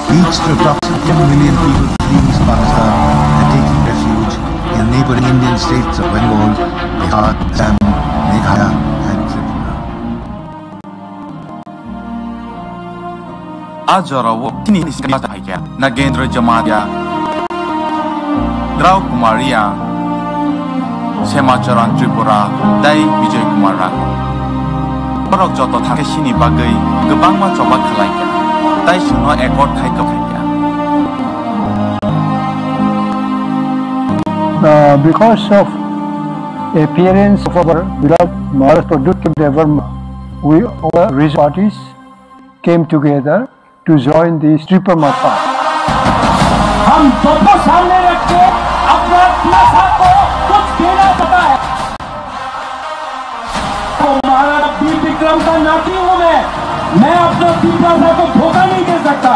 Reached approximately 10 million people fleeing Pakistan and taking refuge in neighboring Indian states of Bengal, Bihar, Assam, Meghalaya and Tripura. Ajorawo kini iskaya haya Nagendra Jamadia Draw Kumaria Semacharan Tripura Dai Vijay Kumara Borok joto thake sini bagai gebang ma coba khalaiya Dai suno ekor thai kaphaiya Because of appearance of our beloved Maharashtra Productive Development, we all regional parties came together to join the Tripura Matha. हम दोनों सामने रख के अपना भाषा को कुछ कहना पता है तो हमारा भाषा को धोखा नहीं दे सकता।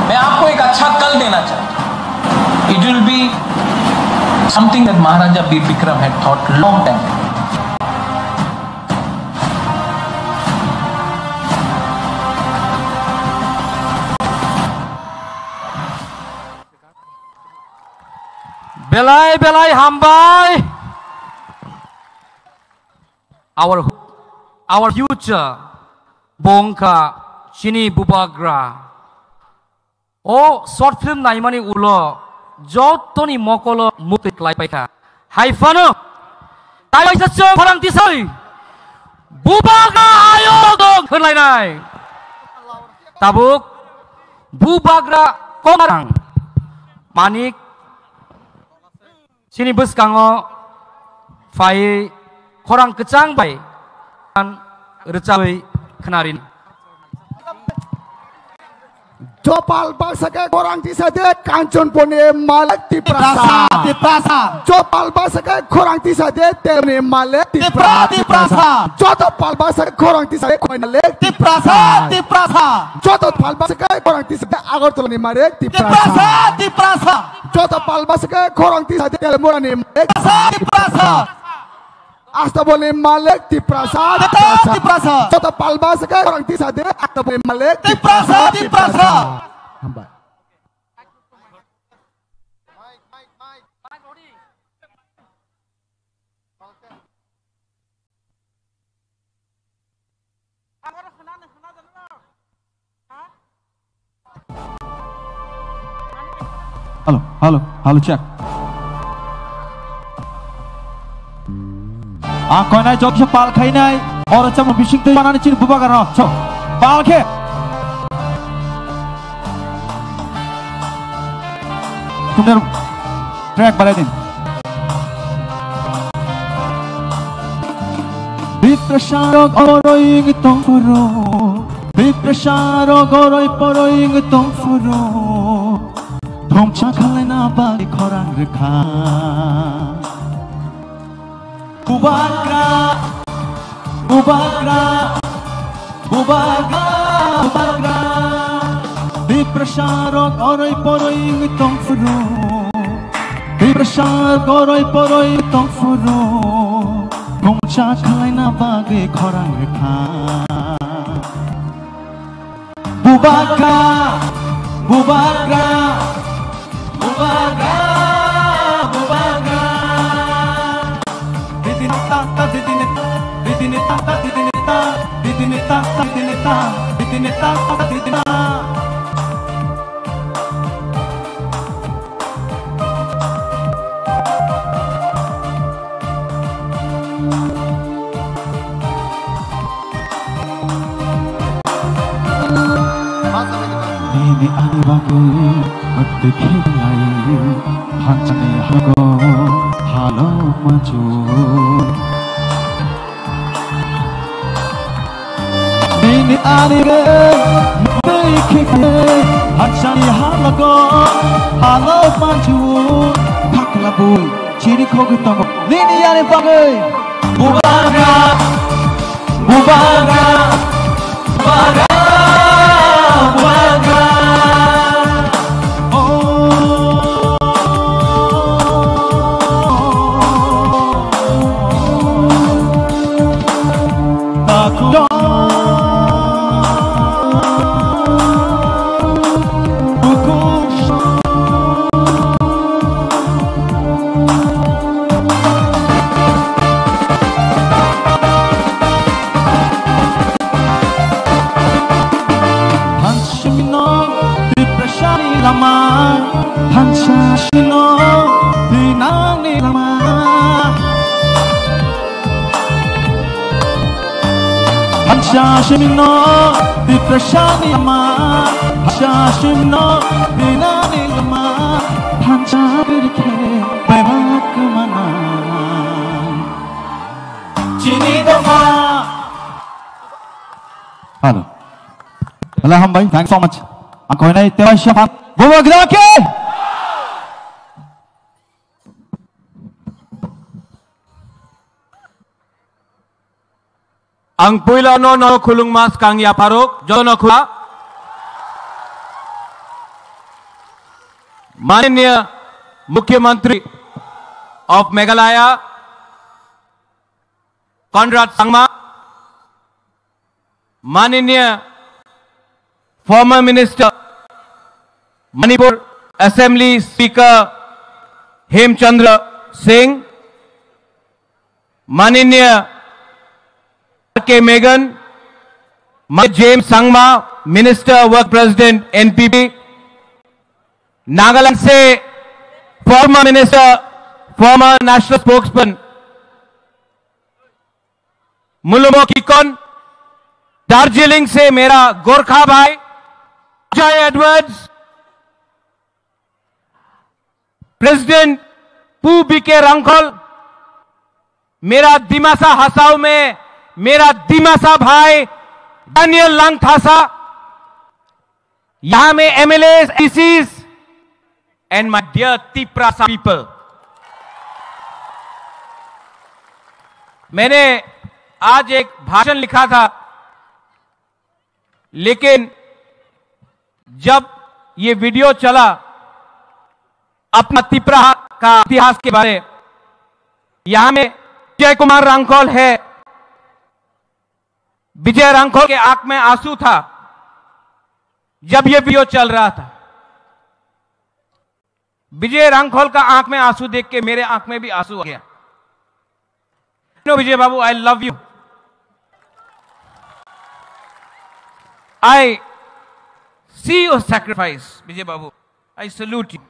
मैं आपको एक अच्छा कल देना चाहता हूं। It will be something that Maharaja Bir Bikram had thought long time ago. Belai belai hambai. Our future bongka chini bubagra. Oh short film naimani ulo jotoni mokolo mutik lai paika. Haifano. Tayo sa chong parang tisay. Bubagra ayo dong henlai nai. Tabuk bubagra komarang. Manik sini bus kango fai korang kecang bai an recawi kenarin Jopal basake korang tisade kancon pone malek di prasa Jopal basake korang tisade temne malek di prasa Jopal basake korang tisade koinalek di prasa Jopal basake korang tisade Agartala ni malek di prasa Jopal basake korang tisade Telemura ni malek di prasa Asta boleh malek di prasa Jota palba sekali orang tisade asta boleh malek di prasa hamba halo cek Kau naik jok sepal kai naik orang cuma bising tu mana ni ciri bubagar no cok pal ke tunder track balik din Biprasarok oroing itong furo Biprasarok oroy poroing itong furo Thom chakalay na bagi korang rekha Bubagra, bubagra, bubagra, bubagra Biprasarok oroy poroy itong furo Biprasarok oroy poroy itong furo Kung chakalay na bagay korang rekha Bubagra, bubagra, bubagra Ini ani bagu Adekhi lai Hancane hago Halo maju Ini ani ge Adekhi lai Hancane hago Halo maju Pakla bui Ciri kogu tongo Ini ani bagu Bubagra Bubagra Bubagra Bubagra Shashimino, di prashani lama, Shashimino, di nani lama, Pancha birke, bebak mana, Chini doma. Halo, Alhamdulillah, thanks so much. Aku ini tewas siapa? Bubagra ke? Ang puilano no khulung mas kang ya parok jono khula माननीय मुख्यमंत्री of Meghalaya Conrad Sangma, माननीय former minister Manipur assembly speaker Hemchandra Singh, माननीय के मेगन, James Sangma minister work president NPP, Nagaland से former minister former national spokesperson Mulumo Kikon, Darjeeling से मेरा गोरखा भाई Jay Edwards, president Pu BK Rankhol, मेरा दिमासा हसाऊ में मेरा दिमासा भाई दानियल लांगथासा, यहां में MLA ISIS and my dear Tiprasa people. मैंने आज एक भाषण लिखा था, लेकिन जब ये वीडियो चला अपना तिप्रा का इतिहास के बारे, यहां में विजय कुमार रांखोल है। विजय रांखोल के आंख में आंसू था जब ये वीडियो चल रहा था। विजय रांखोल का आंख में आंसू देख के मेरे आंख में भी आंसू आ गया। नो विजय बाबू, I love you, I see your sacrifice. Vijay बाबू, I salute you.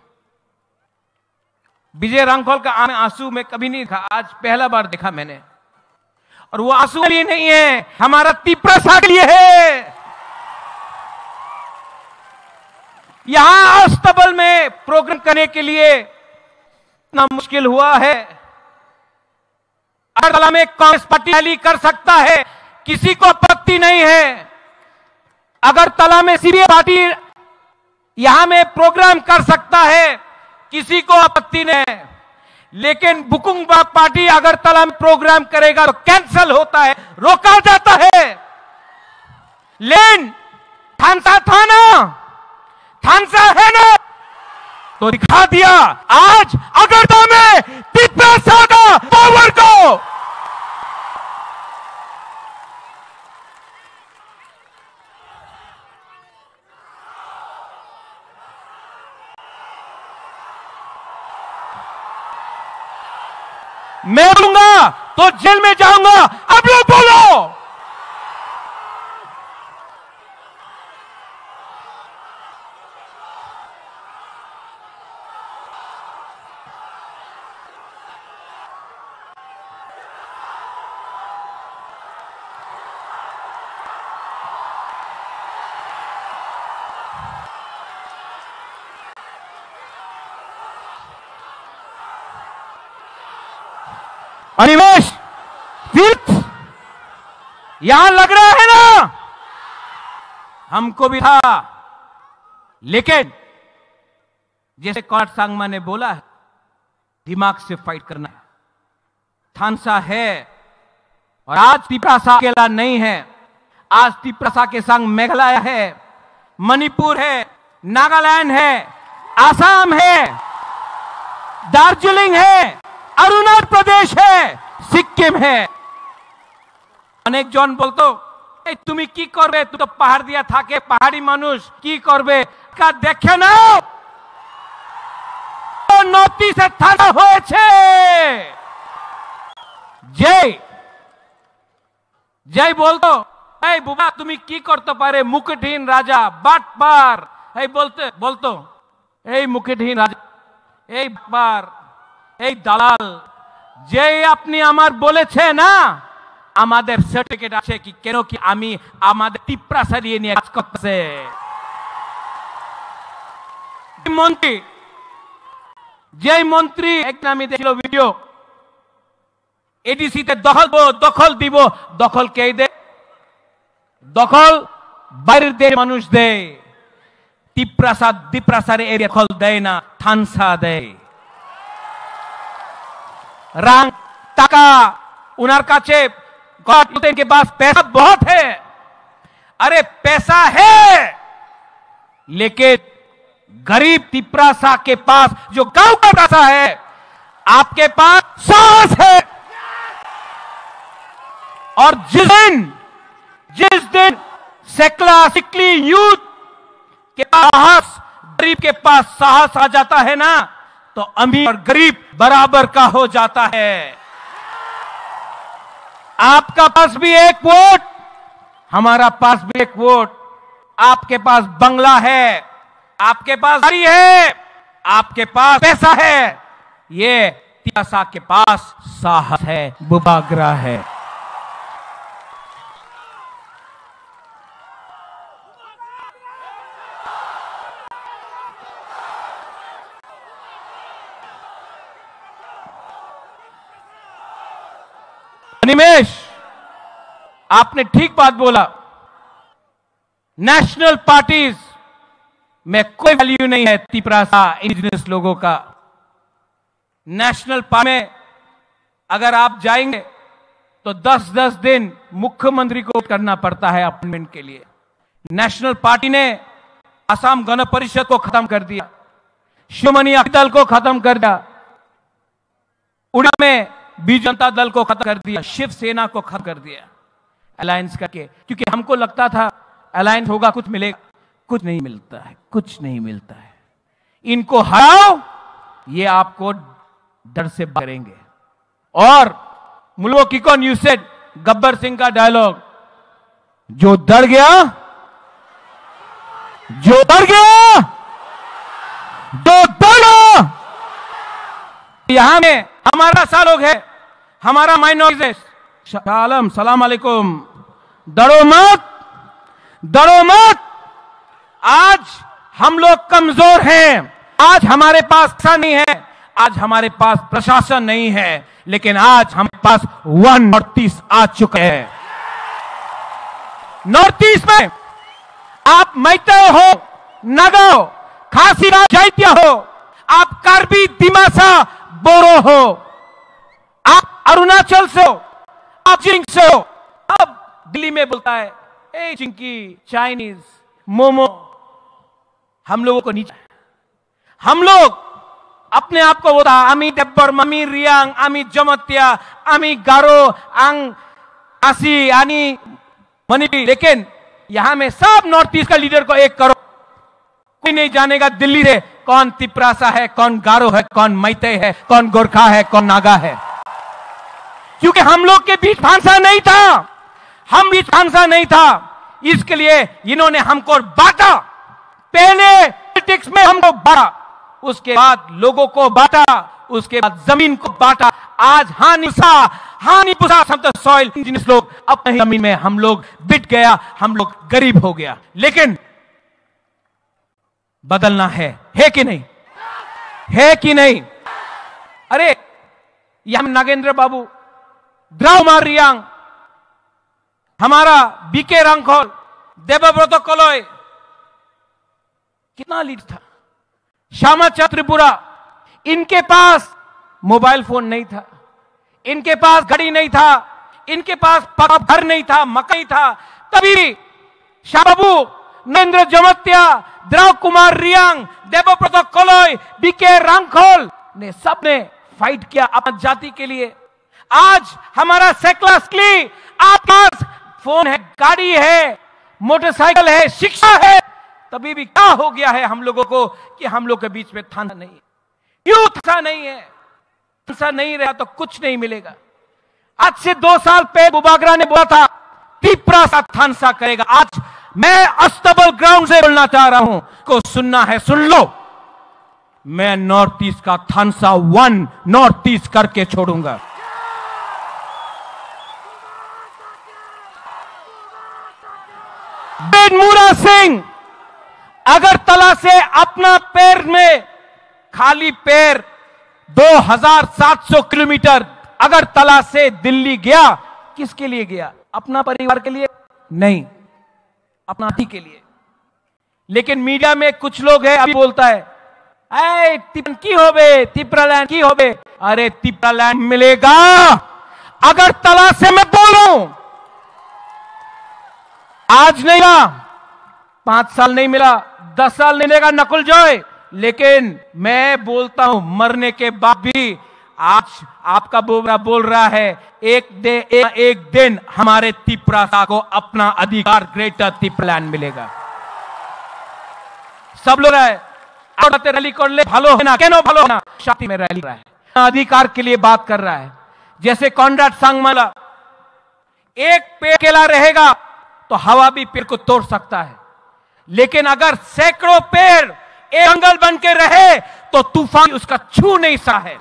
Vijay Rankhol का आंख में आंसू मैं कभी नहीं देखा, आज पहला बार देखा मैंने। और वो आंसू के लिए नहीं है, हमारा तिप्रासा के लिए है। यहां अस्तबल में प्रोग्राम करने के लिए इतना मुश्किल हुआ है। अगरतला में कांग्रेस पार्टी रैली कर सकता है, किसी को आपत्ति नहीं है। अगरतला में सीपीएम पार्टी यहां में प्रोग्राम कर सकता है, किसी को आपत्ति नहीं है। लेकिन बुकुंगबाग पार्टी अगरतला में प्रोग्राम करेगा तो कैंसिल होता है, रोका जाता है। लेकिन थानसा था ना, थानसा है ना, तो दिखा दिया आज अगरतला में तिप्रासा का पावर को। मैं बोलूंगा तो जेल में जाऊंगा, अब लोग बोलो। अनिमेश फिफ्थ यहां लग रहा है ना, हमको भी था। लेकिन जैसे कॉर्ट सांगमा ने बोला है, दिमाग से फाइट करना है। थानसा है और आज तिप्रासा अकेला नहीं है। आज तिप्रासा के संग मेघालय है, मणिपुर है, नागालैंड है, आसाम है, दार्जिलिंग है, अरुणाचल प्रदेश है, सिक्किम है। अनेक जन बोलतो তুমি কি করবে, তুমি তো পাহাড় দিয়া থাকে, পাহাড়ি মানুষ কি করবে কা দেখে নাও। নর্থ ইস্টে থানা হয়েছে। জয় বলতো এই বুবা তুমি কি করতে পারে, মুকুটহীন রাজা বাটপার এই বলতো এই মুকুটহীন রাজা এই বাটপার এই দালাল, যে আপনি আমার বলেছে না আমাদের সার্টিফিকেট আছে কি কেন কি আমি আমাদের তিপ্রাসা নিয়ে কাজ করতেছে। মন্ত্রী যে মন্ত্রী এক নামে দেখলো ভিডিও, এডিসি তে দখল দিব, দখল কে দে? দখল বাইরের দেশের মানুষ দেয়, তিপ্রাসার এরিয়া দখল দেয় না, থানসা দেয়। রাং টাকা উনার কাছে इनके पास पैसा बहुत है। अरे पैसा है, लेकिन गरीब तिपरासा के पास जो गांव का पैसा है, आपके पास साहस है। और जिस दिन सिकली यूथ के पास, गरीब के पास साहस आ जाता है ना, तो अमीर और गरीब बराबर का हो जाता है। आपका पास भी एक वोट, हमारा पास भी एक वोट। आपके पास बंगला है, आपके पास गाड़ी है, आपके पास पैसा है, ये तिपरासा के पास साहस है, बुबागरा है। निमेश, आपने ठीक बात बोला। नेशनल पार्टीज में कोई वैल्यू नहीं है तिपरासा इंडिजिनस लोगों का। नेशनल पार्टी में अगर आप जाएंगे तो 10-10 दिन मुख्यमंत्री को करना पड़ता है अपॉइंटमेंट के लिए। नेशनल पार्टी ने असम गण परिषद को खत्म कर दिया, शिरोमणि अकाली दल को खत्म कर दिया, उड़ीसा में बीजेपी जनता दल को खत्म कर दिया, शिवसेना को खत्म कर दिया अलायंस करके। क्योंकि हमको लगता था अलायंस होगा, कुछ मिलेगा, कुछ नहीं मिलता है, कुछ नहीं मिलता है। इनको हराओ, ये आपको डर से करेंगे। और मुल्को किको न्यूज से गब्बर सिंह का डायलॉग, जो डर गया, जो डर गया, जो डर गया। यहां में हमारा सा लोग है, हमारा माइनॉरिटी। शालम सलाम अलैकुम, डरो मत, डरो मत। आज हम लोग कमजोर हैं, आज हमारे पास पैसा नहीं है, आज हमारे पास प्रशासन नहीं है, लेकिन आज हमारे पास वन नॉर्थ ईस्ट आ चुके हैं। नॉर्थ ईस्ट में आप मैतेय हो, नागा हो, खासी जाइत्य हो, आप कार्बी दिमासा बोरो हो, आप अरुणाचल से हो, आप चिंग से हो। अब दिल्ली में बोलता है ए चिंकी, चाइनीज, मोमो। हम लोगों को नीचे, हम लोग अपने आप को बोलता आमी देब्बर, आमी रियांग, आमी जमत्या, आमी गारो, आंग आसी, आनी मणिपुरी। लेकिन यहां में सब नॉर्थ ईस्ट का लीडर को एक करो, कोई नहीं जानेगा दिल्ली से कौन तिपरासा है, कौन गारो है, कौन मैतेय है, कौन गोरखा है, कौन नागा है। क्योंकि हम लोग के बीच भाषा नहीं था, हम बीच भाषा नहीं था, इसके लिए इन्होंने हमको बांटा। पहले पॉलिटिक्स में हमको बांटा, उसके बाद लोगों को बांटा, उसके बाद जमीन को बांटा। आज हानि पुसा समतल सॉइल इंडिजिनस लोग अपनी जमीन में, हम लोग बिट गया, हम लोग गरीब हो गया। लेकिन बदलना है कि नहीं, है कि नहीं? अरे यहां नागेंद्र बाबू, द्राउमार रियांग, हमारा बीके रांखोल, देवव्रत कलोय, कितना लीड था। श्यामाचंद्र त्रिपुरा, इनके पास मोबाइल फोन नहीं था, इनके पास घड़ी नहीं था, इनके पास घर नहीं था, मकान था। तभी शाबाबू, नरेंद्र जमत्या, द्राव कुमार रियांग, देवव्रत कलोय, बीके रांखोल ने सबने फाइट किया अपनी जाति के लिए। आज हमारा सेक्लास्कली, आप पास फोन है, गाड़ी है, मोटरसाइकिल है, शिक्षा है, तभी भी क्या हो गया है हम लोगों को कि हम लोग के बीच में थाना नहीं है। क्यों थाना नहीं है? थाना नहीं रहा तो कुछ नहीं मिलेगा। आज से 2 साल पहले बुबागरा ने बोला था तिपरासा थानसा करेगा। आज मैं अस्तबल ग्राउंड से बोलना चाह रहा हूं, को सुनना है सुन लो, मैं नॉर्थ ईस्ट का थानसा 1 नॉर्थ ईस्ट करके छोड़ूंगा। बेनमूरा सिंह अगरतला से अपना पैर में खाली पैर 2700 किलोमीटर अगरतला से दिल्ली गया। किसके लिए गया? अपना परिवार के लिए नहीं, अपना ही के लिए। लेकिन मीडिया में कुछ लोग हैं अभी बोलता है की होबे, तिपरालैंड की होबे। अरे तिपरालैंड मिलेगा। अगरतला से मैं बोल रहा हूं, आज नहीं मिला, 5 साल नहीं मिला, 10 साल नहीं मिलेगा नकुल जॉय, लेकिन मैं बोलता हूं मरने के बाद भी आज आपका बोबरा बोल रहा है एक दिन हमारे तिपरासा को अपना अधिकार ग्रेटर तिपलैंड मिलेगा। सब लोग रैली कर ले भालो है ना, केनो भालो है ना, शांति में रैली रहा है, अधिकार के लिए बात कर रहा है। जैसे कॉन्राड सांगमाला, एक पेड़ अकेला रहेगा तो हवा भी पेड़ को तोड़ सकता है, लेकिन अगर सैकड़ों पेड़ एक जंगल बन के रहे तो तूफान उसका छू नहीं सकता है।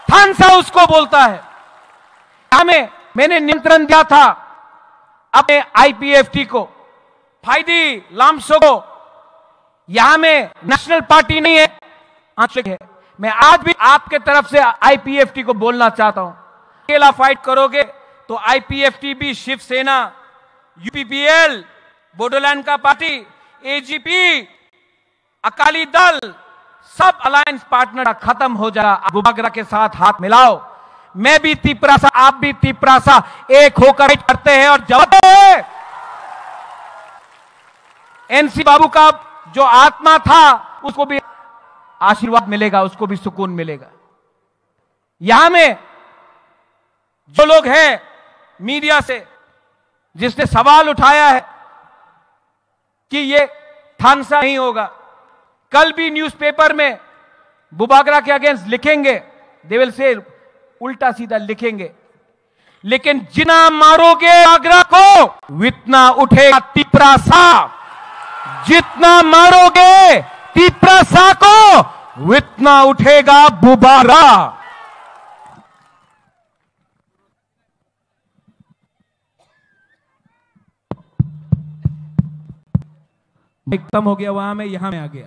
थानसा उसको बोलता है। मैंने नियंत्रण दिया था अपने आईपीएफटी को, फाइदी लामसो को। यहां में नेशनल पार्टी नहीं है, आंचलिक है। मैं आज भी आपके तरफ से आईपीएफटी को बोलना चाहता हूं, अकेला फाइट करोगे तो आईपीएफटी भी शिवसेना, यूपीपीएल, बोडोलैंड का पार्टी, एजीपी, अकाली दल, सब अलायंस पार्टनर खत्म हो जाएगा। बुबागरा के साथ हाथ मिलाओ। मैं भी तिपरासा, आप भी तिपरासा, एक होकर करते हैं और जवाब एनसी बाबू का जो आत्मा था उसको भी आशीर्वाद मिलेगा, उसको भी सुकून मिलेगा। यहां में जो लोग हैं मीडिया से, जिसने सवाल उठाया है कि ये थानसा नहीं होगा, कल भी न्यूज़पेपर में बुबागरा के अगेंस्ट लिखेंगे, देवल से उल्टा सीधा लिखेंगे, लेकिन जितना मारोगे आगरा को उतना उठेगा तिपरासा। जितना मारोगे तिपरासा को उतना उठेगा बुबागरा। खत्म हो गया वहां में, यहां में आ गया।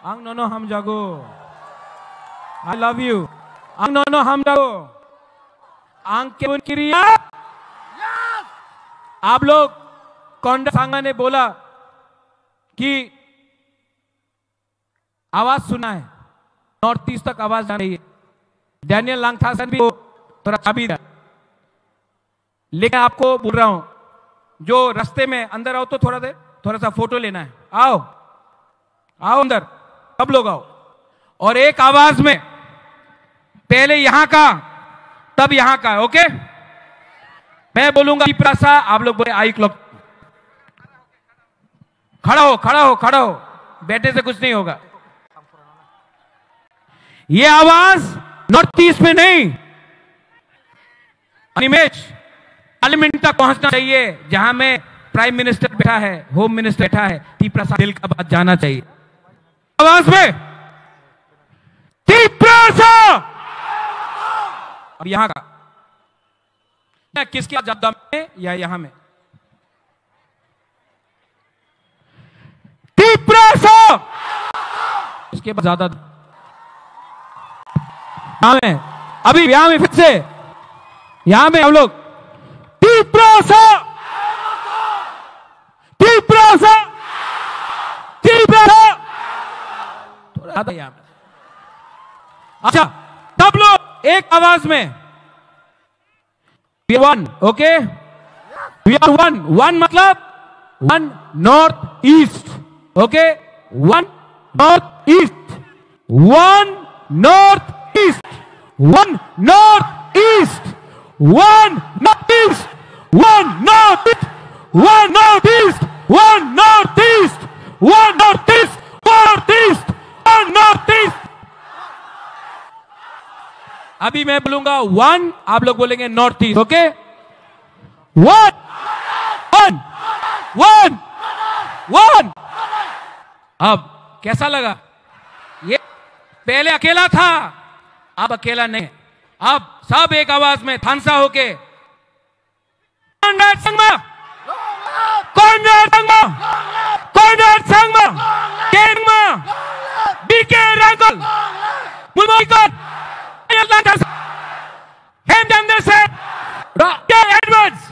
आंग नोनो हम जागो, आई लव यू। आंग नोनो हम जागो, आंग के क्रिया। आप लोग कॉन्डा सांगा ने बोला कि आवाज सुना है, नॉर्थ ईस्ट तक आवाज जा रही है। डैनियल लांगथासन भी थोड़ा चाबी था, लेकिन आपको बोल रहा हूं, जो रास्ते में अंदर आओ तो थोड़ा सा फोटो लेना है। आओ आओ अंदर, सब लोग आओ। और एक आवाज में पहले यहां का तब यहां का, ओके? मैं बोलूंगा तिपरासा, आप लोग बोले आई क्लॉक। खड़ा हो, खड़ा हो, खड़ा हो, बैठे से कुछ नहीं होगा। ये आवाज नॉर्थ ईस्ट में नहीं, अनिमेश पार्लियामेंट तक पहुंचना चाहिए, जहां में प्राइम मिनिस्टर बैठा है, होम मिनिस्टर बैठा है। तिपरासा दिल का बात जाना चाहिए आवाज में, तिपरासा। अब यहां का किसकी जब्दा में या यहां में? तिपरासा। इसके बाद ज्यादा यहां में, अभी यहां में फिर से यहां में हम लोग तिपरासा, तिपरासा, तिपरासा। थोड़ा यहां में। अच्छा, तब लोग एक आवाज में We are one, okay? We are one. One मतलब one north east, okay? One north east, one north east, one north east, one north east, one north east, one north east, one north east, one north east, north east, one north east. अभी मैं बोलूंगा one, आप लोग बोलेंगे north east, okay? One one one one. अब कैसा लगा? ये पहले अकेला था, अब अकेला नहीं, अब सब एक आवाज में थानसा होके Conrad Sangma, Conrad Sangma, Conrad Sangma, केंगमा, बीके रांगल, मुलमोइकन, एडवर्ड्स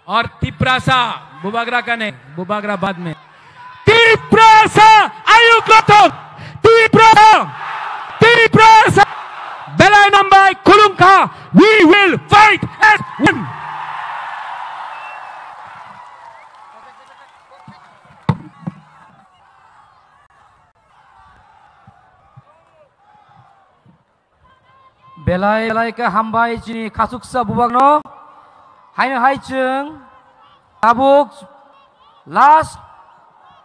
और तिपरासा। बुबागरा का नहीं, बुबागरा बाद में। तिपरासा, आयु क्लोथों, तिपरासा, तिपरासा, बेला nambai kulungka. We will fight as one. Belai ke hambai cini kasuksa bubagno. Haino hai chung. Tabuk last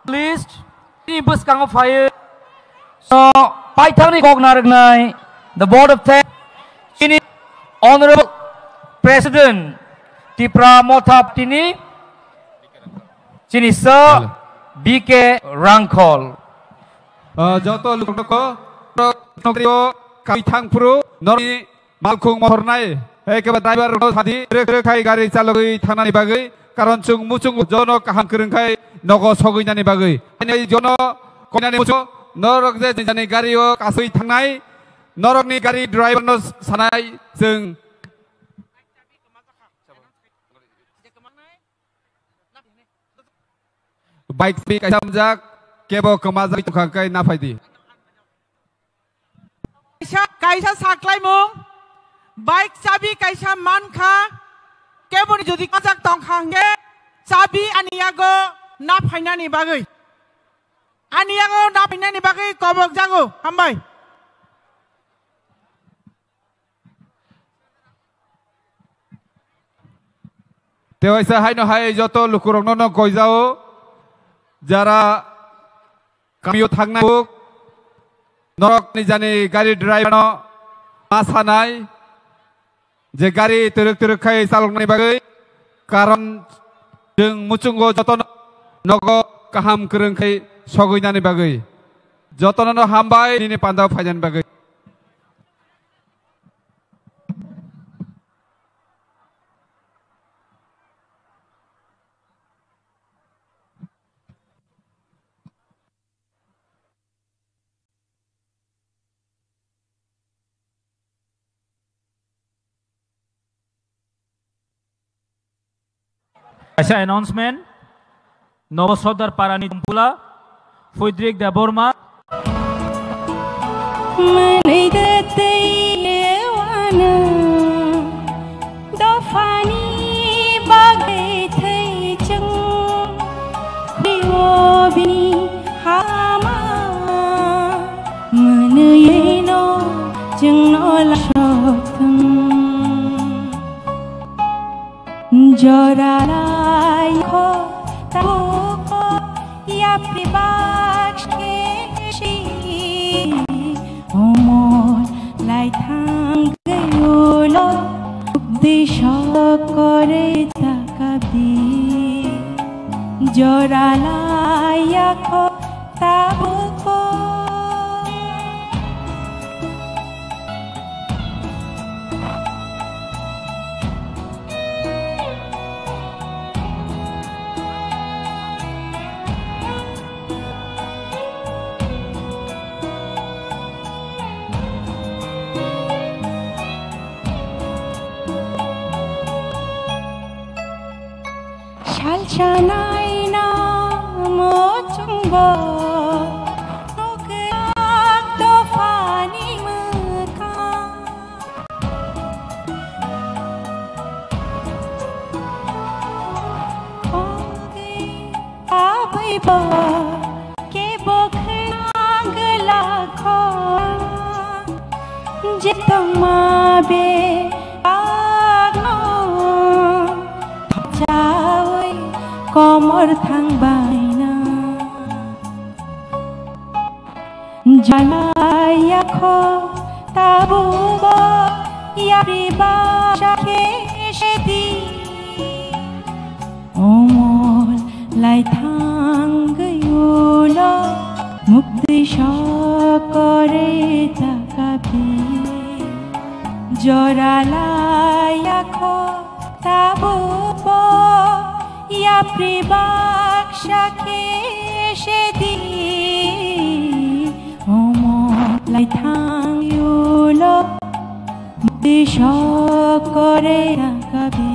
list ini bus kang fire. So paitang ni kok naregnai the board of tech ini honorable president Tipra Motap tini cini Sir BK Rangkol. Joto luknoko nokrio kami thangpuru nori malkhung motornai ekeba driver no sadi rekai gari chalogoi thanani bagai karon chung muchung jono kaham kerengkai nogo sogoinani bagai ani jono koinani muchung norok je jani gari o kasui thangnai norokni gari driver no sanai jeng bike speak kaisam kebo kemajak tukangkai nafaidi kaisa saklai mung bike sabi kaisa manka keboni jodi kajak tongkhange sabi aniyago na phainani bagai aniyago na phainani bagai kobok jago hambai tewaisa haino hai joto lukurongno no koijao jara kamio thangnai norok ni jani gari driver no masanai je gari teruk kai salongnai bagai karon jeng muchungo jotono nogo kaham kerengkai sogoinani bagai jotono no hambai nini pandau phajan bagai Kaisa announcement Novo Sodar Parani Tumpula Fudrik Deborma Dofani bagai thai chung bini hama menuyeno jeng nola shoktung Joralai ko tabuko ya pribaks keshi omor lai thang gayolo disha kore takabi Joralai ko tabuko Shalchanai na mochungbo nukak dofani muka Oge abaiba ke bokhnang lakho jitong mabe komor thang baina jalaya kho tabubo yariba shakhe shedi omol lai thang gayolo mukti shakore takabi joralaya kho tabubo ya pribaksha ke shedi omo lai thang yulo disha kore akabi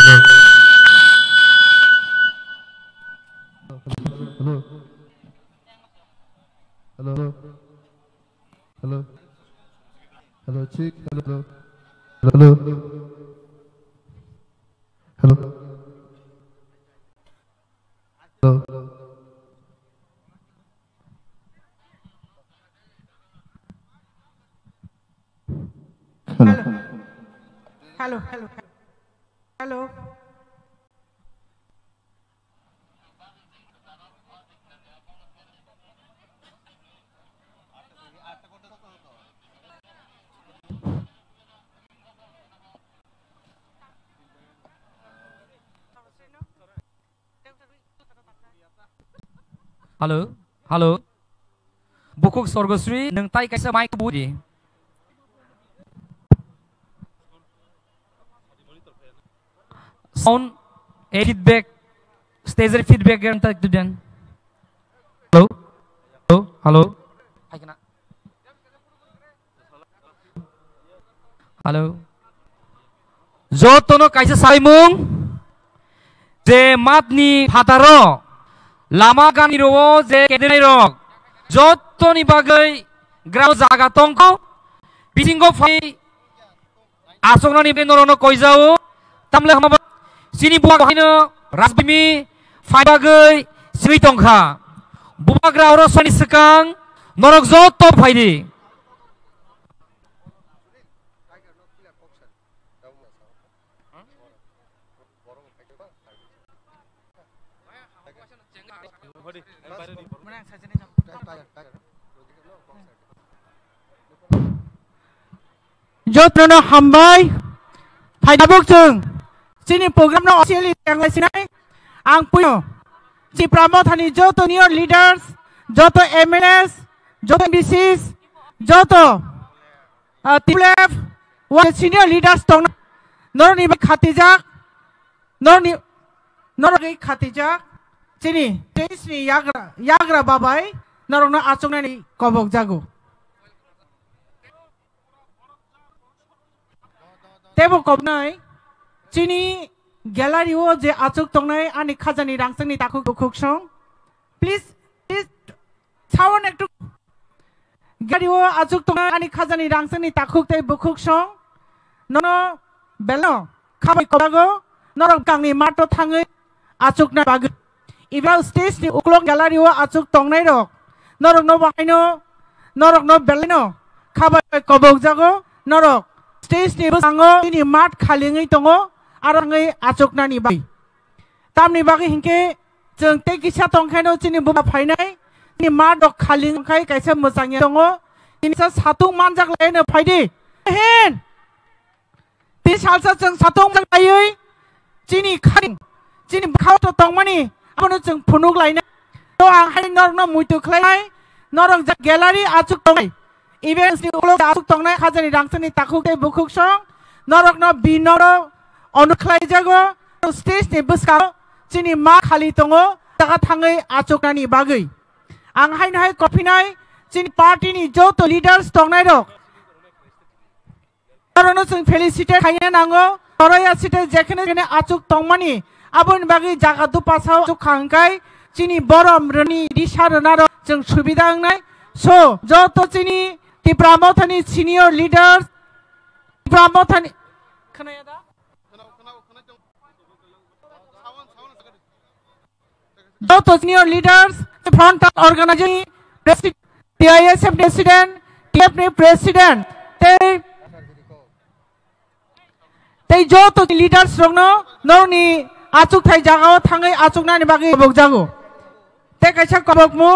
Hello. Hello. Hello, chick. Hello. Hello. Hello. Hello. Hello. Hello. Hello. Halo, halo. Bukuk Sorgosri, neng tai kaisa mic budi. Sound, feedback, stage feedback yang tak tujuan. Halo, halo, halo. Halo. Jotono kaisa saimung, je matni hataro. Lama gani rowo je kedenai rok joto ni bagai grau jaga tongko bisingo fai asongna ni benorono koijao tamle hama sini buak hino rasbimi fai bagai sri tongkha buak grau ro soni sekang norok joto faidi Jotrono hambai Haidabuk jeng Sini program no officially yang lain sinai Ang puyo Si Pramothani joto new leaders Joto MLS Joto MBCs Joto TLF Wal senior leaders tong Noroni khatijak Noroni khatijak Sini Sini Yagra babai Norona acungna ni kobok jago Tebo kobnai Chini gallery o je achuk tongnai ani khajani rangsani takuk bukuk song please chawon ekটু gallery o achuk tongnai ani khajani rangsani takuk tei bukuk song nono belo khabai kobago norok kangni mato thangai achuk na bag ibra stage ni uklok gallery o achuk tongnai rok norok no bahaino norok no belino khabai kobok jago norok stage ni sango ini mat khalingai tongo arangai achokna ni bai tamni bagi hingke jeng te kisa tongkhaino chini buba phainai ni mat dok khaling khai kaisa mojangya tongo ini sa satung manjak laino phaidi hen ti salsa jeng satung manjak laioi chini khaling chini khau to tongmani abono jeng phunuk laina to ang hai nor no muitu khlai norong ja gallery achuk tongai events ni ulo achuk tongnai khajani rangsani takuk te bukuk song norok no binoro অনুখ্লাই Jago stage নি বসকা চিনি মা খালি তঙ্গো জায়গা থাঙ্গै আচকনানি বাগै आं हायनो हाय कफिनाय चिनि party नि जत lidars तंनाय रक कारनो जों felicitate खायनो नांगो तराया सिटे जेखने जेने आचुक तंमानि आबोन बागै जागा दु पासाव आचुक खांगाय चिनि बरम रनि दिसारना र जों सुबिदा नाय सो जत चिनि तिप्रामथनि सिनियर लिडार्स तिप्रामथनि खोनाया दा Both senior leaders, the front organization, TISF president, TFN president, they joto leaders rongno, noni achuk thai jagao thangai achuk nani bagi bok jago. Te kaisa kobok mu.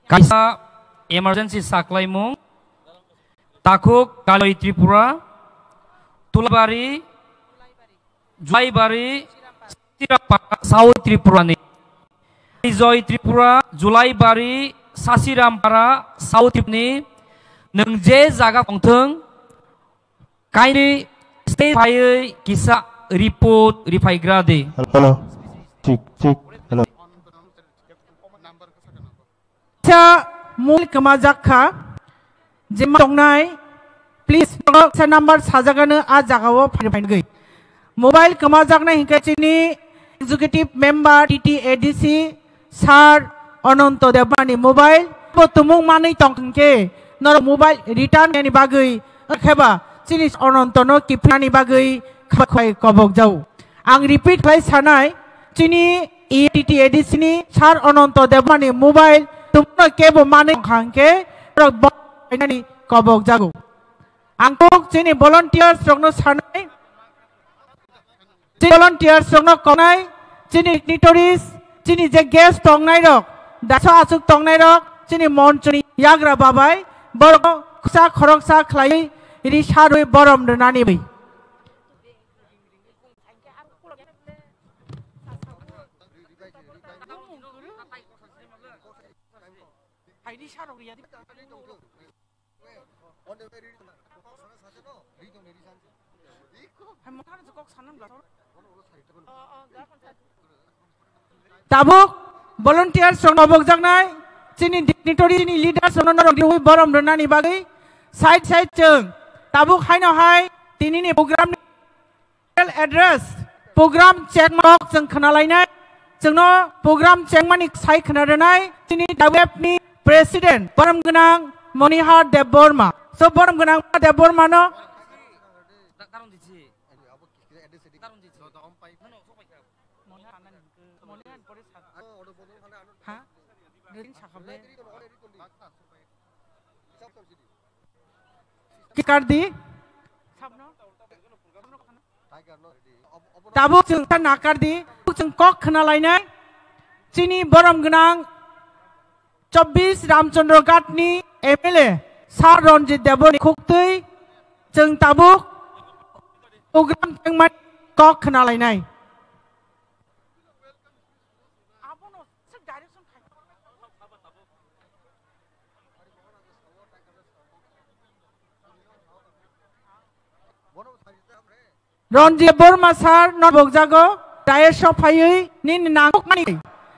Kaisa emergency saklai mu. Takuk kaloi Tripura. Tulabari, Julaibari, South Tripura ni. Joy Tripura, Julaibari, Sasirampara, South ni. Nengje jaga pongtheng. Kaini stay pai kisa report rifai grade. Hello. Cik. Hello. Cha mul kemajakha. जिम्मा दंनाय please से number साजागानो आ जागाव फाइनगै mobile कमा जागनाय हिंखाचिनि executive member TTADC सार अनंत देवमानी mobile तुमुं मानै तंके नर mobile return नि बागै खेबा चिनि अनंत न किफनानि बागै खाय कबक जाऊ आं रिपीट खाय सानाय चिनि टीटीएडीसी नि सार अनंत देवमानी मोबाइल तुमनो केबो मानै खांके बायनानि कबक जागौ आंखौ चिनि volunteers रंनो सानाय volunteers रंनो कनाय चिनि dignitaries चिनि जे गेस्ट तंनाय रक दासा आसुक तंनाय रक चिनि मन्चनि याग्रा बाबाय बर खुसा खरकसा खलायै रि सारुय बरम दनानि बै tabuk volunteers song abok jangnai chini dignitary ni leaders song no rong borom donani bagai side chung tabuk haino hai tini ni program address program check mark jeng khnalainai jengno program check mani sai khnadanai chini web ni president borom gnang Monihar Deborma so borom gnang Deborma no कर दी Tabuk जों ना कर दी जों कक खना लायनाय चिनि बरम गनां 24 Ramchandra घाटनि MLA सार रनजित देवनि खुक्तै जों ताबुक प्रोग्राम जों कक खना लायनाय Ronji Borma sar no bogjago daya sopayui nin nanguk mani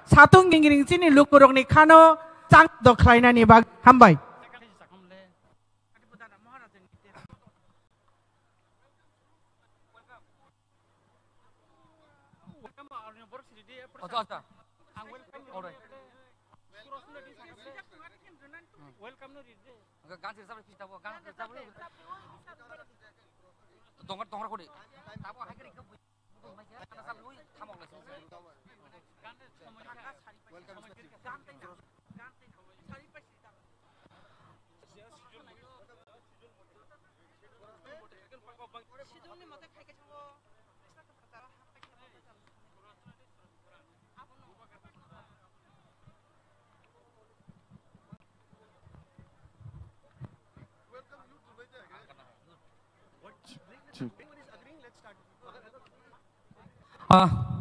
satung gingring sini lukurong ni kano cang doklaina ni bag hambai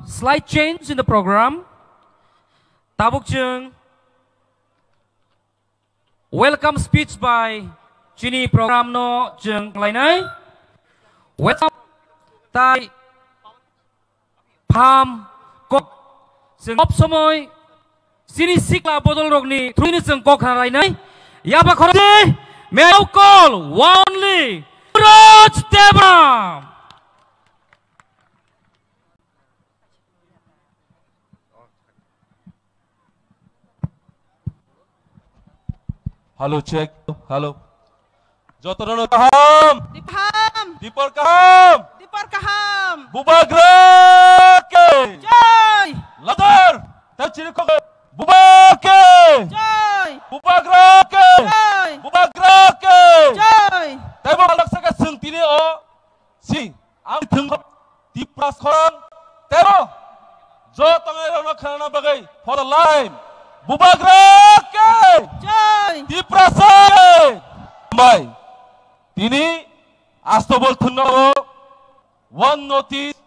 Slight change in the program. Tabuk Chung. Welcome speech by Chini program no Chung Lainai. Welcome Tai Pam Kok. Sengop Somoy. Sini Sikla Bodol Rogni. Truini Seng Kok Lainai. Yaba Korode. May I call only Raj Debra. Halo cek, halo. Jotono kaham. Dipor kaham. Bubagrake. Joy. Ladar. Tachiri kok. Bubake. Joy. Bubagrake. Joy. Bubagrake. Joy. Taibo alaksaka sengtini o. Si. Ang tengok dipras korang. Tero. Jotono rono khana bagai for a line. Bubagrake. Joy. Diprasai. Mai. Tini astobol thunno one notice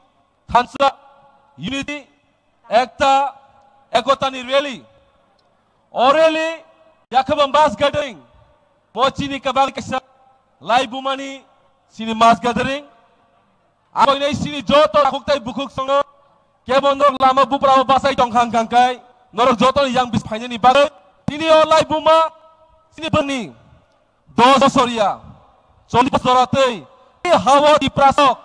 thansa unity ekta ekotani rally orally yakabam mass gathering mochini kabal kesa live bumani sini mass gathering abo nei sini joto khuktai bukuk songo kebondok lama buprao basai tongkhang kangkai norok joto yang bis phainani bagai tini o live buma sini bangni 10 bosoria 40 bosoratei hawa di prasok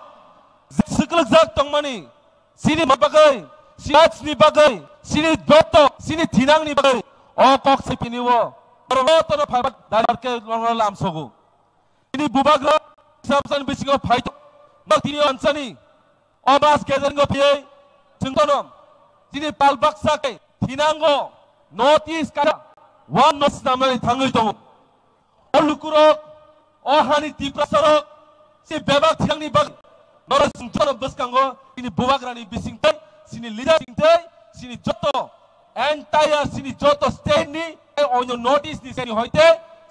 sekelejak tongmani sini bagai siat ni bagai sini doto sini tinang ni bagai kok sepiniwo roto no phaibat darke lam sogu ini bubagra sabsan bisingo phaito bakini ansani obas gathering go pie jungtonom sini palbaksa ke tinango notice kara one notice namani thangui dong olukurok ohani tiprasarok si bebak tinangni bag nora jungtonom baskango ini bubagrani bisingtai sini leader singtai sini joto entire sini joto state ni onyo notice ni seni hoite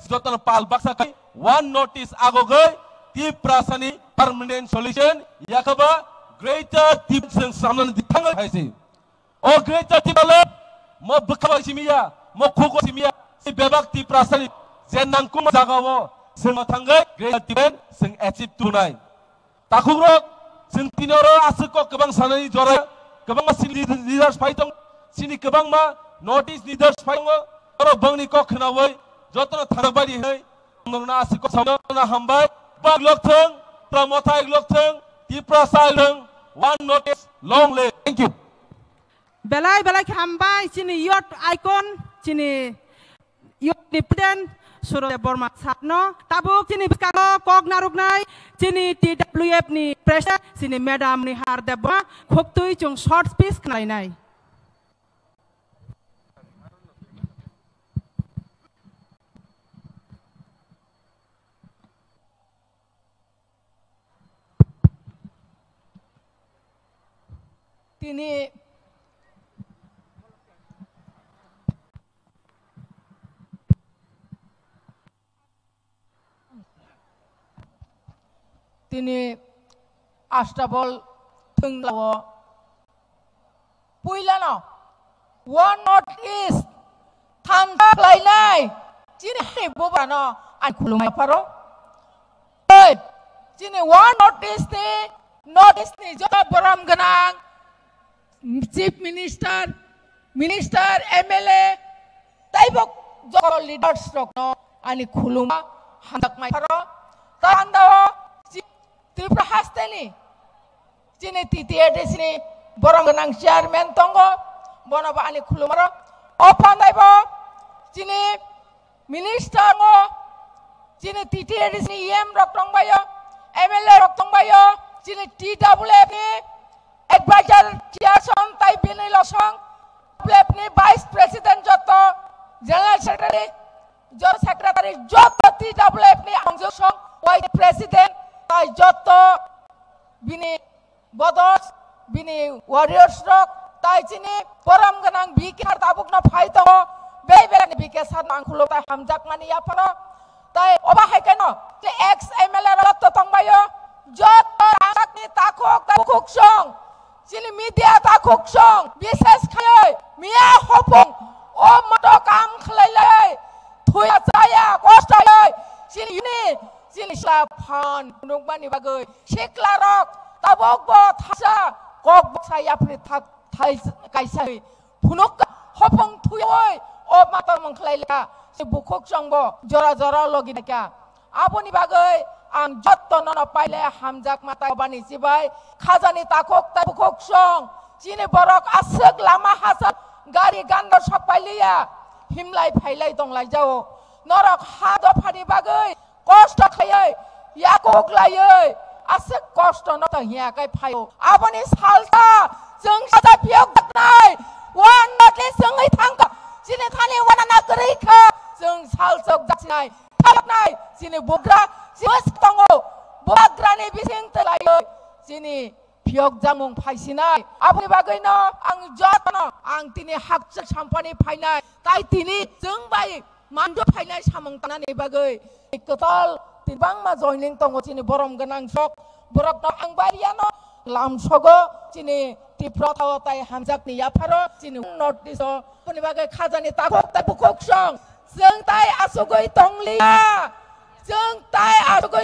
joto palbaksa kai one notice agogai tiprasani permanent solution yakaba greater tip sing samnan dithangal haisi o greater tip ale mo bukhawa simia mo khogo simia si bebak tiprasani jenang kum jagawo sing thangai greater tip sing achieve tunai takhurok sing tinoro asuk kebang sanani jora kebang leaders paitong sini kebang ma notice leaders paitong oro bangni ko khnawai jotno thangbari hai nongna asuk samna hambai bag lokthang pramothai lokthang tiprasai one notice long live. Thank you. Belai hambai sini yot icon sini yot dipden suruh Borma Satno tabuk sini bekalo kok naruknai sini TWF ni pressure sini madam ni har deba khop tui chung short piece knai nai. Tini astabol tunglawo puilano one notice thanda lainai chini bobano an khulumai paro chini one notice ni job boram ganang Chief Minister, MLA, taibok joko leaders rokno ani khuluma handak mai paro tanda Tripura hasteni chini TTAD sini borong ganang chairman tongo bono ba ani khulumaro opan daibo chini minister ngo chini TTAD sini EM roktong bayo MLA roktong bayo chini TWF ni advisor chairson tai bini losong TWF ni vice president joto general secretary joto TWF ni angjosong vice president tai joto bini bodos bini warriors rok tai chini poram ganang biki har tabuk na phai to be ni biki san angkhulo tai hamjak mani ya paro tai oba hai keno ti ex MLA rot to tongbayo joto angak ni takok takuk song chini media takuk song bises khay mia hopong o moto kam khlai thuya saya kostai chini chini sla phan nung bani bagai sikla rok tabok bo thasa kok saya pri thai kaisai phunuk hopong thuyoi o mata mangkhlai la se bukhok songbo jora logi kya aboni bagai ang jotto nono paile hamjak mata bani sibai khajani takok ta bukhok song chini borok asuk lama hasa gari gando sakpailia himlai phailai donglai jao norok hado phani bagai কষ্ট খাই ইয়াকক লাইयै আছে কষ্ট ন ত হিয়াকাই ফায়ো আপনি সালতা जों साजा पियक नाय वान नटले जोंयै थांग जिने थानि वाना नागरिखा जों सालसक जासिनाय थांनाय जिने बग्रा जिस दङ बग्रानि बिसिं तलायै जिने पियक जामुं फाइसिनाय आपनि बागैनो आं जतन आं तिनि हाकस सामपानि फाइनाय ताइ तिनि जों बाय मानदो फाइनाय सामं तानानि बागै Ketal tibang ma joining tongo chini borom ganang sok borok no angbariano lam sogo chini tipro tawo tai hamjak ni yaparo chini notice puni bagai khajani takok ta bukok song जों tai asugoi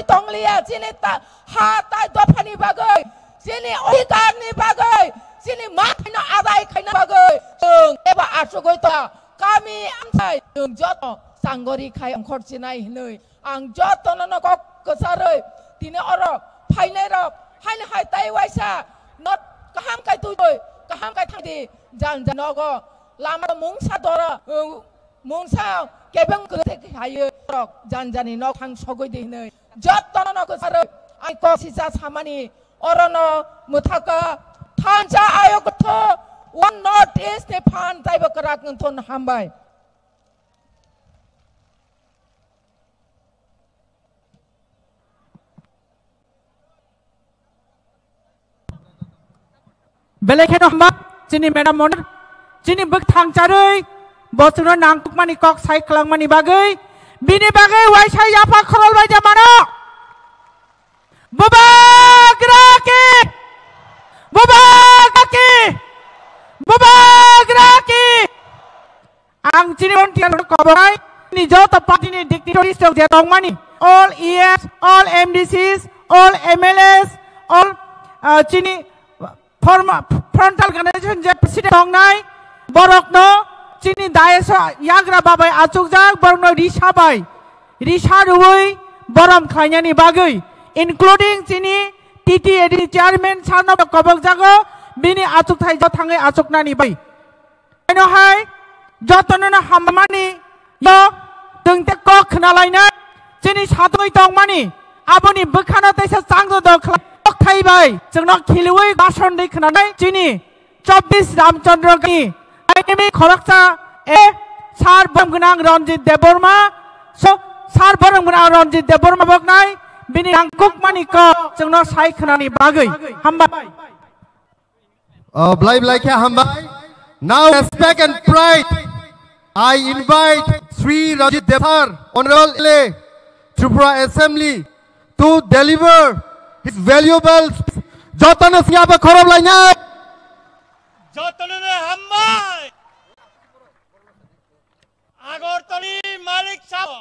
tonglia chini ta ha tai dofani bagai chini odhikarni bagai chini mathino adai khaina bagai जों eba asugoi ta kami amsai जों joto sanggori khai angkhor chinai hinoi ang jotono no kok kesare tini oro phainai rok haine hai tai waisa not kaham kai tu boy kaham kai thangdi jan janogo lama mungsa dora mungsa kebeng kete haye rok jan jani no khang sogoi de nei jotono no kesare ai ko sisa samani oro no muthaka thancha ayok tho one north east ne phan tai bakrak thon hambai Belekhen hamba chini madam mon chini buk thang charui bosuro nangtuk mani kok sai klang mani bagai bini bagai wai sai apa khorol bai jamano bubagraki bubagraki ang chini mon tian kobai ni jota party ni dictatorship stok je tong mani all ES all MDCs all MLS all chini frontal organization je president ongnai borokno chini daeso yagra babai achukjak borokno risha rubai borom khainani bagai including chini TTAD chairman sarno kobok jago bini achuk thai jo thangai achuknani bai eno hai jotono na hamani yo tungte kok khnalaina chini satoi tongmani aboni bukhana taisa changdo do thai bai जोंनो खिलुई गासन दै खनानै चिनि 24 रामचंद्र की आइनि खरकसा ए सार बमगनां रंजित देबबर्मा सार बमगनां रंजित देबबर्मा बकनाय बिनि रांकुक मानिक जोंनो साइ खनानि बागै हामबा Blai blai kya hambai. Now respect and pride. I invite Sri Ranjit Devar, Honorable LA, Tripura Assembly, to deliver his valuable jotono siapa khorob lainnya jotono hambai Agartali Malik Sabo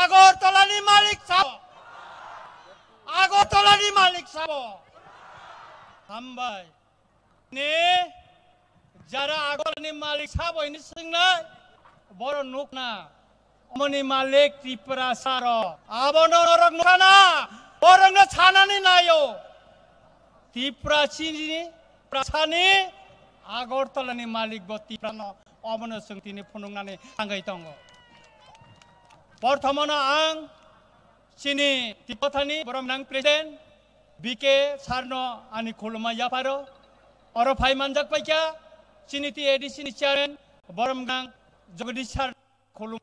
Agartali Malik Sabo hambai ni jara Agartali Malik Sabo ini sengnai boro nukna Moni Malik Tripura Saro abono orang nukana orang na chanani nayo Tripura chini prasani Agartala ni Malik bo Tripura no abono sengtini punungnani anggai tongo Porthamana ang chini Tipothani boromnang presiden BK Sarno ani khuluma yaparo oro phai manjak paikya chini ti ADC ni chairman boromnang Jagadish Sar khulum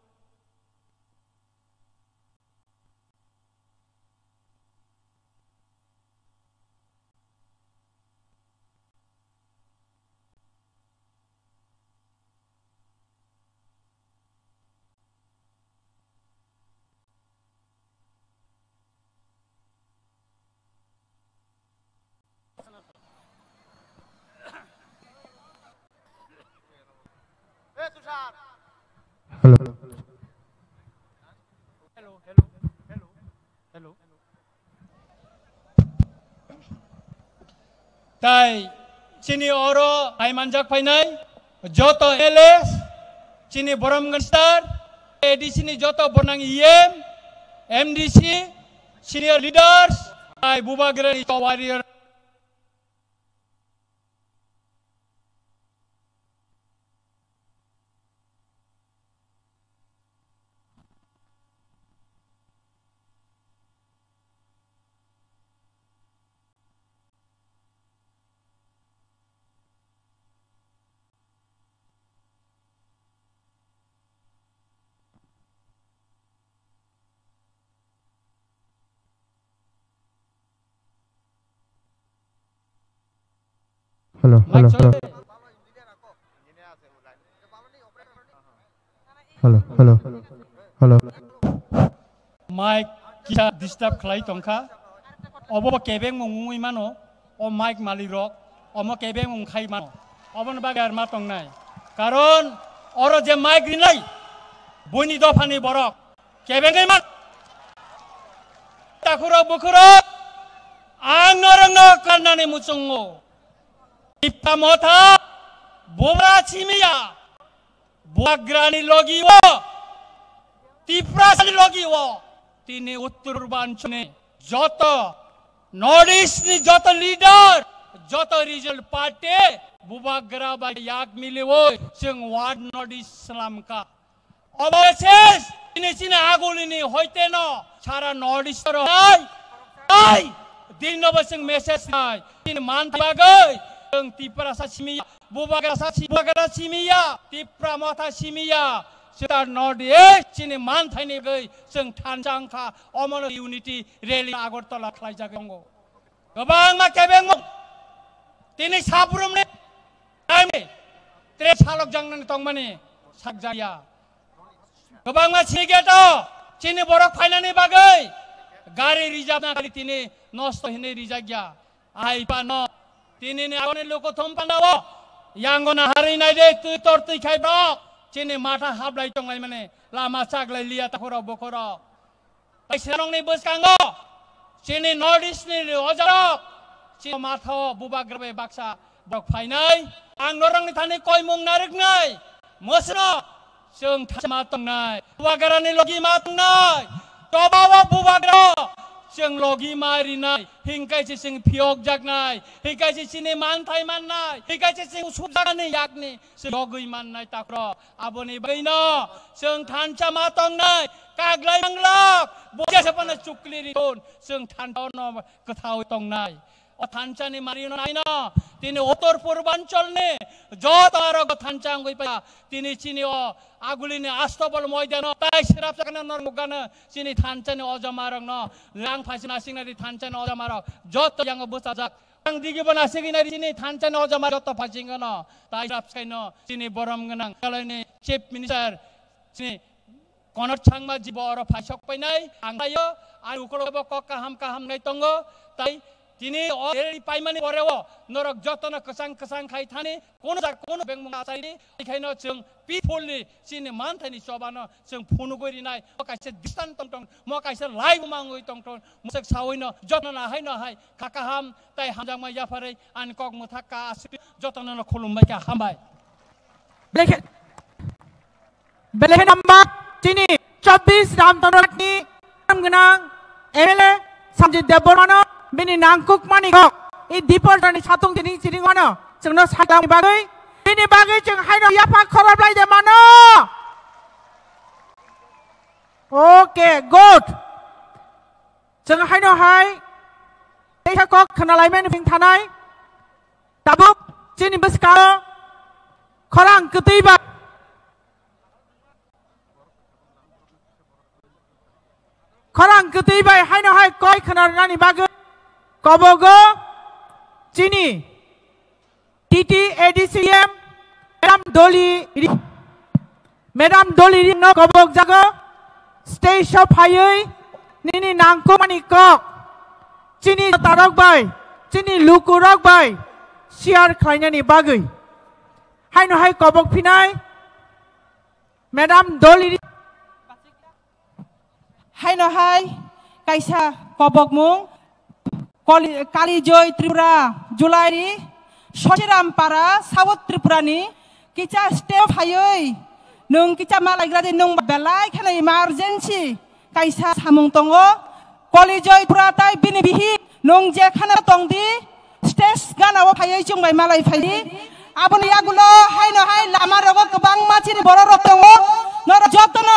Hello. Tai chini oro hai manjak painai joto LS chini boromgan star ADC ni joto bonang EM MDC senior leaders hai bubagrani warrior Hello. Mic kita disturb khlai tongkha obo kebeng mungui mano o mic malirok omo kebeng mung khai mano obon bagar ma tongnai karon oro je mic rinai buni dofani borok kebeng man takuro bukuro angnorangno karnani muchungo Ipta motha bobra chimiya buagrani logiwo ত্রিপুরাশালী লগিও তিনি উত্তর পূর্বাঞ্চলে যত north east যত leader যত regional party বুবাগ্রা বা ইয়াক মিলিও जों word north east সালামকা অবশেষ তিনি চিনে আগুলিনি হইতে ন সারা নর্থ ইস্টর হয় দিনবো जों মেসেজ নাই তিনি মান বাগৈ जों ত্রিপুরা সিমিয়া বুবাগ্রা সিমিয়া ত্রিপুরা মথা সিমিয়া সেটা নর্থ ইস্ট চিনি মান থাইনি গৈ जों थानजांखा अमन इउनिटी रेली आगरतला खालायजागौ गोबां मा केबें তিনি साफ्रोमनि टाइमनि ट्रेन चालक जांनानै दंमानि सागजाया गोबां मा सिगेट चिनि बरफ फायनानै बागै गारि रिजार्भ ना खालि तिनि नष्ट हिने रिजाग्या आइपा न तिनि ने आगने लोको थमपान्दाव यांगना हारिनाय दे तुइ तोर तुइ खाइब्र चिनि माथा हाबलाय दंलाय माने लामा चागलाय लिया ताखर बखर बैसारंनि बसकांगो चिनि नर्थ इस्टनि अजारक चिनि माथा बुबाग्रबे बाक्सा बक फाइनाय आं नरंनि थानि कय मुं नारगनाय मोसनो जों थामा तंनाय बुबाग्रानि लगी मा तंनाय तबावा बुबाग्रा जों लगी मारिनाय हिंकायसे जों फियक जागनाय हिंकायसे चिनि मानथाय माननाय हिंकायसे जों सुबजागानि याकनि जों लगै माननाय ताक्र आबोनि बैनो जों थानचा मा तंनाय काग्लाय मंगलक बजेसपन चुक्लिरि तोन जों थानटाव न कथाव तंनाय थानचानि मारिनो नायनो तिनि उत्तर पूर्वांचलनि जत आरो थानचां गइपा तिनि चिनि आगुलिनि आस्तबल मैदान ताइ सिराप जागना नरमुगानो चिनि थानचानि अजमारं न लां फासिना सिंनारि थानचानि अजमारं जत यांग बसाजाक आं दिगिबो नासिगिनारि चिनि थानचानि अजमार जत फासिंगन ताइ सिराप साइनो चिनि बरम गनां कालायनि चीफ मिनिस्टार चिनि कनट सांमा जिब अर फाइसक पैनाय आंगायो आरो उकलबो काहाम काहाम नै तंगो ताइ তিনি পাইমানি পরেও নরক যতন কসাং কসাং খাই থানি কোন বেংমুং আসাইনি এখানে जों পিপলনি চিনি মানথানি সবানো जों फुनु गरिनाय मकाइसे दिस्तान तंतं मकाइसे लाइव मांगै तंतं मुसक सावैनो जतन हाय न हाय काकाहाम ताइ हामजांमा याफारै आन कक मुथाका आसि जतन खुलुमबाय का हामबाय बेले नम्बर चिनि 24 रामतनरनि गोनां एमएलए सामजित देबबर्मा बिनि नांकुक मानिखौ इ दिपरनि साथं दिनि चिरिङानो जोंनो सागाम बागै बिनि बागै जों हायनो याफा खरबलायदे मानो ओके गुड जों हायनो हाय दैखौ खोनालायमेन फिं थानाय दाबो चिनि बसका खरां गदैबा खरां गदैबाय हायनो हाय कय खोनानानि बागै कबोगो चिनी टीटी एडीसीएम मैडम डोली न कबोग जागो स्टेज फायै निनि नांको मानि कक चिनी तारक बाय चिनी लुकुरक बाय शेयर खालायनायनि बागै हायनो हाय कबोग फिनाय मैडम डोली हायनो हाय कायसा कबोग मुं कालीजय त्रिपुरा जुलाइनि सचिरामपारा साउथ त्रिपुरानि किचा स्टेप फायै नों किचा मालायग्रादि नों बेलाय खानाय इमारजेन्सि कायसा सामुं दङो कालीजय त्रिपुरा ताइ बिनि बिहि नों जे खाना दंदि स्टेज गानाव फायै जोंबाय मालाय फायदि आबोनि आगुलो हायनो हाय लामा रगो गोबां मानसिनि बर' रग दङ नर जतन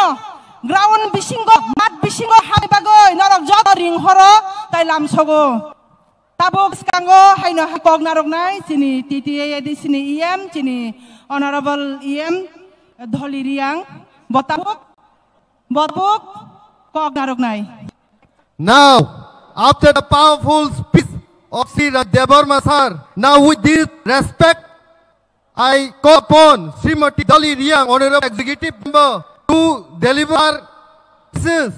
ग्राउन्ड बिसिंगो मात बिसिंगो हाय बागै नरक जत रिंहर ताइ लामसगो ताबो स्कांगो हायनो हाकक नारगनाय चिनि टीटीए एडीसीनि ईएम चिनि ऑनरेबल ईएम धलिरियां बताबुक कक नारगनाय Now, after the powerful speech of Sri Deborma sir, now with this respect, I call upon Srimati Dali Riang, Honorable Executive Member, to deliver messages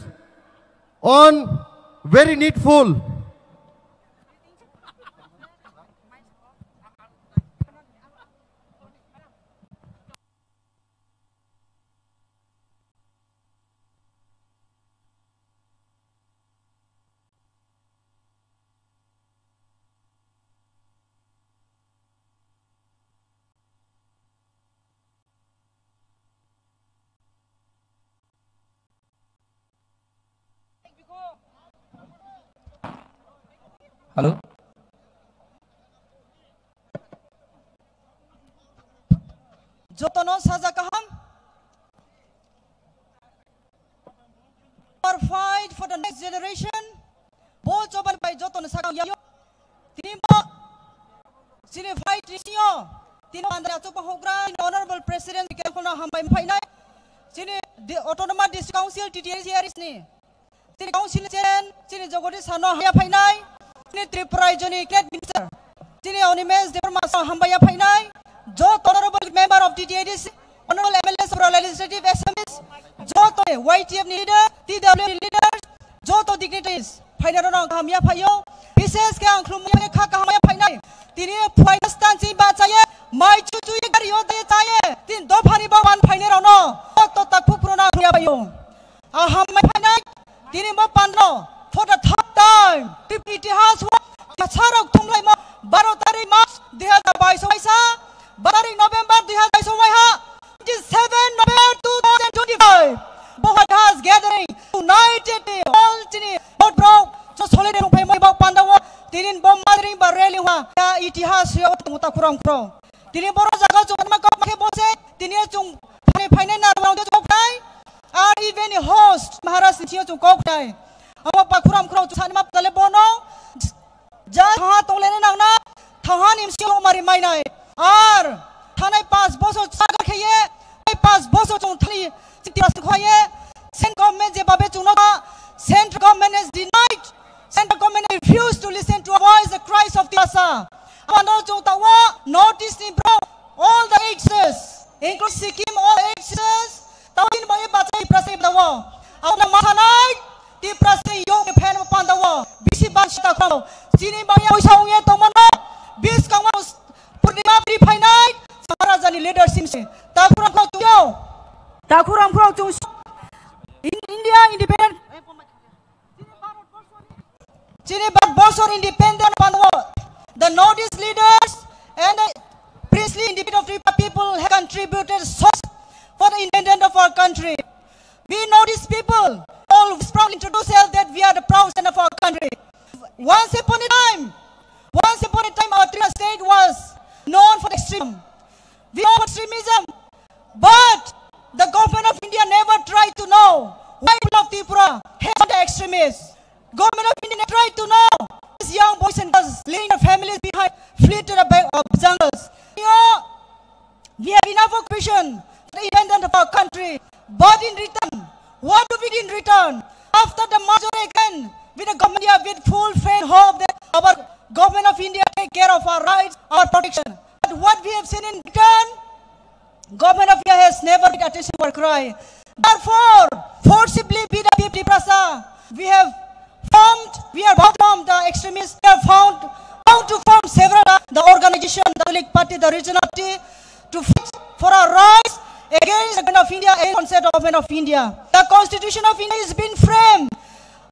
on very needful. no saja kaham. Our fight for the next generation. Bo coba by joton sakang yayo. Timo sini fight nisio. Tino andra coba hogra honorable president kena hambai final. Sini autonomous district council TDC ni. Sini council chen sini jogodi sano haya final. Sini Tripura joni cabinet minister. Sini Onimes Department hambai final. Jo honorable member of TDC. Honorable MLAs for legislative assemblies. Jo to YTF leader, TW leaders, jo to dignitaries. Final orang kami apa yo? Bises ke angklum yang kah kami apa ini? Tini final stansi baca ye, mai cucu ye kari yo deh caya. Tin do hari bawan final orang. To tak pupurna kami apa yo? Aham mai final. Tini mau pandro for the third time. Deputy House Macharok tumlai mo 12 tarik Mac 2022 Maisa, 12 November 2022 27 November 2025. Bohat has gathering united all tini boat bro so solid rupai mo ibang pandawa tinin bom madring bareli wa ya itihas yo muta kurang kro tini boro jaga chung ma ko make bose tini chung phane na raw de chok dai are even host maharaj ni chung kok dai awa pa kuram kro chung sanma tale bono ja ha tolene nang na thahan im sio mari mai nai ar thanai 5 বছর saga kheye 5 বছর chung thali Central government central government has denied. Central government refused to listen to our voice, the cries of the Asa. Notice bro, all the ages, including Sikkim, all ages. Tawin mo ibatay prasay dawo. Ang namahanay, di prasay yung pen mo pandawo. Bisi banshita ko. Sini ba yung isang yung tomono? Bis kang mo purnima pripainay. Samara jani leader sinsi. Takurang ko tuyo. Takurang pro chung in India independent Chile but Bosor independent on the world. The Northeast leaders and the princely independent people have contributed so for the independence of our country. We know these people all proudly introduce ourselves that we are the proud son of our country. Once upon a time our Tripura state was known for extremism. We know extremism, but the government of India never tried to know why people of Tripura hate the extremists. Government of India tried to know these young boys and girls leaving their families behind, flee to the back of jungles. You know, we have enough occupation for the independence of our country, but in return, what do we do in return? After the merger again, with the government here with full faith hope that our government of India take care of our rights, our protection. But what we have seen in return, government of India has never paid attention to our cry. Therefore, forcibly BJP Prasa, we have formed the extremists. We have found to form several the organization, the Catholic Party, the regional party, to fight for our rights against the government of India and concept of government of India. The Constitution of India has been framed.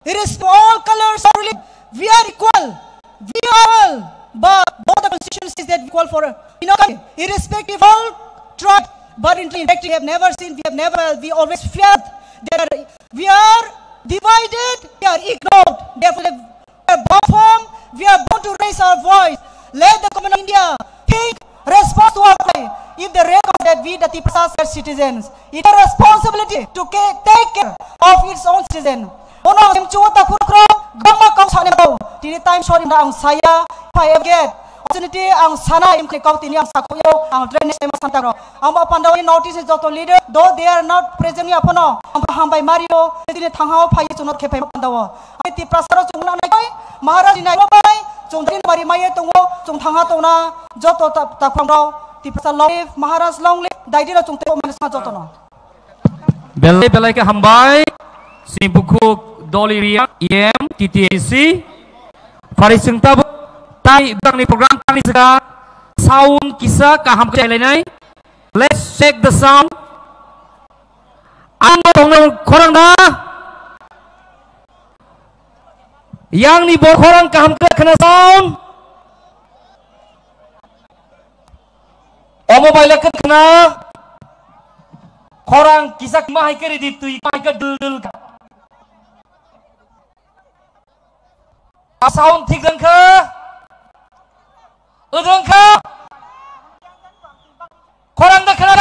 It is for all colors. We are equal. We are all. But both the Constitution says that we equal for irrespective of all tribe. But in fact, we have never seen. We always feared that we are divided. We are ignored. Therefore, we are bound. We are bound to raise our voice. Let the government of India take response to our play. If they record that we, the Tripura citizens, it is a responsibility to take care of its own citizens. Ono imcuwa takurkro, gama kau sana kau. Tini time short ina ang saya, I get. Opportunity ang sana imkli kau tini ang sakuyo, ang drainage sama santaro. Ang pandaw ni notice joto leader, though they are not present ni apono. Ang hambai Mario, tini tanghao pai sunod kepai pandaw. Ang Tripura saro chungna nai, Maharaj nai pai, chung drin bari mai tungo, chung tangha tona, joto takurang Tripura long live, Maharaj long live, daidira chung teo manis joto no. Belai ke hambai, si buku Doli Riang, IM, TTAC, Farising Tabu, Tai Bang ni program kami sekarang, sound kisah kaham kejalanai. Let's check the sound. Anda tolong korang dah. Yang ni bawa korang kaham kena sound. Mobile kena. Korang kisah mahai kredit tu, mahai ke dul ka. Sound ठीक ढंग का, उधर का, कोरंग देखना,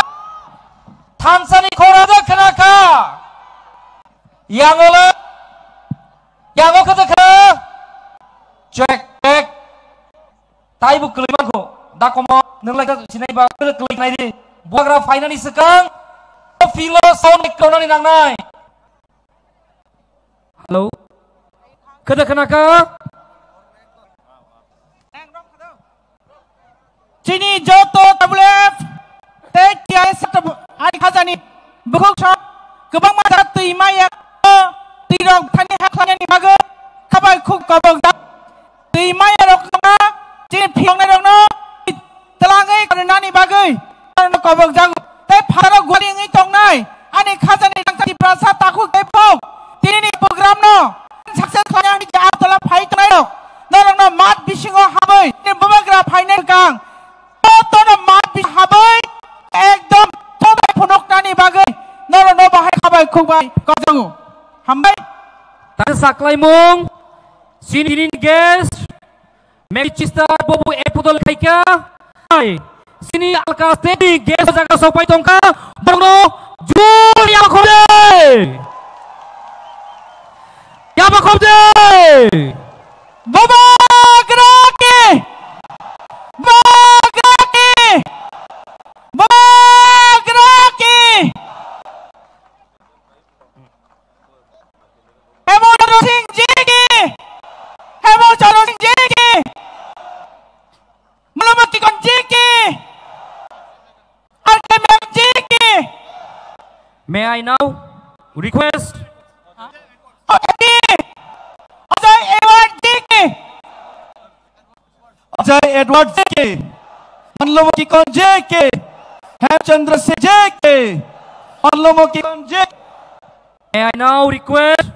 Yang oleh yang oke teka cek tai bu keliman ko da komo nenglai ka sinai ba kelik nai di buagra finali sekang filo sound ikona ni nang nai halo kada kenaka Sini joto tablet TKI satu hari khazani bukuk shop kebang mata tuimaya tirok thani hakanya ni baga kabai khuk kabang da tuimaya rokna sini phiongna rokno telangai karena ni bagai karena kabang jago te phara gwari ngi tongnai ani khazani tangti prasa taku kepok tini program no success khanya ni aptala phai tonai rok norokno mat bisingo habai ni babagra phaine kang tono mat bis habai ekdom tobai phunok nani bagai noro no bahai khabai khukbai kajangu hambai tadi saklai mung sini guest Manchester bobu epudol kaika sini alka steady guest jaga sopai tongka bongno Julia Khomde Yaba Khomde Baba Grake Bagraki Hemo Charo Singh Jiki Malumati Kon Jiki Artemem Jiki. May I now request Ajay Edward Jiki Manlumati Kon Jiki Hemchandra Singh Jiki Manlumati Kon Jiki. May I now request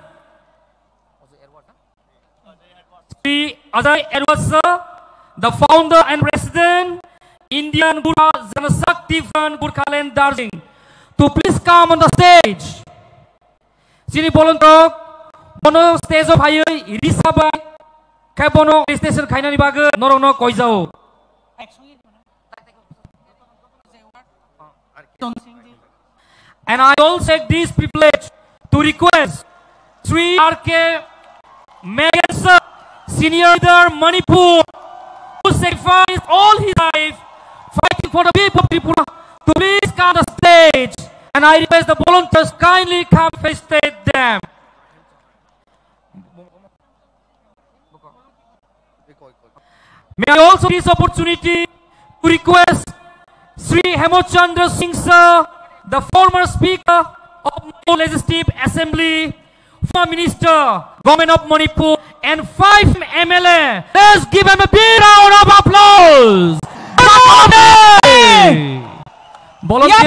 Sri Ajay Edward sir, the founder and president Indian Gurkha Janashakti Front Gurkhaland Darjeeling, to please come on the stage. Sini bolontok bono stage of hayo irisabai kai bono station kaina ni baga norong no koizao. And I also take this privilege to request Sri R.K. Megan sir, senior leader Manipur, who sacrificed all his life fighting for the people of Tripura, to please come on the stage. And I request the volunteers kindly come felicitate them. May I also use this opportunity to request Sri Hemochandra Singh sir, the former Speaker of Manipur Legislative Assembly, former Minister, Government of Manipur, and 5 MLA. Let's give them a big round of applause. Volunteer.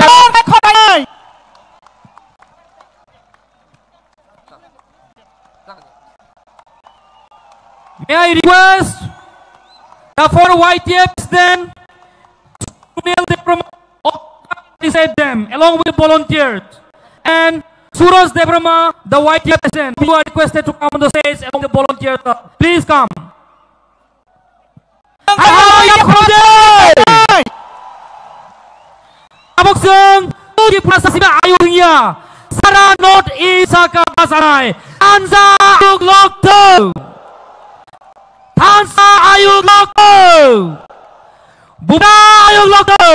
May I request the four YTF then to kneel beside them along with the volunteers, and Suraj Debrama, the YTF president, you are requested to come on the stage along the volunteers. Please come. Abokseng di prasasiba ayunya Sara North East Saka Basarai Anza Ayuk Lokto Tansa Ayuk Lokto Buda Ayuk Lokto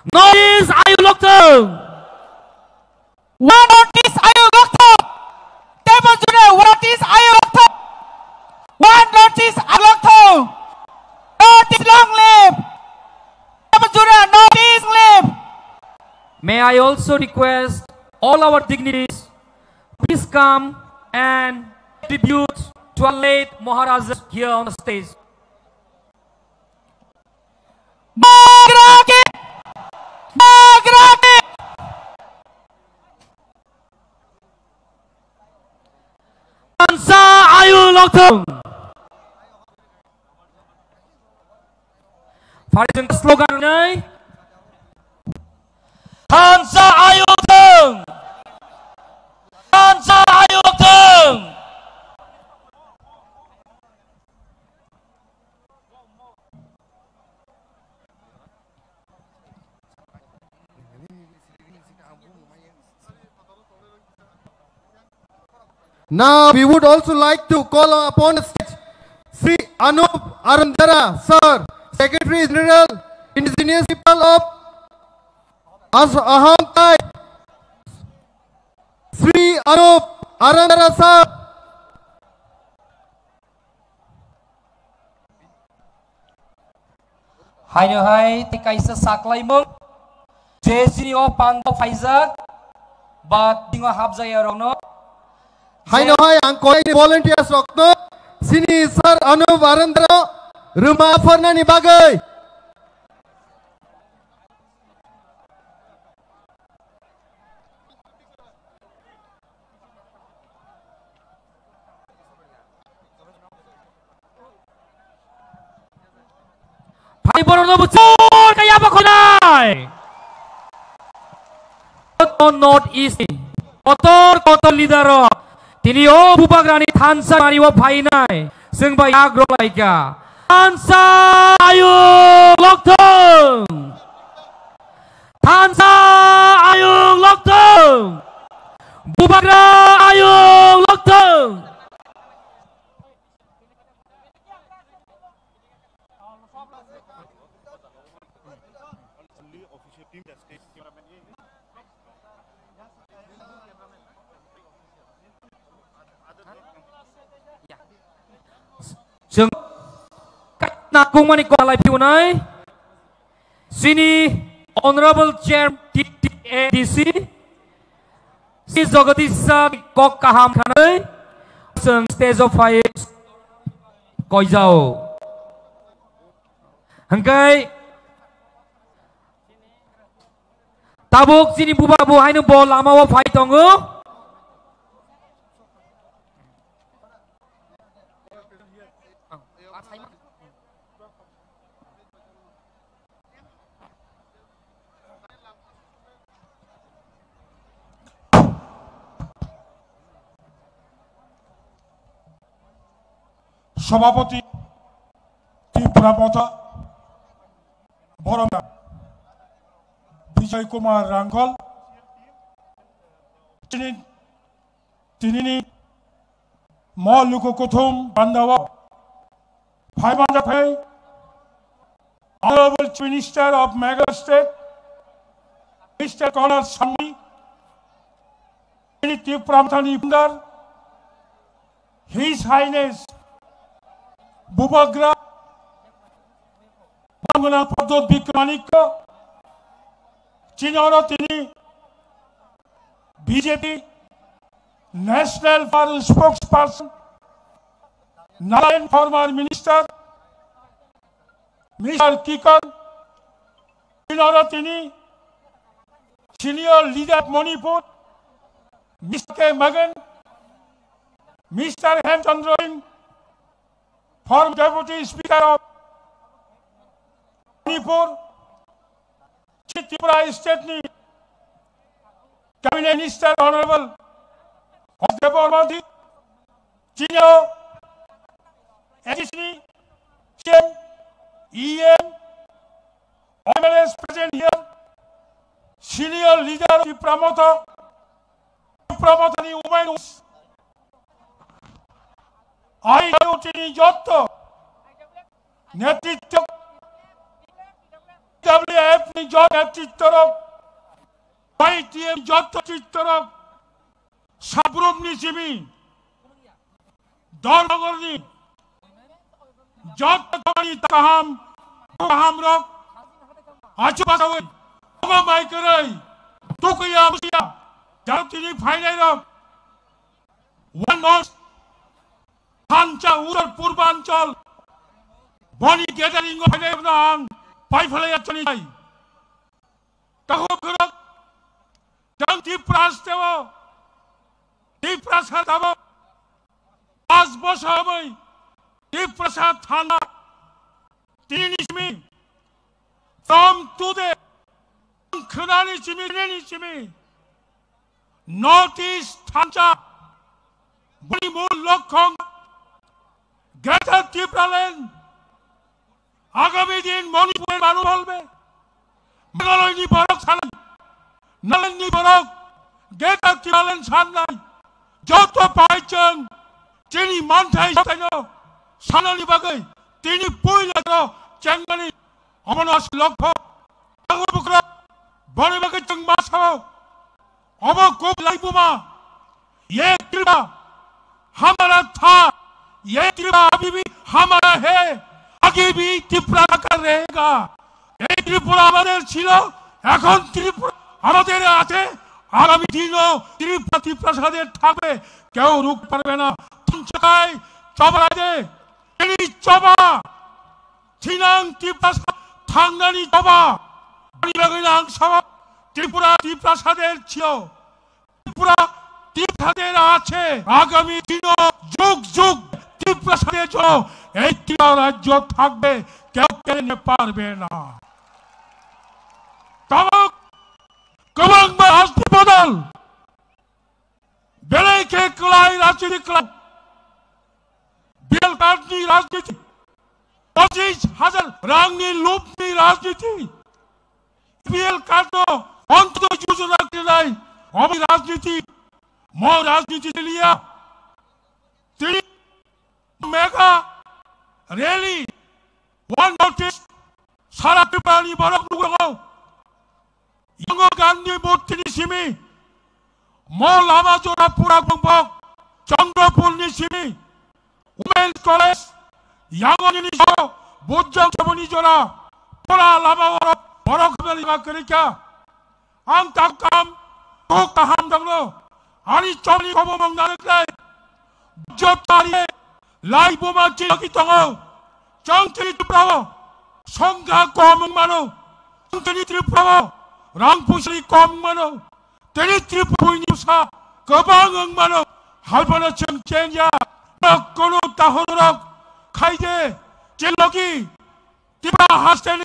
North East Ayuk Lokto North East Ayuk Lokto Table June North East Ayuk Lokto North East Ayuk Lokto North East long live Table June North East live. May I also request all our dignitaries, please come and tribute to our late Maharaja here on the stage. Bagraki! Bagraki! Tansa Ayuk Lokto. Farid slogan ini Tansa Ayuk Lokto. Tansa Ayuk Lokto. Now we would also like to call upon the stage Sri Anup Arandara, sir, Secretary General, Indigenous People of Assam Tribe. Sri Anup Arandara, sir. Hai no hai tikaisa saklai mong jesini o pando faizak but tingo habjaya rongno. Hai no hai ang koi volunteers rokno sini sir Anup Arandara rumah Fernani bagai. Pai borono bucur kaya apa konai? Not easy. Kotor leader. Tini o bubagrani Thansa mari o pai nai. Seng bai agro laika. Thansa ayung lokthong. Thansa ayung lokthong. Bubagra ayung lokthong. Sung cách nakung mani ko alai piu nai sini Honorable Chair TTADC si Jogatisa kok kaham khanai sung stage of fire koi jao hangkai tabuk sini buba bu hainu bol lama wa fai tongo. সভাপতি ত্রিপুরা পথা বরমা বিজয় কুমার রাঙ্গল তিনি মলুকো কোথম বান্দাওয়া ফাইবান্দা phi Honorable Minister of Mega State Mr. Connor Sami তিনি ত্রিপুরা মথানি বন্দর His Highness Bubagra Bangana Padot Bikranika Chinora Tini BJP National Foreign Spokesperson Narayan former Minister Mr. Kikon Chinora Tini Senior Leader of Manipur Mr. K. Magan Mr. Hemchandra Singh former Deputy Speaker of Manipur, Tripura State Cabinet Minister Honorable Debormadi, Chino, Additionally, CM, EM, MLS present here, Senior Leader of the Promoter Women. I go to the Jotto Netito WF Jot Netitoro YTM Jotto Titoro Sabrumni Simi Dorogorni Jotto Kaham Rock Achupasawi Oma Maikarai Tukuya Musia Jaltini Final One more Hancha Urar Purbanchal Boni Gathering of Nevang Paifalaya Chani Tahokurak Tanti Prastevo Deep Prasatavo Asboshamai Deep Prasat Hana Tinishmi From today Kunani Chimi Northeast Tancha Bonimul Lokong Greater Tipraland আগামী দিন মণিপুরের মানুষ বলবে মেঘালয় নি বরক ছাড়াই null and নি বরক গেটার টিরালেন ছাড় নাই যত পাইছেন Jenny Montai Tano, Sanali Bagay, Tini Puila, Changani, Omanos Lokpo, Agobukra, Bonibakachang Maso, Omo Kop Laibuma, Ye Triba, Hamara Tha, Ye Triba Abibi, Hamara He, Agibi Tipraka Rega, Ye Tripura Amader Chilo, Akon Tripura, Amader Ate, Arabi Dino, Tripati Prasade Tabe, Kau Ruk Parvena, Tunchakai, Chabarade, Any Chaba, Tinang Tipas, Tangani Chaba, Anibagang Saba, Tripura Tiprasade Chio, Tripura Tiprasade Ache, Agami Dino, Jug, Tiprasade Jo, Etiara Jo Tagbe, Kelken Parvena. Tabak, Kabang Hospital, Beleke Klai Rajini Club, Bill Kartni Rajniti, Ojish Hazal, Rangni Lupni Rajniti, Bill Karto, on to the user Rakinai, Obi Rajniti, more Rajniti Lia, Three Mega, really, one notice, Saratipani Barak. Yango Gandhi Botini Simi, Mo Lama Jora Pura Kumbok, Chandrapur Nishimi, Women's College, Yango Nisho, Bojang Chabuni Jora, Pura Lama Borokabali Makarika, Am Takam, Toka Hamdangno, Ani Choni Komong Nanakai, Jotari, Lai Boma Chilakitongo, Changti Bravo, Songa Komong Mano, Changti Bravo. Rangpusri Komano, Tenitri Puinusa, Kabang Mano, Halbana Chengya, Kono Tahorok, Kaide, Jeloki, Tiba Hastel,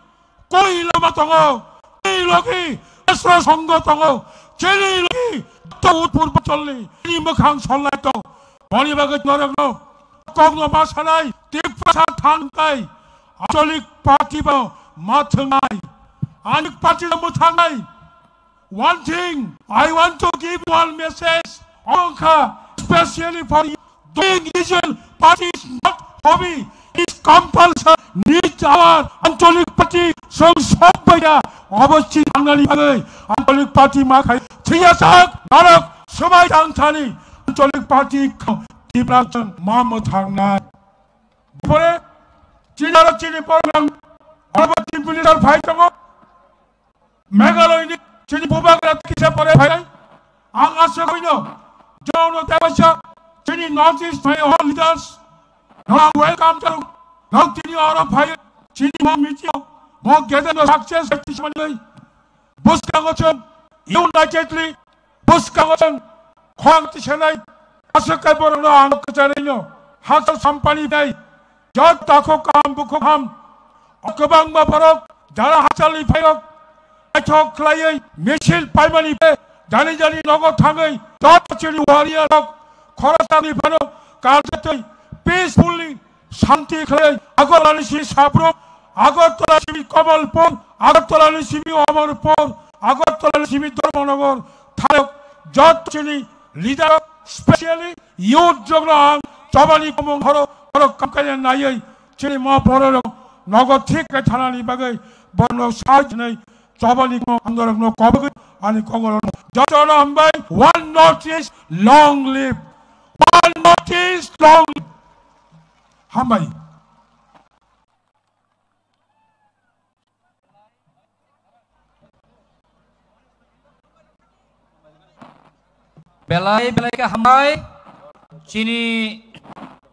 Koi Lamatongo, Loki, Esra Songo Tongo, Jelly Loki, Toad Purpatoli, Nimakang Solato, Bonibagat Noragno, Kogno Masanai, Tipasa Tankai, Atolik Partibo, Matangai. Anik party Mutangai. One thing, I want to give one message, Onka, especially for you. Doing religion party is not hobby, it's compulsory. Need our Antolik party, some Sobaya, Obachi, Anali, Antolik party Makai, Tiasak, Narak, Somai Tangtani, Antolik party, Tibraton, Mamma Tangna. Bore, Chinara Chili program, Obachi Pulital Fight. Megaloid, Chini Bubagat Kisapore, Angasavino, John Tabasha, Chini Northeast, my all leaders. No, welcome to Noctini or of High, Chini Momitio, more gather the success of this money. Buskagoton, unitedly, Buskagoton, Quang Tishanai, Asakaborno, Ankatarino, House of Sampani Day, Jot Takokam Bukam, Okabang Maparok, Dara Hatali Payok. Talk client, Michel Palmani, Danny Nogo Tangai, Dr. Warrior, Koratani Pano, Kaltati, peacefully, Santi Clay, Agolanishi Sabro, Agotolashimi Komal Pon, Agotolashimi Omar Pon, Agotolashimi Dormonogor, Tarok, Jotchini, leader, especially youth Jogran, Jabani Komong Horo, Kamkan Naye, Chili Ma Poro, Nogo Ticket Hanani Bagay, Bono Sargent. Jabali no cover and Congo. Jotona Ambai, one notice, long live. One notice, long live. Hambai. Belai ke Hambai, Chini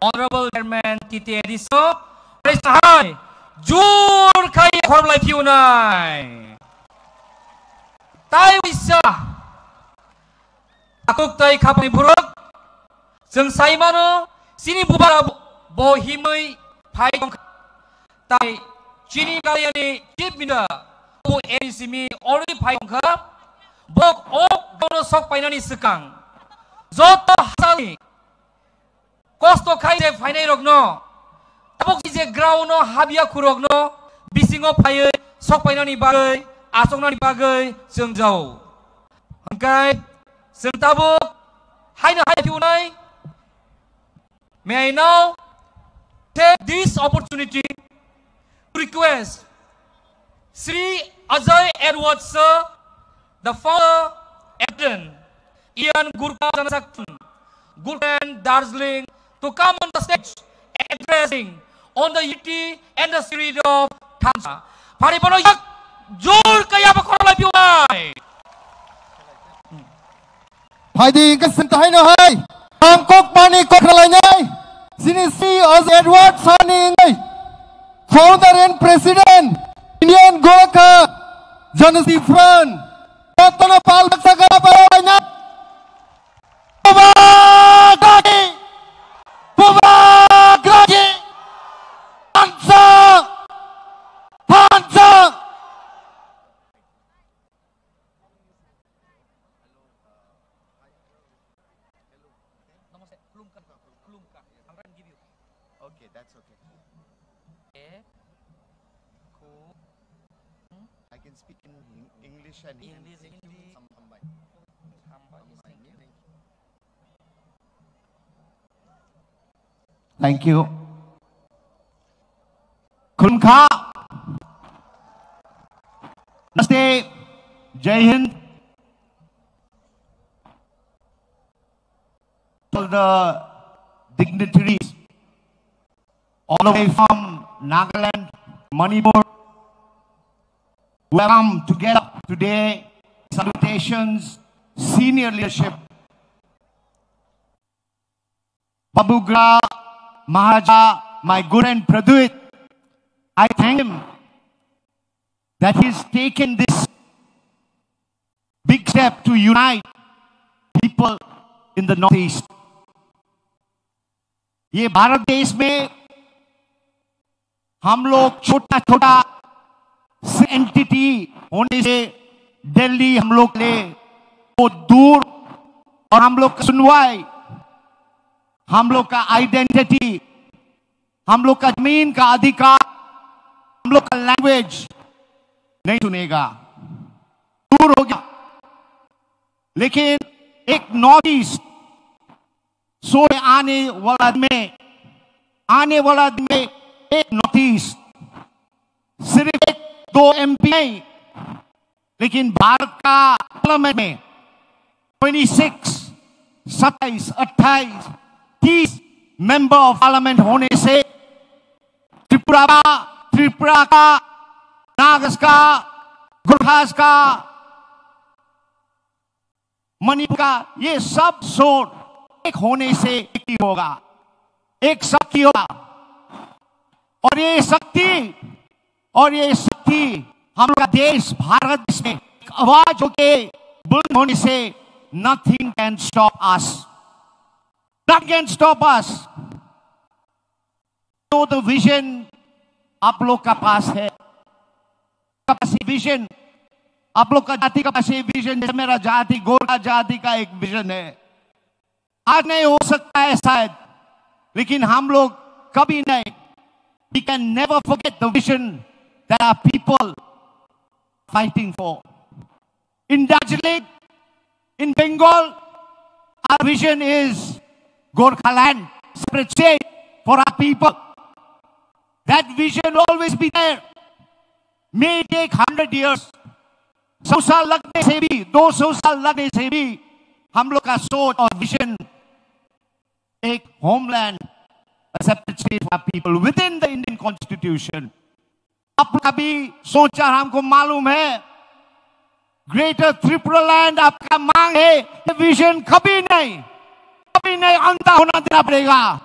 Honorable Chairman Titi Ediso, Presahai, Jur Kaya Korblai Piunai. Tai wisa akuk tai kapani buruk jeng saimano sini bubara bohimai pai tai chini kaliani chip minda bu enisimi ori pai ka bok ok gono sok painani sekang zoto hasali kosto kai je painai rokno tabok je grauno habia kurokno bisingo pai sok painani bagai Asong nani bagai sengjau, angkai sengtabuk, hai na hai piunai, May I now take this opportunity to request Sri Ajay Edward Sir, the founder, Captain Ian Gurkha Janashakti, Gurkha Darjeeling, to come on the stage addressing on the unity and the spirit of Tanzania. Paripono yak jor kaya bakorolai piwai. Haidi kesentai no hai. Bangkok mani kokralai nai. Sini Sri Ajay Edward Sani nai. Founder and President Indian Gurkha Janashakti Front. Tono pal baksagara parolai nai. Pubagraki. Pubagraki. Tansa. Tansa. Okay, that's okay. I can speak in English and Hindi. Thank you. Khunka. Namaste. Jai Hind. All the dignitaries all the way from Nagaland, Manipur, who have come together today. Salutations, senior leadership. Babugra Mahaja, my good friend Praduit, I thank him that he's taken this big step to unite people in the Northeast. ये भारत देश में हम लोग छोटा छोटा entity होने से दिल्ली हम लोग ले वो दूर, और हम लोग का सुनवाई, हम लोग का आइडेंटिटी, हम लोग का जमीन का अधिकार, हम लोग का लैंग्वेज नहीं सुनेगा, दूर हो गया। लेकिन एक नॉर्थ ईस्ट सोच आने वाला में एक नॉर्थ ईस्ट सिर्फ एक दो एमपी नहीं, लेकिन भारत का पार्लियामेंट में 26, 27, 28, 30 मेंबर ऑफ पार्लियामेंट होने से त्रिपुरा का, नागास का, गुरखास का, मणिपुर का, ये सब सोच एक होने से एक ही होगा, एक शक्ति होगा। और ये शक्ति हम लोग का देश भारत देश में एक आवाज होके बुलंद होने से nothing can stop us. Nothing can stop us. तो the vision आप लोग का पास है, विजन आप लोग का जाति का पास विजन, जैसे मेरा जाति गोरखा जाति का एक विजन है। आज नहीं हो सकता है शायद, लेकिन हम लोग कभी नहीं, we can never forget the vision that our people fighting for. In Darjeeling, in Bengal, our vision is Gorkhaland, separate state for our people. That vision will always be there. May take 100 years. 100 साल लगने से भी, 200 साल लगने से भी हम लोग का सोच और विजन एक homeland, a separate state for people within the Indian Constitution. आप कभी सोचा, हमको मालूम है ग्रेटर त्रिपुरा लैंड आपका मांग है, ये विजन कभी नहीं अंधा होना देना पड़ेगा।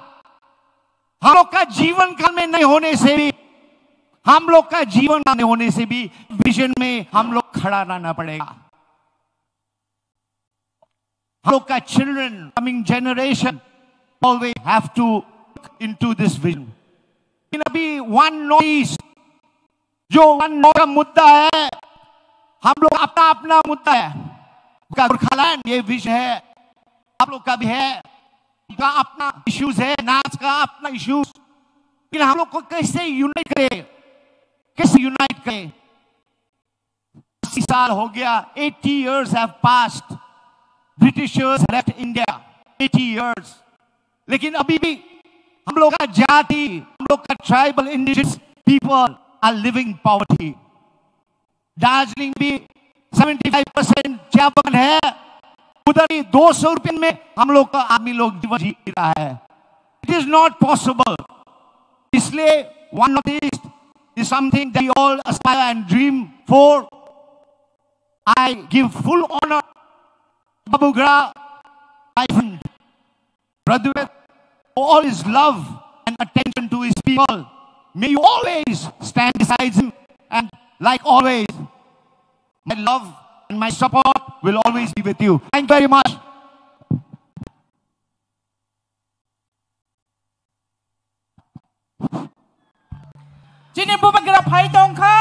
हम लोग का जीवन काल में नहीं होने से भी, हम लोग का जीवन नहीं होने से भी विजन में हम लोग खड़ा रहना पड़ेगा। हम लोग का children, coming generation always have to look into this vision. लेकिन अभी वन नॉर्थ ईस्ट जो वन नॉर्थ का मुद्दा है, हम लोग अपना मुद्दा है, गोरखालैंड ये विजन है, आप लोग का भी है, का अपना इश्यूज है, नाच का अपना इश्यूज, लेकिन हम लोग को कैसे यूनाइट करें, कैसे यूनाइट करें। 80 साल हो गया, 80 years have passed. Britishers left India, 80 years. लेकिन अभी भी हम लोग का जाति, हम लोग का tribal indigenous people are living poverty. Darjeeling भी 75% चाय बगान है, उधर भी 200 रुपये में हम लोग का आदमी लोग जीवन जी रहा है। It is not possible. इसलिए one north east is something that we all aspire and dream for. I give full honor to Babu Gra, my friend, Pradyut, for all his love and attention to his people. May you always stand beside him, and like always, my love and my support will always be with you. Thank you very much. Sini Bubagra Phaitong Kha.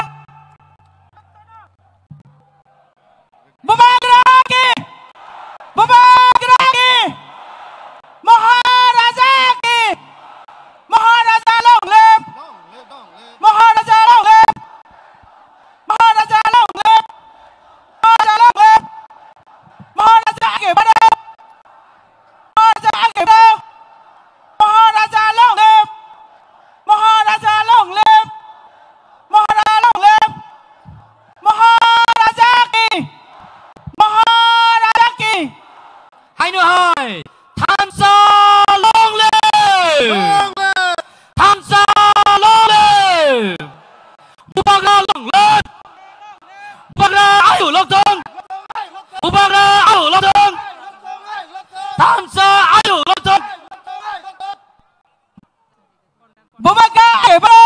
Bubagra ki. Bubagra ki. Maharaja ki. Maharaja long live. Maharaja long live. Maharaja long live. Maharaja long live. Maharaja आगे बढ़ो. Maharaja आगे बढ़ो. Maharaja long live. Maharaja long live. Hai nữa hai tham gia long lên, tham gia long lên, Bubagra long lên, Bubagra ayu long tông, Bubagra ayu long tông, tham gia ayu long tông, Bubagra आगे बढ़ो,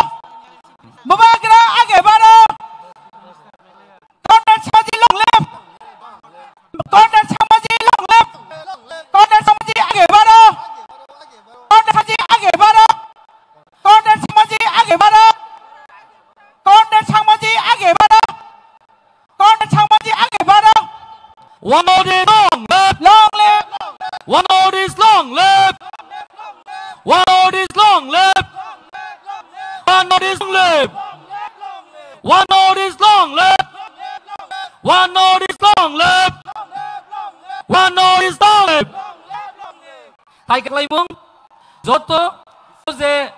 Bubagra आगे बढ़ो, Conrad Samaji long live, Conrad Samaji long live. Conrad Samaji आगे बढ़ो, Conrad Samaji आगे बढ़ो, Conrad Samaji आगे बढ़ो, Conrad Samaji आगे बढ़ो, Conrad Samaji आगे बढ़ो. One more is long live, long live. One more is long live, one more is long live, one more is long live, one more is long live, one more is long live, one more is long live. Thầy các lấy mông, rốt tố, dễ,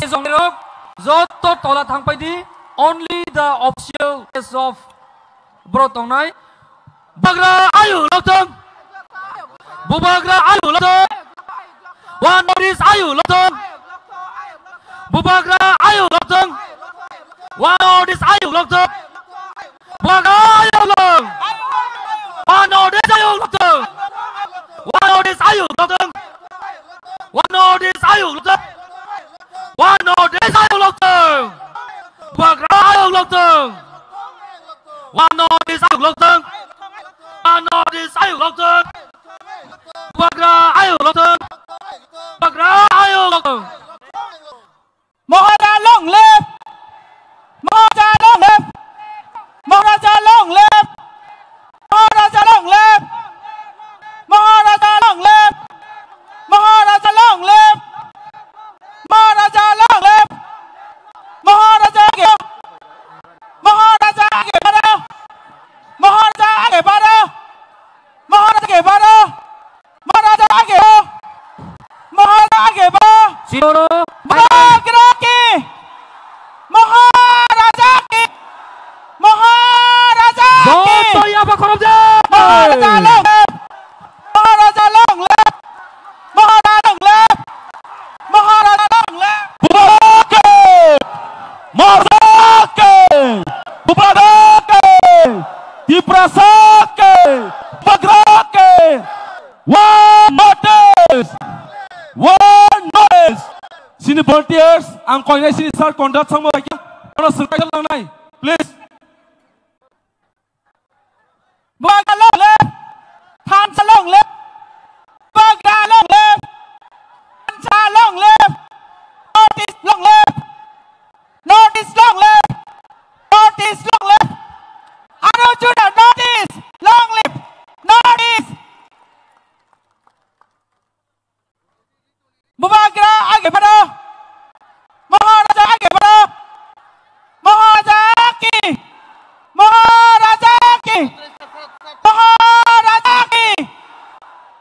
sẽ dòng rốt, rốt tốt tỏ là thằng phải đi, only the official is of bro tổng này. Bubagra ayu lộc tông, Bubagra ayu lộc tông, one more is ayu lộc tông, Bubagra ayu lộc tông, one more is ayu lộc tông, Bubagra ayu lộc tông, one more is ayu lộc tông, one more is ayu lộc tông. One node is ayu lộc tông. One node is ayu lộc tông. Bubagra ayu lộc tông. One node is ayu lộc tông. One node is ayu lộc tông. Bubagra ayu lộc tông. Bubagra ayu lộc tông. Maharaja long live. Maharaja long live. Maharaja long live. Maharaja long live. Maharaja long live. Maharaja long live. Maharaja long live. Maharaja आगे. Maharaja आगे बढ़ो. Maharaja आगे बढ़ो. Maharaja आगे बढ़ो. Maharaja आगे बढ़ो. Maharaja आगे बढ़ो. Sino? Bubagra की. Maharaja की. Maharaja की. Zoto yang berkorban deh. Maharaja long live. Maharaja long live. Maharaja long live. Maharaja long live. Bubagra Diprasake Bubagra one notice. Sini volunteers ang kau ini sini start conduct sama mereka. Kalau serta lang nai, please. Bubagra long live. Thamsa long live. Bubagra long live. Thamsa long live. Notice long live. Notice long live. Notice long live. Arujuna notice long live. Notice. Bubagra आगे बढ़ो. Maharaja आगे बढ़ो. Maharaja की. Maharaja की. Maharaja की.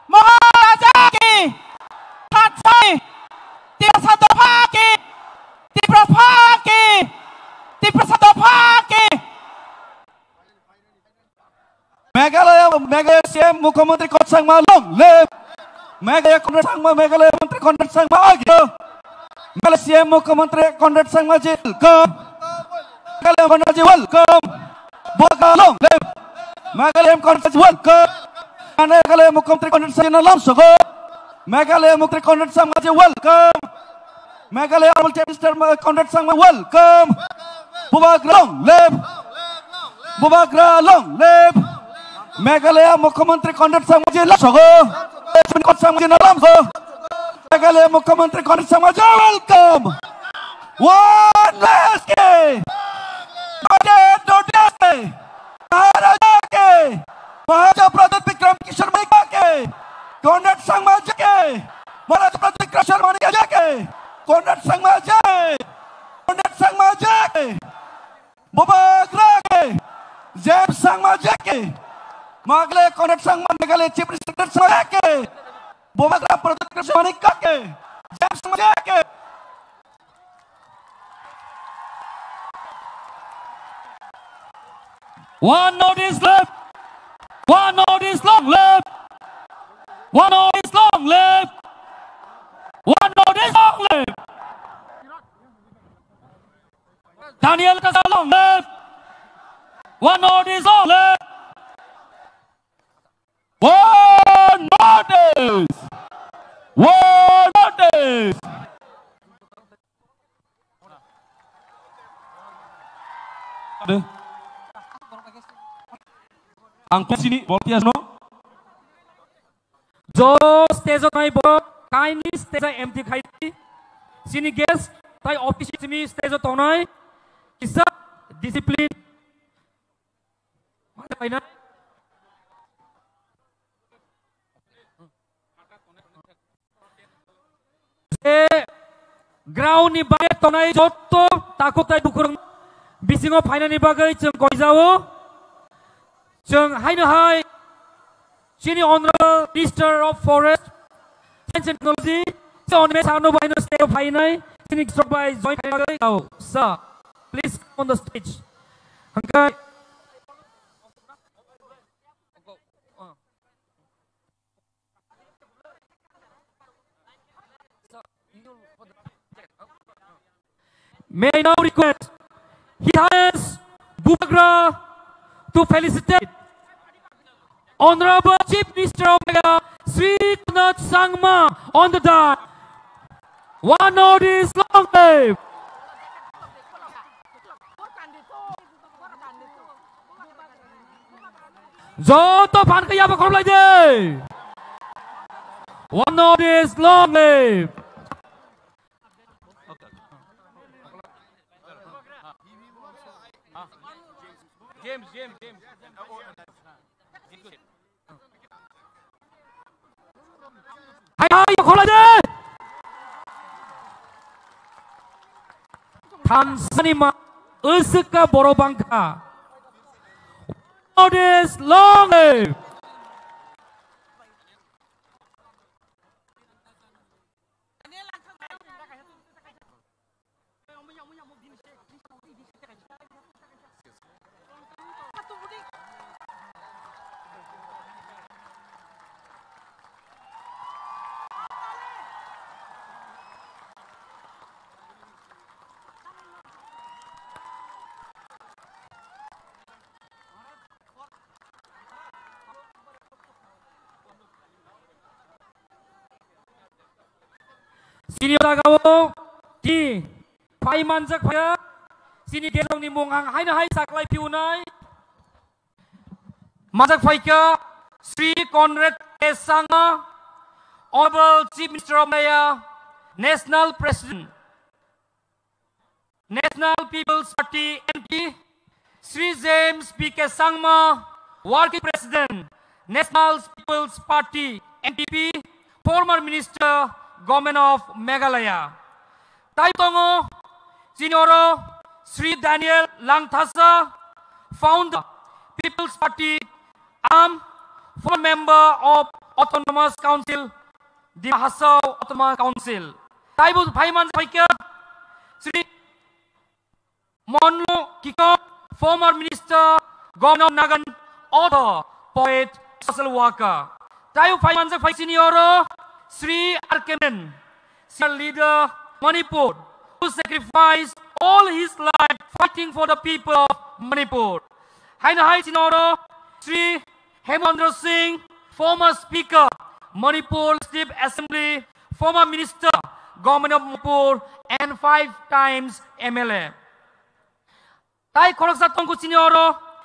Maharaja की. Thamsa. 3 Meghalaya CM Mukhyamantri Conrad Sangma long live. Meghalaya Conrad Sangma Meghalaya Mantri Conrad Sangma age. Meghalaya CM Mukhyamantri Conrad Sangma ji welcome. Meghalaya Conrad ji welcome. Boga long live. Meghalaya Conrad ji welcome. Meghalaya Mukhyamantri Conrad Sangma long sogo. Meghalaya Mukhyamantri Conrad Sangma ji welcome. Meghalaya Honorable Chief Minister Conrad Sangma welcome. Bubagra long live. Bubagra long live. Meghalaya Mukhyamantri Conrad Sangma ji long sogo. Conrad Sangma ji long sogo. Meghalaya Mukhyamantri Conrad Sangma ji welcome. One last day. Maharaja ke. Maharaja Pradhan Vikram Kishore Manika ke. Conrad Sangma ji ke. Maharaja Pradhan Vikram Kishore Manika ji ke. Conrad Sangma ji. Conrad Sangma ji ke. Bubagra ke. James Sangma ji ke. Meghalaya Conrad Sangma Meghalaya Chief Minister Sangma ke. Bubagra Pradhan Vikram Kishore Manika ke. James Sangma ji ke. One notice left. One notice long left. One notice long left. One notice long left. Daniel Kasal long left. One notice long left. One notice. One notice. Ang sini volunteers no. Jo stage nai bo kindly stage empty khai sini guest tai office sini stage tonai kisa discipline mana ground ni bagai tonai jotto takut tai dukurang bisingo final ni bagai jeng koizao jeng hai sini Honorable Minister of Forest Science and Technology so on me sano by no stay of final sini struck by joint now sir please come on the stage hangkai may I now request His Highness Bubagra to felicitate Honorable Chief Minister of Meghalaya Sri Conrad Sangma on the dot. One notice long live. Joto pan kaya pa korlay day. One notice long live. James. Hai, korlay day. Tansanima Usuka Borobangka. Notice long live. Sini tagawo di pai manjak phaya sini gerong ni mungang hai na hai saklai piunai manjak phaika Sri Conrad Sangma Honorable Chief Minister of Meghalaya National President National People's Party MP Sri James P.K. Sangma Working President National People's Party NPP Former Minister Government of Meghalaya. Taitongo Senior Sri Daniel Langthasa, Founder People's Party, former member of Autonomous Council, the Mahasau Autonomous Council. Taibu Paiman Paika Sri Monlo Kiko, former Minister, Governor of Nagan, author, poet, social worker. Tayo fai manjak fai senior Sri Arkemen, senior leader Manipur, who sacrificed all his life fighting for the people of Manipur. Hai na hai senior Sri Hemendra Singh, former speaker Manipur State Assembly, former minister Government of Manipur, and 5 times MLA. Tai Khoroksa Tongku senior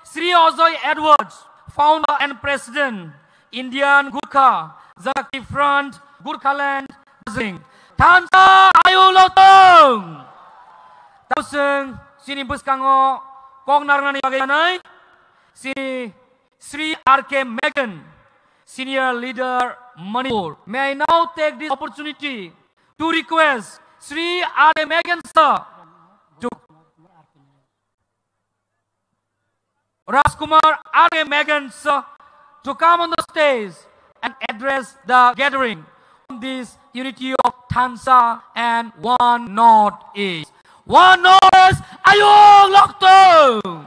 Sri Ajoy Edwards, founder and president Indian Gurkha Janakti Front, Gurkhaland, Darzing. Thansa ayu lotong. Tauseng sini buskango kong narnani bagaimana? Sini Sri R.K. Megan, senior leader Manipur. May I now take this opportunity to request Sri R.K. Megan sir to Rajkumar R.K. Megan sir to come on the stage and address the gathering on this unity of Thansa and One Northeast. One Northeast, Ayung Loktung!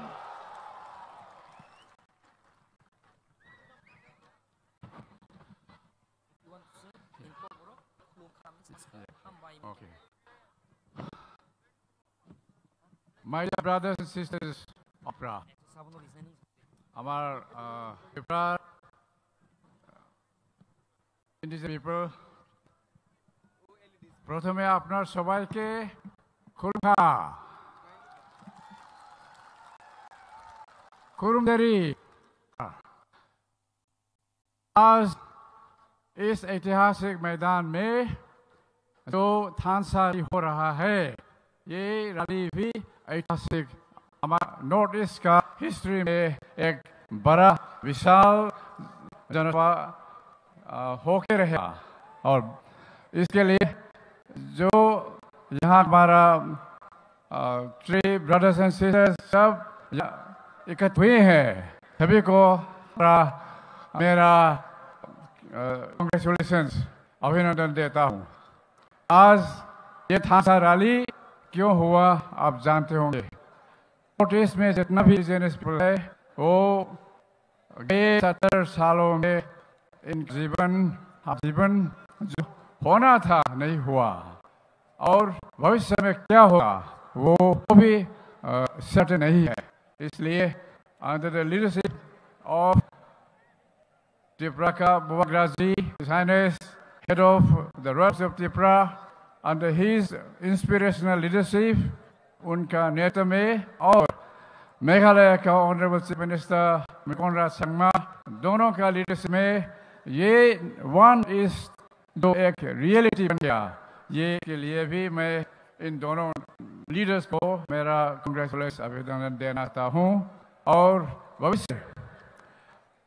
My dear brothers and sisters of Pra, our Pra indigenous people, প্রথমে আপনার সবাইকে खुरुमदेरी। आज इस ऐतिहासिक मैदान में जो थानसारी हो रहा है, ये रैली भी ऐतिहासिक हमारा नॉर्थ ईस्ट का हिस्ट्री में एक बड़ा विशाल जनता होके रहेगा। और इसके लिए जो यहाँ हमारा थ्री ब्रदर्स एंड सिस्टर्स सब इकट्ठे हुए हैं, सभी को मेरा कांग्रेचुलेशंस अभिनंदन देता हूँ। आज ये थानसा रैली क्यों हुआ आप जानते होंगे। नॉर्थ ईस्ट में जितना भी इंडिजिनस पीपल है वो गए 70 सालों में इन जीवन जो होना था नहीं हुआ, और भविष्य में क्या होगा वो भी सर्टेन नहीं है। इसलिए under the leadership of Tripura बुवाग्राजी, head of the Raj of Tripura, under his inspirational leadership, उनका नेतृत्व में, और मेघालय का honourable chief minister Conrad Sangma, दोनों का लीडरशिप में ये वन ईस्ट जो एक रियलिटी बन गया। ये के लिए भी मैं इन दोनों लीडर्स को मेरा कांग्रेचुलेशन अभिनंदन देना चाहता हूँ। और भविष्य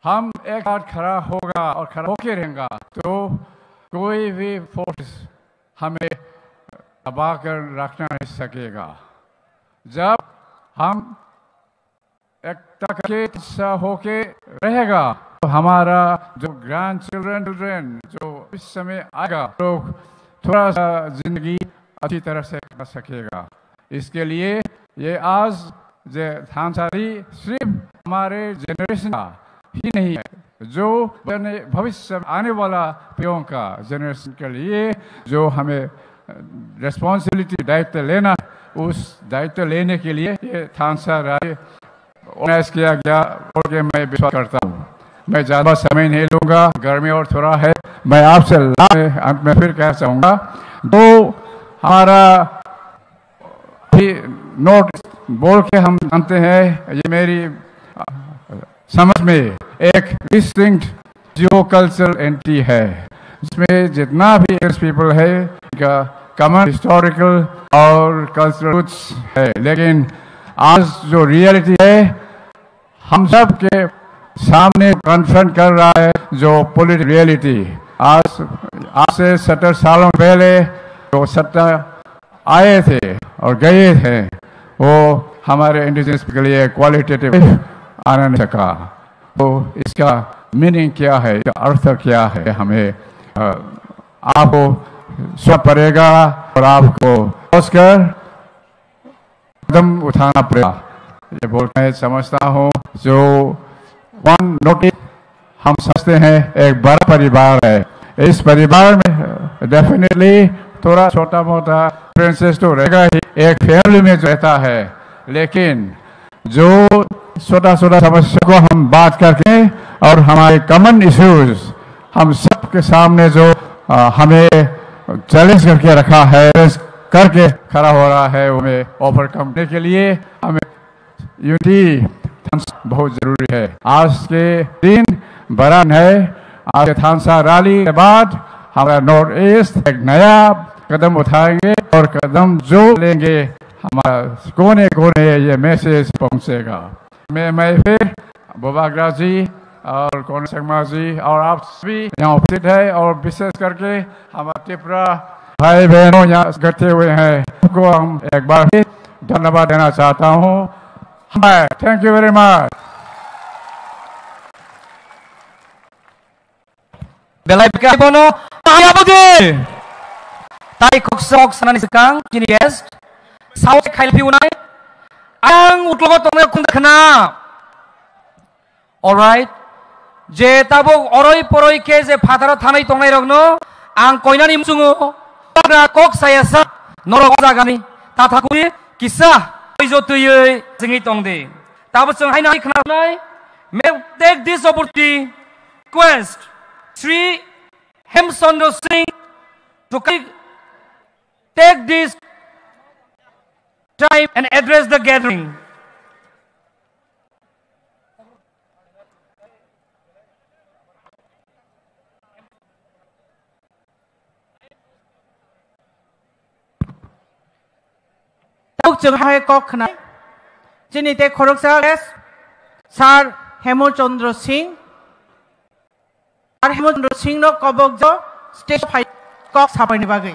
हम एक साथ खड़ा होगा और खड़ा होके रहेगा तो कोई भी फोर्स हमें दबा कर रखना नहीं सकेगा। जब हम एकता के हिस्सा होके रहेगा तो हमारा जो ग्रैंड चिल्ड्रन जो इस समय आएगा लोग थोड़ा सा जिंदगी अच्छी तरह से कर सकेगा। इसके लिए ये आज जो थानसारी सिर्फ हमारे जनरेशन का ही नहीं है, जो भविष्य में आने वाला पीढ़ियों का जनरेशन के लिए जो हमें रिस्पॉन्सिबिलिटी दायित्व लेना, उस दायित्व लेने के लिए ये थानसा रैली ऑर्गेनाइज किया गया और के मैं विश्वास करता हूँ। मैं ज़्यादा समय नहीं लूँगा, गर्मी और थोड़ा है। मैं आपसे अंत में फिर कह चाहूँगा, तो हमारा नोट बोल के हम जानते हैं, ये मेरी समझ में एक डिस्टिंक्ट जियो कल्चरल एंटिटी है, जिसमें जितना भी पीपल है इनका कॉमन हिस्टोरिकल और कल्चरल रूट्स है। लेकिन आज जो रियलिटी है हम सब के सामने कन्फ्रंट कर रहा है, जो पॉलिटिकल रियलिटी आज से 70 सालों पहले जो सत्ता आए थे और गए थे, वो हमारे इंडिजिनस के लिए क्वालिटेटिव आना नहीं सका। तो इसका मीनिंग क्या है, इसका अर्थ क्या है, हमें आपको सोचना पड़ेगा और आपको सोचकर कदम उठाना पड़ेगा। ये बोल मैं समझता हूँ जो वन नोटिस हम समझते हैं एक बड़ा परिवार है। इस परिवार में डेफिनेटली थोड़ा छोटा मोटा डिफरेंसेस तो रहेगा ही, एक फैमिली में जो रहता है, लेकिन जो छोटा छोटा समस्या को हम बात करके और हमारे कॉमन इश्यूज हम सबके सामने जो हमें चैलेंज करके रखा है, करके खड़ा हो रहा है, हमें ओवरकम करने के लिए हमें यूनिटी बहुत जरूरी है। आज के दिन बड़ा है, आज के थानसा रैली के बाद हमारा नॉर्थ ईस्ट एक नया कदम उठाएंगे और कदम जो लेंगे हमारा कोने कोने ये मैसेज पहुंचेगा। मैं फिर बुबागरा जी और कौन संगमा जी और आप सभी यहाँ उपस्थित है और विशेष करके हमारे त्रिपुरा भाई बहनों यहाँ इकट्ठे हुए हैं, उनको हम एक बार फिर धन्यवाद देना चाहता हूँ। Thank you very much. Belai Bika Bono, Taya Budi. Tai Koksok Sanani Sekang, Kini Guest, South Kailpi Unai, Ang Utlogo Tome Kundakana. Alright, Je Tabo Oroi Poroi Keze Patara Tanai Tome Rogno, Ang Koinani Musungo, Tora Kok Sayasa, Norogagani, Tatakui, Kisa, Izo to you, sing it on the Tabasung Hainai Kanai, may take this opportunity, quest. Sri Hemchandra Singh to take this time and address the gathering. Túc trường hai cọc này, trên này khối Sir Hemchandra Singh. Hemchandra Singh no kobok jo stage 5 kok sapai ni bagai.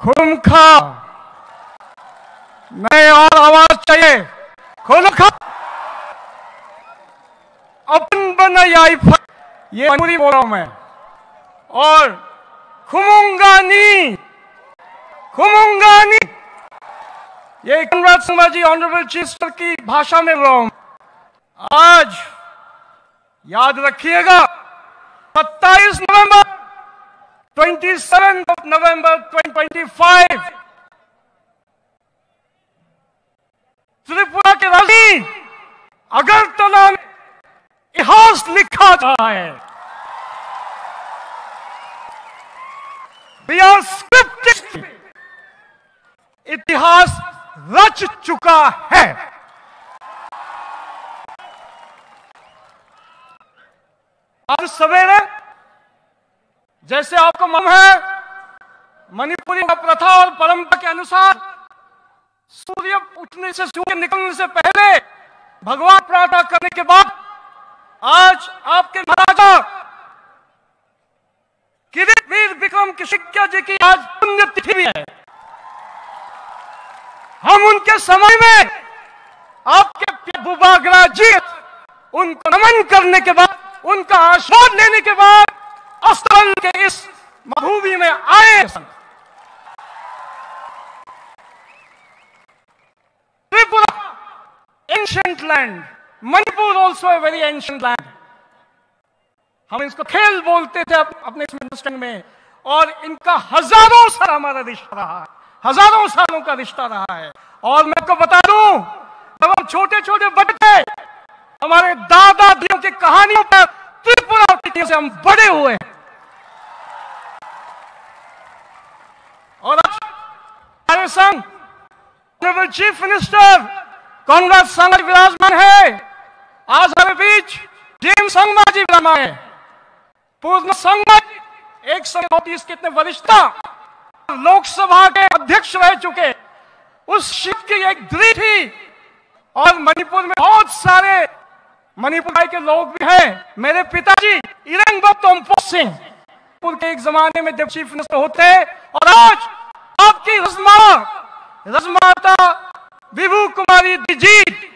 खुमखा नए और आवाज चाहिए। खुमखा अपन बनाई ये पूरी बोल रहा हूं मैं। और खुमुंगानी खुमुंगानी ये Conrad Singh ji honourable chief minister की भाषा में बोल रहा हूं। आज याद रखिएगा 27 नवंबर 27 नवंबर 2025 त्रिपुरा के राजधानी अगरतला में इतिहास लिखा जा रहा है। We are scripted। इतिहास रच चुका है। आज सवेरे जैसे आपको मालूम है मणिपुरी प्रथा और परंपरा के अनुसार सूर्य उठने से सूर्य निकलने से पहले भगवान प्रार्थना करने के बाद आज आपके महाराजा किरीट वीर विक्रम किशिक्या जी की आज पुण्यतिथि भी है। हम उनके समय में आपके बुबागरा जी उनको नमन करने के बाद उनका आशीर्वाद लेने के बाद अस्त्र के इस भूमि में आए। Tripura ancient land, Manipur also a very ancient land. हम इसको खेल बोलते थे अपने अंडरस्टैंडिंग में और इनका हजारों साल हमारा रिश्ता रहा है, हजारों सालों का रिश्ता रहा है। और मैं आपको बता दूं जब हम छोटे छोटे बच्चे थे हमारे दादा दादियों की कहानियों पर त्रिपुरा से हम बड़े हुए और हमारे संग ऑनरेबल चीफ मिनिस्टर कॉन्ग्रेस संघ विराजमान है। आज हमारे बीच डीएम संगमा जी विराजमान है। पूर्ण संगमा 130 कितने वरिष्ठता लोकसभा के अध्यक्ष रह चुके उस शिप की एक दृढ़ थी। और मणिपुर में बहुत सारे मणिपुर के लोग भी हैं। मेरे पिताजी इरंगबम तोमपो सिंह मणिपुर के एक जमाने में डिप्टी चीफ मिनिस्टर होते और आज आपकी रजमाता विभू कुमारी दीजीत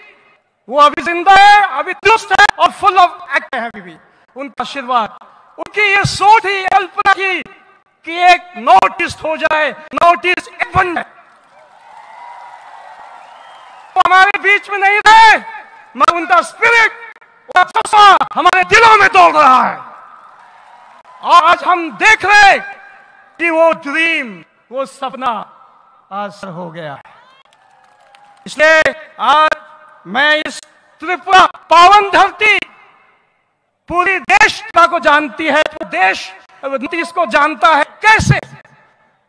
वो अभी जिंदा है, अभी दुरुस्त है और फुल ऑफ एक्ट है। अभी भी उनका आशीर्वाद, उनकी ये सोच ही कल्पना की कि एक नॉर्थ ईस्ट हो जाए, नॉर्थ ईस्ट एक बन जाए। हमारे बीच में नहीं रहे, मगर उनका स्पिरिट, जज्बा हमारे दिलों में दौड़ रहा है। और आज हम देख रहे हैं कि वो ड्रीम, वो सपना आज सर हो गया है। इसलिए आज मैं इस त्रिपुरा पावन धरती पूरी देश को जानती है, तो देश इसको जानता है। कैसे?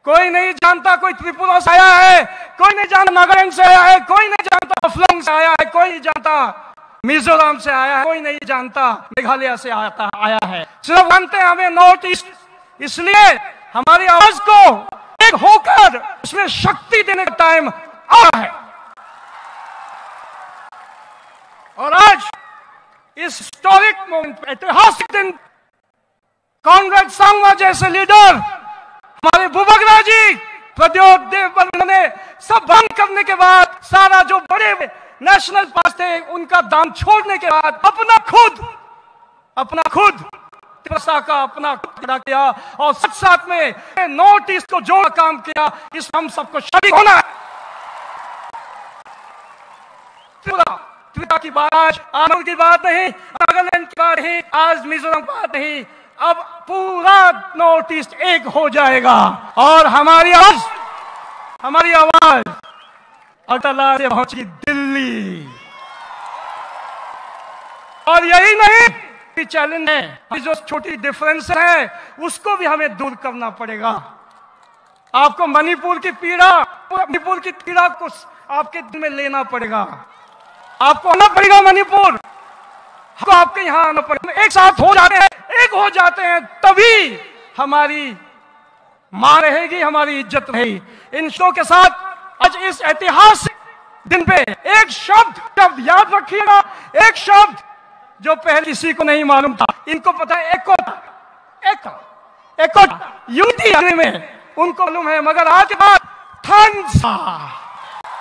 कोई नहीं जानता कोई त्रिपुरा से आया है, कोई नहीं जानता नागालैंड से आया है, कोई नहीं जानता हफलंग से आया है, कोई नहीं जानता मिजोरम से आया है, कोई नहीं जानता मेघालय से आया है। सिर्फ जानते हैं हमें नॉर्थ ईस्ट। इसलिए हमारी आवाज को एक होकर उसमें शक्ति देने का टाइम आ रहा है। और आज इस हिस्टोरिक मोमेंट, ऐतिहासिक दिन, कॉन्ग्रेस संगमा जैसे लीडर, हमारे बुबगरा जी, प्रद्योत देव ने सब बंद करने के बाद, सारा जो बड़े नेशनल पार्टी थे उनका दाम छोड़ने के बाद अपना खुद त्रिपुरा का अपना खड़ा किया और साथ में नॉर्थ ईस्ट को जोड़ काम किया। इस हम सबको शरीक होना है। त्रिपुरा की बात आज आनंद की बात नहीं, नागालैंड की बात नहीं, आज मिजोरम की बात नहीं, अब पूरा नॉर्थ ईस्ट एक हो जाएगा। और हमारी आवाज अगरतला से पहुंची दिल्ली। और यही नहीं, चैलेंज है, जो छोटी डिफरेंस है उसको भी हमें दूर करना पड़ेगा। आपको मणिपुर की पीड़ा को आपके दिल में लेना पड़ेगा। आपको आना पड़ेगा मणिपुर, आपके यहाँ आना पड़ेगा। एक साथ एक हो जाते हैं तभी हमारी मां रहेगी, हमारी इज्जत रहेगी। इन शब्दों के साथ आज इस ऐतिहासिक दिन पे एक शब्द याद रखिएगा, एक शब्द जो पहले किसी को नहीं मालूम था, इनको पता है, एकोटा यूनिटी में उनको मालूम है, मगर आज के बाद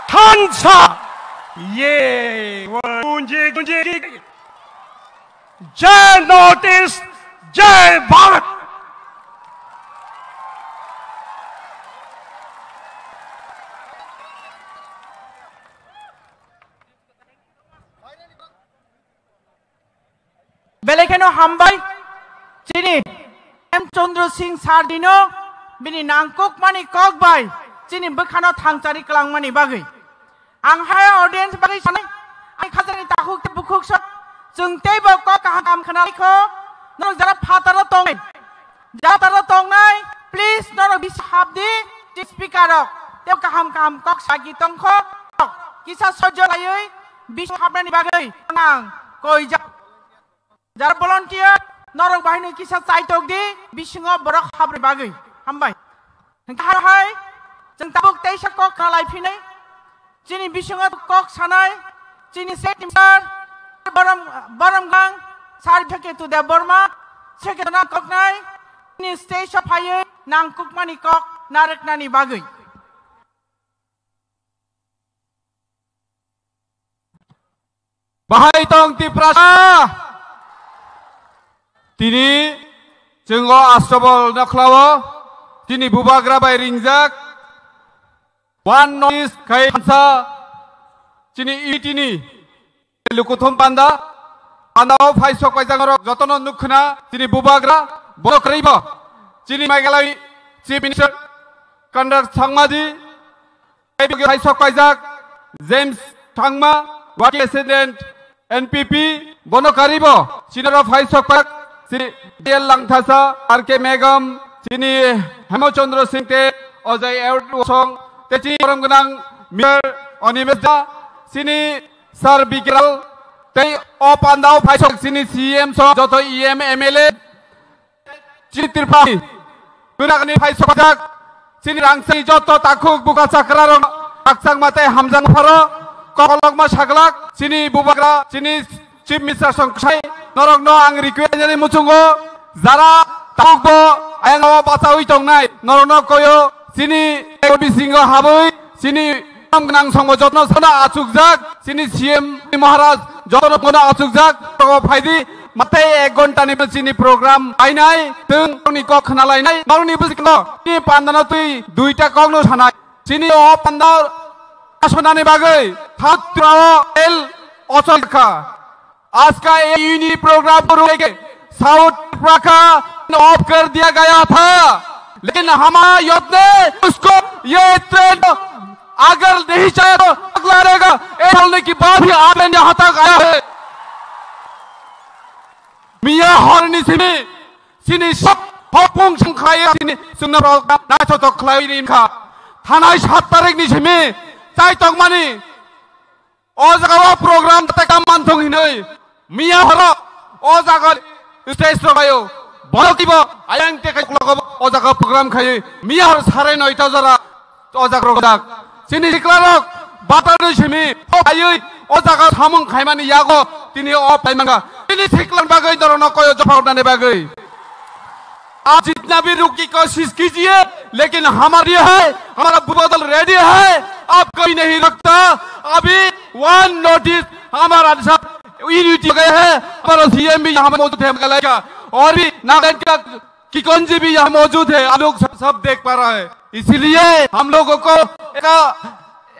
ठनसा ये गूंजे जय नॉर्थ ईस्ट, जय भारत। बेलेखेनो हामबाय चिनी एम चंद्र सिंह सारदिनो बिनि नांकुक मानि ककबाय चिनी बखानो थांचारि क्लांगमानि बागै आं हाय ऑडियंस बागै सानै आइ खाजानि ताखुक बुखुक स जोंते बक काम खनाखौ नों जरा फातारा तंनाय प्लीज नों बिस हाबदि स्पीकर तेव काम कक सागि तंखौ किसा सजलायै बिस हाबनानि बागै आं कय যারা ভলান্টিয়ার নরক বাহিনী কিসা চাইতক দি বিসিङ बरक हाब्रे बागै हामबाय नोंथांहाय जों ताबुक तेइसा कक खालायफिनै चिनि बिसिङ कक सानाय चिनि सेटिमार बरमगां सार्टिफिकेट दे बर्मा सेकेना ककनाय चिनि स्टेज फायै नांकुकमानि कक नारकनानि बागै बाहाय तं Tripura Tini जोंगो आश्रबल नखलावो tini bubagra bai ringjak one noise kai hansa tini itini lukuthum panda andao faisok paijangoro jotono nukhna tini bubagra borokribo tini Meghalaya Chief Minister Conrad Sangmaji faisok paijak James Thangma Waki President NPP bonokaribo sinoro faisok pak Sini Diel Langthasa, R.K. Megam, Sini Hemochandra Singh Te, Ojai Eudosong, Teti Ramganang, Mir Onimesda, Sini Sar Bigral, Te Opandao Paisok, Sini CM So, Joto EM MLA, Sini Tirpani, Gunagani Paisok, Sini Rangsi Joto Takuk Buka Sakrarong, Aksang Mate Hamzang Faro, Kokolog Mashaglak, Sini Bubagra, Sini Chief Minister Songkhai, Norok no ang request ni muchungo, Zara Takbo, Ayang Basawi Tongnai, Norok no Koyo, Sini Bisingo Habui, Sini Amgnang Songo Jotno Sona Atsukjak, Sini CM Maharaj, Jotono Kona Atsukjak, Togo Paidi, Mate Gontani Sini program, Ainai, Tung Niko Kanalai, Maruni Busikno, Ni Pandanatui, Duita Kogno Hanai, Sini O Pandal, आसनानि बागै थाव L अचलखा आज का ये uni programme को रोके south Tripura का of कर दिया गया था, लेकिन हमारा युद्ध ने उसको ये ट्रेन अगर नहीं चाहे तो अगला रहेगा ये बोलने की बात ही आपने यहाँ तक आया है। मियाँ हरनी सिनी सब हपुंग संखाया सिनी सुनना प्रोग्राम नाचो तो खलाई इनका थाना 7 तारीख नि सिमी चाय तक मानी ओ जगह प्रोग्राम तक मान थोंग हिनै मिया हरा ओ जगह स्टेज रगायो बलकिबो आयांग ते कलगो ओ जगह प्रोग्राम खायो मिया हर सारे 9टा जरा ओ जगह रगदाक सिनि सिक्लारक बाटार सिमी ओ आयै ओ जगह सामं खायमानि यागो तिनि ओ पाइमांगा तिनि सिक्लान बागै दरनो कयो जफावदाने बागै आप जितना भी रुक की कोशिश कीजिए, लेकिन हमारी है, हमारा बदल रेडी है, आप कोई नहीं रखता। अभी 1 नोटिस हमारा यूनिटी गए हैं, हमारा सीएम भी यहाँ मौजूद है मेघालय का, और भी नागालैंड का किकोंजी भी यहाँ मौजूद है, आप लोग सब देख पा रहा है। इसीलिए हम लोगों को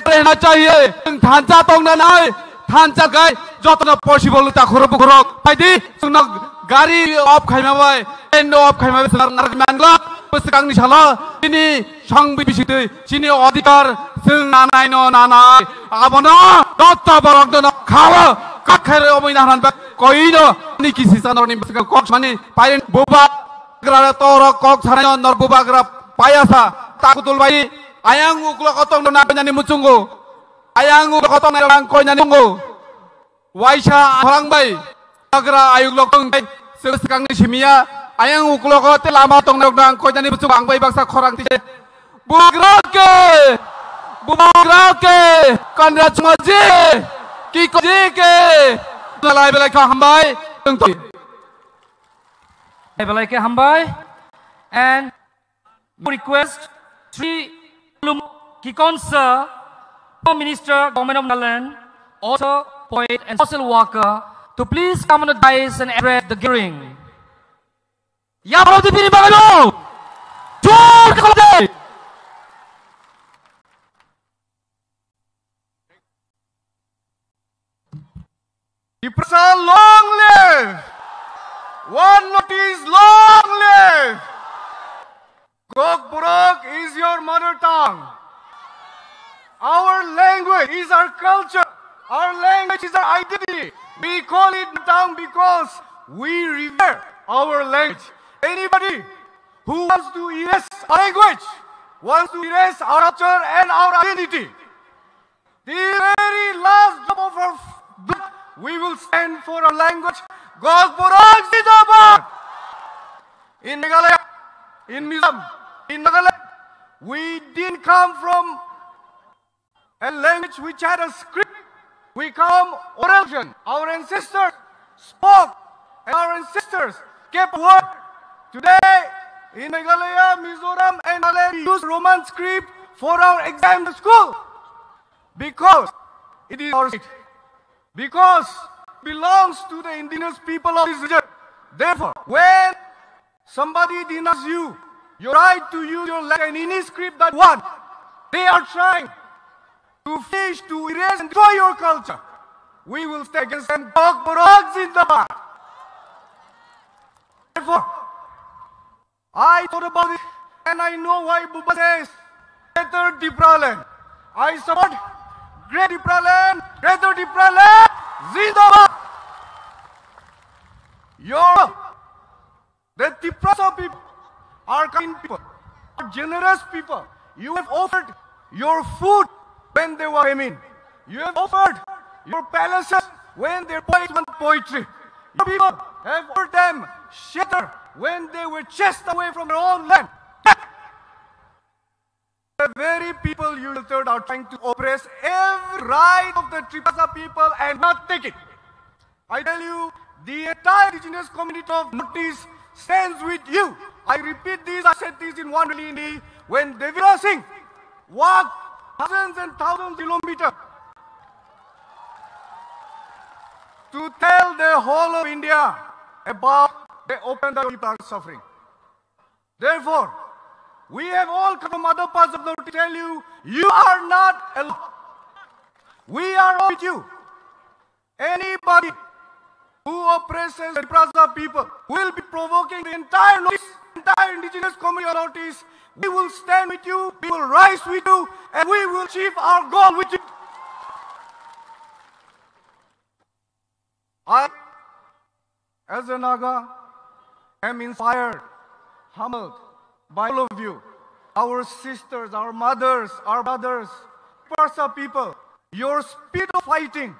रहना चाहिए। ढांचा तो ना है, ढांचा गए जो तो पॉसिबल था खुरब खुरब फायदे सुना गाड़ी ऑफ खाइमाबाय एंड ऑफ खाइमाबाय सर नरमानला पुस्तकांग निशाला तिनी संबि बिसिते सिनि अधिकार जों नानाय न नानाय आबनो दत्ता बरक न खावा काखेर अमैनाहान बा कइनो नि किसि सानरनि कक्स माने पाइन बुबा ग्रा तर कक छानाय नर बुबा ग्रा पायासा ताकुतुल बाई आयांग उक्लो कतंग नाबेनानि मुचुंगो आयांग उक्लो कतंग नांग कइनानि मुंगो वाइसा हरांबाय अग्रा आयुग लोकं सेसकांनि सिमिया आयांग उक्लोको ते लामा तंगनां कइनानि बुचुं आंबाय बाक्सा खरांति बुग्राके कनराज मजे की कोजे के लाइ बेलाय का हमबाय बेलाय के हमबाय and request Sri Lum Kikonsa, Minister, Government of Nagaland, also poet and social worker, to please come on the dais and address the gathering. Ya baru dipilih bagalo, jor kalau Diprasa long live! One notice, long live! Gokburok is your mother tongue. Our language is our culture. Our language is our identity. We call it tongue because we revere our language. Anybody who wants to erase our language, wants to erase our culture and our identity, the very last drop of our blood, we will stand for our language. Gokburok Zindabad! In Meghalaya, in Mizoram, in Nagaland, we didn't come from a language which had a script. We come oral tradition. Our ancestors spoke, and our ancestors kept word. Today, in Meghalaya, Mizoram, and Nagaland, we use Roman script for our exam school because it is our state. Because it belongs to the indigenous people of this region. Therefore, when somebody denies you your right to use your language in any script that one, they are trying to finish, to erase and destroy your culture. We will stay against them. Gokburok Zindabad! Therefore, I thought about it and I know why Buba says Greater Dipraland. I support Great Dipraland, Greater Dipraland, Zindabad! The Diprasa people are kind people, are generous people. You have offered your food when they were famine. You have offered your palaces when their poets want poetry. Your people have offered them shelter when they were chased away from their own land. The very people you filtered are trying to oppress every right of the Triprasa people and not take it. I tell you, the entire indigenous community of Northeast stands with you. I repeat this, I said this in one rally when Devira Singh walked thousands and thousands of kilometers to tell the whole of India about the open that people are suffering. Therefore, we have all come from other parts of the world to tell you, you are not alone. We are all with you. Anybody who oppresses the Praza people will be provoking the entire indigenous community notice. We will stand with you, we will rise with you, and we will achieve our goal with you. I, as a Naga, am inspired, humbled by all of you, our sisters, our mothers, our brothers, Parsa people. Your spirit of fighting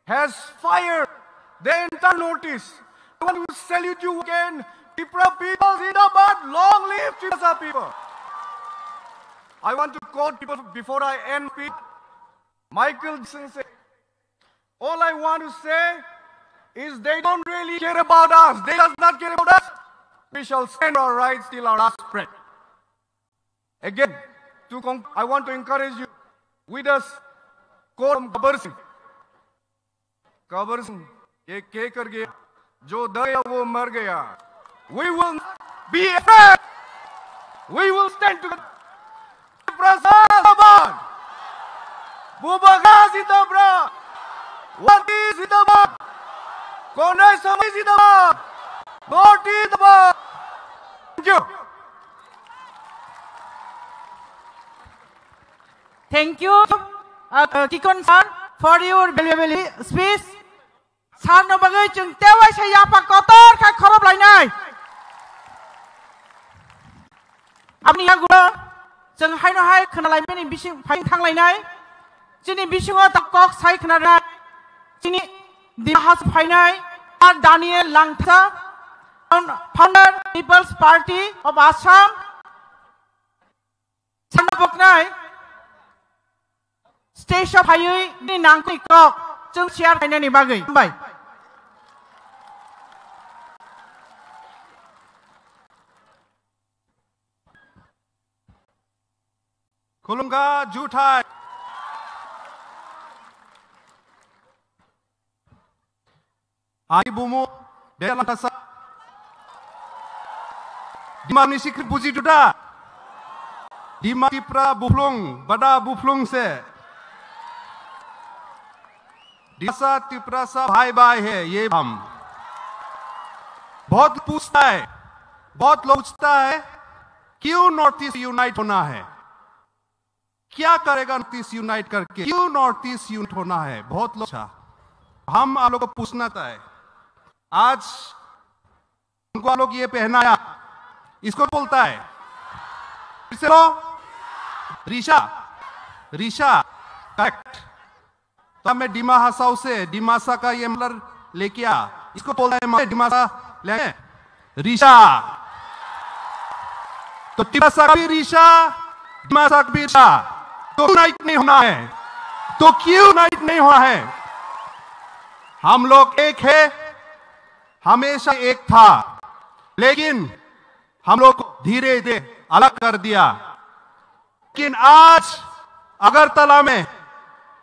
has fired the entire notice. I want to salute you again. Tripura people, Zindabad, long live Tripura people. I want to quote people before I end. Michael Jackson said, all I want to say is they don't really care about us. They does not care about us. We shall stand our rights till our last breath. Again, I want to encourage you with us. Quote Gabbar Singh. Gabbar Singh, ye keh kar gaya, jo daya wo mar gaya. We will be afraid. We will stand together. Prasad, Bubaga Zindabad, Wadi Zindabad, Konai Samai Zindabad, North Zindabad. Thank you. Thank you, Kikon San, for your valuable speech. San no bagai chung tewai saya apa kotor kai khorob lainai. Apni ya gula, chung hai no hai khenalai meni bising phai thang lainai. Chini bisingo takok sai khenara. Chini dihas phainai. Ar Daniel Langtha, founder People's Party of Assam. San no boknai. Station Hayui ni nangkui kok chung share kaina ni bagai bai. Kulunga Jutai. Ai bumu Delantasa. Dimani sikri puji juda. Dimani pra buflung bada buflung se. दिशा त्रिपुरा सा भाई भाई है ये हम बहुत पूछता है बहुत लोग पूछता है क्यों नॉर्थ ईस्ट यूनाइट होना है क्या करेगा नॉर्थ ईस्ट यूनाइट करके क्यों नॉर्थ ईस्ट यूनाइट होना है बहुत लोग हम आप लोग को पूछना था है आज उनको आप लोग ये पहनाया इसको बोलता है फिर से लो रीशा रीशा करेक्ट तो मैं डिमा हसाऊ से डिमासा का ये मतलब लेके आ इसको बोलता है डिमासा ले रीशा तो डिमासा का भी रीशा डिमासा का भी रीशा तो नाइट नहीं होना है तो क्यों नाइट नहीं हुआ है हम लोग एक है हमेशा एक था लेकिन हम लोग धीरे धीरे अलग कर दिया लेकिन आज अगरतला में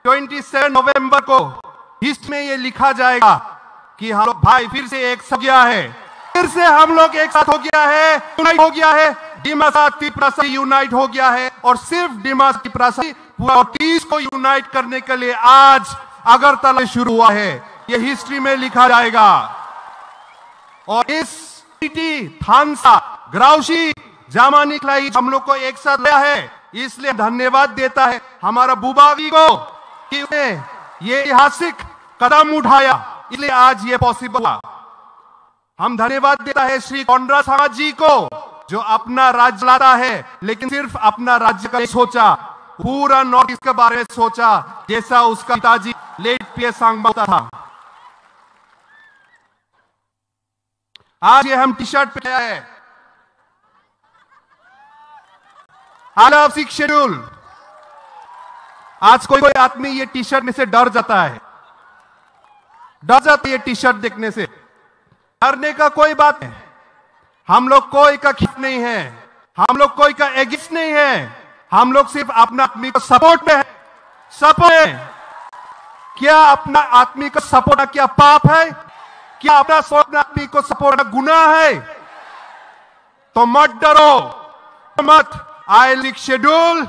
27 नवंबर को हिस्ट्री में ये लिखा जाएगा कि हम लोग भाई फिर से एक साथ गया है फिर से हम लोग एक साथ हो गया है यूनाइट हो गया है डिमासा त्रिपुरा से यूनाइट हो गया है और सिर्फ डिमासा त्रिपुरा से पूरा नॉर्थ ईस्ट को यूनाइट करने के लिए आज अगरतला शुरू हुआ है ये हिस्ट्री में लिखा जाएगा और इस थानसा ग्राउशी जामानी खिलाई हम लोग को एक साथ लाया है इसलिए धन्यवाद देता है हमारा बुबावी को कि उसने ये ऐतिहासिक कदम उठाया इसलिए आज ये पॉसिबल हुआ हम धन्यवाद देता है श्री कॉन्ड्रा सामाज जी को जो अपना राज्य लाता है लेकिन सिर्फ अपना राज्य का सोचा पूरा नॉर्थ ईस्ट के बारे में सोचा जैसा उसका पिताजी लेट पीएस सांगमा था आज ये हम टी शर्ट पे आए हैं I love 6 शेड्यूल आज कोई आदमी ये टी शर्ट में से डर जाता है ये टी शर्ट देखने से डरने का कोई बात नहीं हम लोग कोई का खिलाफ नहीं है हम लोग कोई का एगेंस्ट नहीं है हम लोग सिर्फ अपना आदमी को सपोर्ट में है सपोर्ट क्या अपना आदमी को सपोर्ट क्या पाप है क्या अपना आदमी को सपोर्ट गुनाह है तो मत डरो मत I like schedule.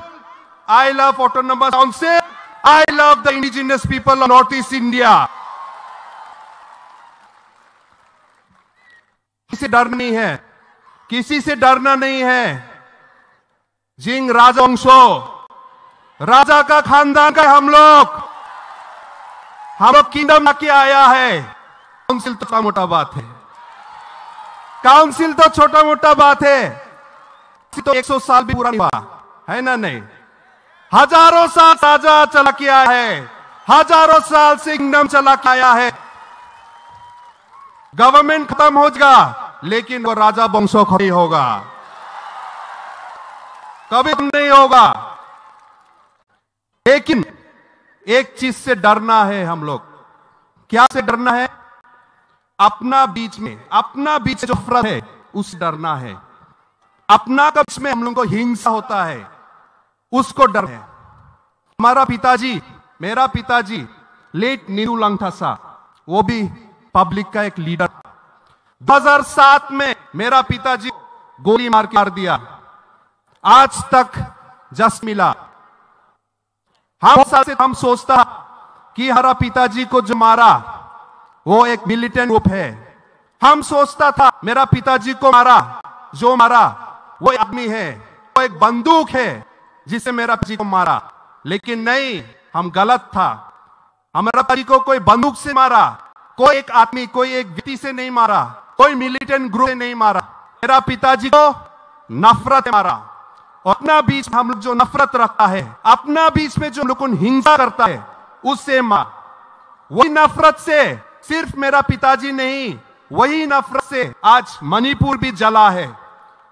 I love autonomous council. I love the indigenous people of Northeast India. किसी से डर नहीं है, किसी से डरना नहीं है। जिंग राजवंशो, राजा का खानदान का हम लोग किंगडम आके आया है। काउंसिल तो छोटा मोटा बात है, काउंसिल तो छोटा मोटा बात है। तो 100 साल भी पूरा नहीं हुआ है ना, नहीं, हजारों साल राजा चला के आया है, हजारों साल से किंगडम चला के आया है। गवर्नमेंट खत्म हो जाएगा लेकिन वो राजा वंशों खत्म नहीं होगा, कभी नहीं होगा। लेकिन एक चीज से डरना है हम लोग। क्या से डरना है? अपना बीच में जो फर्क है उससे डरना है। अपना का बीच में हम लोगों को हिंसा होता है, उसको डर है। हमारा पिताजी, मेरा पिताजी लेट नीरू लंगथासा, वो भी पब्लिक का एक लीडर। 2007 में मेरा पिताजी गोली मार के मार दिया, आज तक जस्ट मिला। हम सोचता कि हमारा पिताजी को जो मारा वो एक मिलिटेंट ग्रुप है। हम सोचता था मेरा पिताजी को जो मारा वो आदमी है, वो एक बंदूक है जिसे मेरा पिताजी को मारा। लेकिन नहीं, हम गलत था। हमारा पिताजी को कोई बंदूक से मारा, कोई एक आदमी, कोई एक व्यक्ति से नहीं मारा, कोई मिलिटेंट ग्रुप से नहीं मारा। मेरा पिताजी को नफरत मारा। और अपना बीच में हम लोग जो नफरत रखता है, अपना बीच में जो लोग हिंसा करता है, उससे मार। वही नफरत से सिर्फ मेरा पिताजी नहीं, वही नफरत से आज मणिपुर भी जला है,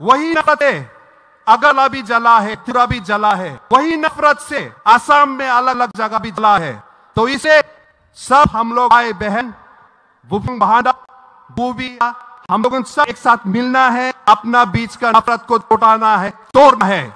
वही नफरत से अगला भी जला है, त्रिपुरा भी जला है, वही नफरत से असम में अलग अलग जगह भी जला है। तो इसे सब हम लोग भाई बहन बुफंग बहाना बूबिया, हम लोगों सब एक साथ मिलना है, अपना बीच का नफरत को तोड़ना है।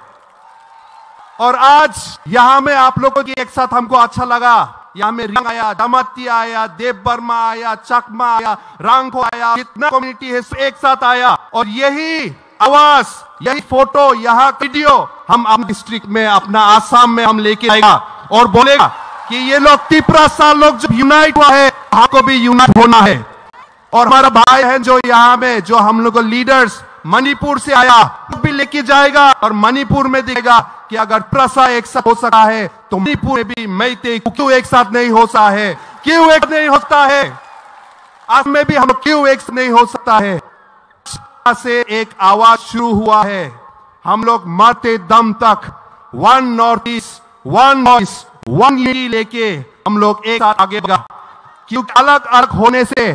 और आज यहां में आप लोगों की एक साथ हमको अच्छा लगा। यहाँ में रिंग आया, दमती आया, देव वर्मा आया, चकमा आया, रांगको आया, जितना कम्युनिटी है एक साथ आया। और यही आवाज, यही फोटो, यहाँ वीडियो हम अपने डिस्ट्रिक्ट में, अपना आसाम में हम लेके आएगा और बोलेगा कि ये लोग त्रिपुरा साल लोग जो यूनाइट हुआ है, हमको भी यूनाइट होना है। और हमारा भाई है जो यहाँ में, जो हम लोग लीडर्स मणिपुर से आया, वो भी लेके जाएगा और मणिपुर में दिखेगा कि अगर प्रसा एक साथ हो सकता है तो मणिपुर में भी मैते क्यों एक साथ नहीं हो सकता है, क्यों एक नहीं होता है, असम में भी हम क्यों एक नहीं हो सकता है। से एक आवाज शुरू हुआ है, हम लोग मरते दम तक one north east, one voice, one unity लेके हम लोग एक साथ आगे बढ़ा। क्योंकि अलग अलग होने से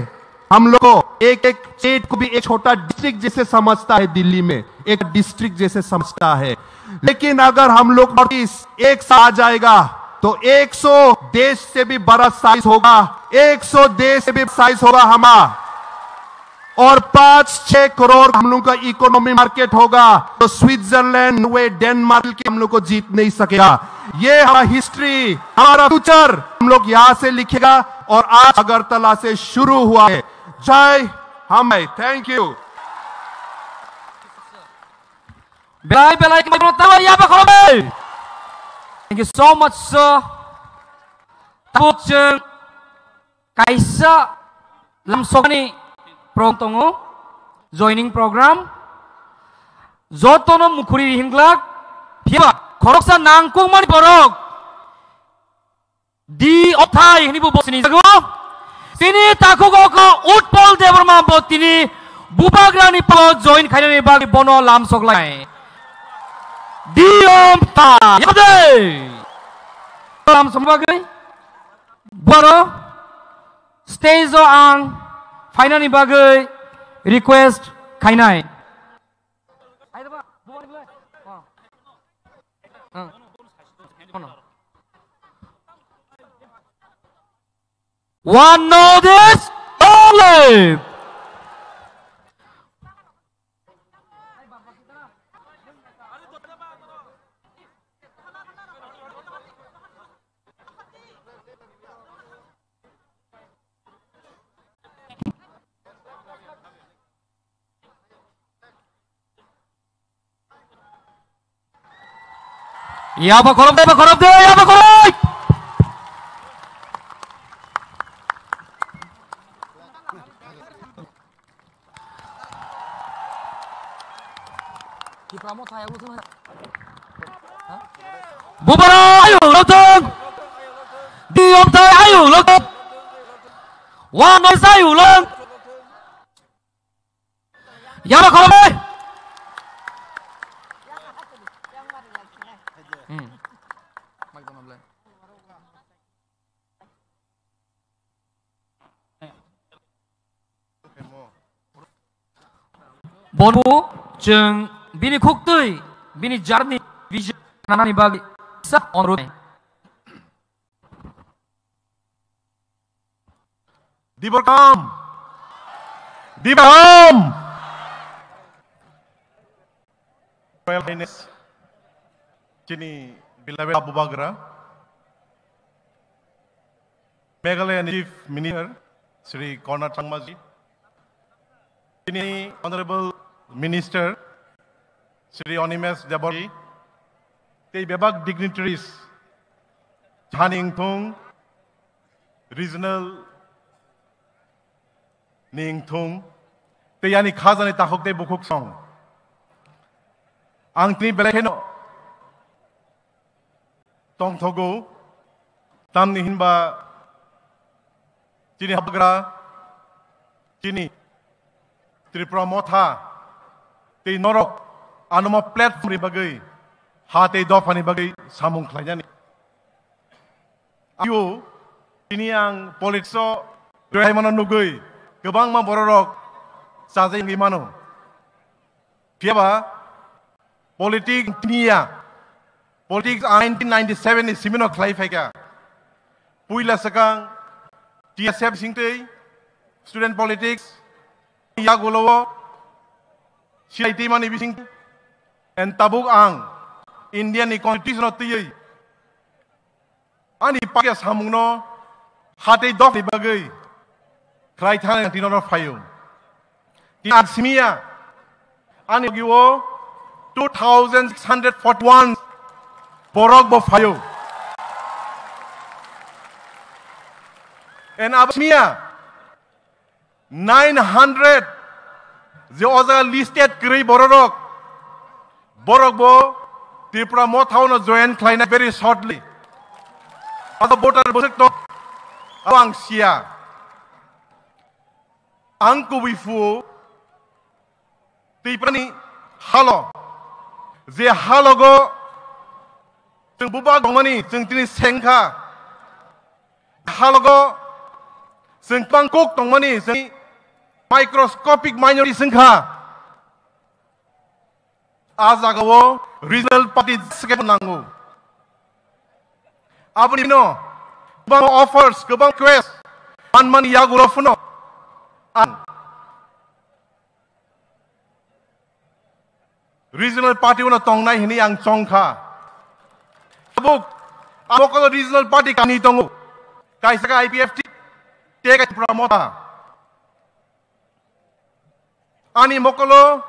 हम लोग को एक एक स्टेट को भी एक छोटा डिस्ट्रिक्ट जैसे समझता है, दिल्ली में एक डिस्ट्रिक्ट जैसे समझता है। लेकिन अगर हम लोग नॉर्थ ईस्ट एक साथ आ जाएगा तो 100 देश से भी बड़ा साइज होगा, 100 देश से भी साइज होगा हमारा। और 5-6 करोड़ हम लोग का इकोनॉमी मार्केट होगा, तो स्विट्जरलैंड, नॉर्वे, डेनमार्क के हम लोग को जीत नहीं सकेगा। ये हमारा हिस्ट्री, हमारा फ्यूचर हम लोग यहां से लिखेगा। और आज अगरतला से शुरू हुआ है। जय हम, thank you. Thank you so much, sir. Tapos yung kaisa lamsogani protongo joining program. Zotono mukuri hinglag piba koroksa nangkung mani borok di otai hini bu bosni jago. Tini takugo ko utpol deborma bo tini bubagrani po join kainani bagi bono lamsog lai. Diom ta yade dalam sebagai boro stage ang finally bagai request kainai. One notice only. Ya, Pak Korop deh, ya, Pak Korop. Bubara ayo lotong. Diom tay ayo lotong. Wan nói ayo lotong. Ya khome. Bonu jeng bini kuktui bini jarni vision nanani bagi sak on road. Diberkam, diberkam. Royal Highness, Chini beloved Abu Bagra, Meghalaya Chief Minister Sri Konark Sangmaji, Chini Honorable Minister Sri Onimes Dabori, the Bebak dignitaries, Haning Thung, Regional Ning Thung, the Yani Kazan Tahok de Bukuk Song. Angti Belekeno Tong Togo, Tam Nihinba, Chini Habagra, Chini Tripura Motha, the Norok, Anoma platform Bagay, Hate Dofani Bagay, Samung Klajani. Ayu, Chiniang Politso, Raymana Nugui, Gabangma Borok, Sazing Gimano. Piaba, Politics Nia, Politics 1997 is Simino Claifega, Puila Sakang, TSF Singte, Student Politics, Yagolowo, CIT Mani Bising, and Tabuk Ang, Indian Constitution of the Ani Pagas Hamuno, Hate Dofi Bagay, Kraitan and Tinor Fayu. The Simia, Ani Giwo, 2,641 Borogbo Fayu. And Absmia, 900 the other listed Kiri Borok, Borogbo, Tripura Mothauna join Kleina very shortly. Other voter Bosek Awang Sia Anku Wifu Tipani Halo. Ze halogo Jeng buba gongani jeng tini sengka halogo jeng pangkok tongmani jeng microscopic minority sengka azagawo regional party sekep nangu abuni no bang offers kebang quest man yaguro funo an regional party una tongnai hini ang chongkha abuk abok regional party kani tongu kai saka IPFT tega Tripura ani mokolo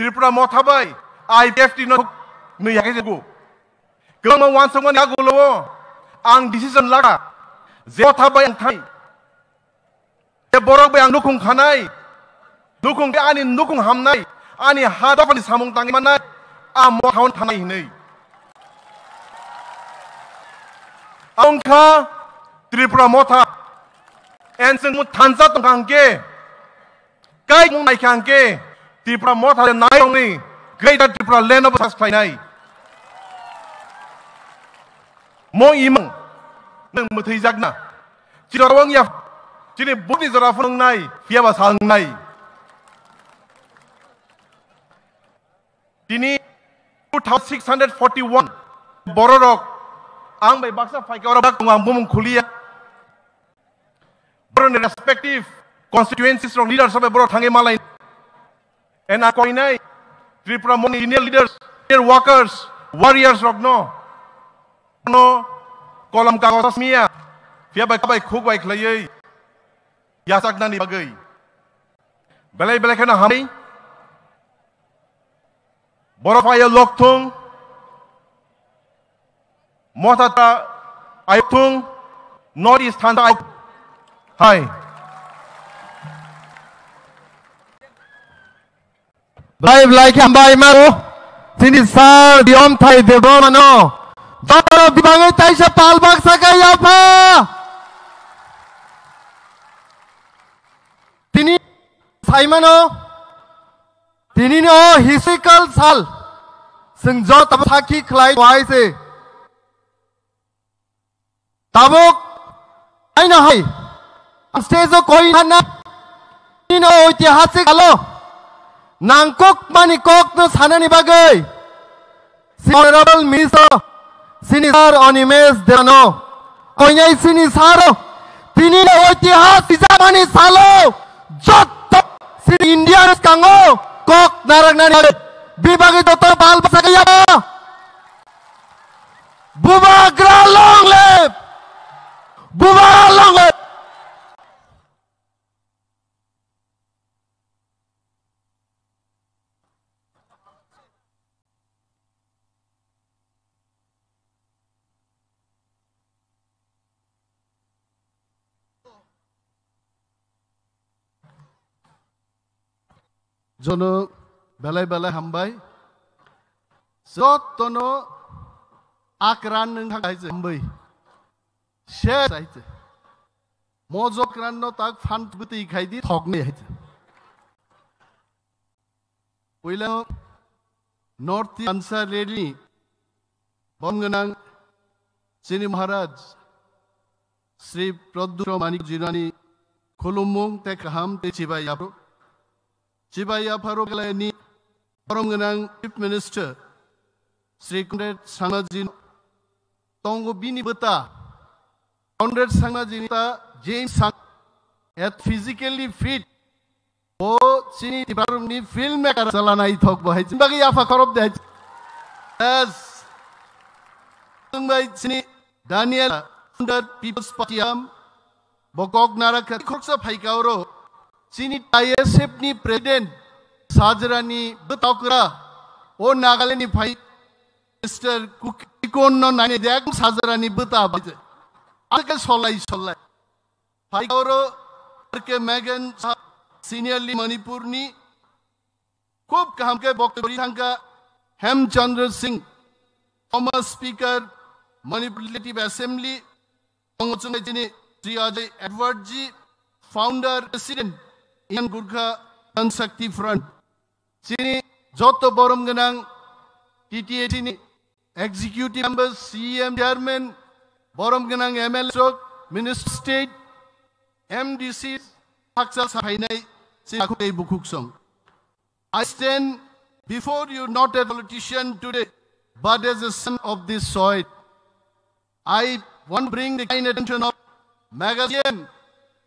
Tripura Motha bai IPFT no nu yake jegu kebang wan songman yagulo ang decision laga je Motha bai ang thai je borok bai ang nukung khanai nukung ke ani nukung hamnai Ani hadapani samung tangi mana Mothaun thanai hinai Angka Tripura Motha enseng mu thansa tongkangke kai mung nai kangke Tripura Motha nai ongni greater Tripura land of sustain mo imang nang muthai jakna chirawang ya chini buni zara phung nai fiaba sang nai Dini 2,641 Borok ang may baksa fai ka orang kung ang bumong kuliah Borok in respective constituencies of leaders of Borok hangi malay and ako inay Tripura Moni senior leaders, senior workers, warriors of no kolam kakosas miya fiya bay kabay khuk bay klayay yasak na ni bagay balay ka na hamay Borofaya Loktung, Motata Aytung, Northeast Tanda Hi. belai hambai maru sini sar diom thai debo mano doro bibangai taisa palbak sakai apa tini saimano tini no historical sal sengjo tabaki khlai wai se tabok aina hai stage koi na tini no ऐतिहासिक halo nangkok manikok no sanani bagai honorable minister sinisar onimes deno koinai sinisaro tini no ऐतिहासिक mani salo jot sini indian kango kok narangnani bibagi toto bal basakaya buba gralong lep buba long lep jono belai hambai jot tono akran nang haise hambai she haise mojo kran no tak fan buti khaidi thokne haise oila north answer ready bomganang sini maharaj Sri Pradura Manik Jirani khulumung te kaham te chibai yapro Chibaya Paroglani, Paronganang Chief Minister, Sri Conrad Sangajin, Tongo Bini Bata, Conrad Sangajinita, James Sang, at physically fit. Oh, Sini Paroni filmmaker Salana Ithok Boy, Zimbagi Afa Korop that. As Sini Daniel, under People's Party, Bokok Naraka, Crooks of Haikauro. Sini ISF ni president Sajrani Butokra o Nagaland ni Pai Mr. Kukikon no Nani Dag Sajrani Buta Bate Alka Solai Pai Gauro Ke Megan Seniorly Manipurni Kop Kahamke Bokri Hanka Hem Chandra Singh former Speaker Manipur Legislative Assembly Pongchunajini Sri Ajay Edward G Founder President in Gurkha Janshakti Front. Sini Joto Borom Ganang, TTA Sini, Executive Members, CM Chairman, Borom Ganang ML, Minister State, MDC, Paksal Sahainai, Sinakute Bukuksong. I stand before you not as a politician today, but as a son of this soil. I want to bring the kind attention of Magazine,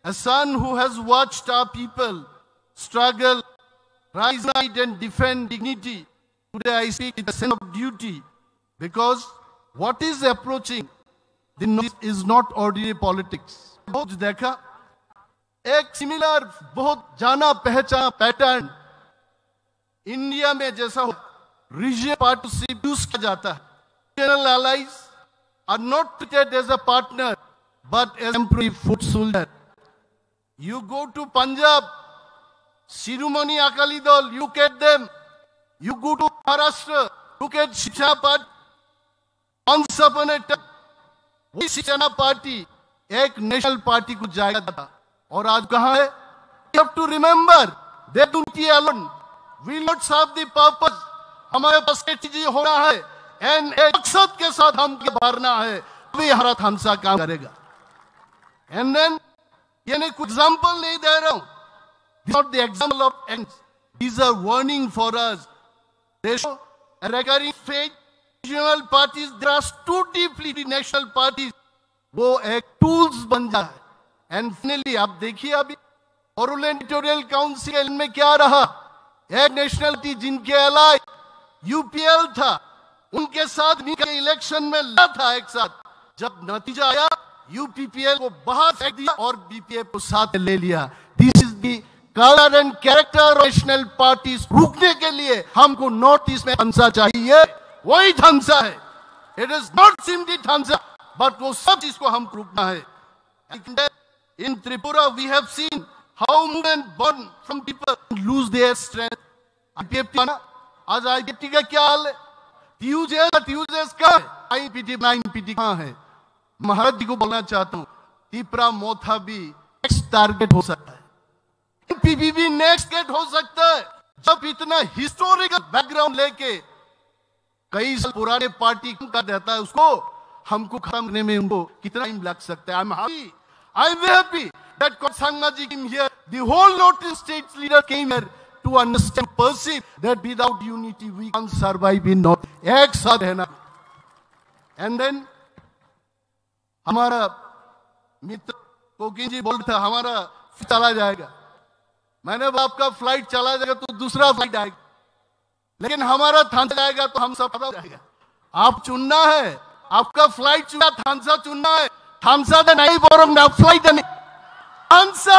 a son who has watched our people struggle, rise night and defend dignity. Today I speak with a sense of duty because what is approaching the North is not ordinary politics. बहुत देखा एक similar बहुत जाना पहचाना pattern India में जैसा हो regional partnership use किया जाता है. Regional allies are not treated as a partner but as temporary foot soldier. You go to Punjab, Shiromani Akali Dal, you get them. You go to Maharashtra, you get Shiksha Party. Once upon a time, वो Shiv Sena party एक national party को जाएगा था और आज कहाँ है? We have to remember they don't alone will not serve the purpose. हमारे पास स्ट्रेटजी होना है and एक मकसद के साथ हम के भरना है तभी हमारा हमसा काम करेगा. And then ये मैं कुछ एग्जाम्पल नहीं दे रहा हूँ. These are the example of ends. These are warning for us. They show a recurring fate. Regional parties, there are too deeply the national parties. वो एक tools बन जाए. And finally, आप देखिए अभी Orient Territorial Council में क्या रहा? एक नेशनल थी जिनके अलाय UPL था, उनके साथ निकले इलेक्शन में लड़ा था एक साथ. जब नतीजा आया, UPPL को बाहर फेंक दिया और BPF को साथ ले लिया. This is the color and character of national parties. रुकने के लिए हमको नॉर्थ ईस्ट में धंसा चाहिए. वही धंसा है. It is not simply धंसा, but वो सब चीज को हम रुकना है. In Tripura, we have seen how movement born from people lose their strength. IPFT ना, आज IPFT का क्या हाल है? TUJS का IPT 9PT कहाँ है? महाराज जी को बोलना चाहता हूँ, त्रिपुरा मोथा भी नेक्स्ट टारगेट हो सकता है, PPP नेक्स्ट गेट हो सकता है। जब इतना हिस्टोरिकल बैकग्राउंड लेके कई साल पुराने पार्टी का देता है, उसको हमको खत्म करने में उनको कितना टाइम लग सकता है। I'm happy that Sangmaji came here. The whole Northeast states leader came here to understand, perceive that without unity we can't survive in North. एक साथ है ना। And then हमारा मित्र कोकिन जी बोलता हमारा चला जाएगा। मैंने आपका फ्लाइट चला जाएगा तो दूसरा फ्लाइट आएगा, लेकिन हमारा थांसा जाएगा तो हम सब पता जाएगा। आप चुनना है, आपका फ्लाइट चुना, थांसा चुनना है। थांसा तो नहीं बोलोगे ना, फ्लाइट नहीं, थांसा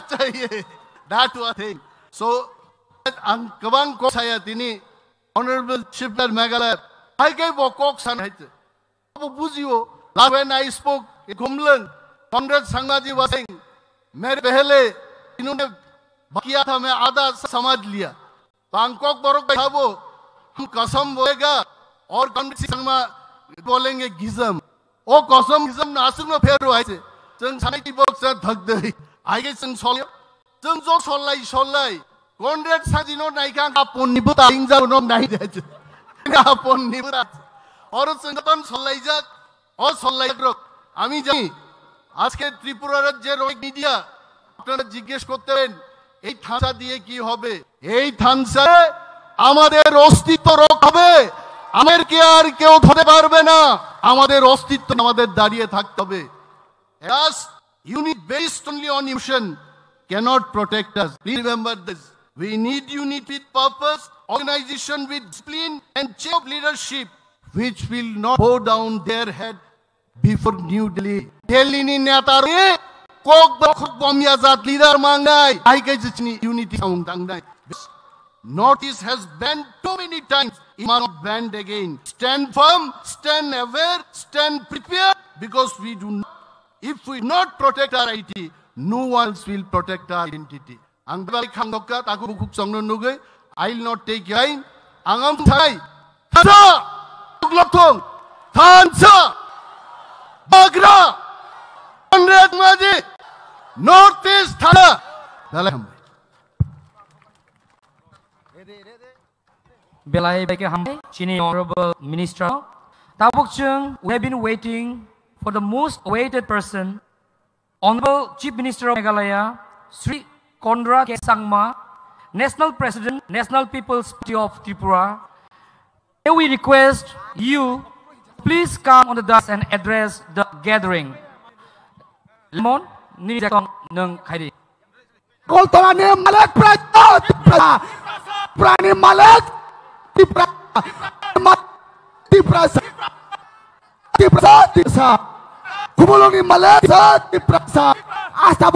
चाहिए। That was thing. So, कबांग को saya tini Honorable Chief Minister Meghalaya, I gave a cock san hai. अब बुझियो, when I spoke in Kumlang, Comrade Sangmaji was saying, मेरे पहले इन्होंने किया था, मैं आधा समझ लिया। बैंकॉक बरोक बैठा वो, हम कसम बोलेगा और कॉमरेड संगमा बोलेंगे गिज़म। ओ कसम गिज़म नासुक में फेर रहा है। जंग साइटी बॉक्स से थक दे। आगे जंग सोलियो, जंग जो सोलाई। कॉमरेड साजिनो नहीं कहाँ कापुन निबुता इंजा उन्हों नहीं देते। कापुन निबुता और संगठन सोलाई जाक और सोलाई रोक। आमी जानी आज के त्रिपुरा राज्य रोक मीडिया अपना जिज्ञेस करते हैं এই থানসা দিয়ে কি হবে? এই থানসায় আমাদের অস্তিত্ব রক্ষা হবে, আমাদেরকে আর কেউ ধরতে পারবে না। আমাদের অস্তিত্ব আমাদের দাঁড়িয়ে থাকতে হবে। As unit based only on emotion cannot protect us. Please remember this. We need unity with purpose, organization with discipline, and change of leadership, which will not bow down their head before New Delhi. Delhi ni netare Kok bakut bomyazat leader mangai. I get unity sound. Northeast has banned too many times. It must not banned again. Stand firm, stand aware, stand prepared, because we do not. If we not protect our identity, no one else will protect our identity. Angbalik Hangoka, Takubuk Songno Nuge, I'll not take time. Angam Thai, Tata, Glotong, Tansa, Bagra, Conrad Maji. Northeast Thana. Belai baik hambai, Chini Honorable Minister. Tabuk Chung, we have been waiting for the most awaited person, Honorable Chief Minister of Meghalaya, Sri Conrad K. Sangma, National President, National People's Party of Tripura. Here we request you, please come on the dais and address the gathering. Lemon. Ni jakong neng khairi. Kol torane malak prani malak tiprasa kumulungi malak tiprasa asta.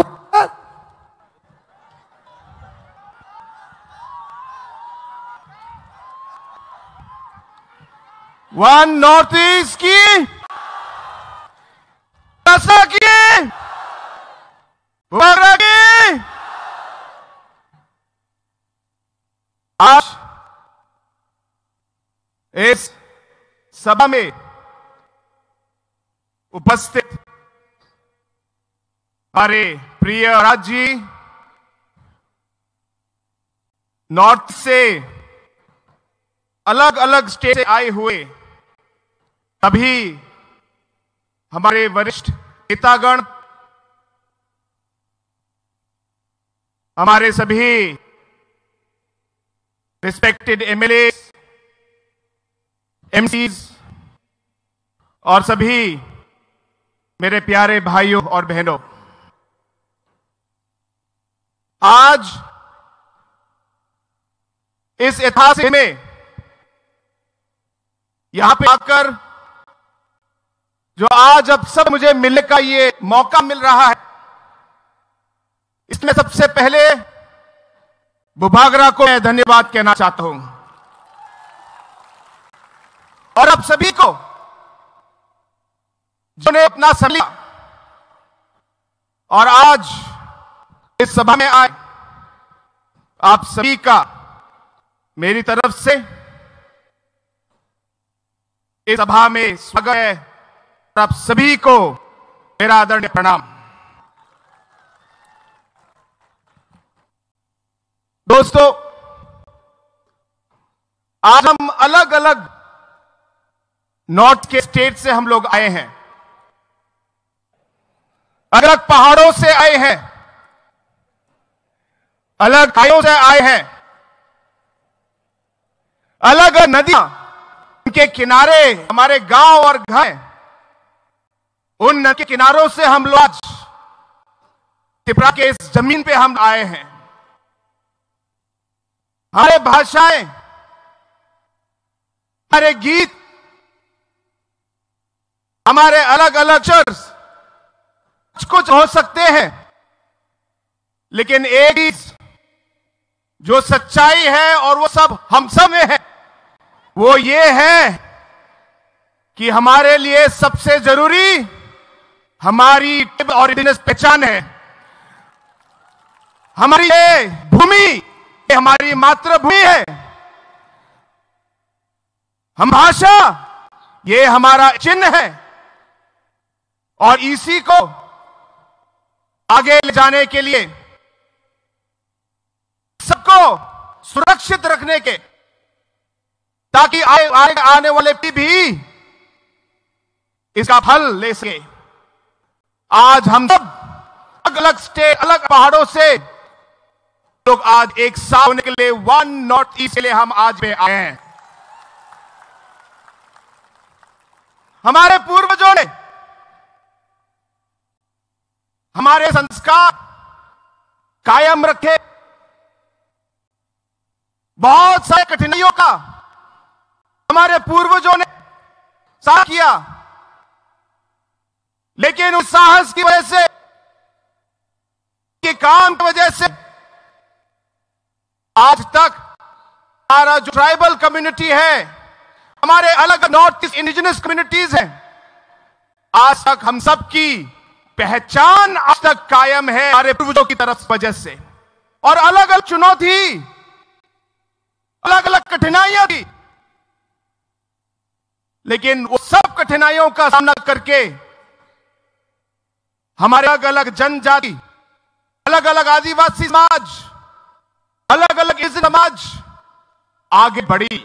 One Northeast ki rasa ki आज इस सभा में उपस्थित हमारे प्रिय Raj ji, north से अलग अलग स्टेट से आए हुए सभी हमारे वरिष्ठ नेतागण, हमारे सभी रिस्पेक्टेड एमएलए, एमसीज और सभी मेरे प्यारे भाइयों और बहनों, आज इस ऐतिहासिक में यहां पे आकर जो आज अब सब मुझे मिलने का ये मौका मिल रहा है, इसमें सबसे पहले बुभागरा को मैं धन्यवाद कहना चाहता हूं और अब सभी को जिन्होंने अपना समय लिया और आज इस सभा में आए, आप सभी का मेरी तरफ से इस सभा में स्वागत है। आप सभी को मेरा आदरणीय प्रणाम। दोस्तों, आज हम अलग अलग नॉर्थ के स्टेट से हम लोग आए हैं, अलग अलग पहाड़ों से आए हैं, अलग खाइयों से आए हैं, अलग अलग नदियां, उनके किनारे हमारे गांव और घर, उन नदी के किनारों से हम लोग आज त्रिपुरा के इस जमीन पे हम आए हैं। हमारे भाषाएं, हमारे गीत, हमारे अलग अलग शब्द कुछ हो सकते हैं, लेकिन एक चीज जो सच्चाई है और वो सब हम सब में है, वो ये है कि हमारे लिए सबसे जरूरी हमारी ओरिजिनल पहचान है। हमारी ये भूमि, ये हमारी मातृभूमि है। हम भाषा, ये हमारा चिन्ह है, और इसी को आगे ले जाने के लिए, सबको सुरक्षित रखने के, ताकि आने वाले पीढ़ी भी इसका फल ले सके। आज हम सब अलग अलग स्टेट, अलग पहाड़ों से लोग आज एक साथ होने के लिए, वन नॉर्थ ईस्ट के लिए हम आज में आए हैं। हमारे पूर्वजों ने हमारे संस्कार कायम रखे, बहुत सारी कठिनाइयों का हमारे पूर्वजों ने साथ किया, लेकिन उस साहस की वजह से, के काम की वजह से आज तक हमारा जो ट्राइबल कम्युनिटी है, हमारे अलग नॉर्थ ईस्ट इंडिजिनस कम्युनिटीज हैं, आज तक हम सब की पहचान आज तक कायम है हमारे पूर्वजों की तरफ वजह से। और अलग अलग चुनौती, अलग अलग कठिनाइयां थी, लेकिन वो सब कठिनाइयों का सामना करके हमारे अलग अलग जनजाति, अलग अलग आदिवासी समाज, अलग अलग इस समाज आगे बढ़ी।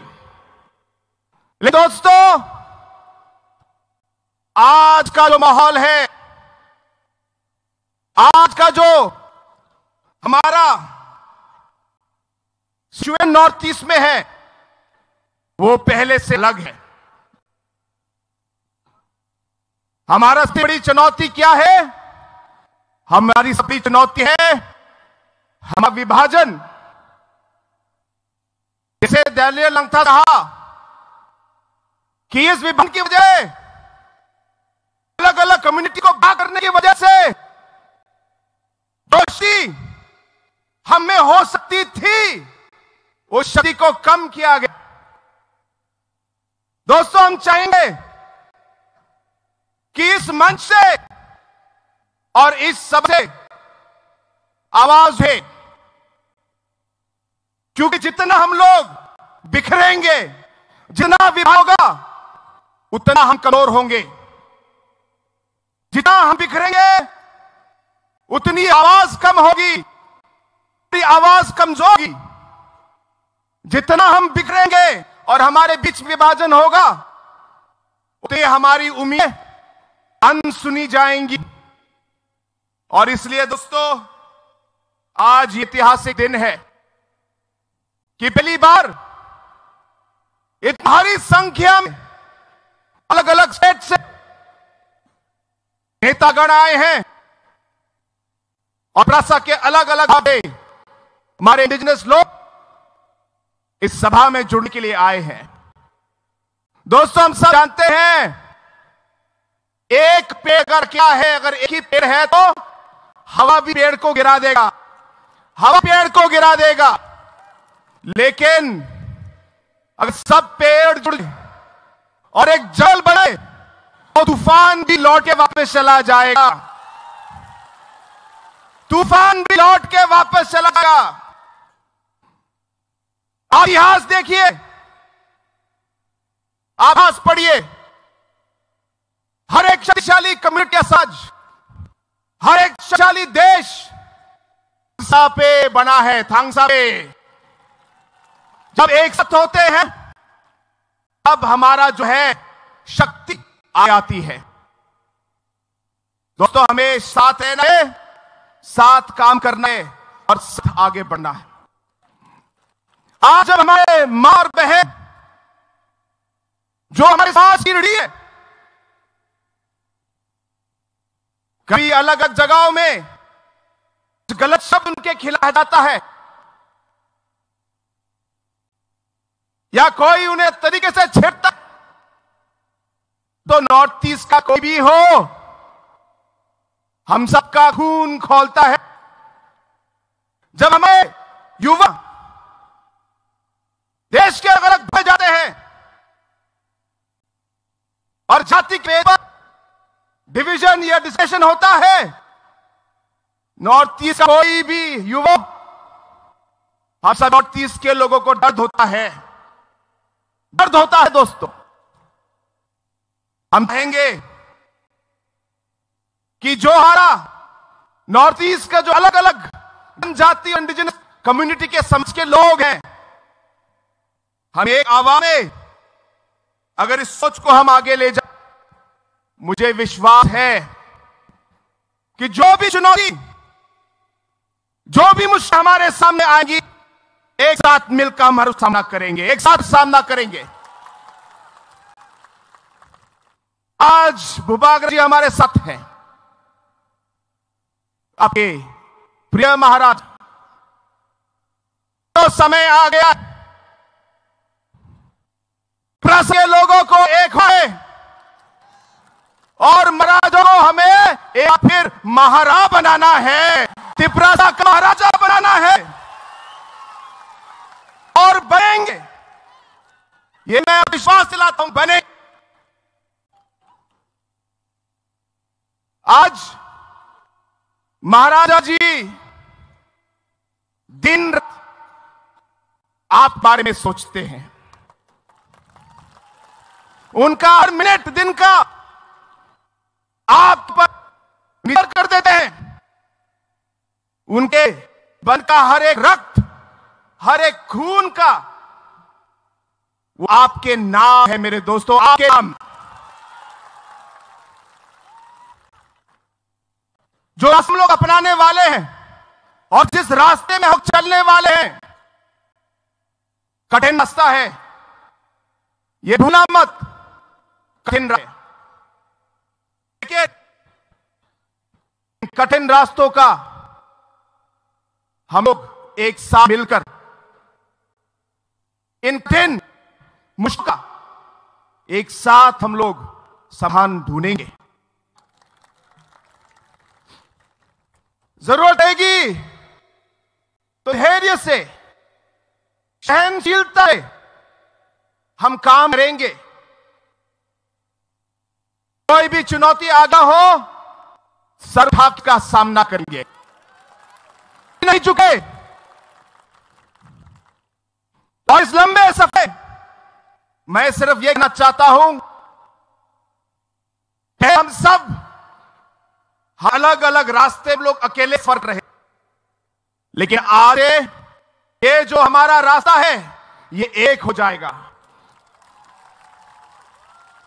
लेकिन दोस्तों, आज का जो माहौल है, आज का जो हमारा सिचुएशन नॉर्थ ईस्ट में है, वो पहले से अलग है। हमारा सबसे बड़ी चुनौती क्या है? हमारी सबसे चुनौती है हमारा विभाजन। जैसे दलिया लंगथा कहा कि इस विभाजन की वजह, अलग अलग कम्युनिटी को भाग करने की वजह से दोषी हम में हो सकती थी, उस शक्ति को कम किया गया। दोस्तों, हम चाहेंगे कि इस मंच से और इस सब से आवाज है, क्योंकि जितना हम लोग बिखरेंगे, जितना विभाग होगा, उतना हम कमजोर होंगे। जितना हम बिखरेंगे, उतनी आवाज कम होगी, उतनी आवाज कमजोर होगी। जितना हम बिखरेंगे और हमारे बीच विभाजन होगा, उतनी हमारी उम्मीदें अनसुनी जाएंगी। और इसलिए दोस्तों, आज ऐतिहासिक दिन है कि पहली बार इतनी भारी संख्या में अलग अलग स्टेट से नेतागण आए हैं, और भाषा के अलग अलग भाषे हमारे इंडिजिनस लोग इस सभा में जुड़ने के लिए आए हैं। दोस्तों, हम सब जानते हैं एक पेड़ अगर क्या है, अगर एक ही पेड़ है तो हवा भी पेड़ को गिरा देगा, हवा पेड़ को गिरा देगा। लेकिन अगर सब पेड़ जुड़ और एक जल बने, तो तूफान भी लौट के वापस चला जाएगा, तूफान भी लौट के वापस चला जाएगा। आप इतिहास देखिए, आभास पढ़िए, हर एक शक्तिशाली कम्युनिटी साज, हर एक शक्तिशाली देश थांगसा पे बना है। थांगसा पे जब एक साथ होते हैं तब हमारा जो है शक्ति आ जाती है। दोस्तों, हमें साथ रहना है, साथ काम करना है और साथ आगे बढ़ना है। आज जब हमारे मां और बहन जो हमारे साथ की रीढ़ी है, कभी अलग अलग जगहों में गलत शब्द उनके खिलाया जाता है या कोई उन्हें तरीके से छेड़ता, तो नॉर्थ ईस्ट का कोई भी हो, हम सबका खून खौलता है। जब हमें युवा देश के अलग भर जाते हैं और जाति के पर डिवीजन या डिस्कशन होता है, नॉर्थ ईस्ट का कोई भी युवा, हम सब नॉर्थ ईस्ट के लोगों को दर्द होता है, दर्द होता है। दोस्तों, हम कहेंगे कि जो हमारा नॉर्थ ईस्ट का जो अलग अलग जनजाति इंडिजिनस कम्युनिटी के समझ के लोग हैं, हम एक आवाज में अगर इस सोच को हम आगे ले जाए, मुझे विश्वास है कि जो भी चुनौती, जो भी मुश्किल हमारे सामने आएगी, एक साथ मिलकर हम सामना करेंगे, एक साथ सामना करेंगे। आज भूपाग्र जी हमारे साथ हैं, आपके प्रिय महाराज। तो समय आ गया प्रस के लोगों को एक होए और महाराजों को हमें एक फिर महाराज बनाना है, त्रिपुरा का महाराजा बनाना है और बनेंगे। ये मैं विश्वास दिलाता हूं, बने। आज महाराजा जी दिन रात आप बारे में सोचते हैं, उनका हर मिनट दिन का आप पर निर्भर कर देते हैं। उनके बन का हर एक रक्त, हर एक खून का वो आपके नाम है मेरे दोस्तों, आपके नाम। जो हम लोग अपनाने वाले हैं और जिस रास्ते में हम चलने वाले हैं, कठिन रास्ता है, ये भूलना मत, कठिन रहे। कठिन रास्तों का हम लोग एक साथ मिलकर इन कठिन मुश्किल का एक साथ हम लोग समाधान ढूंढेंगे। जरूरत रहेगी तो धैर्य से, सहनशीलता से हम काम करेंगे। कोई भी चुनौती आगा हो, सर्वभाव का सामना करेंगे, नहीं चुके। और इस लंबे सफर मैं सिर्फ यह कहना चाहता हूं कि हम सब अलग अलग रास्ते में लोग अकेले फर्क रहे, लेकिन आज ये जो हमारा रास्ता है ये एक हो जाएगा।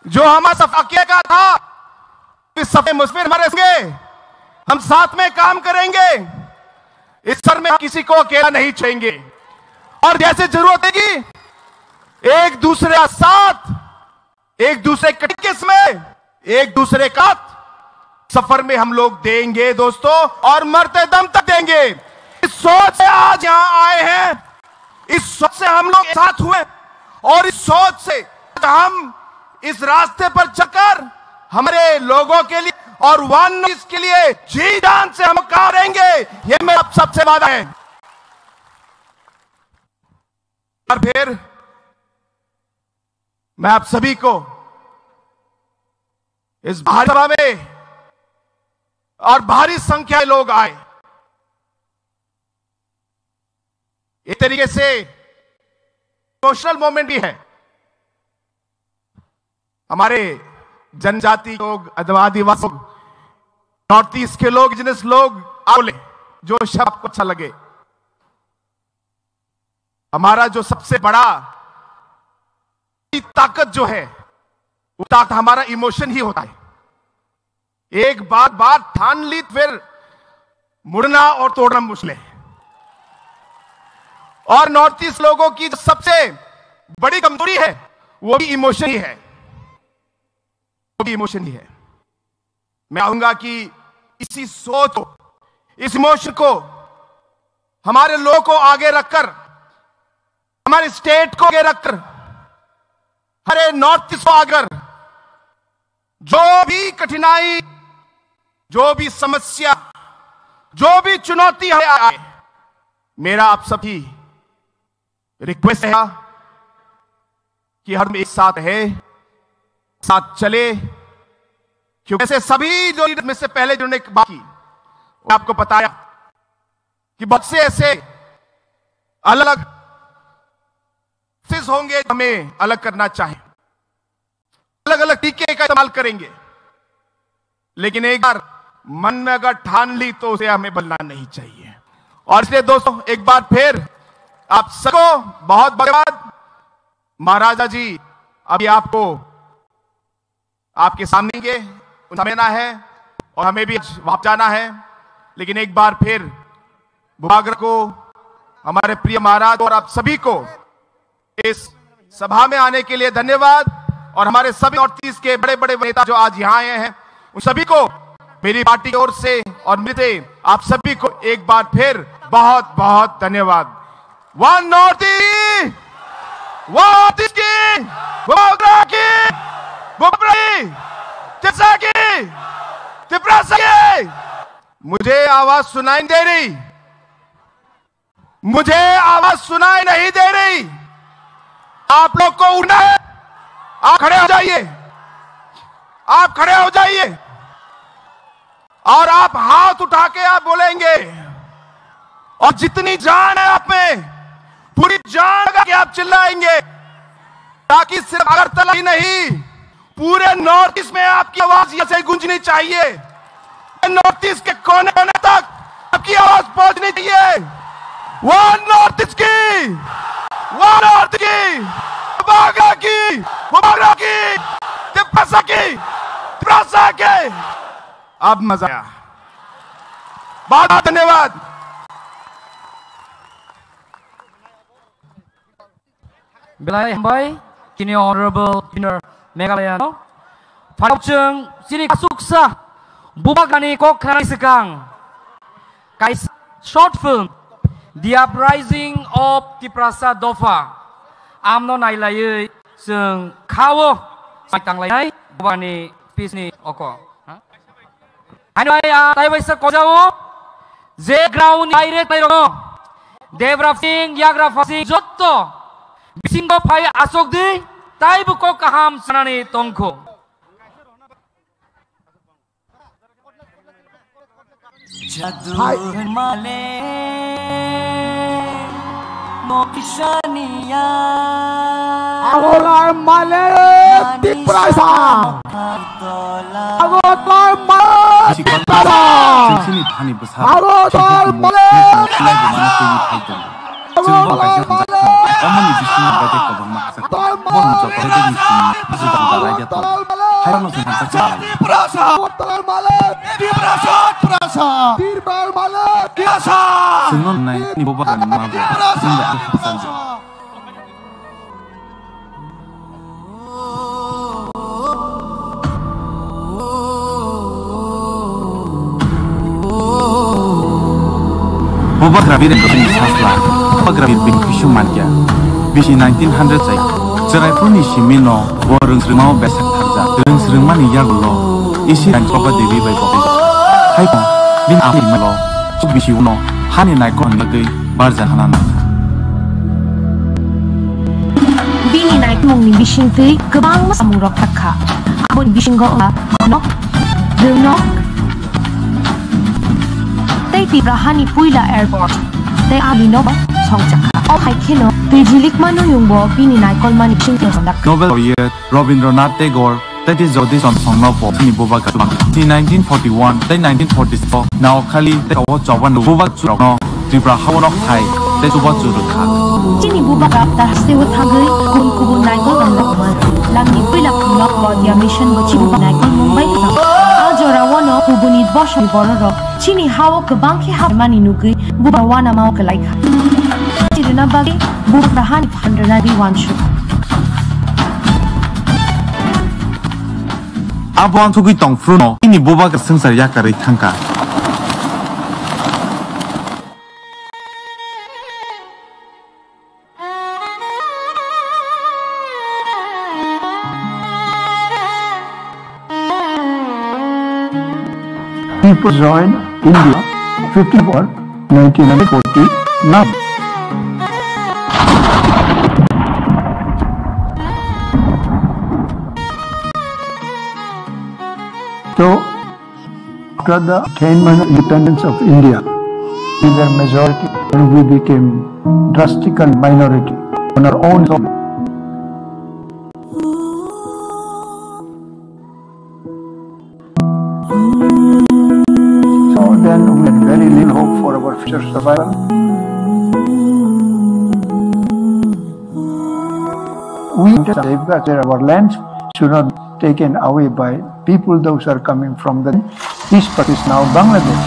जो हमारा सफर अकेले का था, इस सफर मुस्फिर हमारे संगे हम साथ में काम करेंगे। इस सफर में हम किसी को अकेला नहीं छोड़ेंगे और जैसे जरूरत होगी एक दूसरे का साथ, एक दूसरे के किस में, एक दूसरे का सफर में हम लोग देंगे दोस्तों, और मरते दम तक देंगे। इस सोच से आज यहां आए हैं, इस सोच से हम लोग साथ हुए और इस सोच से हम इस रास्ते पर चलकर हमारे लोगों के लिए और वन के लिए जी जान से हम काम करेंगे। ये मेरा आप सबसे वादा है। और फिर मैं आप सभी को इस भारी सभा में और भारी संख्या में लोग आए, एक तरीके से इमोशनल मोमेंट भी है। हमारे जनजाति लोग, आदिवासी लोग, नॉर्थ ईस्ट के लोग, इंडिजिनस लोग बोले जो शब्द आपको अच्छा लगे। हमारा जो सबसे बड़ा ताकत जो है वो ताकत हमारा इमोशन ही होता है। एक बात ठान ली फिर मुड़ना और तोड़ना मुश्किल है। और नॉर्थ ईस्ट लोगों की जो सबसे बड़ी कमजोरी है वो भी इमोशन ही है, वो भी इमोशन ही है। मैं आऊंगा कि इसी सोच को, इस इमोशन को हमारे लोगों को आगे रखकर, हमारे स्टेट को आगे रखकर, हरे नॉर्थ ईस्ट को आकर जो भी कठिनाई, जो भी समस्या, जो भी चुनौती है, मेरा आप सभी रिक्वेस्ट है कि हम एक साथ है, साथ चले। क्योंकि ऐसे सभी जो लीडर में से पहले जिन्होंने बात की, आपको बताया कि बहुत से ऐसे अलग अलग होंगे, हमें अलग करना चाहे, अलग अलग तरीके का इस्तेमाल करेंगे, लेकिन एक बार मन में अगर ठान ली तो उसे हमें बदलना नहीं चाहिए। और इसलिए दोस्तों एक बार फिर आप सबको बहुत धन्यवाद। महाराजा जी अभी आपको आपके सामने के समझना है और हमें भी वापस जाना है, लेकिन एक बार फिर भूभागर को, हमारे प्रिय महाराज और आप सभी को इस सभा में आने के लिए धन्यवाद। और हमारे सभी नॉर्थ ईस्ट के बड़े बड़े नेता जो आज यहाँ आए हैं, उन सभी को मेरी पार्टी की ओर से और मिलते आप सभी को एक बार फिर बहुत बहुत धन्यवाद। One north east, one east की, भूभागर की, भूभागर की, त्रिपुरा की। मुझे आवाज सुनाई दे रही, मुझे आवाज सुनाई नहीं दे रही। आप लोग को उठना है, आप खड़े हो जाइए, आप खड़े हो जाइए और आप हाथ उठा के आप बोलेंगे। और जितनी जान है आप में, पूरी जान लगा के आप चिल्लाएंगे, ताकि सिर्फ अगरतला ही नहीं, पूरे नॉर्थ ईस्ट में आपकी आवाज ऐसे गूंजनी चाहिए। नॉर्थ ईस्ट के कोने कोने तक आपकी आवाज पहुंचनी चाहिए। वन नॉर्थ ईस्ट की, वन नॉर्थ की, भूभागर की, भूभागर की, त्रिपुरा की, त्रिपुरा के। अब मजा आया, बहुत बहुत धन्यवाद। Belai hambai kini honorable dinner Meghalaya no Phalokjung sini kasuksa Bubagani kok khanai sekang kai short film The Uprising of Tiprasa Dofa amno nailai जों खावो साइतांलायनाय Bubagani pisni oko Hanoi taibaisa kojawo je ground aire tairo Devrafsing Yagrafasing jotto Bisinggo pai asok di taibu ko kaham sanani tongko Jadur male mokishaniya Agolar male Tiprasa Agolar male Tiprasa Agolar male Agolar male 어머니 주시는 배대가 너무 막사 어머니 저 배대 주시는 무슨 달라이다 하얀 옷을 반짝잖아 Tiprasa Agolar male Tiprasa Tiprasa Tiprasa male Tiprasa 승원 나이 니 보바가 마고 근데 안 산지 Bobagrabiren kami sasla, Bobagrabir bin Kishumankia, bisi 1900 saya, cerai pun isi mino, warung serumau besak harja, dereng serumani yagulo, isi dan coba dewi baik kopi. Hai kong, bin ahli malo, cuk bisi uno, hani naik kon lagi, barja hanana. Bini naik mung ni bising tui, kebang mas amurok takha, abon bising go la, nok, denok. Tây Tiprahani Puila Airport, Tây Abinoba, Songchaka, All High khelo tujilik manu yungbo bini naikol mani singke hondak Nobel laureate Rabindranath Tagore that is Jodish on Songno po ni boba ka 1941 1944 now khali te ko chawan boba churno Tripura haworok thai te chuba churu kha chini boba ka ta sewa thagai kun kubun naikol gandak man lamni pila khulok bodia mission bochi naikol mumbai ajora wono kubuni boshon bororo chini hawo kebangki hamani nugi boba wana mau ke laika chirina bagi boba han 191 shu Abang tu kita tongfruno ini boba ke sengsara ya kari tangka. People joined India 54 1949. So, after the attainment of independence of India, we were majority and we became drastic and minority on our own. So then we had very little hope for our future survival. We safeguard our lands should not be taken away by people those are coming from the east, but is now Bangladesh.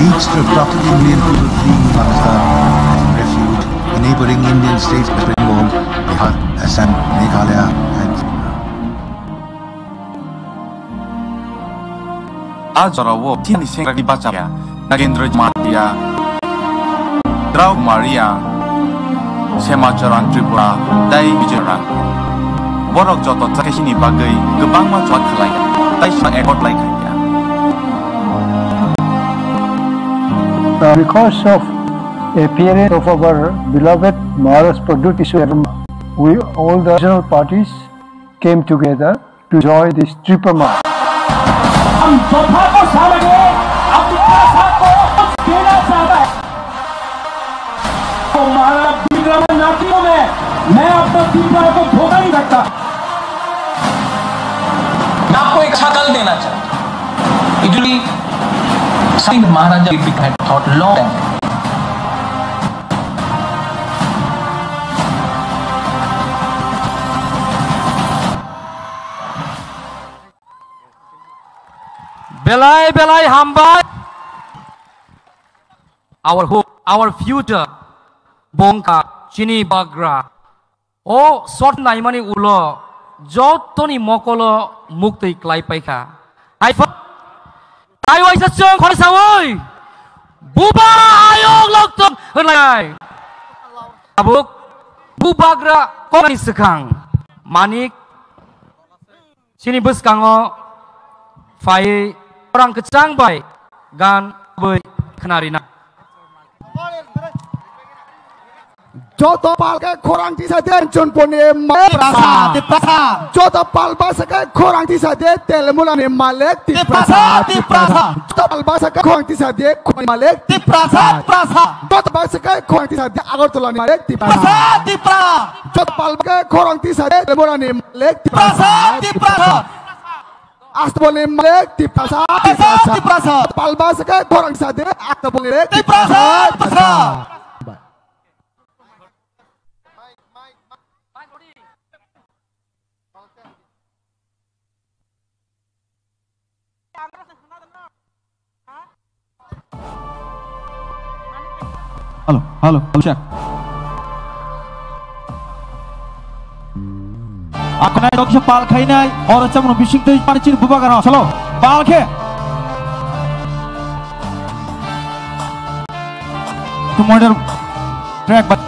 Reached approximately 1 million people fleeing Pakistan and refuge in neighboring Indian states like Bengal, Bihar, Assam, Meghalaya and Ajarawo tini sengra di baca ya Nagendra Matia Drau Maria Semacaran Tripura Dai Bijaran Borok joto zakesini bagai gebang macuat kelai Dai sa ekor lai kaya Because of appearance of our beloved Maharaj Pradut Ishwar, we all the regional parties came together to join this Tripura March. मैं अपना त्रिपुरा को धोखा नहीं सकता। मैं आपको एक अच्छा कल देना चाहता हूँ। It will be something that Maharaja had thought long time. Belai belai hamba. Our hope, our future. Bongka, Chini Bagra. Oh, sort naimani ulo. Jotoni mokolo mukti klai paika. I was a song for Savoy. Buba ayong loktom. Henlai. Abuk. Bubagra kong sekang. Manik. Sini bus kango. Fai. Orang kecang bay. Gan boy kenarina. Joto palke korang tisa de John Pone prasa di prasa. Joto pal basake korang tisa de Telemula ne malek di prasa di prasa. Joto pal basake korang tisa de Koi malek di prasa prasa. Joto basake korang tisa de Agartala ne malek di prasa di prasa. Joto pal basake korang tisa de Telemula ne malek di prasa di prasa. Astapol ne malek di prasa di prasa di prasa. Pal basake korang tisa de Astapol ne di prasa di prasa. Halo, check. Aku naik dokter pal khai naik, orang cuma bising tu pada ciri buka kan, salo, pal ke? Tu model track bat.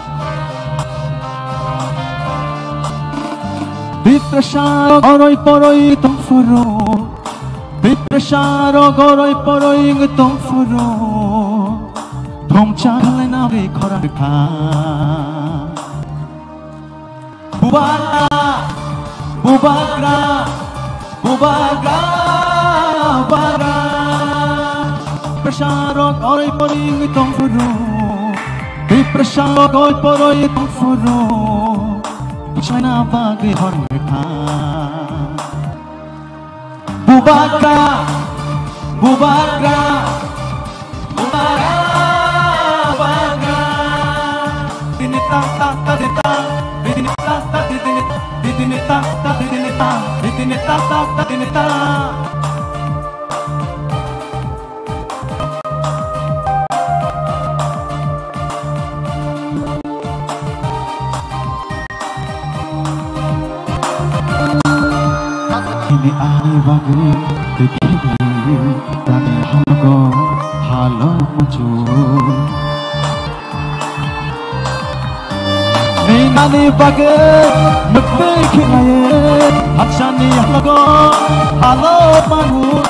Bitrasharo goroi poroi tong furo, bitrasharo goroi poroi tong furo. Thongcha khalai na re khora kha Bubana Bubagra Bubagra Bara Prasharok oi poring tong furu Prashango goy poroy tufuro China bagi hormeta Bubaga Bubaga Bubaga Bubaga Dinita ta ta dinita Dinita ta dinita Dinita ta dinita Dinita ta dinita Ini ani bagi dikiri tadi hamko halo muncul. Ini ani bagi dikiri hachani hamko halo manu.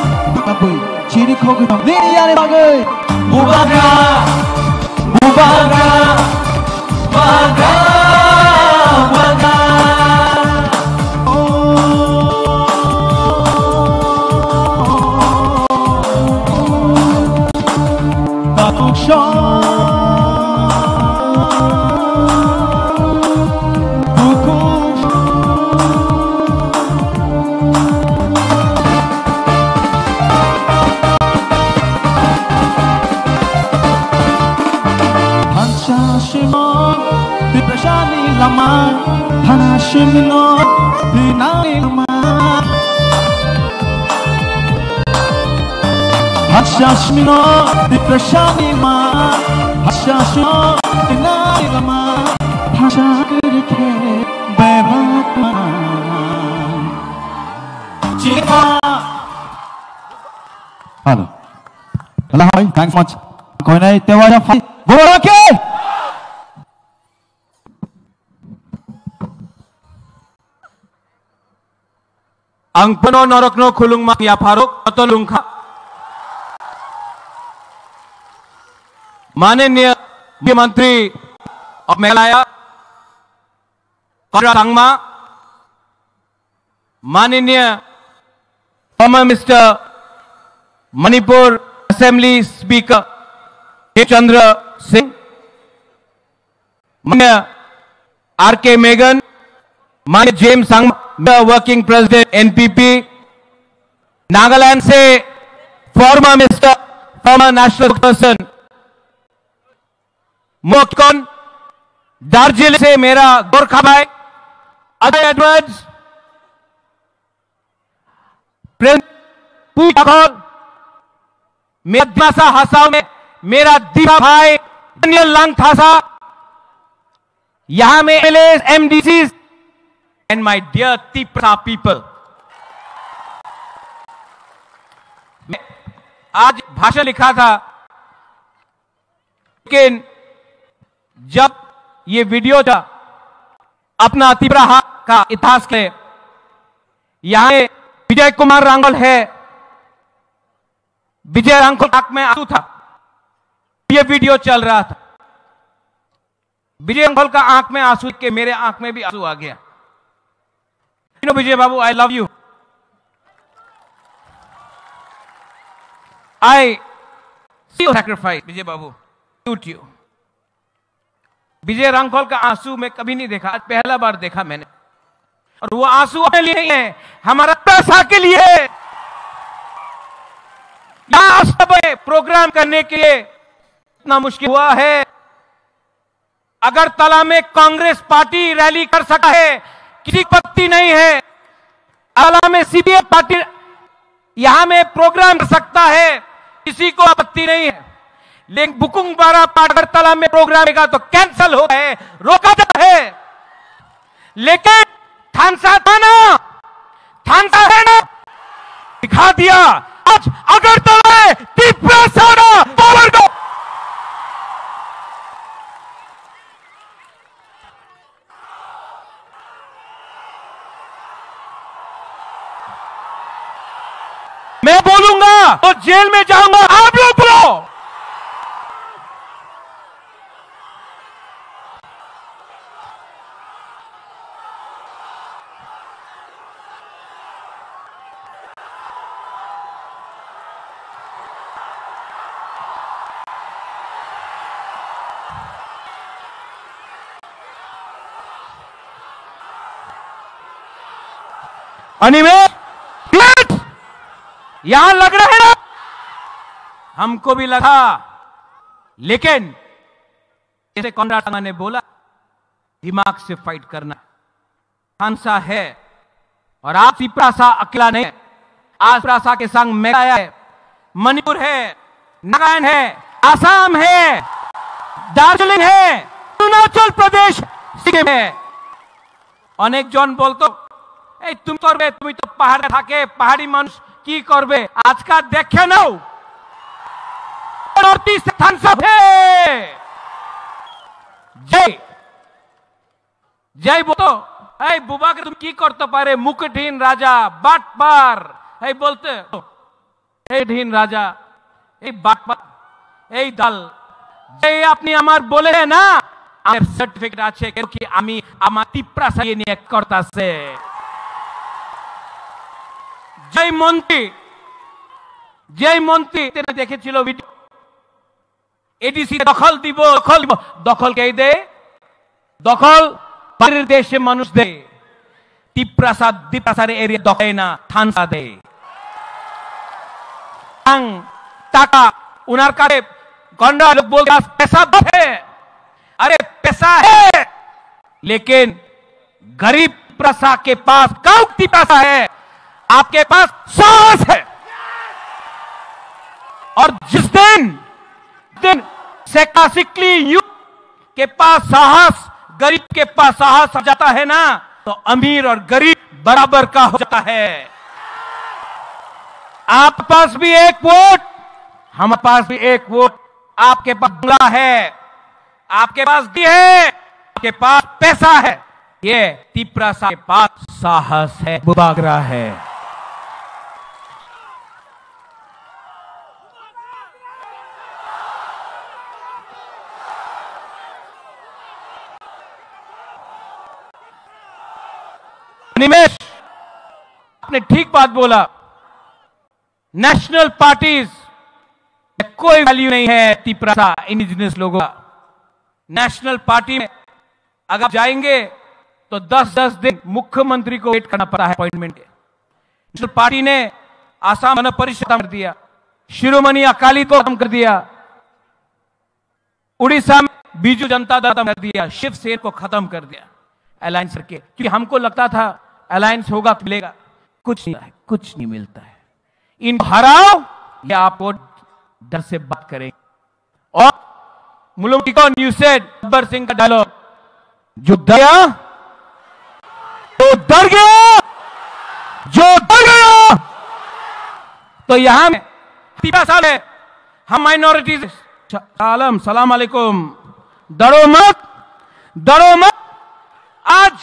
Tapi ciri kau kita ini ani bagi bubaga bubaga bubaga bubaga. Lama Hanashimino Dinalima Hashashmino Diprashanima Hashashino Dinalima Hashakirike Bebatma Chifa Hello Hello, thanks much Koi nahi tewara fight Borake Ang penuh norokno kulung mak ya Faruk atau lungka. माननीय मुख्यमंत्री of Meghalaya Conrad Sangma, माननीय former Mr. Manipur Assembly Speaker Chandra Singh, माननीय R.K. Megan, माननीय James Sangma, Working President NPP, Nagaland से former national person मोकन, Darjeeling से मेरा गोरखा भाई Ajay Edwards, मेरा हसाओ में मेरा दीपा भाई डैनियल लांगथासा, यहां में MLAs, एमडीसीज and my dear Tipra people. आज भाषण लिखा था, लेकिन जब ये वीडियो था अपना तिपरा का इतिहास के, यहां विजय कुमार रांगल है, विजय रांगल आंख में आंसू था, ये वीडियो चल रहा था, विजय रांगल का आंख में आंसू के मेरे आंख में भी आंसू आ गया. You know, Vijay Babu, I love you. I see your sacrifice, Vijay Babu. Salute you. विजय रांगल का आंसू मैं कभी नहीं देखा, आज पहला बार देखा मैंने. और वो आंसू अपने लिए नहीं है, हमारा पैसा के लिए है. यहां सब प्रोग्राम करने के लिए इतना मुश्किल हुआ है. अगरतला में कांग्रेस पार्टी रैली कर सकता है, किसी पत्ती नहीं है. अगरतला में सीपीएम पार्टी यहां में प्रोग्राम कर सकता है, किसी को आपत्ति नहीं है. लेकिन बुकुंग बारा पार्टी अगरतला में प्रोग्राम होगा तो कैंसिल होता है, रोका जाता है. लेकिन थानसा था ना, थानसा है ना, दिखा दिया. आज अगरतला है, त्रिपुरा सारा पावर को मैं बोलूंगा तो जेल में जाऊंगा. आप लोग बोलो. अनिमेश यहां लग रहा है ना, हमको भी लगा, लेकिन जैसे कॉनराड सांगा ने बोला, दिमाग से फाइट करना खानसा है। और आप त्रिपुरा अकेला नहीं, आज त्रिपुरा के संग मेघालय है, मणिपुर है, नागालैंड है, आसाम है, दार्जिलिंग है, अरुणाचल प्रदेश, सिक्किम है। अनेक जन बोलतो तुम करबे, तुम तो पहाड़े थाके पहाड़ी मानुष की करबे, आज का देखे ना नॉर्थ ईस्ट है। जय जय बोलो बुबा के तुम की करते पारे, मुकुटहीन राजा बाटपार बोलते ढीन राजा बाटपार दल जय अपनी आमार बोले है ना, सार्टिफिकेट आछे क्योंकि आमी आमार त्रिपुरा साइए निये करताছে। जय मंत्री तेने देखेছিল ভিডিও, एडीसी दखल দিব दखल কে দে, दखल বাইরের দেশে মানুষ দে, त्रिपुरा एरिया दखल ना थानसा दे। टाका उनार काছে गंडा लोग बोलते पैसा है, अरे पैसा है, लेकिन गरीब प्रसा के पास काउती पैसा है, आपके पास साहस है। और जिस दिन सेकासिकली यूथ के पास साहस, गरीब के पास साहस आ जाता है ना, तो अमीर और गरीब बराबर का हो जाता है। आपके पास भी एक वोट, हमारे पास भी एक वोट, आपके पास बंगला है, आपके पास भी है, आपके पास पैसा है, ये त्रिपुरा के पास साहस है, बुबागरा है। निमेश आपने ठीक बात बोला, नेशनल पार्टीज कोई वैल्यू नहीं है त्रिपुरा इंडिजिनस लोगों का। नेशनल पार्टी में अगर जाएंगे तो 10-10 दिन मुख्यमंत्री को वेट करना पड़ा है अपॉइंटमेंट के। नेशनल पार्टी ने आसाम गण परिषद खत्म कर दिया, शिरोमणि अकाली को खत्म कर दिया, उड़ीसा में बीजू जनता दल खत्म कर दिया, शिवसेना को खत्म कर दिया अलायंस करके, क्योंकि हमको लगता था अलायंस होगा तो मिलेगा, कुछ नहीं मिलता है। इन हराओ या आपको डर से बात करें। और मुलुमटिको न्यूज से गब्बर सिंह का डायलॉग, जो डरा तो डर गया, जो डर गया तो यहां में साल है हम माइनॉरिटीज सलाम अलैकुम, डरो मत। आज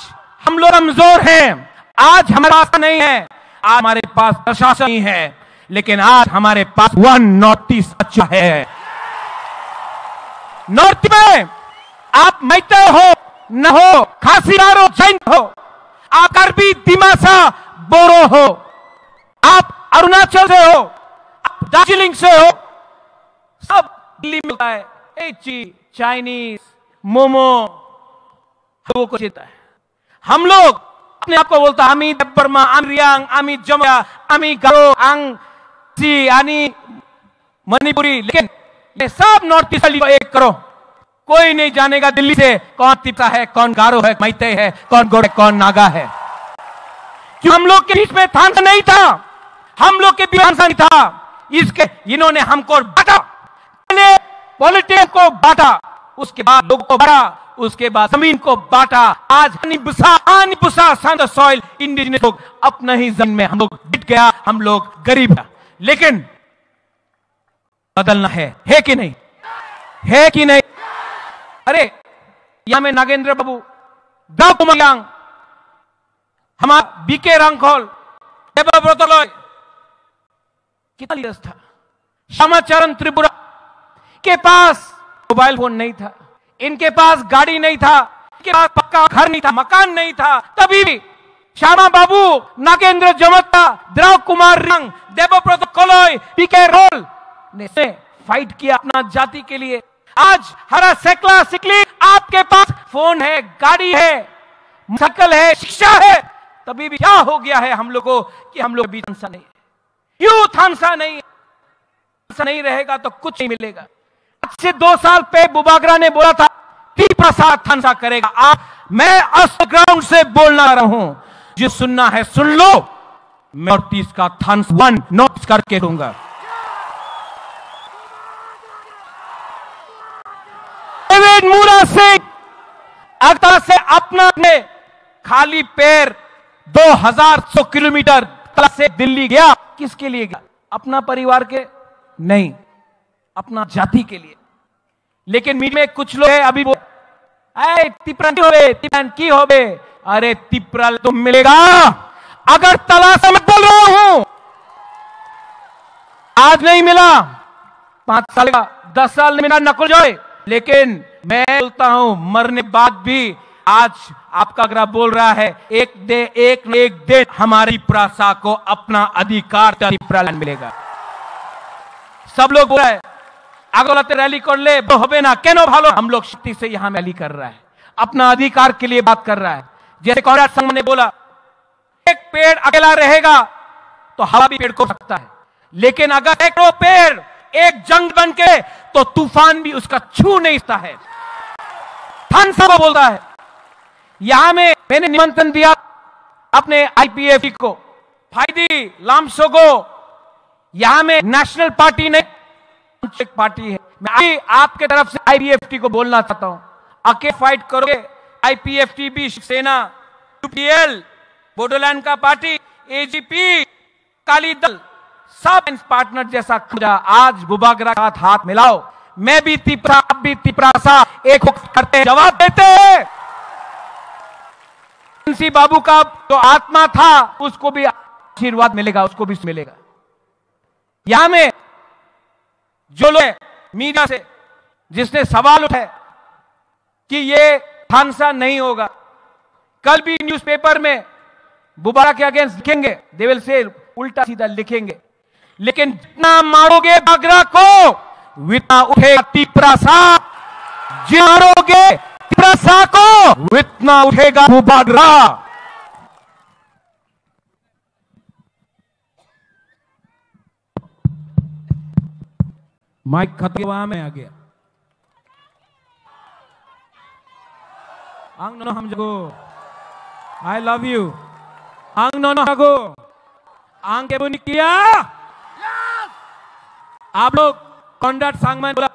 हम लोग कमजोर हैं, आज हमारे पास नहीं है, आज हमारे पास प्रशासन नहीं है, लेकिन आज हमारे पास वन नॉर्थ ईस्ट अच्छा है। नॉर्थ में आप मैते हो न हो, खासीदार हो, जैन हो, आप कार्बी, दिमासा, बोरो हो, आप अरुणाचल से हो, आप दार्जिलिंग से हो, सब दिल्ली में है, चाइनीज मोमो वो को चेता है। हम लोग अपने आप को बोलता आमी दब्बरमा, आमी रियांग, आमी जमुया, आमी गारो, आंग सी, आनी मणिपुरी, लेकिन ये सब नॉर्थ ईस्ट को एक करो, कोई नहीं जानेगा दिल्ली से कौन त्रिपुरा है, कौन गारो है, मैते है, कौन गोरे, कौन नागा है। क्यों हम लोग के बीच में थानसा नहीं था, हम लोग के बीच थानसा नहीं था, इसके इन्होंने हमको बांटा, पहले पॉलिटिक्स को बांटा, उसके बाद लोगों को बांटा, उसके बाद जमीन को बांटा। आज आनिपुसा सन सॉइल इंडिजिनस लोग अपना ही जमीन में हम लोग बिट गया, हम लोग गरीब है, लेकिन बदलना है कि नहीं, है कि नहीं। अरे यहां में नागेंद्र बाबू, दाव कुमार, हमारा बीके रंगखोल, देवव्रत कितना लीडर्स था। श्यामाचरण त्रिपुरा के पास मोबाइल फोन नहीं था, इनके पास गाड़ी नहीं था, इनके पास पक्का घर नहीं था, मकान नहीं था, तभी भी श्यामा बाबू, नागेंद्र जमत्ता, द्रव कुमार रंग, देवव्रत कोलोई, पीके रोल ने फाइट किया अपना जाति के लिए। आज हरा सेकला सिकली आपके पास फोन है, गाड़ी है, मोटरसाइकिल है, शिक्षा है, तभी भी क्या हो गया है हम लोग को कि हम लोग भी थानसा नहीं, क्यों थानसा नहीं रहेगा तो कुछ नहीं मिलेगा। आज से 2 साल पे बुबागरा ने बोला था प्रसाद थानसा करेगा। आप मैं अस्त ग्राउंड से बोलना रहा हूं, जो सुनना है सुन लो, मैं नॉर्थ ईस्ट का थानसा 1 नॉर्थ करके दूंगा। डेविड मूरा सिंह अगता से अपना ने खाली पैर 2100 किलोमीटर से दिल्ली गया, किसके लिए गया? अपना परिवार के नहीं, अपना जाति के लिए। लेकिन मीडिया में कुछ लोग अभी वो तिप्रान की होबे, अरे तिप्रा तो मिलेगा अगर तला से मैं बोल रहा हूं, आज नहीं मिला 5 साल का 10 साल में मिला नकुल जोए, लेकिन मैं बोलता हूं मरने बाद भी आज आपका ग्राह बोल रहा है एक दिन हमारी प्रासा को अपना अधिकार मिलेगा। सब लोग बोल रहे हैं आगोलाते रैली कर ले होबे ना केनो भालो, हम लोग शक्ति से यहां रैली कर रहा है, अपना अधिकार के लिए बात कर रहा है। जैसे कांग्रेस संघ ने बोला एक पेड़ अकेला रहेगा तो हवा भी पेड़ को सकता है, लेकिन अगर एक पेड़ एक जंग बन के तो तूफान भी उसका छू नहीं सकता है। थानसा को बोलता है, यहां में मैंने निमंत्रण दिया अपने आईपीएफ को, फाइदी लामसो को, यहां में नेशनल पार्टी ने एक पार्टी है, मैं आपके तरफ से आईपीएफटी को बोलना चाहता हूं, अकेले फाइट करोगे, आईपीएफटी भी सेना, यूपीएल, बोडोलैंड का पार्टी, एजीपी, काली दल, सब पार्टनर जैसा खुदा आज बुबागरा का हाथ मिलाओ, मैं भी तिपरा आप भी तिपरा सा एक करते जवाब देते हैं। सी बाबू का जो आत्मा था उसको भी आशीर्वाद मिलेगा, उसको भी मिलेगा। यहां में जो लोग मीडिया से जिसने सवाल उठाए कि ये थानसा नहीं होगा, कल भी न्यूज़पेपर में बुबारा के अगेंस्ट लिखेंगे, देवल से उल्टा सीधा लिखेंगे, लेकिन जितना मारोगे बागरा को वितना उठेगा तिपरासा, मारोगे तिपरासा को वितना उठेगा बुबागरा। माइक खत्म वहां में आ गया। आंग नो हम जगो आई लव यू आंग नो हगो आंग के बुनी किया। आप लोग कॉन्डक्ट सांगमैन बोला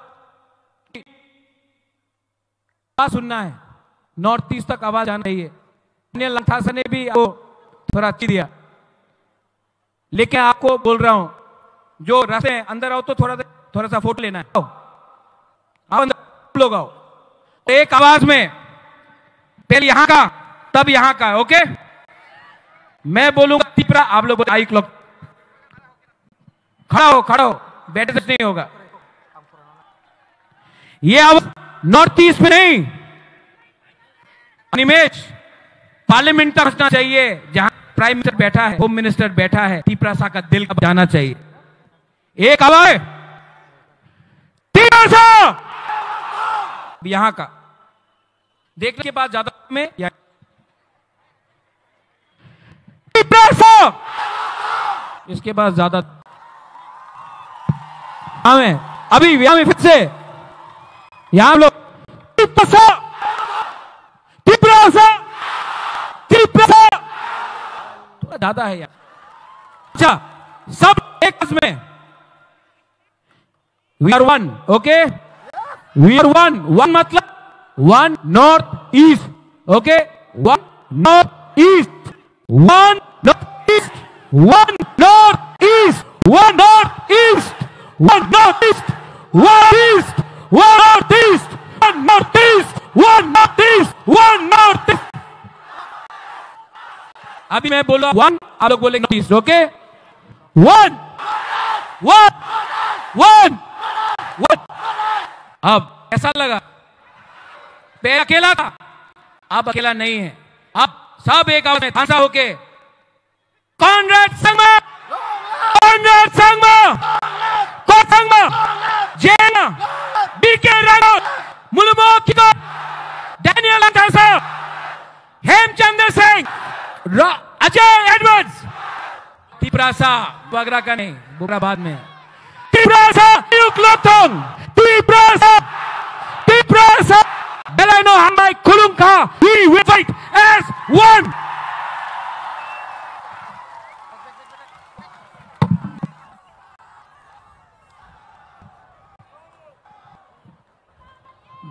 क्या सुनना है, नॉर्थ ईस्ट तक आवाज आना चाहिए। लंथासा ने भी आपको थोड़ा अच्छी दिया, लेकिन आपको बोल रहा हूं जो रास्ते अंदर आओ तो थोड़ा सा फोटो लेना है, आओ अंदर लोग आओ, एक आवाज में पहले यहां का तब यहां का, ओके? मैं बोलूंगा तिपरा, आप लोग आई क्लब खड़ा हो बैठे नहीं होगा। ये अब नॉर्थ ईस्ट में नहीं, इमेज पार्लियामेंट तक पहुंचना चाहिए, जहां प्राइम मिनिस्टर बैठा है, होम मिनिस्टर बैठा है, तिपरासा का दिल का जाना चाहिए। एक आवाज तिपरासा यहां का देखने के बाद ज्यादा में तिपरासा, इसके बाद ज्यादा हमें अभी यहां में फिर से यहां लोग तिपरासा तिपरासा तिपरासा थोड़ा ज्यादा है यार। अच्छा सब एक में we are one, okay? We are one मतलब one north east, okay? One north east, one north east, one north east, one north east, one north east, one east, one north east, one north east, one north east, one north east. अभी मैं बोल रहा हूं one, आप लोग बोलेंगे north east, okay? One one one one. अब कैसा लगा? पहले अकेला था, अब अकेला नहीं है, अब सब एक आवाज में थानसा होके कॉन्रेड संगमा, कॉन्रेड संगमा, कौन संगमा, जेना, BK Rana, मुलमो किको, Daniel अंथासा, Hemchandra Singh, Ajay Edwards Tiprasa बुआगराका ने बुगराबाद में Tiprasa युक्लोथोंग Tiprasa Belano Hambai Kulungka, we will fight as one.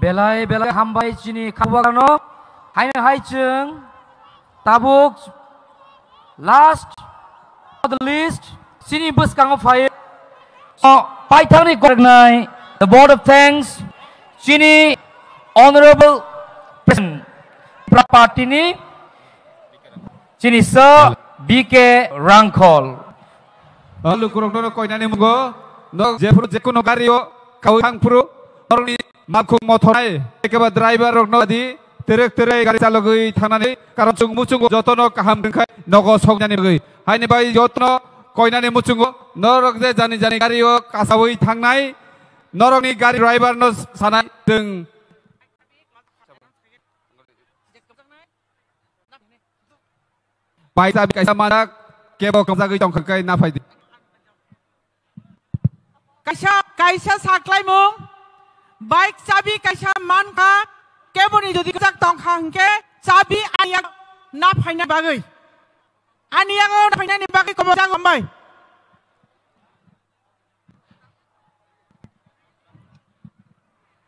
Belai Hambai Chini Kabagano, Haine Haichung, Tabuk, last on the list, Sini Buskang of Fire. So, Paitani Gornai, the Board of Thanks, Chini. Honorable President Party ni Chini Sir BK Rangkol. Lalu kurang dono koi nani mungo, no jepuru jekuno gario kau hangpuru, orang ni makuk motorai, ekaba driver rok no di terek gari calogui tanani, karon cung mucungo jotono kaham dengkai nogo sok nani gui. Hai ni bai jotono koi nani mucungo, norok de jani gario kasawui tangnai, norok ni gari driver no sanai deng. Baik tapi kaisa mana kebo kamsa gui tong kai na faidi. Kaisa saklai mung baik sabi kaisa man ka kebo ni jodi kajak tong khangke sabi aniak na faina bagai. Aniak na faina ni bagai komo jang ombai.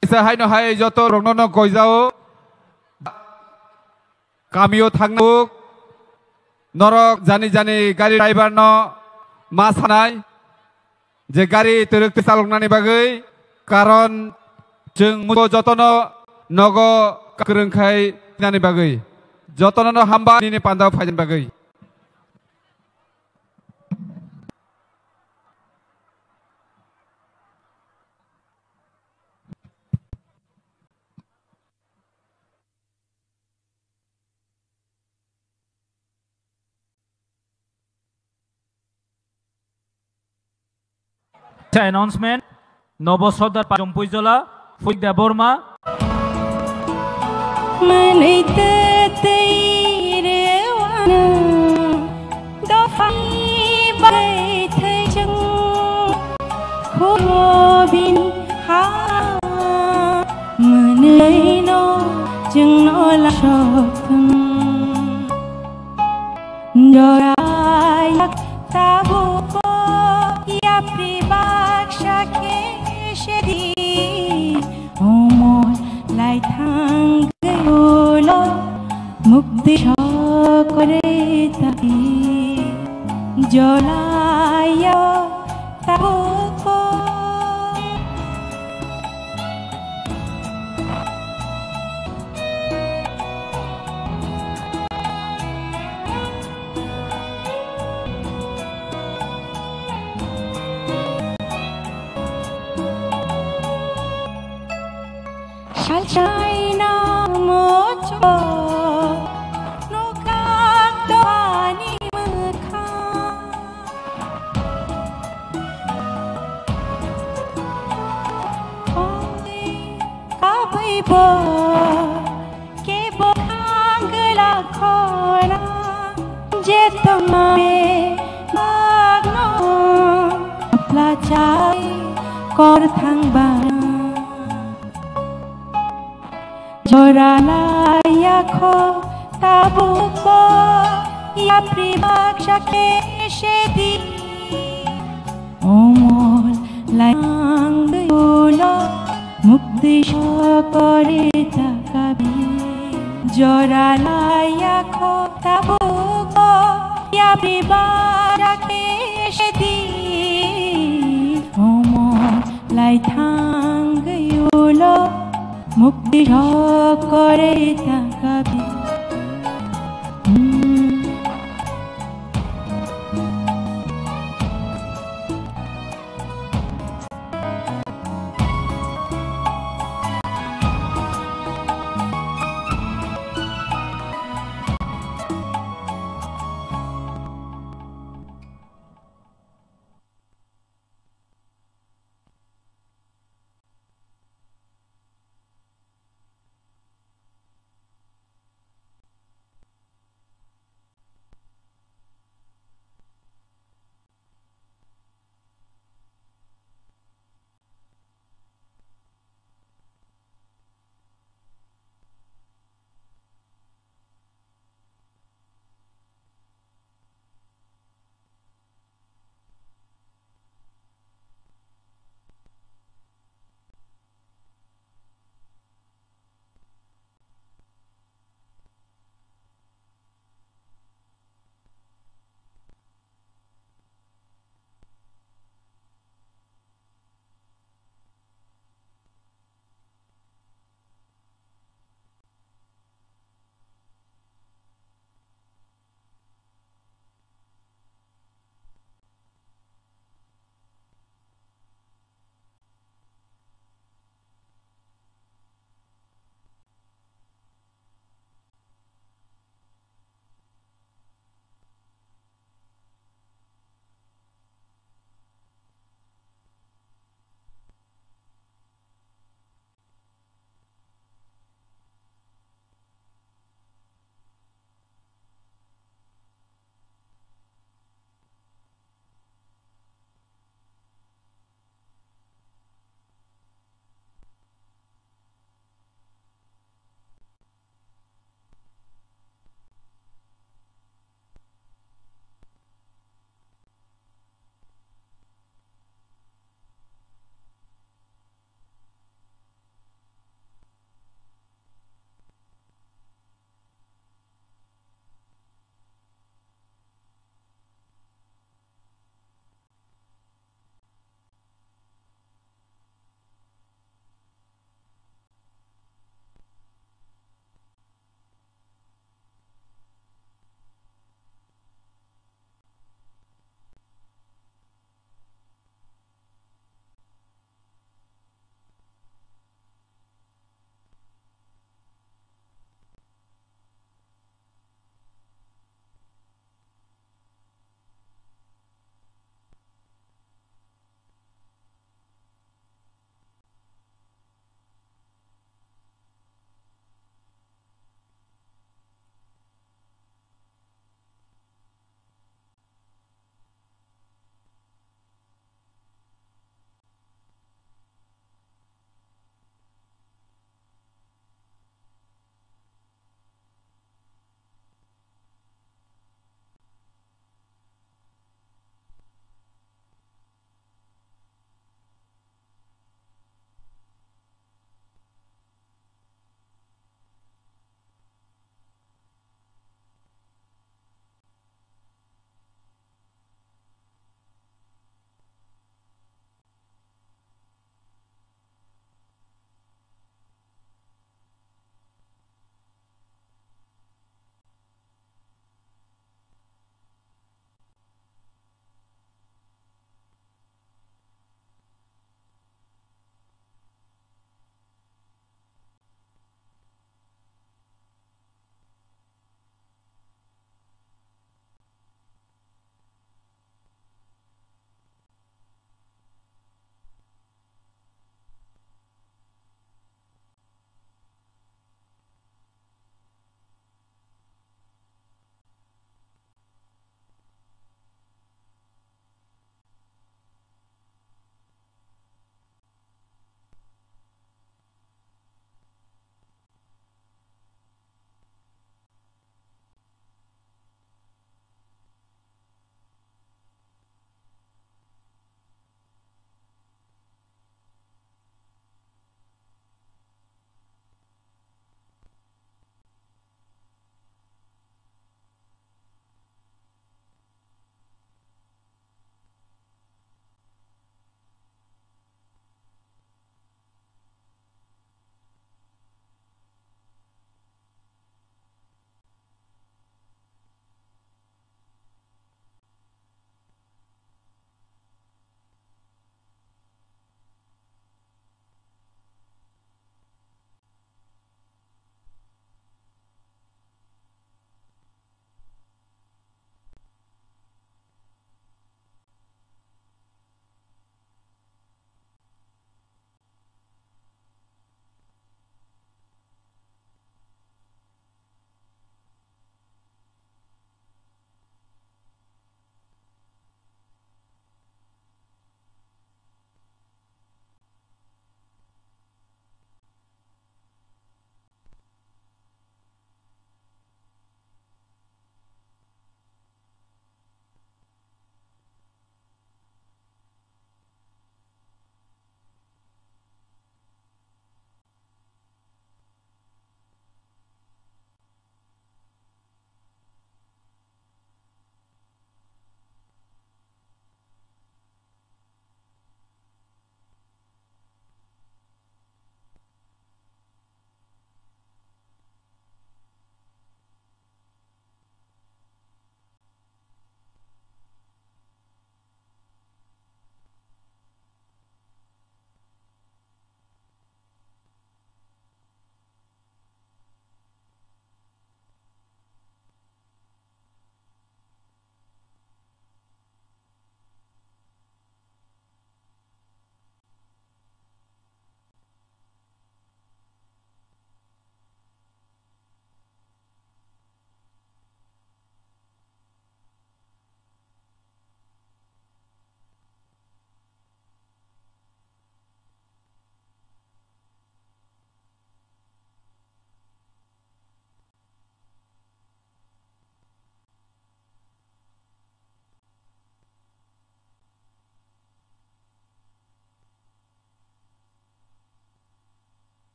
Kaisa hai no hai joto rongno koi jao kamio thangnuk Norok jani gari driver no masanai je gari teruk salongnani bagai karon jeng mugo jotono nogo kerengkai nani bagai jotono no hamba ni pandau fajan bagai announcement Nobosodar Pajompuizola Fuik Deborma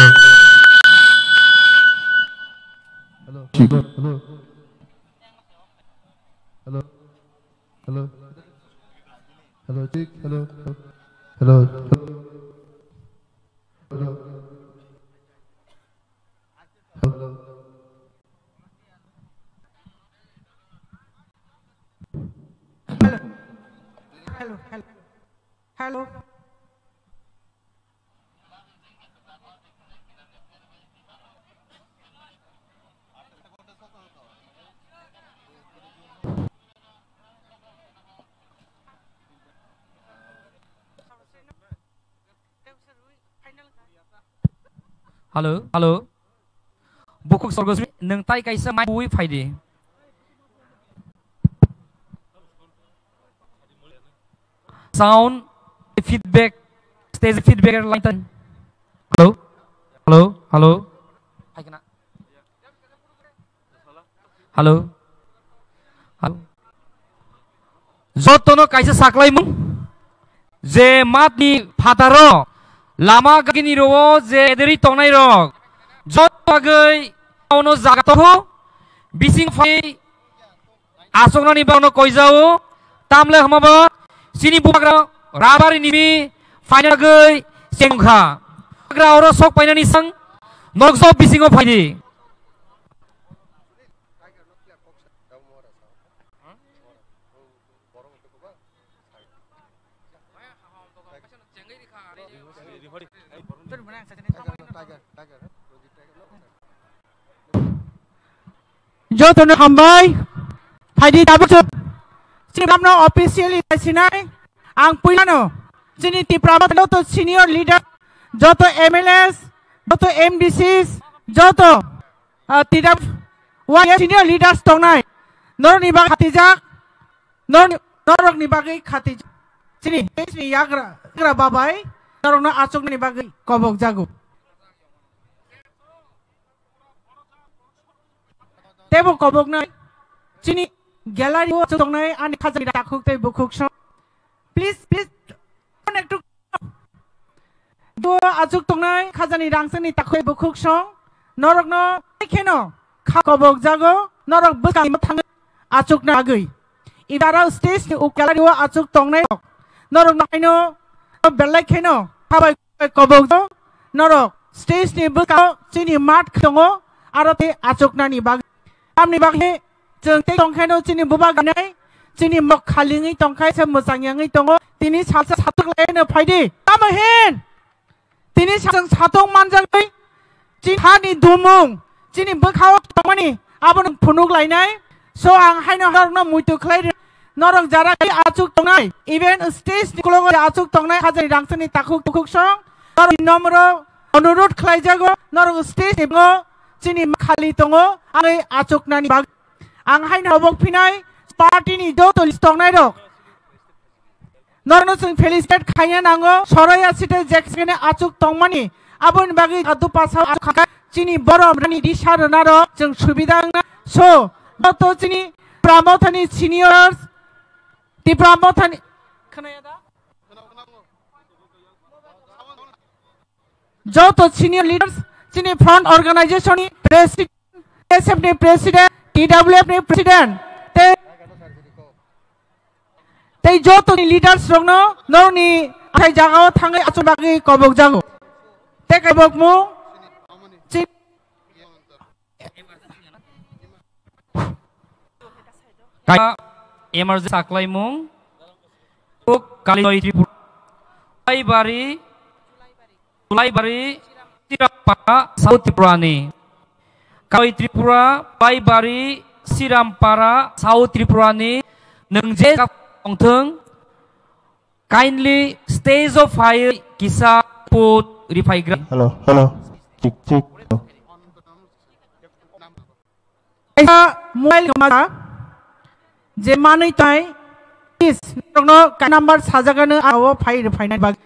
Hello. Halo, halo. Bukuk sorgosmi neng tai kaisa mai bui faidi. Sound feedback, stage feedback lantan. Halo, halo, halo. Halo, halo. Jotono kaisa saklai mung. Je matni fataro. Lama gini ro je dari tongnai rok. Jot bagai ono jagatoho. Bising fai. Asokna ni bano koizao. Tamle hamaba. Sini buagra rabari nimi final gai sengkha. Agra oro sok paina ni sang. Nokso bisingo faidi. Jotono hambai faidi dapat Sibamno officially sinai ang puilano sini tipramat joto senior leader joto MLS joto MDCs joto tidak wah senior leaders tongnai nor ni bag khatijak norok ni bagi khatijak sini yagra babai norok no acok ni bagi kobok jago tebo kobok nai sini gallery wo tongnai ani khajani dakhuk tei bukhuk so please connect to do azuk tongnai khajani rangsani takhoi bukhuk so norok no kheno khabok jago norok bukang thang achuk na agui ibara stage ni gallery wo achuk tongnai norok naino belai kheno khabai kobok jo norok stage ni bukang chini mat khongo arate achuk na ni bag amni baghe जों ते तंखायनो चिनि बुबा गानाय चिनि मक खालिङै तंखाय से मोजाङै दङ तिनि सासे सातक लायनो फायदि तामहेन तिनि साजों सातक मानजाङै चिहानि दुमुं चिनि बखाव तमानि आबन फुनुक लायनाय सो आं हायनो हरनो मुइतु खलाय नरक Zara Achyok तंनाय even stage निकलग Achyok तंनाय हाजै रांसनि ताखुक तुखुक सं नरक नम्र अनुरोध खलाय जागो नरक स्टेज निबो चिनि खालि दङ आङै आचुक नानि बाग ang hai na bok pinai party ni do to list tongnai rok norno sing felicitate khaya nango soraya site jackson achuk tongmani abon bagi adu pasa khaka chini borom rani disar na ro jeng subidang na so to chini pramothani seniors ti pramothani khanaya da jo to senior leaders chini front organization ni president SF ni president TWF ni president te joto ni leaders rongno noni athai jagao thangai achubagi kobok jago te kobok mu kaya emergency saklai mung uk kaloi tripura Ulaibari Tirapara South Tripura ni Kaloi Tripura, Paibari, Sirampara, South Tripura ni nengje kongteng kindly stage of fire kisa put refigure. Hello, cik. Kaisa mobile kamera, je manui tai, is nongno number sajagana awo fire refiner bag.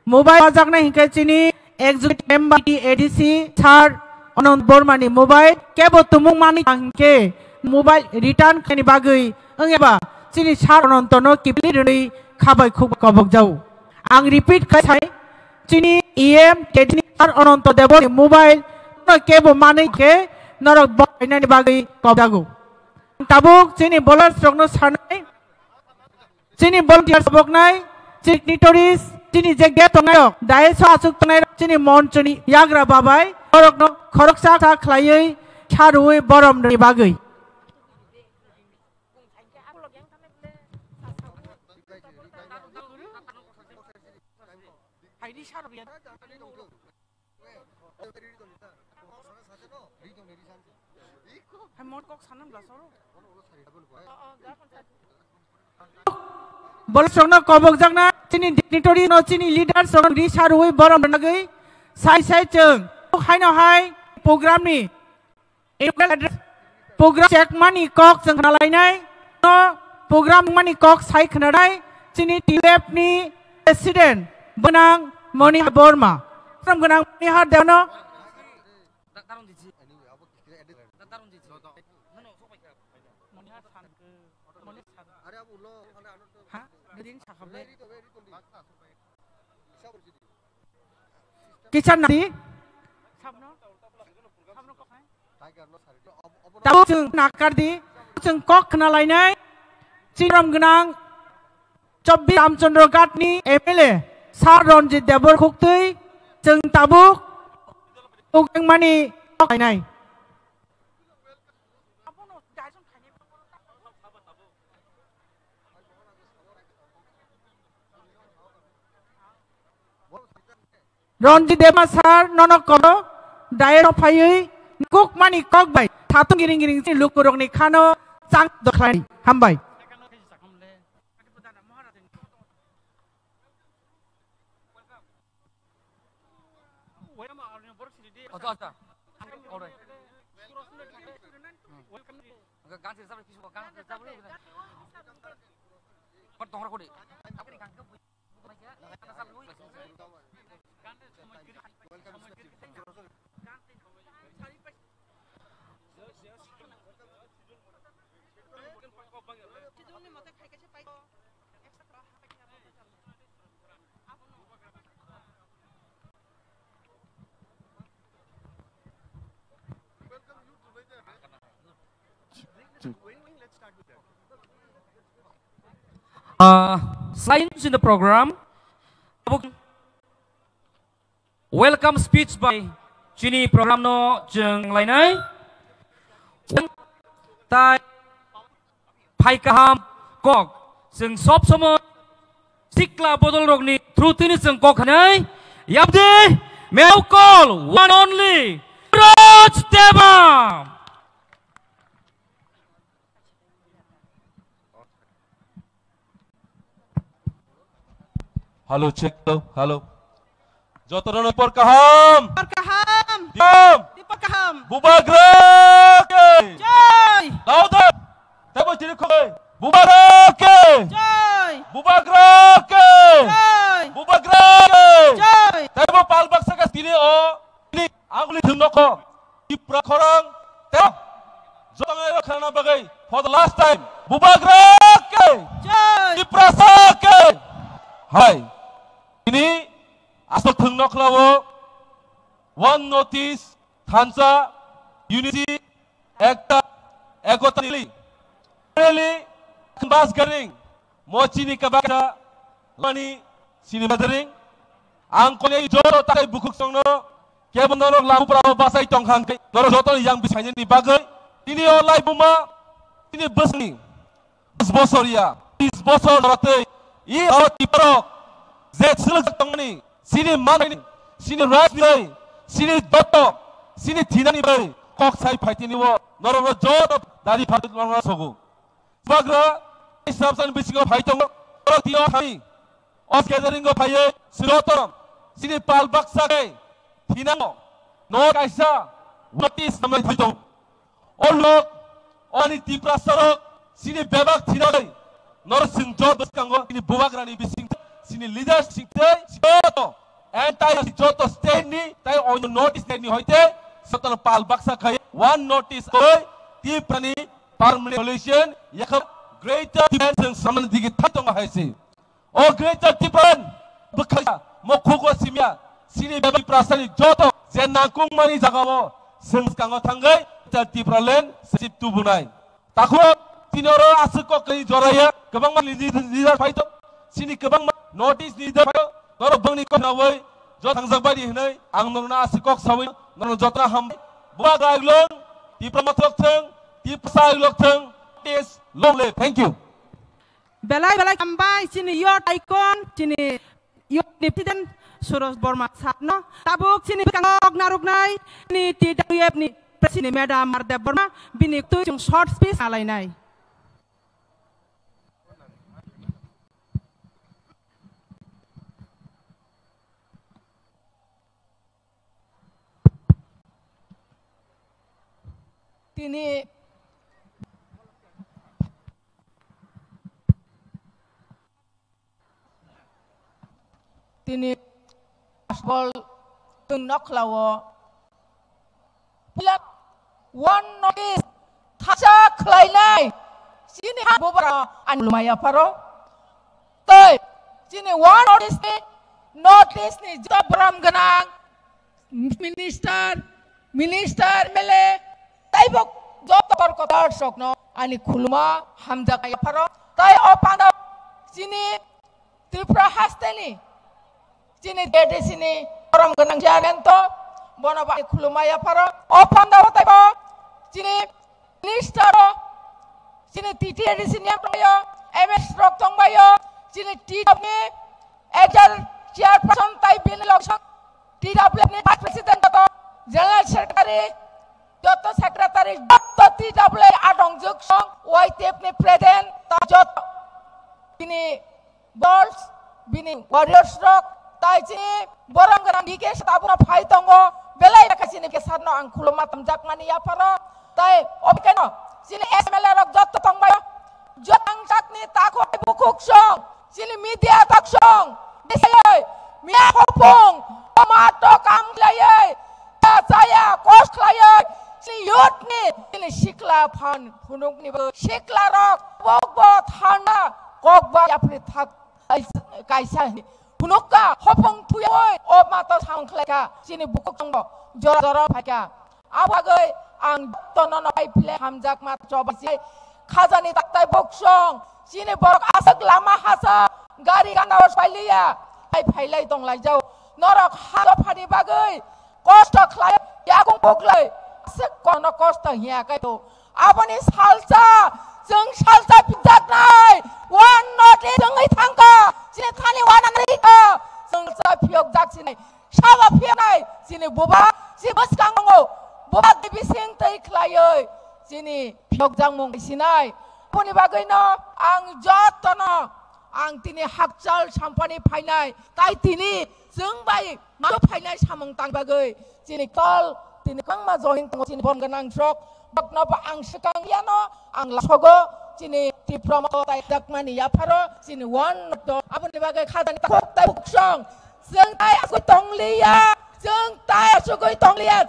Mobile sajagna hingke chini executive member ADC third Onon Bormani mobile kebo tumung mani angke mobile return kani bagui angeba chini char onon tono kipli rui khabai khub kobok jau ang repeat kai chini EM technique আর অনন্ত দেবর mobile কেবো মানে কে নরক বানানি বাগै কবজাগো তাবুক চিনি বলার স্ট্রগনো সানাই চিনি volunteer सबकनाय सिगनेटरिस चिनी जे gate तंगायक दाय सासुक तंगाय चिनी मन्चनि याग्रा बाबाय नरकनो खरकसा सा खलायै सारुयै बरमनि बागै बोलसोंनो कबक जगना चिनी डिग्निटरी नो चिनी लीडर सोंग रि सारुयै बरम नगै साइ साइ जों हायनो हाय प्रोग्राम नि प्रोग्राम चेक मानि कक जों नालायनाय नो प्रोग्राम मानि कक साइ खनाय चिनी टिलेप नि प्रेसिडेंट बनां मणिहार बर्मा फ्रम गोनां मणिहार देवनो किसान नादी ताबो जों नाकारदि जों कक नालायनाय चिराम गोनां 24 रामचंद्र घाटनि एमएलए सार रनजित देबर खुक्तै जों ताबो मानि नालायनाय रनजित देमा सार ननक करो दायर फायै कुक मानि कक बाय थातुं गिरिं गिरिं सि लुकुरकनि खानो चां दखलाय हामबाय Science in the program. Welcome speech by Chini program no jeng lainai. Tai Pai kaham kok jeng sob somo sikla bodol rogni through tini jeng kok hanai. Yabdi meu call one only Raj Deva. Halo cek lo, halo. Jotono por kaham. Dipakaham. Bubagrak. Joy. Louder. Tebo jadi koi. Bubagrak. Joy. Bubagrak. Joy. Bubagrak. Joy. Tebo palbak sakas tini o. Ini anguli thunoko. Ipra korang. Tebo. Jotono ero khana bagai. For the last time. Bubagrak. Joy. Ipra sak. Hai. Ini asal tengok lawo one notice Thansa unity ekta ekotali really bas garing mochini kabaka lani sini madaring angkone joro takai bukuk songno kebon norok lamu prawo basai tongkhang ke norok joto yang bisanya ni bagai ini olai buma ini besni bosoria is bosor rate I awat iparok zet selak tongani sini manai sini rasbilai sini doto sini tinani bai kok sai phaitini wo nororo jod dari phatit langa sogu bagra sabsan bisingo phaitong oro tio thani os gathering go phaiye sirotoram sini pal baksa ke tinamo no kaisa notice samai phaitong olok oni tiprasarok sini bebak tinai Norsing job kango ini bubagrani bising sini leaders singte joto anti joto state ni tai on notice ni hoite sotan pal baksa khai one notice koi ti prani permanent solution yakam greater dimension saman digi thatong haisi o greater dipan bukhaya mokhugo simya sini babi prasani joto jen nangkung mani jagawo seng kango tanggai jati pralen sip tubunai takut tinoro asuk kei joraya kebang man leader fight sini kebang notice leader fight noro bangni ko nawai jot hangjak badi hinai ang nongna asuk sawi noro jotna ham buah gaglong di pramatok theng di pasai lok theng is lonely. Thank you. Belai kambai sini yot icon sini yot nipiden Suros Borma Sapno tabuk sini kangok narugnai ni TWF ni presini Madam Marda Borma bini tu yung short speech alai nai. Tini asbol tunok lawo pilat one notice thaja khlainai sini bobara an lumaya paro toi sini one notice ni jabram ganang minister mele taibok jotor kotar sokno ani khuluma hamja kaya paro tai opanda sini Tripura hasteni sini dede sini orang genang jalan to bono ba khulumaya paro opanda hotai bo sini minister sini TTD sini ayo MS roktong bayo sini TW ejar chairperson tai bin loksong TW ni president to general secretary joto secretary joto TW adong juksong YTF ni president ta joto bini balls bini warriors rock tai chi borang ganang dike sabuna phai tongo belai kasini ke sarno ang khuluma tamjak mani ya paro tai obkeno sini SML rok jot tongbayo jotang sakni tako bukuk song sini media tak song disayai mia hopong tomato kam klayai saya kos klayai sini yut ni sini sikla phan phunuk ni sikla rok bogbo thana kokba yapri thak kaisa ni Punuka hopong tuyoy o mata sang kleka sini bukuk tongbo jora phaka abagai ang tonono pai pile hamjak mat coba si khazani taktai boksong sini borok asak lama hasa gari kanawas pailia pai phailai donglai jau norok halo phani bagai kosto khlai yakung boklai asak kono kosto hiya kai to apani salsa jeng salsa pijak nai wan note jengai thangka sini thani wana nai salsa piok jak sini sawa piok nai sini boba si bas kango boba debi sing tai khlai sini piok jang mong sinai puni bagai no ang jotono ang tini hakjal sampani phainai tai tini jeng bai ma phainai samong tang bagai sini kol tini kang ma join tong sini bon ganang sok bakna ba ang sekang yano ang lasogo sini diploma tai dakmani ya paro sini one do apun dibagai khadani tak tai buksong jeng tai aku tonglia jeng tai aku tonglia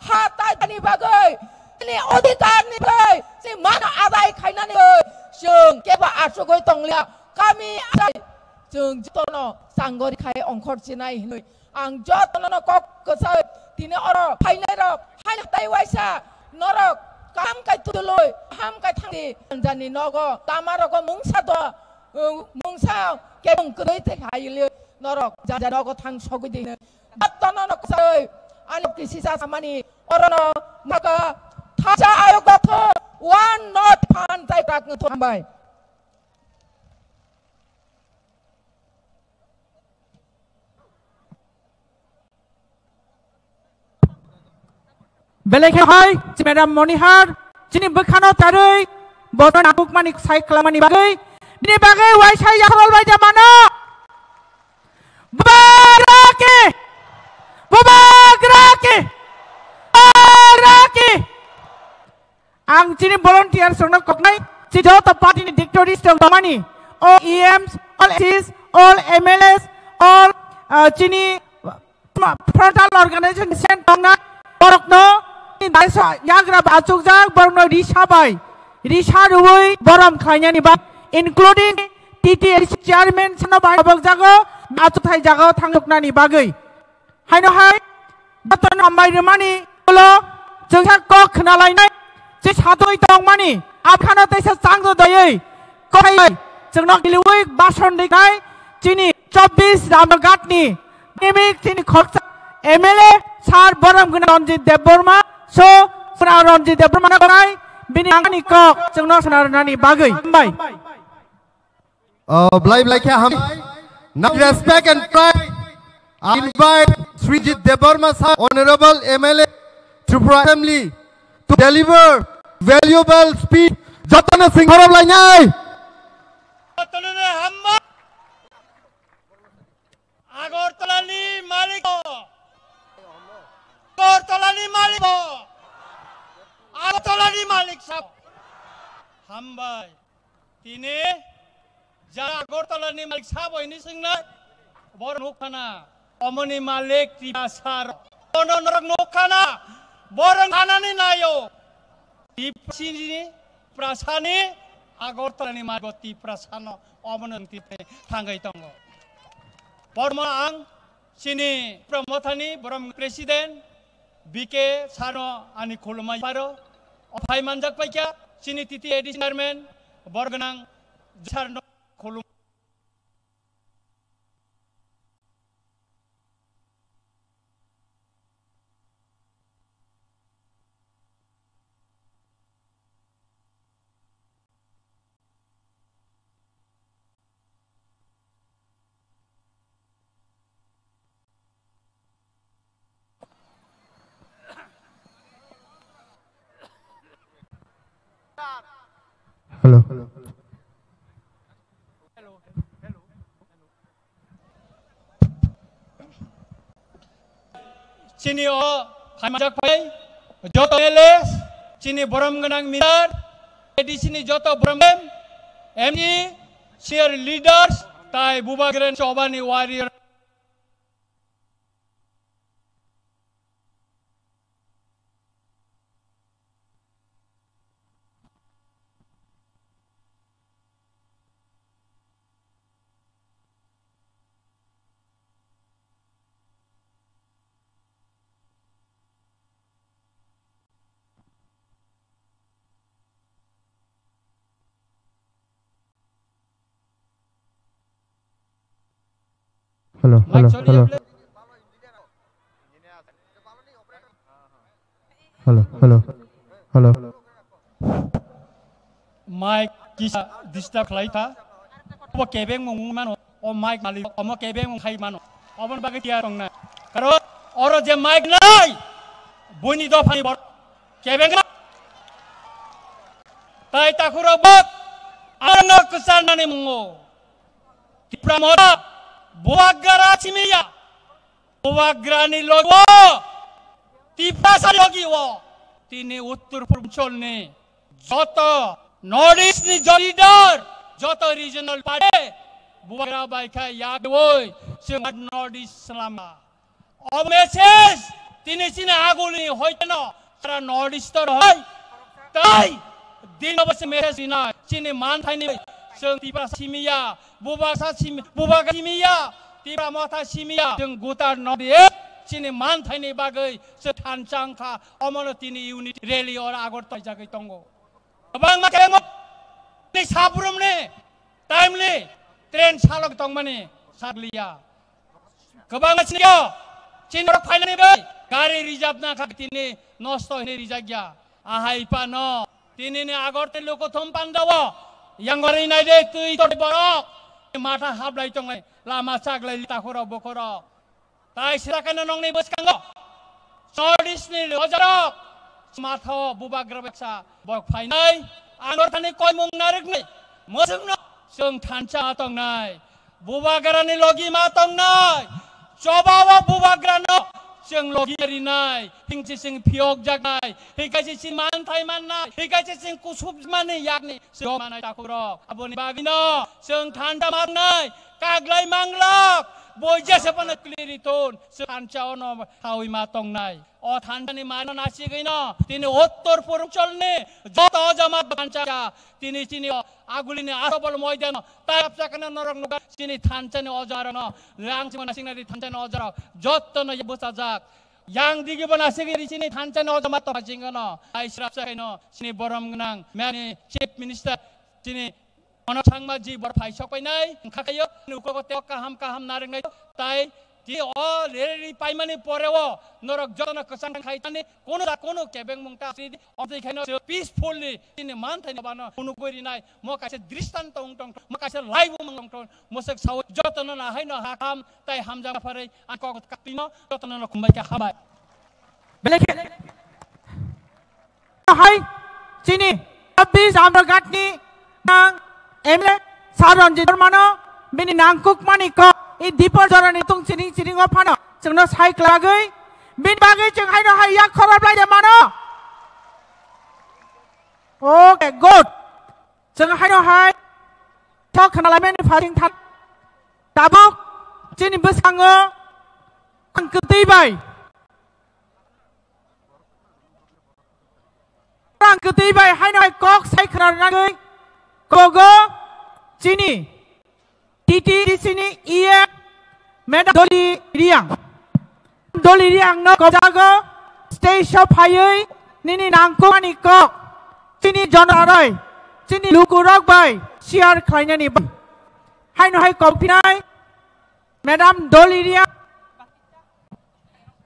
ha tai tani bagai ini odikar ni bagai si mana adai khaina ni jeng keba aku tonglia kami adai jeng jotono sanggori khai ongkhor sinai hinui ang jotono kok kesai tini oro phainai ro phainai tai waisa norok kam kai tuduloi ham kai thangdi jani nogo tamaro ko mungsa do mungsa ke bung kdoi te haile norok jani nogo thang sogui de attono no sai anok kisisa samani orono maka thaja ayok tho one not phan tai tak thombai Belai hai, si Madam Monihar, sini berkano taruh, bodoh nakuk manik saya kelaman ni bagai wai saya halal wai jamana, bagrake, ang sini volunteer sungguh koknai, si jauh tempat ini diktori sungguh mani, all EMs, all SCs, all MLS, all sini frontal organization sentongna, borokno. Daisa yagra bacuk jak borno risha bai risha ruoi boram khanya ni ba including TTC chairman sano bai bak jago bacuk thai jago thangnokna ni bagai हायनो हाय बतन हामबाय मानि बोलो जोंहा क खोनालायनाय जे सादय दं मानि आखाना दैसा चांगो दयै कय जोंना गिलुय बासन दैनाय चिनि 24 रामघाटनि नेमिक चिनि खर्चा एमएलए सार बरमगोना रनजित देबबर्मा सो सुना रनजित देबबर्मा गनाय बिनि आंनि क जोंना सोनारनानि बागै हामबाय Blai Blai Kya Ham. Now respect and pride. I invite Srijit Debarma Sir, Honorable MLA Tripura Assembly to deliver valuable speech. Jatana Singh Horab Lainai. Agortalani Maliko. Agortalani Maliko. Agortalani Malik Sab. Hambai. Tine. Jara Agortalani Malik Sab ini singnai. Borang nukana. Omoni Malik Tibasar. Borang nukana. Borang kanani nayo. Tipsini prasani Agortalani Magoti prasano. Omonon tipe tanggai tongo. Borma ang sini promotani borang presiden BK Sano ani kulumai paro. Opai manjak paikya sini titi edi chairman borganang Sarno kulum. Hello. Sini o kamajak pai joto eles sini boram ganang mitar di sini joto boram MD share leaders tai bubagren sobani warrior Hello. Mike kisa disturb lai tha. Omo kebeng mong mano. O Mike mali. Omo kebeng mong khai mano. Omon bagai tiar ong na. Karo oro je Mike nai. Buni do phani bor. Kebeng na. Tai takuro bot. Anak kesana ni mongo. Tipramora. Buaggara Chimiya, Buaggrani logo, Tipasa logi wo, Tini Uttur Purchol ni, Joto, Northeast ni Jolidar, Joto regional party, Buaggra Baika Yagwoi, Singat Northeast Selama. O message, Tini Sina Aguli, Hoitano, Sara Northeast Hoi, Tai, Dino was a message in a Chini Mantani. Seng tiba simia, bubaga simia, tiba mata simia, seng gutar nodi, sini mantai ni bagai, setan cangka, omono tini unit rally ora agor tai jagai tongo. Abang makengo, ni sabrum ni, timely, train salok tong mani, saglia. Kebang sini yo, sini orang final ni bay, gari rijab na kak tini, nosto ni rijagya, ahai pa no, tini ni agor te loko thompan dawo. Yang orang ini deh tu itu diborok, mata hablai tongai, lama caglai takuro bokoro. Tai silakan nong ni bos kanggo, Northeast ni lojarok, mata Bubagra beksa, bok final, anor tani koi mung narik ni, mosung no, sung tanca tong nai, Bubagra ni logi matong nai, coba wa Bubagra no. Sing logi rinai, hingci sing piok jagai, hingci sing mantai mana, hingci sing kusub mana yakni, sing mana takuro, aboni bagino, sing tanda manai, kaglai manglok, boja sepana kliriton, sing tanca ono tawi matong nai, o tanda ni mana nasi gino, tini Uttur Purchol ni, joto jamat tanca, tini आगुलिने आरोबल मैदान तापचाकन नरक नुगा सिनी थानचने अजार न लांगसिमना सिंगनारि थानचने अजार जत्त न यबसा जाक yang digi bana segeri sini thancan oja mato bajingana ai srap saino sini borom gnang mani chief minister sini ono sangma ji bor phai sokai nai khakayo nuko ko te kaham nareng nai tai ti o leri paimani poreo norok jona kasang khaitani kono kebeng mungta sini ontai khaino peacefully sini man thani bana kunu gori nai mo kaise dristan tong tong mo kaise live mong tong mo sek saw jotana na haino hakam tai hamjang pharai anko kapino jotana na kumbai ka khabai beleke hai sini habis amragatni nang emle saranjit mano bini nangkuk mani ko I dipor jorani tung sini ngopano jengno sai klagai bin bagai jeng haino hai yak khorab lai de mano okay good jeng haino hai thok khanalai men faring that tabuk sini besango ang ketei bai ang ketei bai haino hai kok sai khanagai kogo sini Titi di sini iya Madam Doli Riang no kojago stay shop hayai nini nangko ani ko sini jonarai sini lukurok bai share khaina ni hai no hai kompinai Madam Doli Riang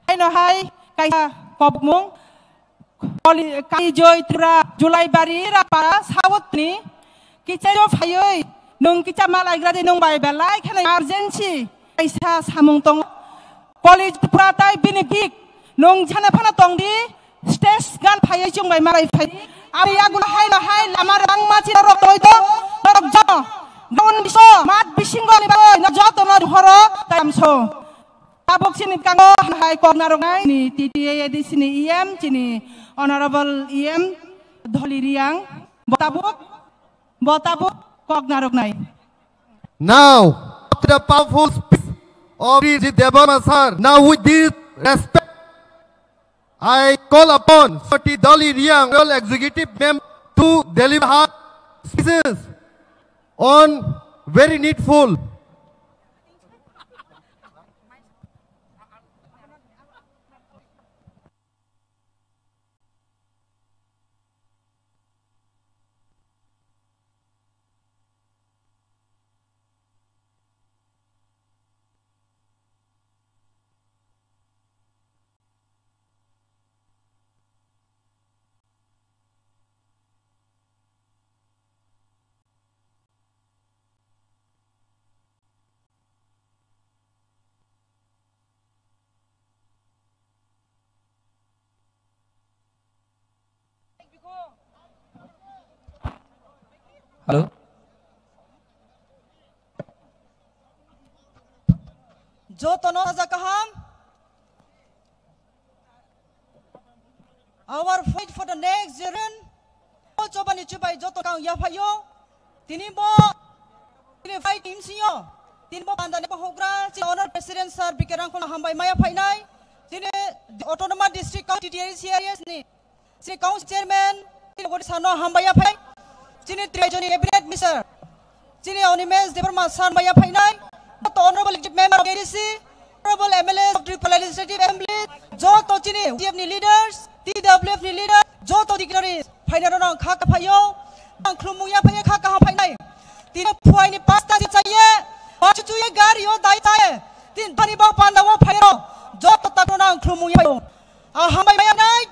hai no hai kaisa kopmung kai joy tra Julai bari ra para sawot ni kichayo hayai nung kita malai grade nung bai belai kena urgency aisa samung tong college pratai binipik nung jana phana tong di stage gan phai chung bai malai phai ari agul hai lamar bang ma chi rok toi to rok ja don biso mat bisinggo ni ba na ja to na horo tamso tabok sini kango hai kok narok nai ni TTA di sini EM sini honorable EM Doli Riang botabuk Now, after the powerful speech of Sri Deborma sir, now with this respect, I call upon Sri Doli Riang, executive member, to deliver her speeches on very needful. Hello. जो तो नौजा कहम our fight for the next generation o coba ni cubai jo to kang ya phayo tini bo tini fight team siyo tini bo pandane pahogra si honor president sir bikerang khona hambai maya phainai tini autonomous district TTA series ni si council chairman tini gori sano hambaya phai Sini Trejoni Cabinet Minister, Sini Onimes Deborma San Maya Painai, Honorable Member of ADC, Honorable MLAs of Triple Legislative Assembly, Joto Chini, TFNI leaders, TWFNI leaders, Joto dignitaries, Painaron Kaka Payo, Klumuya Paya Kaka Painai, Tina Puani Pasta Saye, Machuya Gario Daitae, Tin Panibo Pandawa Payo, Joto Takonan Klumuya, Ahamaya Night,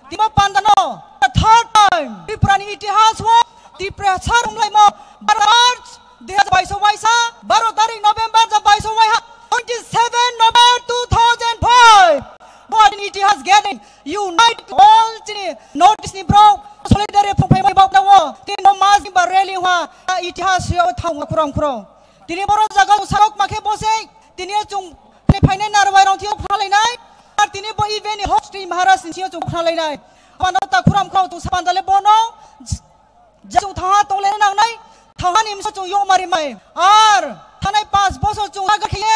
Timo Pandano, the third time, Piprani Itihas War. Di prasar mulai mo March 2022 baru dari November 2022 27 November 2005 what it has getting unite all sini notice ni bro solidarity pumpai mo bab nawo tin no mas ni bareli wa itihas yo thang kurang tini boro jaga sarok make bose tini chung phainai narwai rong thiok phalai nai ar tini bo event host maharaj sincio chung phalai nai panota kuram khau tu sapandale bono Jauh thah tole nang nai thahan imso chung yo mari mai ar thanai 5 bosor chung aga khiye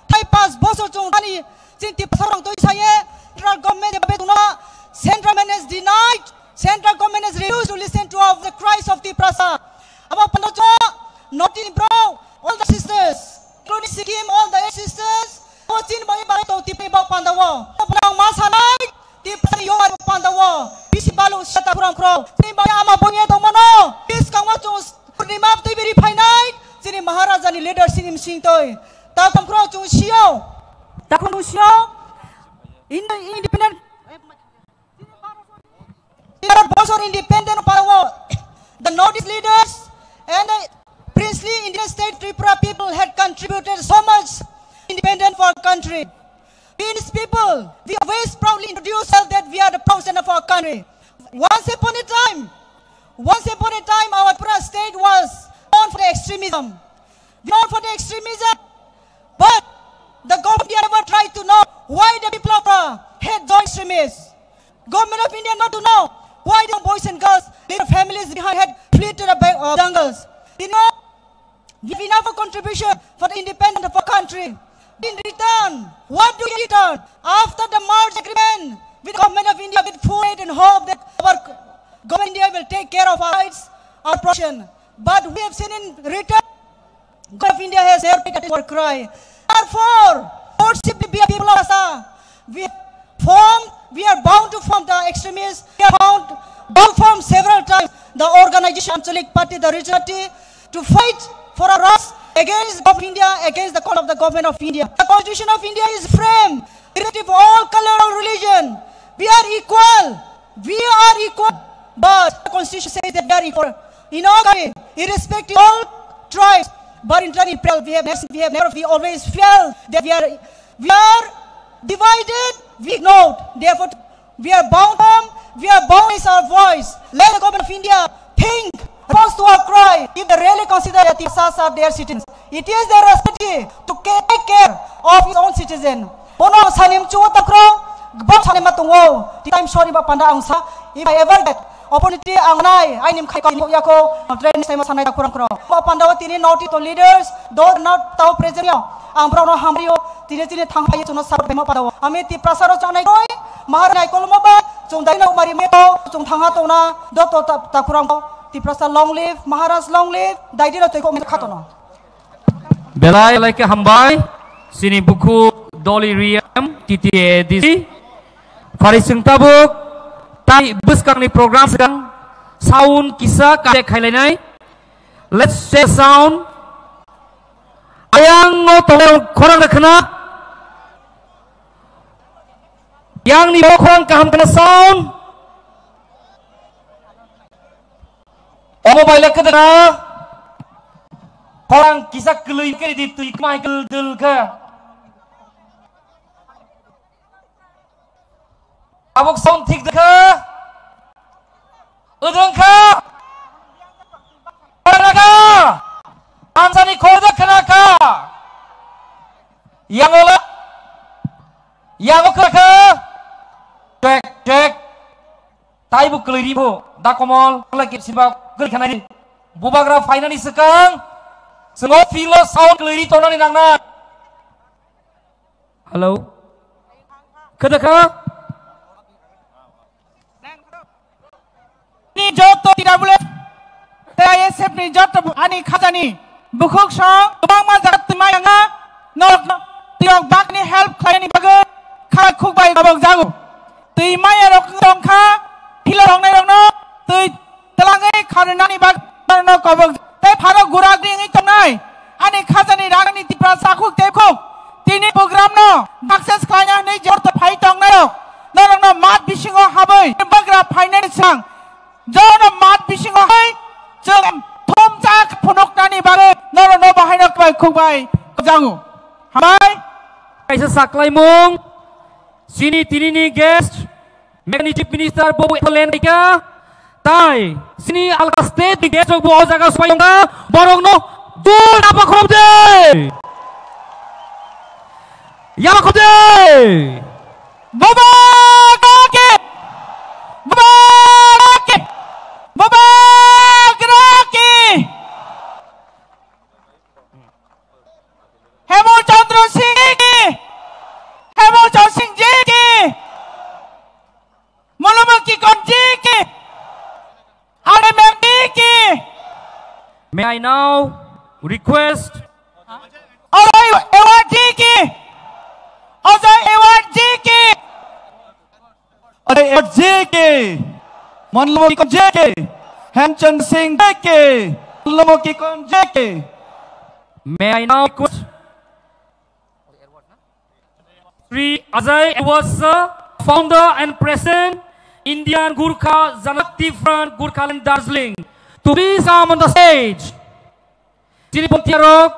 thai 5 bosor chung thani chinti pasarang toi saye central government betuna central government has denied central government has refused to listen to of the cries of the prasa aba pandawo panang masanai ti yo pandawo bisi balu sata kurang kro ni baya ama bonye to mono bis kangma chu purnima tu beri phainai sini maharaja ni leader sinim sing toy ta kam kro chu sio ta kam sio independent independent power. The Northeast leaders and the princely Indian state Tripura people had contributed so much independent for our country. These people, we always proudly introduce ourselves that we are the president of our country. Once upon a time, our Tripura state was known for the extremism. But the government never tried to know why the people of Tripura had joined extremists. Government of India not to know why the boys and girls, their families behind had fled to the jungles. You know, give enough a contribution for the independence of our country. In return, what do we return? After the merge agreement with the government of India, with full faith and hope that our government of India will take care of our rights, our protection. But we have seen in return, government of India has never taken our cry. Therefore, people of Asa, we are bound to form the extremists. We are bound to form several times the organization Anchalik Party, the regional party, to fight for our rights against the government of India, against the call of the government of India. The Constitution of India is framed, irrespective of all color or religion. We are equal. But the Constitution says that we are equal in all countries, irrespective of all tribes. But in turn, we always felt that we are divided, we ignored. Therefore, we are bound is our voice. Let the government of India think, response to our cry. If they really consider that the Asas are their citizens, it is their responsibility to take care of its own citizens. Bono sanim chuo takro, gbam sanim matungo. I'm sorry ba panda angsa. If I ever get opportunity angnai, I nim kai ko yako train sai masanai kurang kro. Ba panda tini naughty to leaders, do not tau present yo. Ang brono hamrio tini thang pai chuno sab bema padawo. Ami ti prasaro chanai koi, mahar nai kolmo ba, chung dai na umari meto, chung thanga to na, do to ta kurang ko. Ti prasa long live, Maharaj long live, dai di no to ko me khatono. Belai like hambai, sini buku Dolly Riam, TTADC, Farisung Tabuk, tai buskang ni program sedang sound kisah kadek kailanai. Let's share sound. Ayang no tolong korang nak kena, yang ni korang kaham kena sound. Mobile ke dah, korang kisah kelui ke di tu ikmai keldul ke. Abuk sound tik ke, udang ke, korang ke. Ansani korda kena ka, yang olah, yang okra cek, tai bu keliri bu, dah komol, lagi sibak kel kena ni, bubagra final ni sekang, semua filo sound keliri tonan ni nangna. Hello, kedeka? Ni joto tidak boleh, saya sep ni joto ani khazani. Bukuk song, bang ma jagat timai anga, nok tiok bak ni help klien ni bagai, kha khuk bai kabang jago. Timai rok tong kha, hila rong no, telangai karena ni bak no kabang. Tapi pharo gurak ni ngi tong nai, ani khazani rang ni tipra sakuk tekuk. Tini program no, success klien ni jor to phai tong no, no mat bisingo habai, bagra finance sang, jor no mat bisingo hai, jeng Tom Jack Punok Nani Bare, no behind a quite cook by Jangu. Hi, I saklay mong sini tinini guest, Many Chief Minister Bobo Polenica, Tai, sini Alka State, the guest of Bozaga Swayonga, Borong no, do Napakode Yamakode Boba Gake Boba Hemo Chandra Singh, Hemo Singh Ji, Molamaki Konji, Aramaki. May I now request? Alright, Ewatiki, Ajay Award JK. Ajay Award JK. Manlomokikom JK. Hemchand Singh JK. Manlomokikom JK. May I now request Sri Ajay Award, founder and president, Indian Gurkha Janakti Front, Gurkhaland Darjeeling, to please come on the stage. Sri Pontiarok,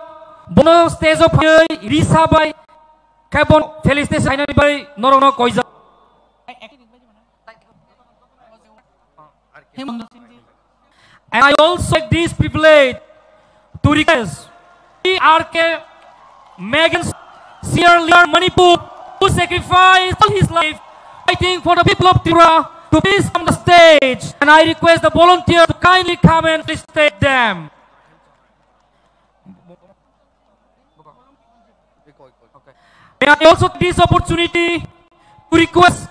Bono stage of Risa by Cabon, Felicity Sainani by Norono Koiza. And I also take this privilege to request RK Megan Senior Leader Manipur, who sacrificed his life fighting for the people of Tripura, to please come on the stage. And I request the volunteers to kindly come and felicitate them. May I also take this opportunity to request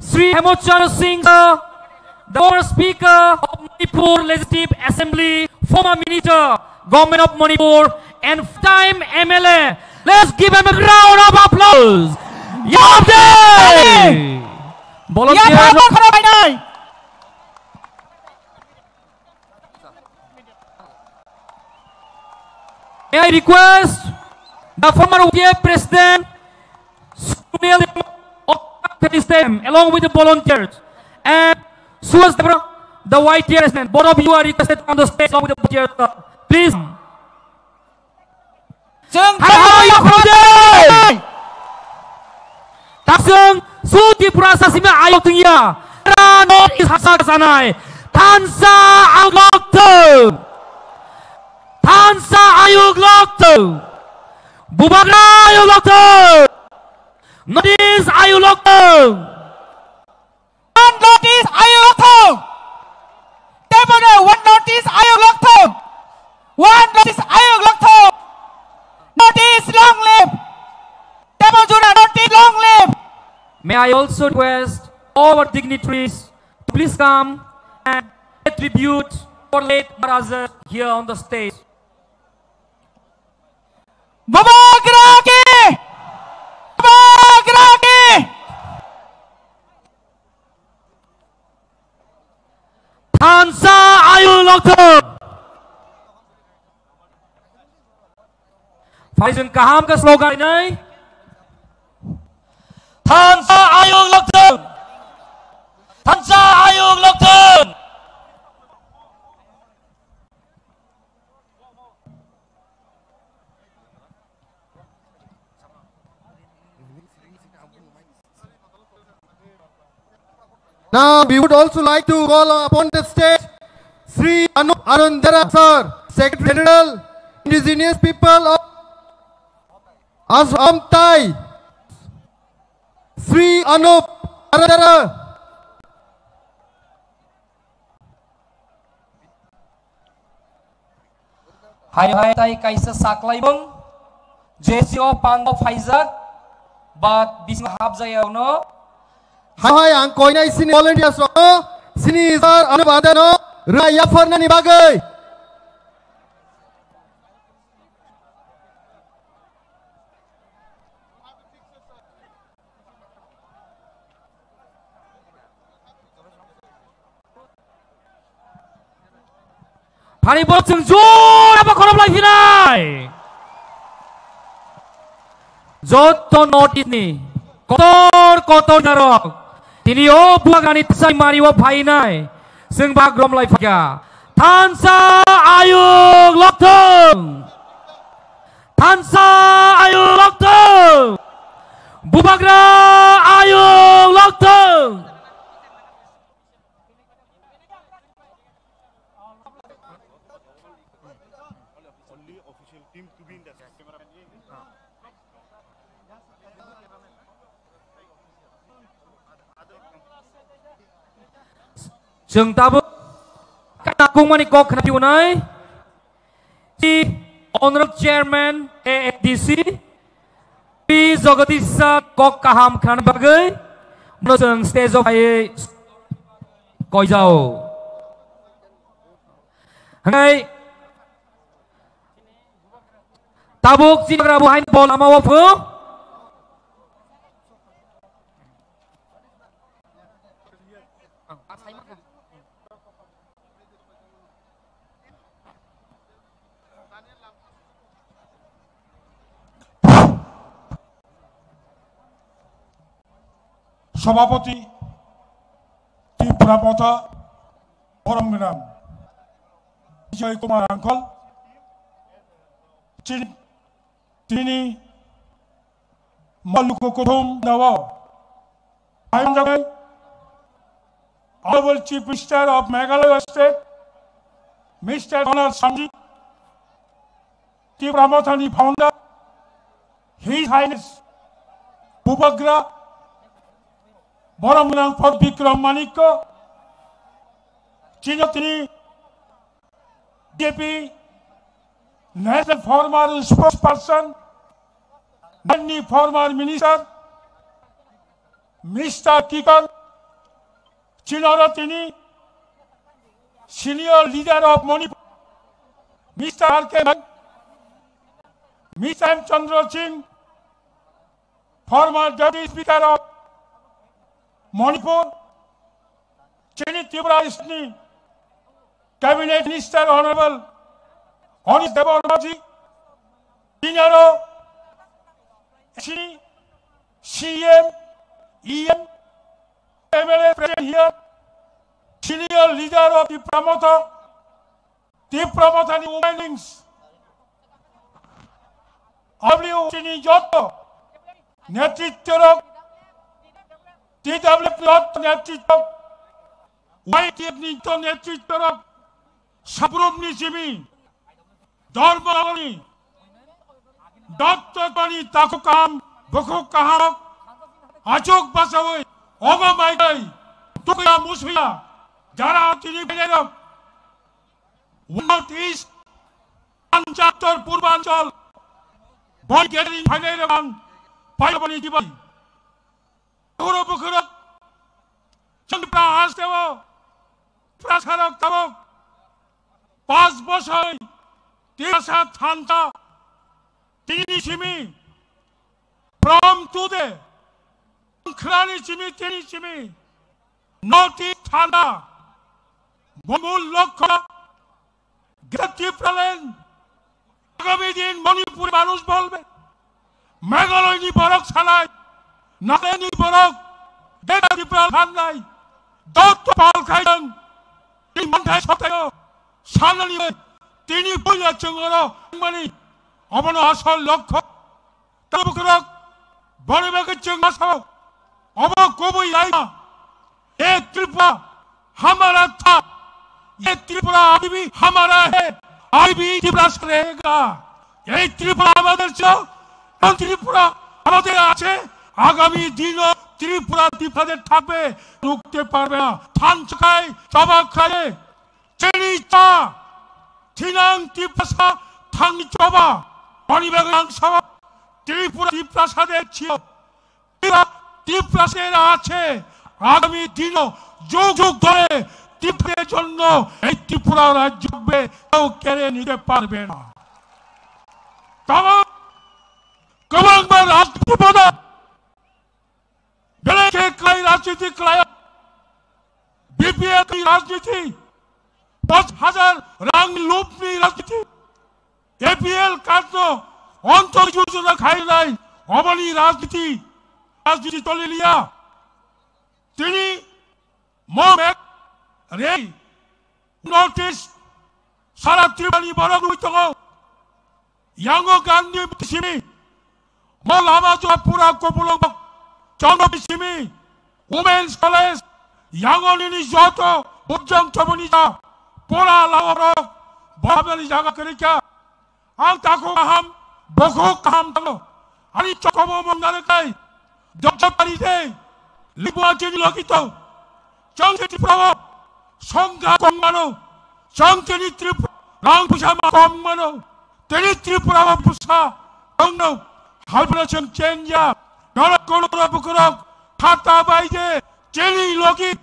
Sri Hemochandra Singh, the former Speaker of Manipur Legislative Assembly, former Minister, Government of Manipur, and time MLA. Let's give him a round of applause. Yabde! May I request the former UPA President Sunil along with the volunteers and Suas the White President. Both of you are requested on the stage along with the volunteers. Please. Taksung Suti Prasa Sima Ayok Tingya Rano is Hasak Sanai Tansa Ayok Tu Tansa Ayok Tu Bubagra Ayok Tu Notice Ayok Tu One notice Ayok Tu Table one notice Ayok Tu One notice Ayok Tu Notice long live. Notice long live. May I also request all our dignitaries to please come and pay tribute for late Maharaj here on the stage. Babagraki! Babagraki! Tansa Ayu Lokto! Faizun kaham ka slogan ini? Tansa Ayung Lokton! Tansa Ayung Lokton! Now we would also like to call upon the stage Sri Anup Arundara Sir, Secretary General, Indigenous People of Assam Thai, Sri Anup Arundara. Hai tai kaisa saklai bang, JCO Pando Faizak, but bising habzaya no. Hai ang koi na sini volunteers no, sini Sir Anup Arundara raya farna ni bagai. Hari botseng jor apa korom lagi nai? Joto notis ni, kotor narok. Tini o buang anit sai mari wa bhai nai. Seng bagrom lai fakya. Tansa Ayung Lokton. Tansa Ayung Lokton. Bubagra Ayung Lokton. Jeng tabu kanakung manikok kena piunai si Honorable Chairman AFDC P Jogatisa kok kaham kan bagai menurut stage of ay koi jauh hangai tabuk si rabu hain bol ama wafu সভাপতি ত্রিপুরা পথা পরমগ্রাম বিজয় Kumar uncle তিনি মল্লুক কুটুম দেওয়া Honorable Chief Minister of Meghalaya State, Mr. Donald Samji, Tripura Mothani founder, His Highness Bubagra Boromgrang Fort Bikram Manikko, Chinotini DP, National former spokesperson, many former minister, Mr. Kikar, Chinarotini, senior leader of Manipur, Mr. R.K. Mr. M. Chandra Singh, former Deputy Speaker of Manipur, Chini Tripura Isni, Cabinet Minister Honorable Honish Debormaji, Senior CM, EM, MLA present here, senior leader of the Mothani Women Wings, W. Chini Joto, Netritorok, TW Plot Netritorok, White Nito Netritorok, Sabrumni Jimmy, Dormani, Dr. Tony Takukam, Boku Kahak, Achok Basaway, Oma Maikai, Tukia Musvia, Jara Tini Benedok, North East, Panchaptor Purbanchal, Boy Getting Panavan, Payabani Dibai, Uro Bukurak, Chandra Hastevo, Prasarak Tavok, Paz Bosai, Tirasat Hanta, Tini Shimi, from today, Krani Chimi, Tini Chimi, Noti Thanda, Bomul Lokha, Gati Pralen, Agabidin, Manipur Manus Bolbe, Meghalaya Borok Salai, Naleni Borok, Deta Pral Hanai, Dr. Paul Kaidan, in Monte Sotero, Sanali, Tini Puya Chungoro, Money, Obano Asol Lokho, Tabukurok, Bonibaka Chungaso, Obo Kobu Yaya, Ye Tripura, Hamara Tha, Ye Tripura Abibi, Hamara He, Ibi Tripura Srega, Ye Tripura Amadercho, and Tripura Amaderache, Agami Dino, Tripura Tipade Tape, Lukte Parvena, Tanchakai, Tabakai, Cheni Ta, Tinang Tipasa, Tang Choba, Bonibang Sawa, Tripura Tipasa Chio, Tiprasera আছে আগামী দিনও যুগ যুগ ধরে টিপের জন্য এই ত্রিপুরা রাজ্যকে কেউ কেড়ে নিতে পারবে না। কমংবার রাজনীতি পদা বেলেকে ক্লাই রাজনীতি ক্লাই বিপিএল রাজনীতি ৫,০০০ রাং লুপনি রাজনীতি এপিএল কার্ড অন্তর যোজনা খাই নাই অবনী রাজনীতি রাজনীতি চলে লিয়া তিনি মমেক রে নোটিস সারা ত্রিপুরানি বড় গুরুত্ব ইয়াঙ্গো গান্ধী সিমি মলামা পুরা কপুলক চন্দ্রবিসিমি উমেন্স কলেজ ইয়াঙ্গলিনি যত উজ্জং চবনিজা পোলা লাওরক বাবেলি জায়গা করিকা আং তাকো কাহাম বখো কাহাম তালো আনি চকম মন্দারে কাই Dr. Libua Logito, Changti Tripura, Songa Komano, Changti Tripura, Rangpusama Komano, Teni Tripura Pusa, Ongno, Halpration Chenya, Norakura Bukurok, Tata Baide, Cheni Logi,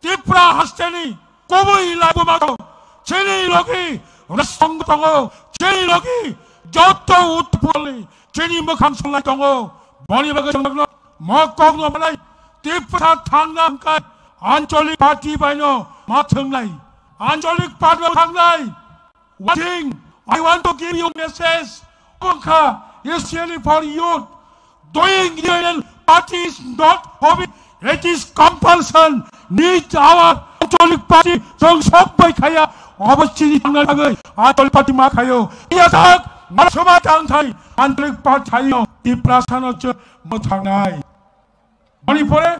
Tripura Hasteni, Kobi Labumato, Cheni Logi, Rastongo, Cheni Logi, Joto Utpoli, Cheni Mokamsula Tongo, Bonibaga. Mokong Malay, Tipra Tangamkai, आंचलिक party बायनो मा थंनाय आंचलिक party थांनाय one thing I want to give you message Bunka especially for youth doing union party is not hobby it is compulsion need our आंचलिक party जों सब खाया अवश्य थांना थागै आंचलिक पार्टी मा खायो याथाक मासमा थांथाय आंचलिक पार्टी थायो तिप्रासानो च थांनाय मणिपुरे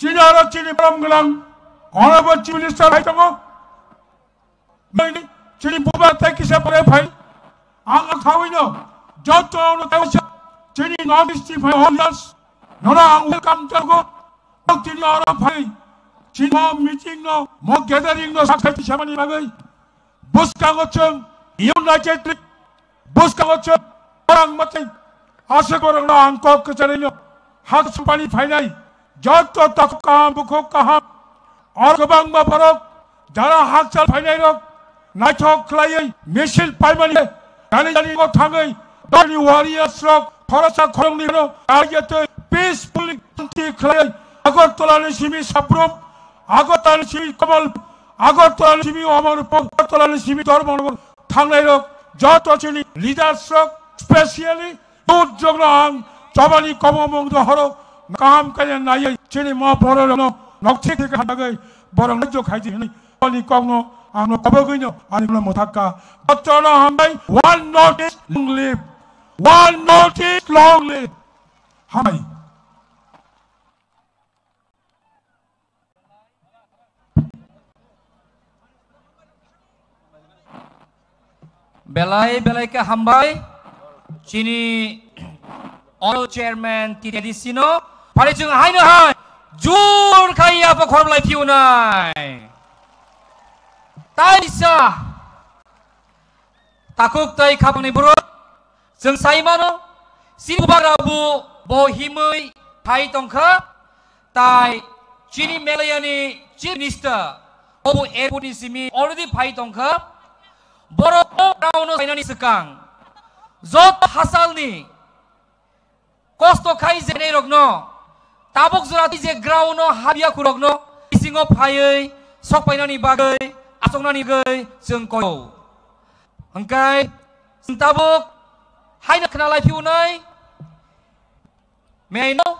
चिनारो चिनि परमगलां honorable chief minister hai tango mai chini buba ta kise pare phai ang khawino joto no ta chini north east phai holas nora ang welcome jago chini ora phai chini meeting no mo gathering no sakhati samani bagai buskagochong united buskagochong orang matai ase gorong no angko kecharino hak sampani phainai joto tak kam bukho kaham और गोबां बाफारक Zara हाकचाल फाइनायरक नायथक खलायै missile पाइमानि दानि दानि गो थाङै दानि वारियार्सरक फरासा खरंनिनो आयते peaceful शांति खलायै आगरतलानि सिमि साब्रम आगरतलानि सिमि कमल आगरतलानि सिमि अमरपक आगरतलानि सिमि Dharmanagar थांनायरक जतचिनि लिडार्सरक specially youth जग्रां जबानि कममंग Harak काम काय नायै चिनि म बरनो नक्ति के हागै बरंग जो खाइजि नि अनि कगनो आनो कबगैनो अनि मोथाका बच्चना हामबाय one notice long live हामबाय बेलाय के हामबाय चिनि ऑनर चेयरमैन टिडिसिनो फारिजों हायनो हाय जुर खाया पखरलाय फिउनाय ताइसा ताकुक ताइ खाबनि बरो जों साइमानो सिनबाराबु बहिमै थाइ तंखा ताइ चिनि मेलायानि चीफ मिनिस्टर अबु एपुनि सिमि अलरेडी फाइ तंखा बरो रावनो साइनानि सिगां जत हासालनि कष्ट खाइ जेनै रगनो ताबुक जराति जे ग्राउनो हाबिया खुरगनो सिङाव फायै सकपायनानि बागै आसंनानि गै जों कयो हंकाय जों Tabuk हायनो खोनालाय फिउनाय may I now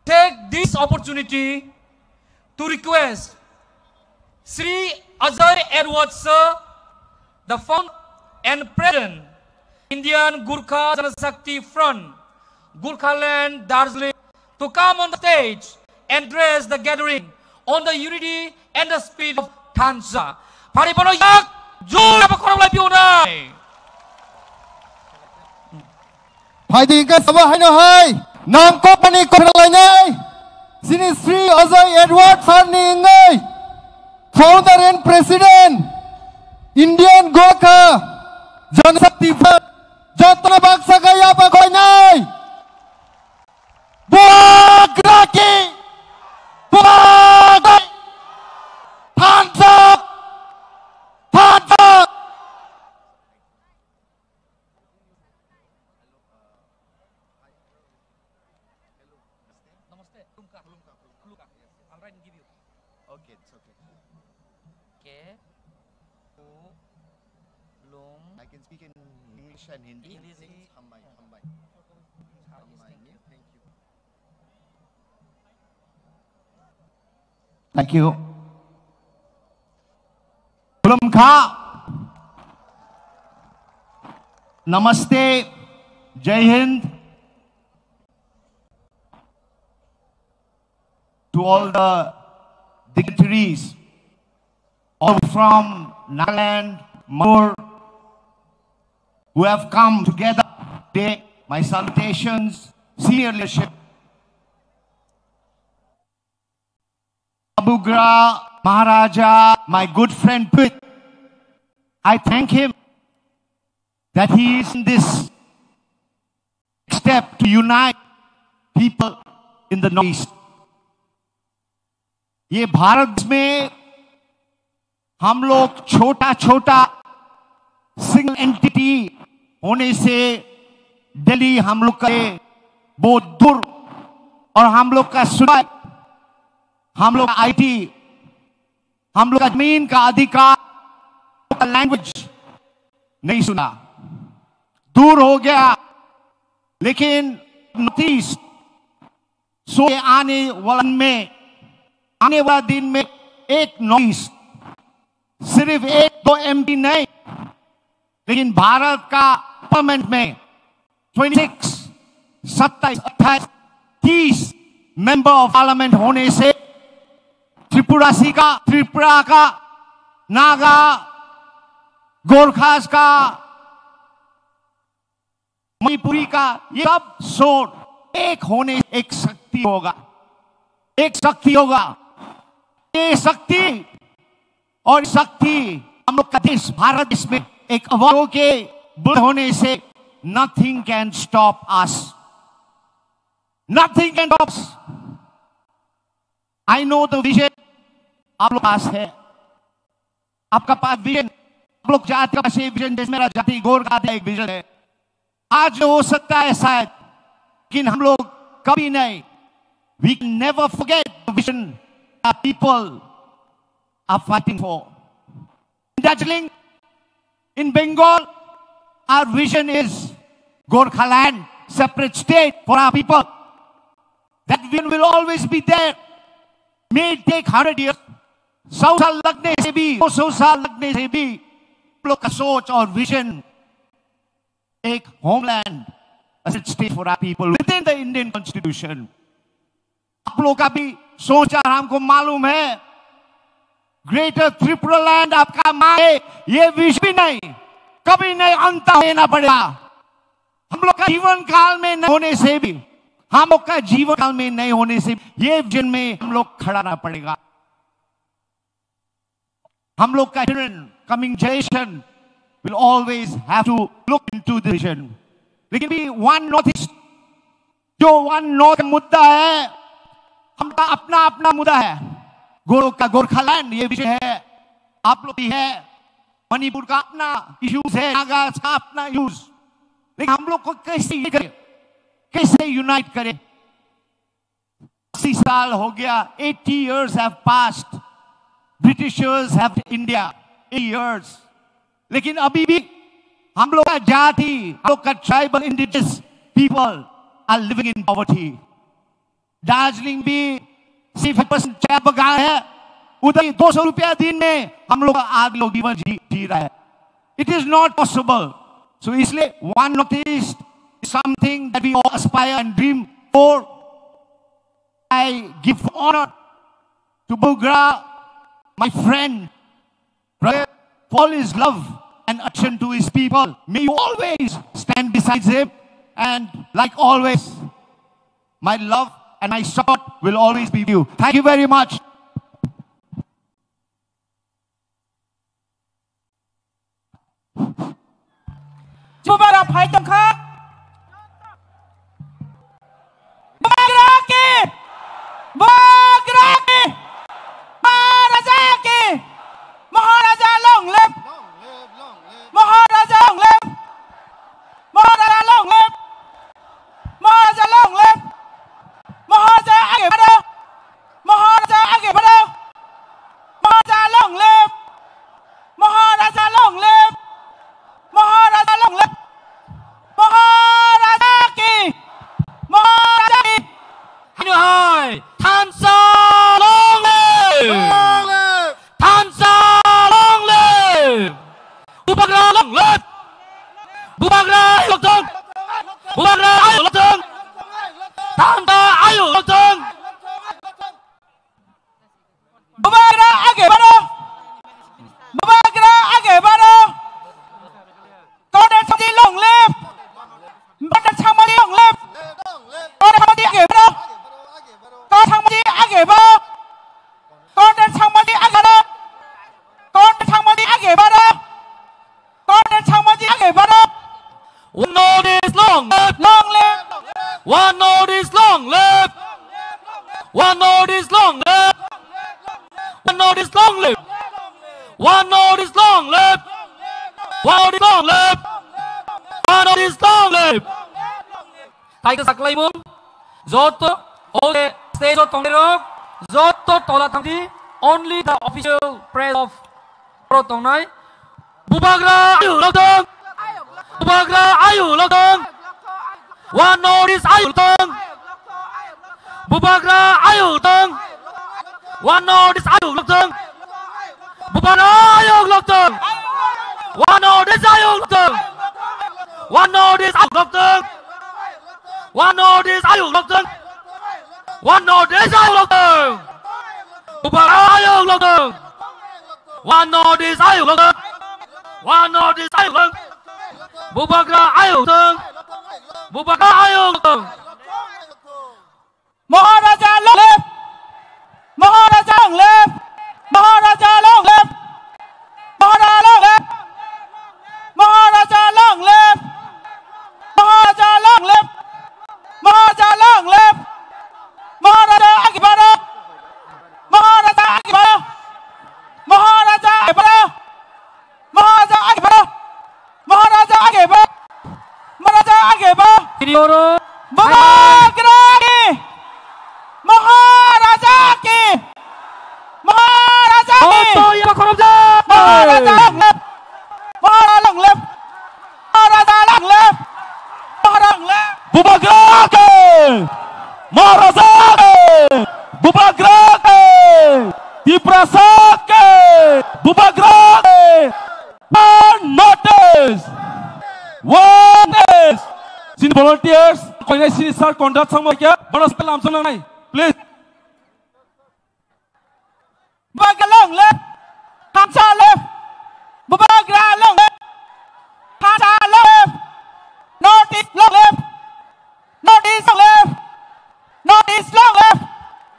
take this opportunity to request Sri Ajay Edward sir, the founder and president Indian Gurkha Janashakti Front Gurkhaland Darjeeling, to come on the stage and address the gathering on the unity and the spirit of Tanza. Paripono yak jur apa korang lai piunai. Hai tingkat sabah hai no hai. Nam ko pani korang lai nai. Sini Sri Ajay Edward Sarni ngai. Founder and President Indian Gurkha Janashakti Front. Jatna baksa gaya apa koi nai. Buagraki, buagai, Tanza. Okay, it's okay. Okay. I can speak in English and Hindi. Thank you. Kulum Kha. Namaste. Jai Hind. To all the dignitaries, all from Nagaland, Manipur, who have come together today, my salutations, senior leadership. Abugra Maharaja, my good friend Pit, I thank him that he is in this step to unite people in the Northeast. ये भारत में हम लोग छोटा छोटा single entity होने से दिल्ली हम लोग का बहुत दूर और हम लोग का सुनाई हम लोग आईटी, हम लोग जमीन का अधिकार, लैंग्वेज नहीं सुना, दूर हो गया। लेकिन नॉर्थ ईस्ट आने वाला दिन में एक नॉर्थ ईस्ट, सिर्फ 1-2 MP नहीं, लेकिन भारत का पार्लियामेंट में 26, 27, 28, 30 मेंबर ऑफ पार्लियामेंट होने से त्रिपुरा का, नागा, गोरखास का, मणिपुरी का, ये सब सोच एक होने, एक शक्ति होगा, एक शक्ति होगा। ये शक्ति और शक्ति हम लोग का देश, भारत देश में एक अवार्ड के बुल होने से nothing can stop us. Nothing can stop us. I know the vision आप लोग पास है, आपका पास विजन, आप लोग जाति का पास विजन, जैसे मेरा जाति गोर का एक विजन है। आज हो सकता है शायद, लेकिन हम लोग कभी नहीं, we can never forget the vision that people are fighting for. In Darjeeling, in Bengal, our vision is Gorkhaland, separate state for our people. That vision will always be there. May it take 100 years, 100 साल लगने से भी, 200 साल लगने से भी, हम लोग का सोच और विजन एक homeland, state for our people within the Indian constitution. आप लोग का भी सोच और हमको मालूम है, ग्रेटर त्रिपुरा लैंड आपका मां है, ये विश भी नहीं, कभी नहीं अंत लेना पड़ेगा। हम लोग का जीवन काल में नहीं होने से भी, हम लोग का जीवन काल में नहीं होने से ये विजन में हम लोग खड़ा रहना पड़ेगा। हम लोग का children, coming generation will always have to look into the vision. लेकिन भी वन नॉर्थ ईस्ट, जो वन नॉर्थ मुद्दा है, हमका अपना अपना मुद्दा है। गोरों का गोरखालैंड ये विषय है, आप लोग भी है, मणिपुर का अपना इश्यूज है, नागा का अपना इश्यूज, लेकिन हम लोग को कैसे ये करें, कैसे यूनाइट करें? 80 साल हो गया, 80 years have passed. Britishers have India 80 years. लेकिन अभी भी हम लोग का जाति, हम लोग का tribal indigenous people are living in poverty. Darjeeling भी 60% चाय बगान है, उधर 200 रुपया दिन में हम लोग आज लोग जीवन जी रहा है। It is not possible. So इसलिए one north east something that we all aspire and dream for. I give honour to Bubagra, my friend, brother, for his love and action to his people. May you always stand beside him, and like always, my love and my support will always be with you. Thank you very much. Jubara Phaitong Kha, Bagraki, Maharaja long live! Maharaja long live! Maharaja long live! Maharaja long live! Maharaja आगे बढ़ो! Maharaja आगे बढ़ो! Maharaja long live! Maharaja long live! Maharaja long live! Maharaja की! Maharaja की! Hai, Thansa long live! Thansa long live! Bubagra long live! Bubagra ayo long! Bubagra ayo long! Thansa ayo long! Bubagra आगे बढ़ो! Bubagra आगे बढ़ो! Congress Party long live! Congress Party long live! Congress Party आगे बढ़ो! Congress Party आगे बढ़ो! Congress Party आगे बढ़ो! Congress Party आगे बढ़ो! Congress Party आगे बढ़ो! One note is long live! Long live! One note is long live! One note is long live! One note is long live! One note is long live! One note is long live! One note is long live! Thầy cứ sạc lấy mông, rốt ố stage rốt tổng đế rốt, Zoto tola tangdi only the official press of Protonai. Bubagra ayu lotong. Bubagra ayu lotong. One notice ayu lotong. Bubagra ayu lotong. One notice ayu lotong. Bubagra ayu lotong. One notice ayu lotong. One notice ayu lotong. One notice ayu lotong. One notice ayu lotong. Bubagra ayu lotong. One notice ayu lotong. One notice ayu lotong. Bubagra ayu lotong. Bubagra ayu lotong. Maharaja long live! Maharaja long live! Maharaja long live! Maharaja long live! Maharaja long live! Maharaja long live! Maharaja long live! Maharaja Akibara! Maharaja Akibara! Maharaja Akibara! Maharaja Akibara! Maharaja Akibara! Maharaja Akibara! Bubagra ki! Maharaja ki! Maharaja ki! Maharaja long live! Maharaja long live! Maharaja long live! Maharaja long live! Bubagra ki! Maharaja ki! Bubagra ki! Tiprasa ki! Bubagra ki! One notice! One notice! Sini volunteers, कोई नहीं sini sir conduct sama क्या? बड़ा pelam sama नहीं, please. Bubagra long live! Hamza live! Bubagra long live! Hamza long live! Notice long live! Notice long live! Notice long live!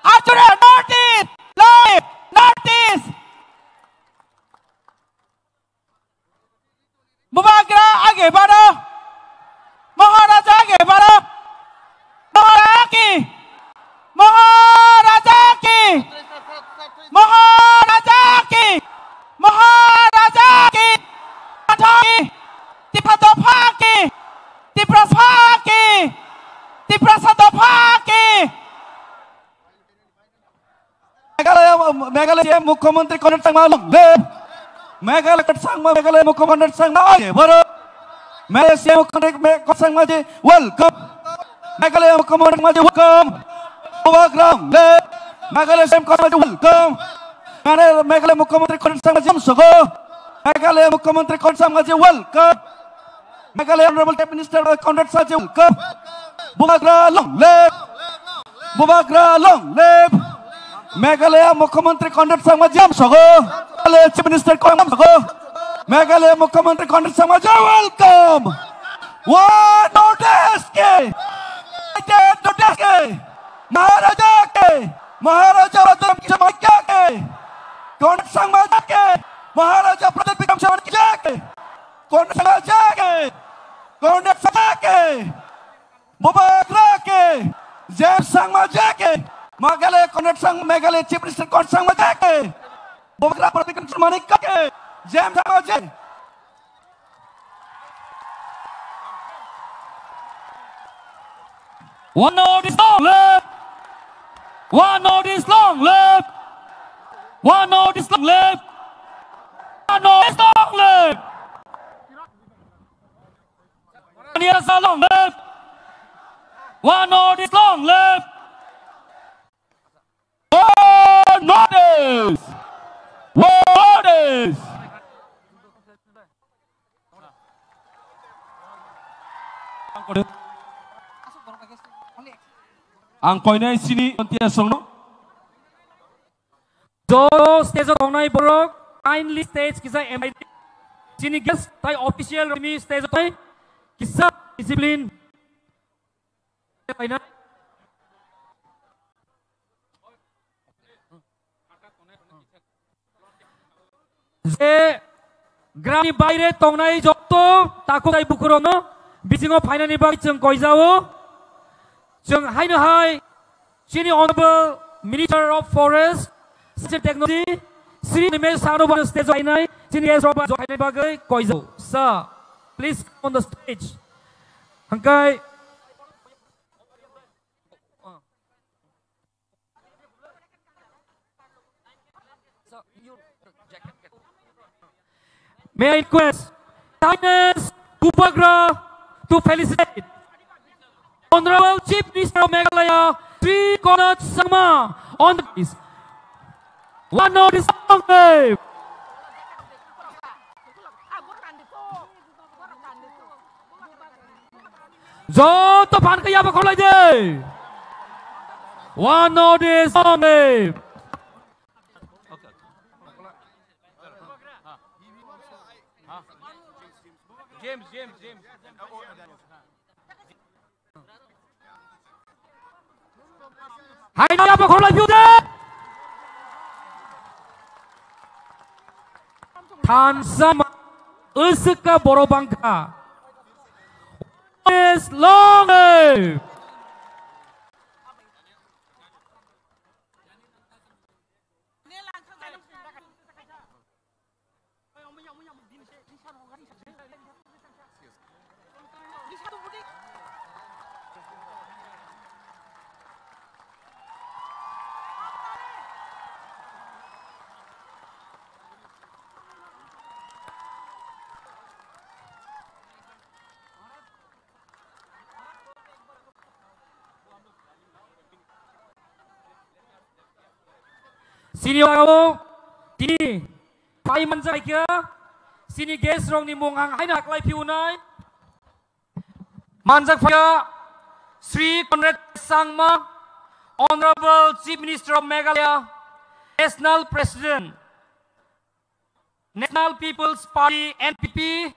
Arjuna notice! Long live! Notice! Bubagra आगे बढ़ो! महाराजा आगे बढ़ो! महाराजा की! महाराजा की! महाराजा की! महाराजा की! तिप्रदोफा की! तिप्रसा की! तिप्रसदोफा की! मेघालय मुख्यमंत्री कॉन्ट्रैक्ट संघ मालूम मेघालय संघ मेघालय मुख्यमंत्री संघ आगे बढ़ो मेघालय मुख्यमंत्री संघ माजे वेलकम मेघालय मुख्यमंत्री माजे वेलकम बुबाग्राम ले मेघालय संघ माजे वेलकम मेघालय मुख्यमंत्री कॉन्ट्रैक्ट संघ माजे सगो मेघालय मुख्यमंत्री कॉन्ट्रैक्ट संघ माजे welcome Meghalaya honourable chief minister Conrad संघ माजे welcome Bubagra long live Meghalaya मुख्यमंत्री कॉन्ट्रैक्ट संघ माजे सगो मेघालय चीफ मिनिस्टर कॉन्ट्रैक्ट सगो मेघालय मुख्यमंत्री कॉन्ट्रैक्ट संघ माजे वेलकम वन नोटिस के महाराजा रतन की समाख्या के कॉन्ट्रैक्ट संघ माजे के महाराजा प्रदीप विक्रम समाख्या के कॉन्ट्रैक्ट माजे के कॉन्ट्रैक्ट संघ के बुबाग्रा के जेम्स संघ माजे के मेघालय कॉन्ट्रैक्ट संघ मेघालय चीफ मिनिस्टर कॉन्ट्रैक्ट संघ माजे के बुबाग्रा प्रदीप विक्रम समाख्या के जेम्स संघ माजे One notice long live! One notice long live! One notice long live! One notice long live! One years long live! One notice long live! One notice! One notice! Ang koinai sini ontia songno. Do stage onai borok kindly stage kisa MIT sini guest tai official remi stage tai kisa discipline. যে গ্রামনি বাইরে তংনাই যত তাকো তাই বুকুরনো বিজিङो फाइनालनि बागै जों गयजावो जों हायनो हाय Senior Honorable Minister of Forest Science and Technology Sri Nimesh Sarobhan stage ainai Senior Sarobhan joinai bagai gयजावो sir please come on the stage hangkai May I request China's Upagra to felicitate Honorable Chief Minister of Meghalaya, Sri Konark Sangma, on the piece. One of the song name. Zo to pan kaya ba kolay day. One of the song name. James. Hai na ba kolay byude. Tansama usuka borobangka. Is long live. Sini orang ini pai manjai kia sini gas rong ni mongang hai nak lai piu nai manjak kia Sri Konark Sangma, Honorable Chief Minister of Meghalaya, National President, National People's Party NPP,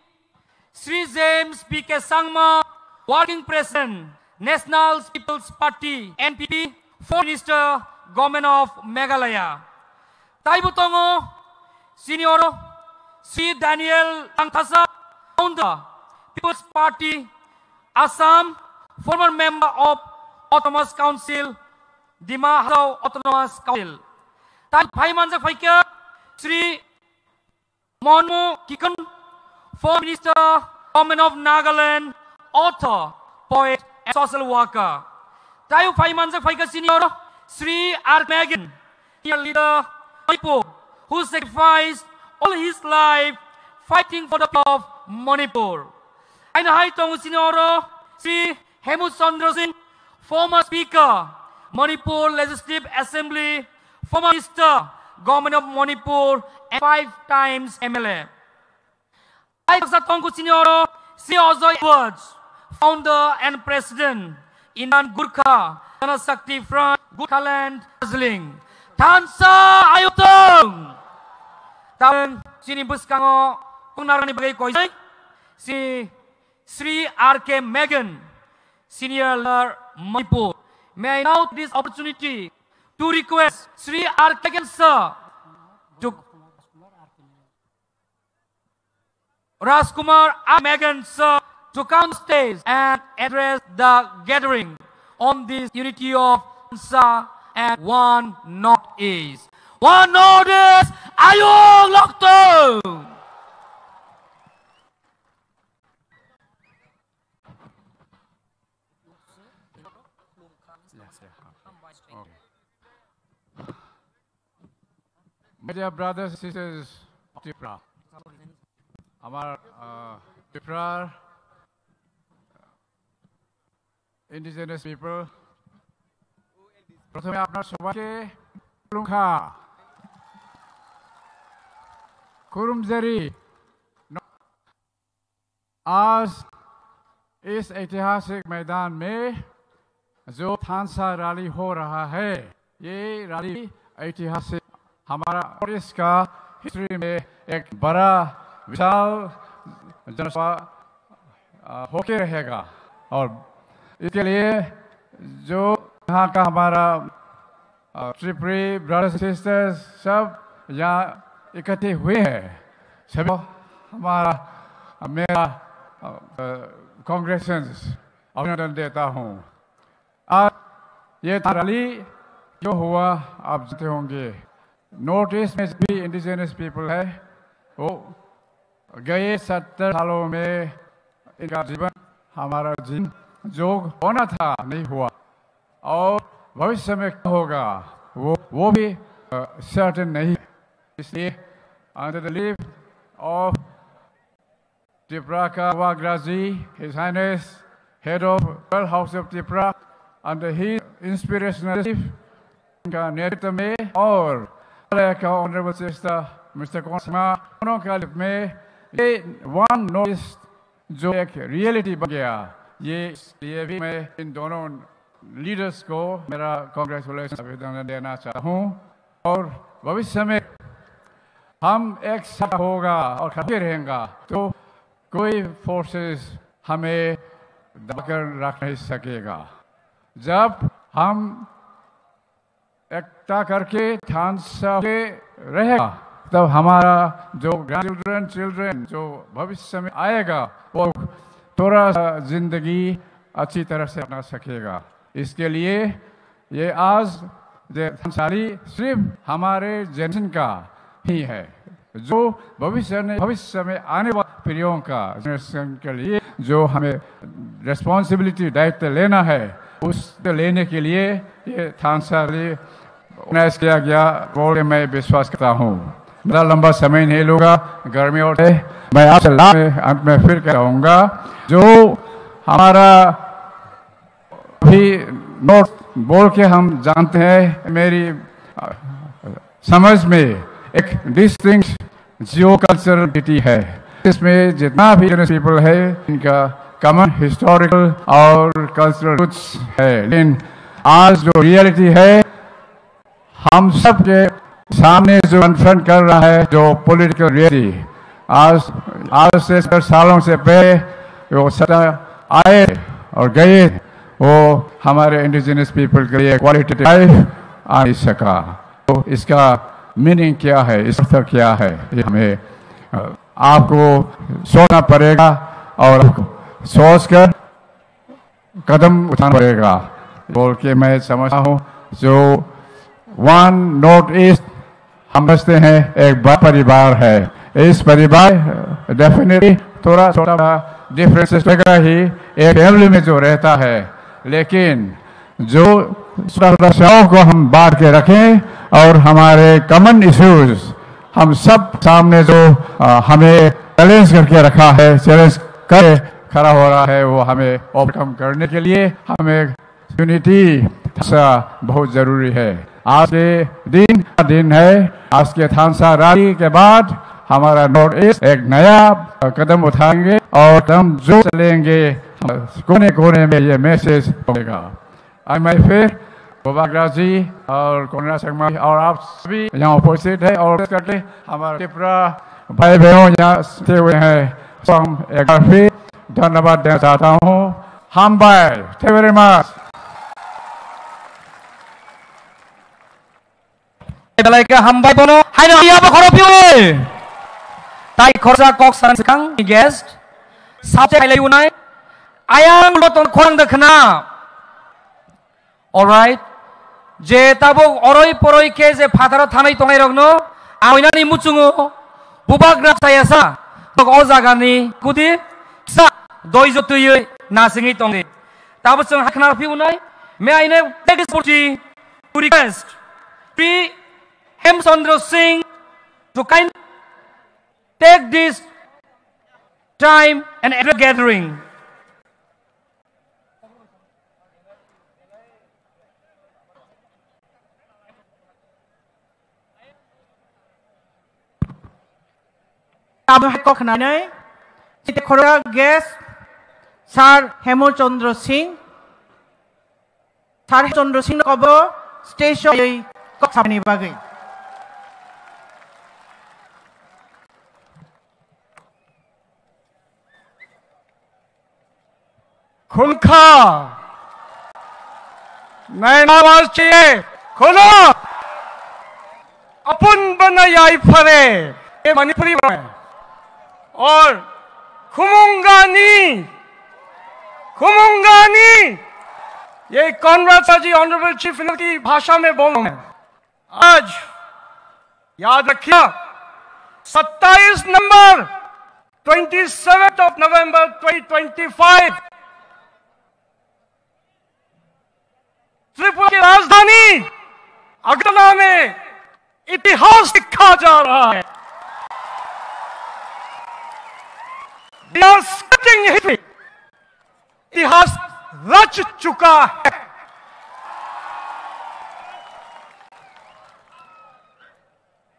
Sri James B.K. Sangma, Working President, National People's Party NPP, Foreign Minister, Government of Meghalaya. Taibutongo, Senior Sri Daniel Angkasa, Founder, People's Party, Assam, former member of Autonomous Council, Dima Hasao Autonomous Council. Tai Pai Manjak Phaikya, Sri Monmo Kikon, Foreign Minister, Government of Nagaland, author, poet, and social worker. Tai Pai Manjak Phaikya Senior Sri R. Megan, leader Manipur, who sacrificed all his life fighting for the people of Manipur. And Hai Tong Senior Sri Hemut Chandra Singh, former Speaker, Manipur Legislative Assembly, former Minister, Government of Manipur, and 5 times MLA. Hai Tong Senior Sri Ajoy Edwards, founder and president, Indian Gurkha Janashakti Front, Gurkhaland, Darjeeling. Tansa Ayutong. Tahun sini buskango pengarang bagai koisai si Sri R.K. Megan, Senior Leader Manipur. May I now take this opportunity to request Sri R.K. Megan sir to Rajkumar R. Megan sir to come stage and address the gathering on this unity of Tansa and one Northeast. One Northeast, Ayung Loktung. My dear brothers and sisters of Tripura, our Tripura indigenous people, प्रथमे आपनार सबाइके खुलुमखा खुरुमजारी। आज इस ऐतिहासिक मैदान में जो थानसा rally हो रहा है, ये रैली ऐतिहासिक हमारा देश का हिस्ट्री में एक बड़ा विशाल जनसभा होके रहेगा। और इसके लिए जो यहाँ का हमारा त्रिपुरी ब्रदर्स सिस्टर्स सब यहाँ इकट्ठे हुए हैं, सभी हमारा मेरा कांग्रेचुलेशंस अभिनंदन देता हूँ। आज ये रैली जो हुआ आप जानते होंगे, नॉर्थ ईस्ट में भी इंडिजिनस पीपल है, वो गए 70 सालों में इनका जीवन हमारा जीवन जो होना था नहीं हुआ, और भविष्य में क्या होगा वो भी सर्टेन नहीं। इसलिए under the lead of Tripraka Wagrazi, His Highness, Head of Royal House of Tripura, under his inspirational narrative में और Honorable Sister Mr. Konsma दोनों का लिप में ये one notice जो एक reality बन गया, ये भी मैं इन दोनों लीडर्स को मेरा कांग्रेचुलेशन अभिनंदन देना चाहता हूँ और भविष्य में हम एक साथ होगा और खड़े रहेंगे तो कोई फोर्सेस हमें दबाकर रख नहीं सकेगा। जब हम एकता करके ठानसा के रहेगा तब हमारा जो चिल्ड्रन जो भविष्य में आएगा वो थोड़ा सा जिंदगी अच्छी तरह से अपना सकेगा। इसके लिए ये आज सारी सिर्फ हमारे जनरेशन का ही है जो भविष्य में आने वाली पीढ़ियों का जनरेशन के लिए जो हमें रिस्पॉन्सिबिलिटी दायित्व लेना है उस लेने के लिए ये थानसाली ऑर्गेनाइज किया गया बोल के मैं विश्वास करता हूँ। मेरा लंबा समय नहीं लूँगा, गर्मी और मैं आपसे अंत में फिर कहूँगा जो हमारा भी नोट बोल के हम जानते हैं मेरी समझ में एक डिस्टिंक्ट जियो कल्चरल आइडेंटिटी है। इसमें जितना भी पीपल है इनका कॉमन हिस्टोरिकल और कल्चरल रूट्स है, लेकिन आज जो रियलिटी है हम सब के सामने जो कन्फ्रंट कर रहा है जो पॉलिटिकल रियलिटी आज से 10 सालों से पहले वो सत्ता आए और गए वो हमारे इंडिजिनस पीपल के लिए क्वालिटेटिव लाइफ आ नहीं सका। तो इसका मीनिंग क्या है, इसका अर्थ क्या है, ये हमें आपको सोचना पड़ेगा और सोचकर कदम उठाना पड़ेगा बोल के मैं समझता हूँ। जो वन नॉर्थ ईस्ट हम समझते हैं एक बड़ा परिवार है। इस परिवार डेफिनेटली थोड़ा थोड़ा डिफरेंसेस वगैरह ही एक फैमिली में जो रहता है, लेकिन जो समस्याओं को हम बांट के रखें और हमारे कॉमन इश्यूज हम सब सामने जो हमें चैलेंज करके रखा है, चैलेंज कर खड़ा हो रहा है, वो हमें ओवरकम करने के लिए हमें यूनिटी बहुत जरूरी है। आज के दिन है, आज के थानसा रैली के बाद हमारा नॉर्थ ईस्ट एक नया कदम उठाएंगे और हम जो चलेंगे कोने कोने में ये मैसेज होगा। मैं फिर बोबाग्रा जी और कोनरा शर्मा और आप सभी यहाँ उपस्थित है और करके हमारे त्रिपुरा भाई बहनों यहाँ से हुए हैं, एक बार फिर धन्यवाद देना चाहता हूँ। हम भाई thank you very much. Balaika hambay bono haino iya ba khoropiu tai khorja kok san sakang guest sabje hailai unai ayang loton khorang dekhna alright je tabo oroi poroi ke je phatharo thanai tongai rogno aoinani muchungo bubagra sayasa tok o jagani kudi sa doi jotui nasingi tongi tabo chung hakhna pi unai may I now take this opportunity to request P. Hemchandra Singh to kind take this time and address gathering. Abhakoknane, Chitakora guest, Sir Hemchandra Singh, Sir Hemchandra Singh Kobo, Station Koksabani Bagi. खुलखा नैन आवाज चाहिए खोलो अपन बना याई फरे ये मणिपुरी में और खुमुंगानी ये कॉनराड जी ऑनरेबल चीफ मिनिस्टर की भाषा में बोल रहे हैं। आज याद रखिए 27 नवंबर 27th of November 2025 त्रिपुरा की राजधानी अगरतला में इतिहास लिखा जा रहा है। इतिहास रच चुका है।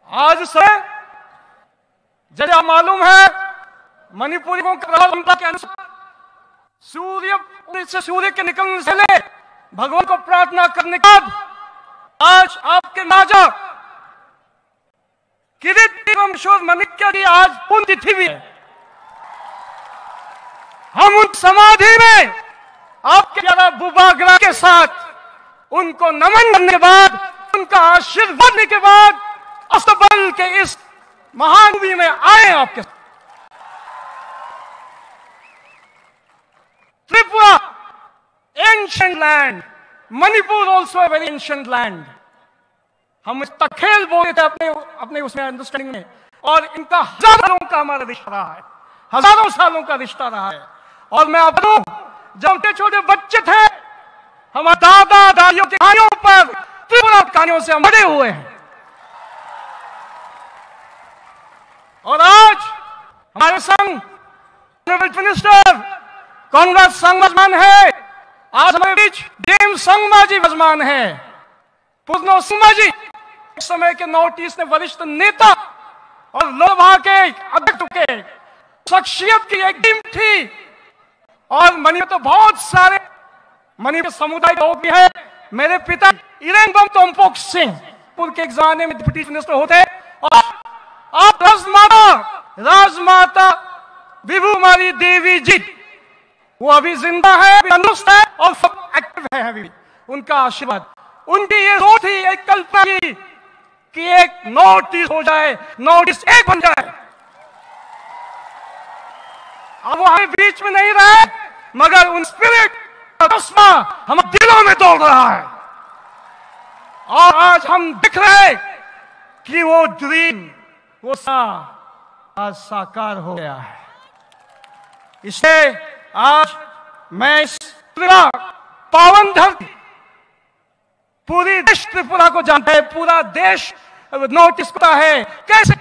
आज से जैसे मालूम है मणिपुरियों के परंपरा के अनुसार सूर्य के निकलने से पहले भगवान को प्रार्थना करने के बाद आज आपके राजा किरीट एवं किशोर माणिक्य की आज पुण्यतिथि भी है। हम उन समाधि में आपके प्यारा बुबागरा के साथ उनको नमन करने के बाद, उनका आशीर्वाद लेने के बाद अस्तबल के इस महान भूमि में आए आपके साथ। Tripura ancient land, Manipur also a very ancient land. हम इस तखेल बोले थे अपने उसमें अंडरस्टैंडिंग में, और इनका हजारों का हमारा रिश्ता रहा है, हजारों सालों का रिश्ता रहा है। और मैं आपको जब छोटे बच्चे थे हमारे दादा दादियों की कहानियों पर, त्रिपुरा कहानियों से हम बड़े हुए हैं। और आज हमारे संग मिनिस्टर कांग्रेस संघ विराजमान है। आज हमारे बीच जेम्स संगमा जी विराजमान है। पूर्णो संगमा जी एक समय के नॉर्थ ईस्ट में वरिष्ठ नेता और लोकसभा के अध्यक्ष के शख्सियत की एक टीम थी। और मणि में तो बहुत सारे मणि के समुदाय लोग भी हैं। मेरे पिता इरेंगबम तोम्पोक सिंह पुर के जमाने में डिप्टी मिनिस्टर होते। और आप राजमाता विभुमारी देवी जी, वो अभी जिंदा है, अभी तंदुरुस्त है और सब एक्टिव है अभी। उनका आशीर्वाद, उनकी ये सोच थी, एक कल्पना की कि एक नॉर्थ ईस्ट हो जाए, नॉर्थ ईस्ट एक बन जाए। अब वो हमें बीच में नहीं रहे, मगर उन स्पिरिट का हमारे दिलों में दौड़ रहा है। और आज हम दिख रहे कि वो ड्रीम, वो आज साकार हो गया है। इसलिए आज मैं इस पावन धरती, पूरी देश त्रिपुरा को जानता है, पूरा देश नोटिस करता है। कैसे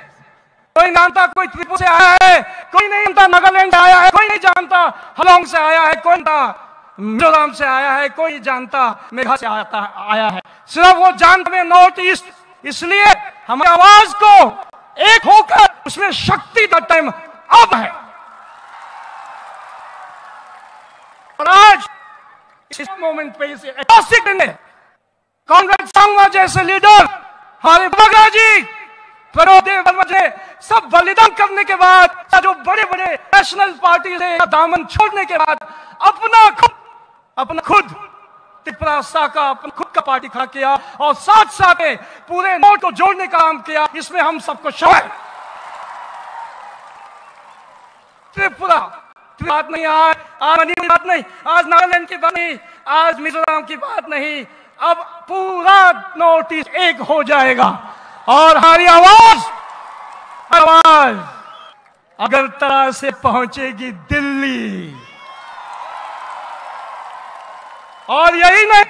कोई जानता कोई त्रिपुरा से आया है, कोई नहीं जानता नागालैंड से आया है, कोई नहीं जानता हलोंग से आया है, कोई जानता मिजोरम से आया है, कोई जानता मेघालय से आया है। सिर्फ वो जानते हैं नॉर्थ ईस्ट। इसलिए हमारी आवाज को एक होकर उसमें शक्ति का टाइम अब है। और आज इस मोमेंट पे इसे ऐतिहासिक दिन है। कांग्रेस संघ जैसे लीडर हमारे बगरा जी, प्रदेव वर्मा जी सब बलिदान करने के बाद, जो बड़े बड़े नेशनल पार्टी से दामन छोड़ने के बाद अपना खुद त्रिपुरा साका अपना खुद का पार्टी खड़ा किया और साथ साथ पूरे नॉर्थ को जोड़ने का काम किया। इसमें हम सबको शामिल। त्रिपुरा की बात नहीं, आज मणिपुर की बात नहीं, आज नागालैंड की बात नहीं, आज मिजोरम की बात नहीं, अब पूरा नॉर्थ ईस्ट एक हो जाएगा। और हमारी आवाज अगरतला से पहुंचेगी दिल्ली। और यही नहीं,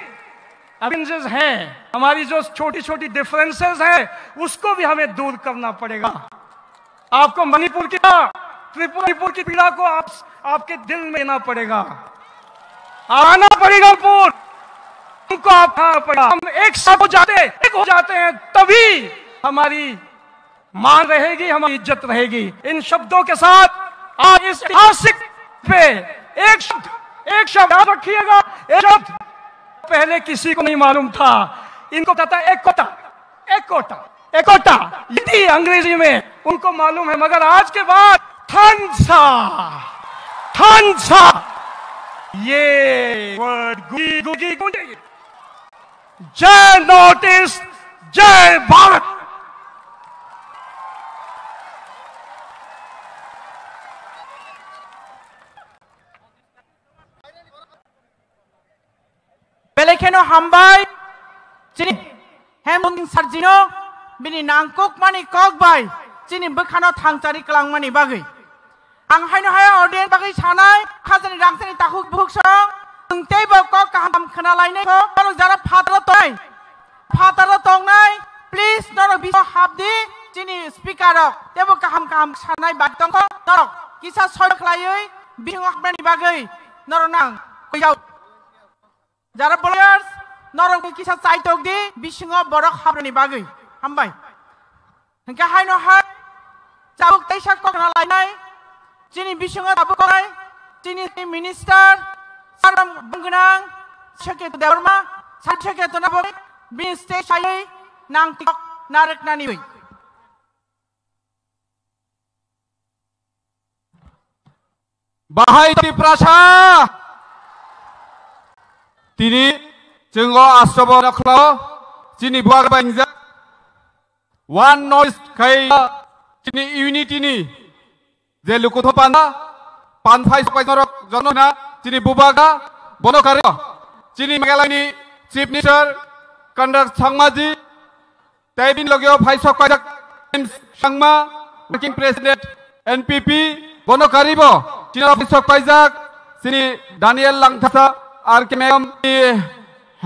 डिफरेंसेस हैं, हमारी जो छोटी छोटी डिफरेंसेस हैं उसको भी हमें दूर करना पड़ेगा। आपको मणिपुर की त्रिपुरा की पीड़ा को आपके दिल में लेना पड़ेगा, आना पड़ेगा। उनको आप पड़ा, हम एक साथ हो जाते हैं तभी हमारी मान रहेगी, हमारी इज्जत रहेगी। इन शब्दों के साथ आज इस ऐतिहासिक पे एक शब्द याद रखिएगा। एक शब्द पहले किसी को नहीं मालूम था, इनको पता एकोटा यदि अंग्रेजी में उनको मालूम है, मगर आज के बाद थनसा ये वर्ड गूंजेगी। जय नॉर्थ ईस्ट, जय भारत। बेलेखेनो हामबाय चिनि हेमुन सारजिनो बिनि नांकुक मानि ककबाय चिनि बखानो थांचारि क्लांमानि बागै आं हायनो हाया ऑडियन्स बागै सानाय खाजनि रांसनि ताखुक बुकसं ओंतेबो कक काम खोनालायनायखौ जारा फातार तंनाय प्लिज नर biso habdi chini speaker rok tebo kaham sanai batong ko norok kisa soy klayoi bisingo habni bagai norok nang koyau jara players norok kisa saitok di bisingo borok habni bagai hambai hingga hai no har cabuk taisa kok na lainai chini bisingo cabuk korai chini minister saram bunggenang seket dewarma seket nabo bin stage ayai nang tikok narik nani oi Bahai Tiprasa Tini Jenggo Astrobo Naklo Sini buat bangsa One noise kai Sini unity ni Zelukuto panda Panfai Sopai Norok Jonona Sini bubaga Bono Karyo Sini Megalani Chief Minister Kandak Sangmaji Taibin Logyo Pai Sopai Sangma Working President NPP Bono Karibo China Officer Pajak, Sini Daniel Langthasa, Arkemem,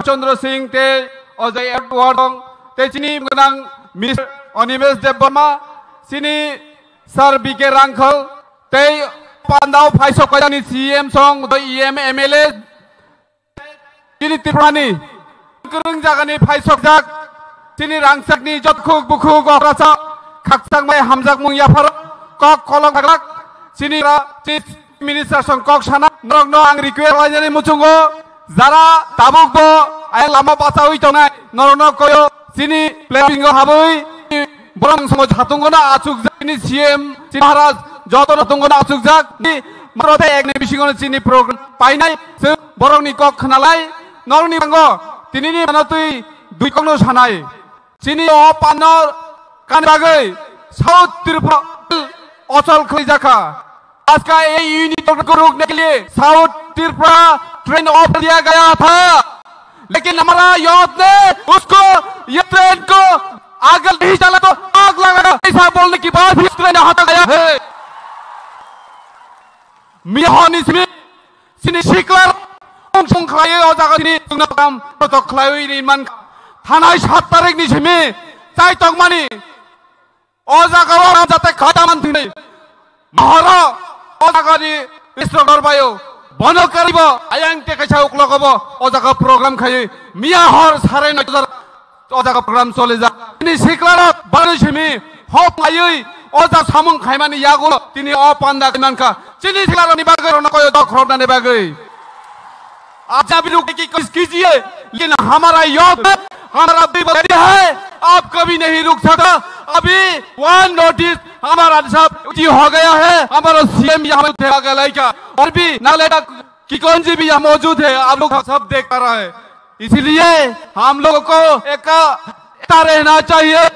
Chandra Singh, Te Ojai Edward, Te Chini Menang Minister Onimes Deborma, Sini Sir B.K. Rankal, Te Pandau Paisok Pajani CM Song, the EM MLA, Sini Tiprani, Kurung Jagani Paisok Jak, Sini Rangsakni Jotkuk Buku Gorasa, Kaksak Mai Hamzak Mung Yapar, Kok Kolong Taglak, Sini Chief Minister Songkok Sana Norokno ang request lajani muchungo Zara tabuk bo ayang lama pasawi tongai Norokno koyo Sini playing habui Borong songo jatungona achuk Sini CM Sini Maharaj Joto jatungona achuk jak Ni marote ekne bisingona sini program Painai se borong ni kok khnalai Norok ni bango Tini ni manotui dui kongno sanai Sini o panor kan bagai South Tirupura Ochol Khlijaka आज का ये unit को रोकने के लिए south Tripura train of दिया गया था लेकिन हमारा यूथ ने उसको ये ट्रेन को आगे नहीं चला तो आग लगा ऐसा बोलने की बात भी ट्रेन हटा गया है मियानी सिनी शिकलर उंग खलाये और जगह सिनी तुमने काम तो खलाये नहीं मन थाना 7 तारीख नी सिमी चाय तक मानी और जगह वो जाते खाता मन थी नहीं महारा Ogagari instructor bayo bono karibo ayang te kaisa uklogobo ojaga program khai miya hor sare no ojaga program chole ja tini siklaro banu simi hop ayui oja samung khaimani yagulo tini o panda manka tini siklaro ni bagai no koyo dokhrodna ne bagai आप भी लोग की कोशिश कीजिए लेकिन हमारा youth हमारा ready है आप कभी नहीं रुक सकता अभी वन नोटिस हमारा सब हो गया है हमारा सीएम यहाँ पे और भी नालेटा की कौन जी भी यहाँ मौजूद है आप लोग सब देख पा रहा है इसलिए हम लोगों को एक रहना चाहिए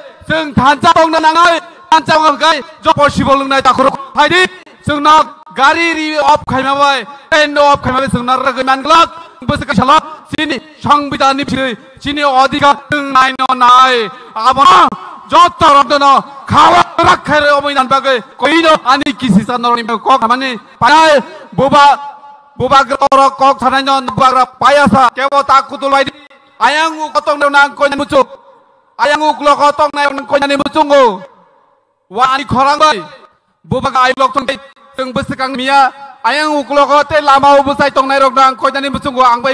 जो पॉसिबल नहीं था जोंना गाड़ी ऑफ खाइमाबाय ट्रेन ऑफ खाइमाबाय जोंना रगमानग्लाक बोसो कसाला सिनि संविधाननि बिरै सिनि अधिकार नायनो नाय आबा जत रदनो खावा राखेर अबैनान बागै कइनो आनि किसि सानरनि कक खामानि पाय बुबा ग्रर कक थानायनो बुबाग्रा पायासा केबो ताकुतुल बायदि आयांगु कतंनो नां कयनि मुचु आयांगु क्लक तंनाय कयनि मुचुंगो वानि खरांबाय बुबागा आइब्लक तंनाय जों बोसोखां मिया आयं उक्लको ते लामाव बोसाय तंनाय रगदां कयनानि बुसुंगो आंबाय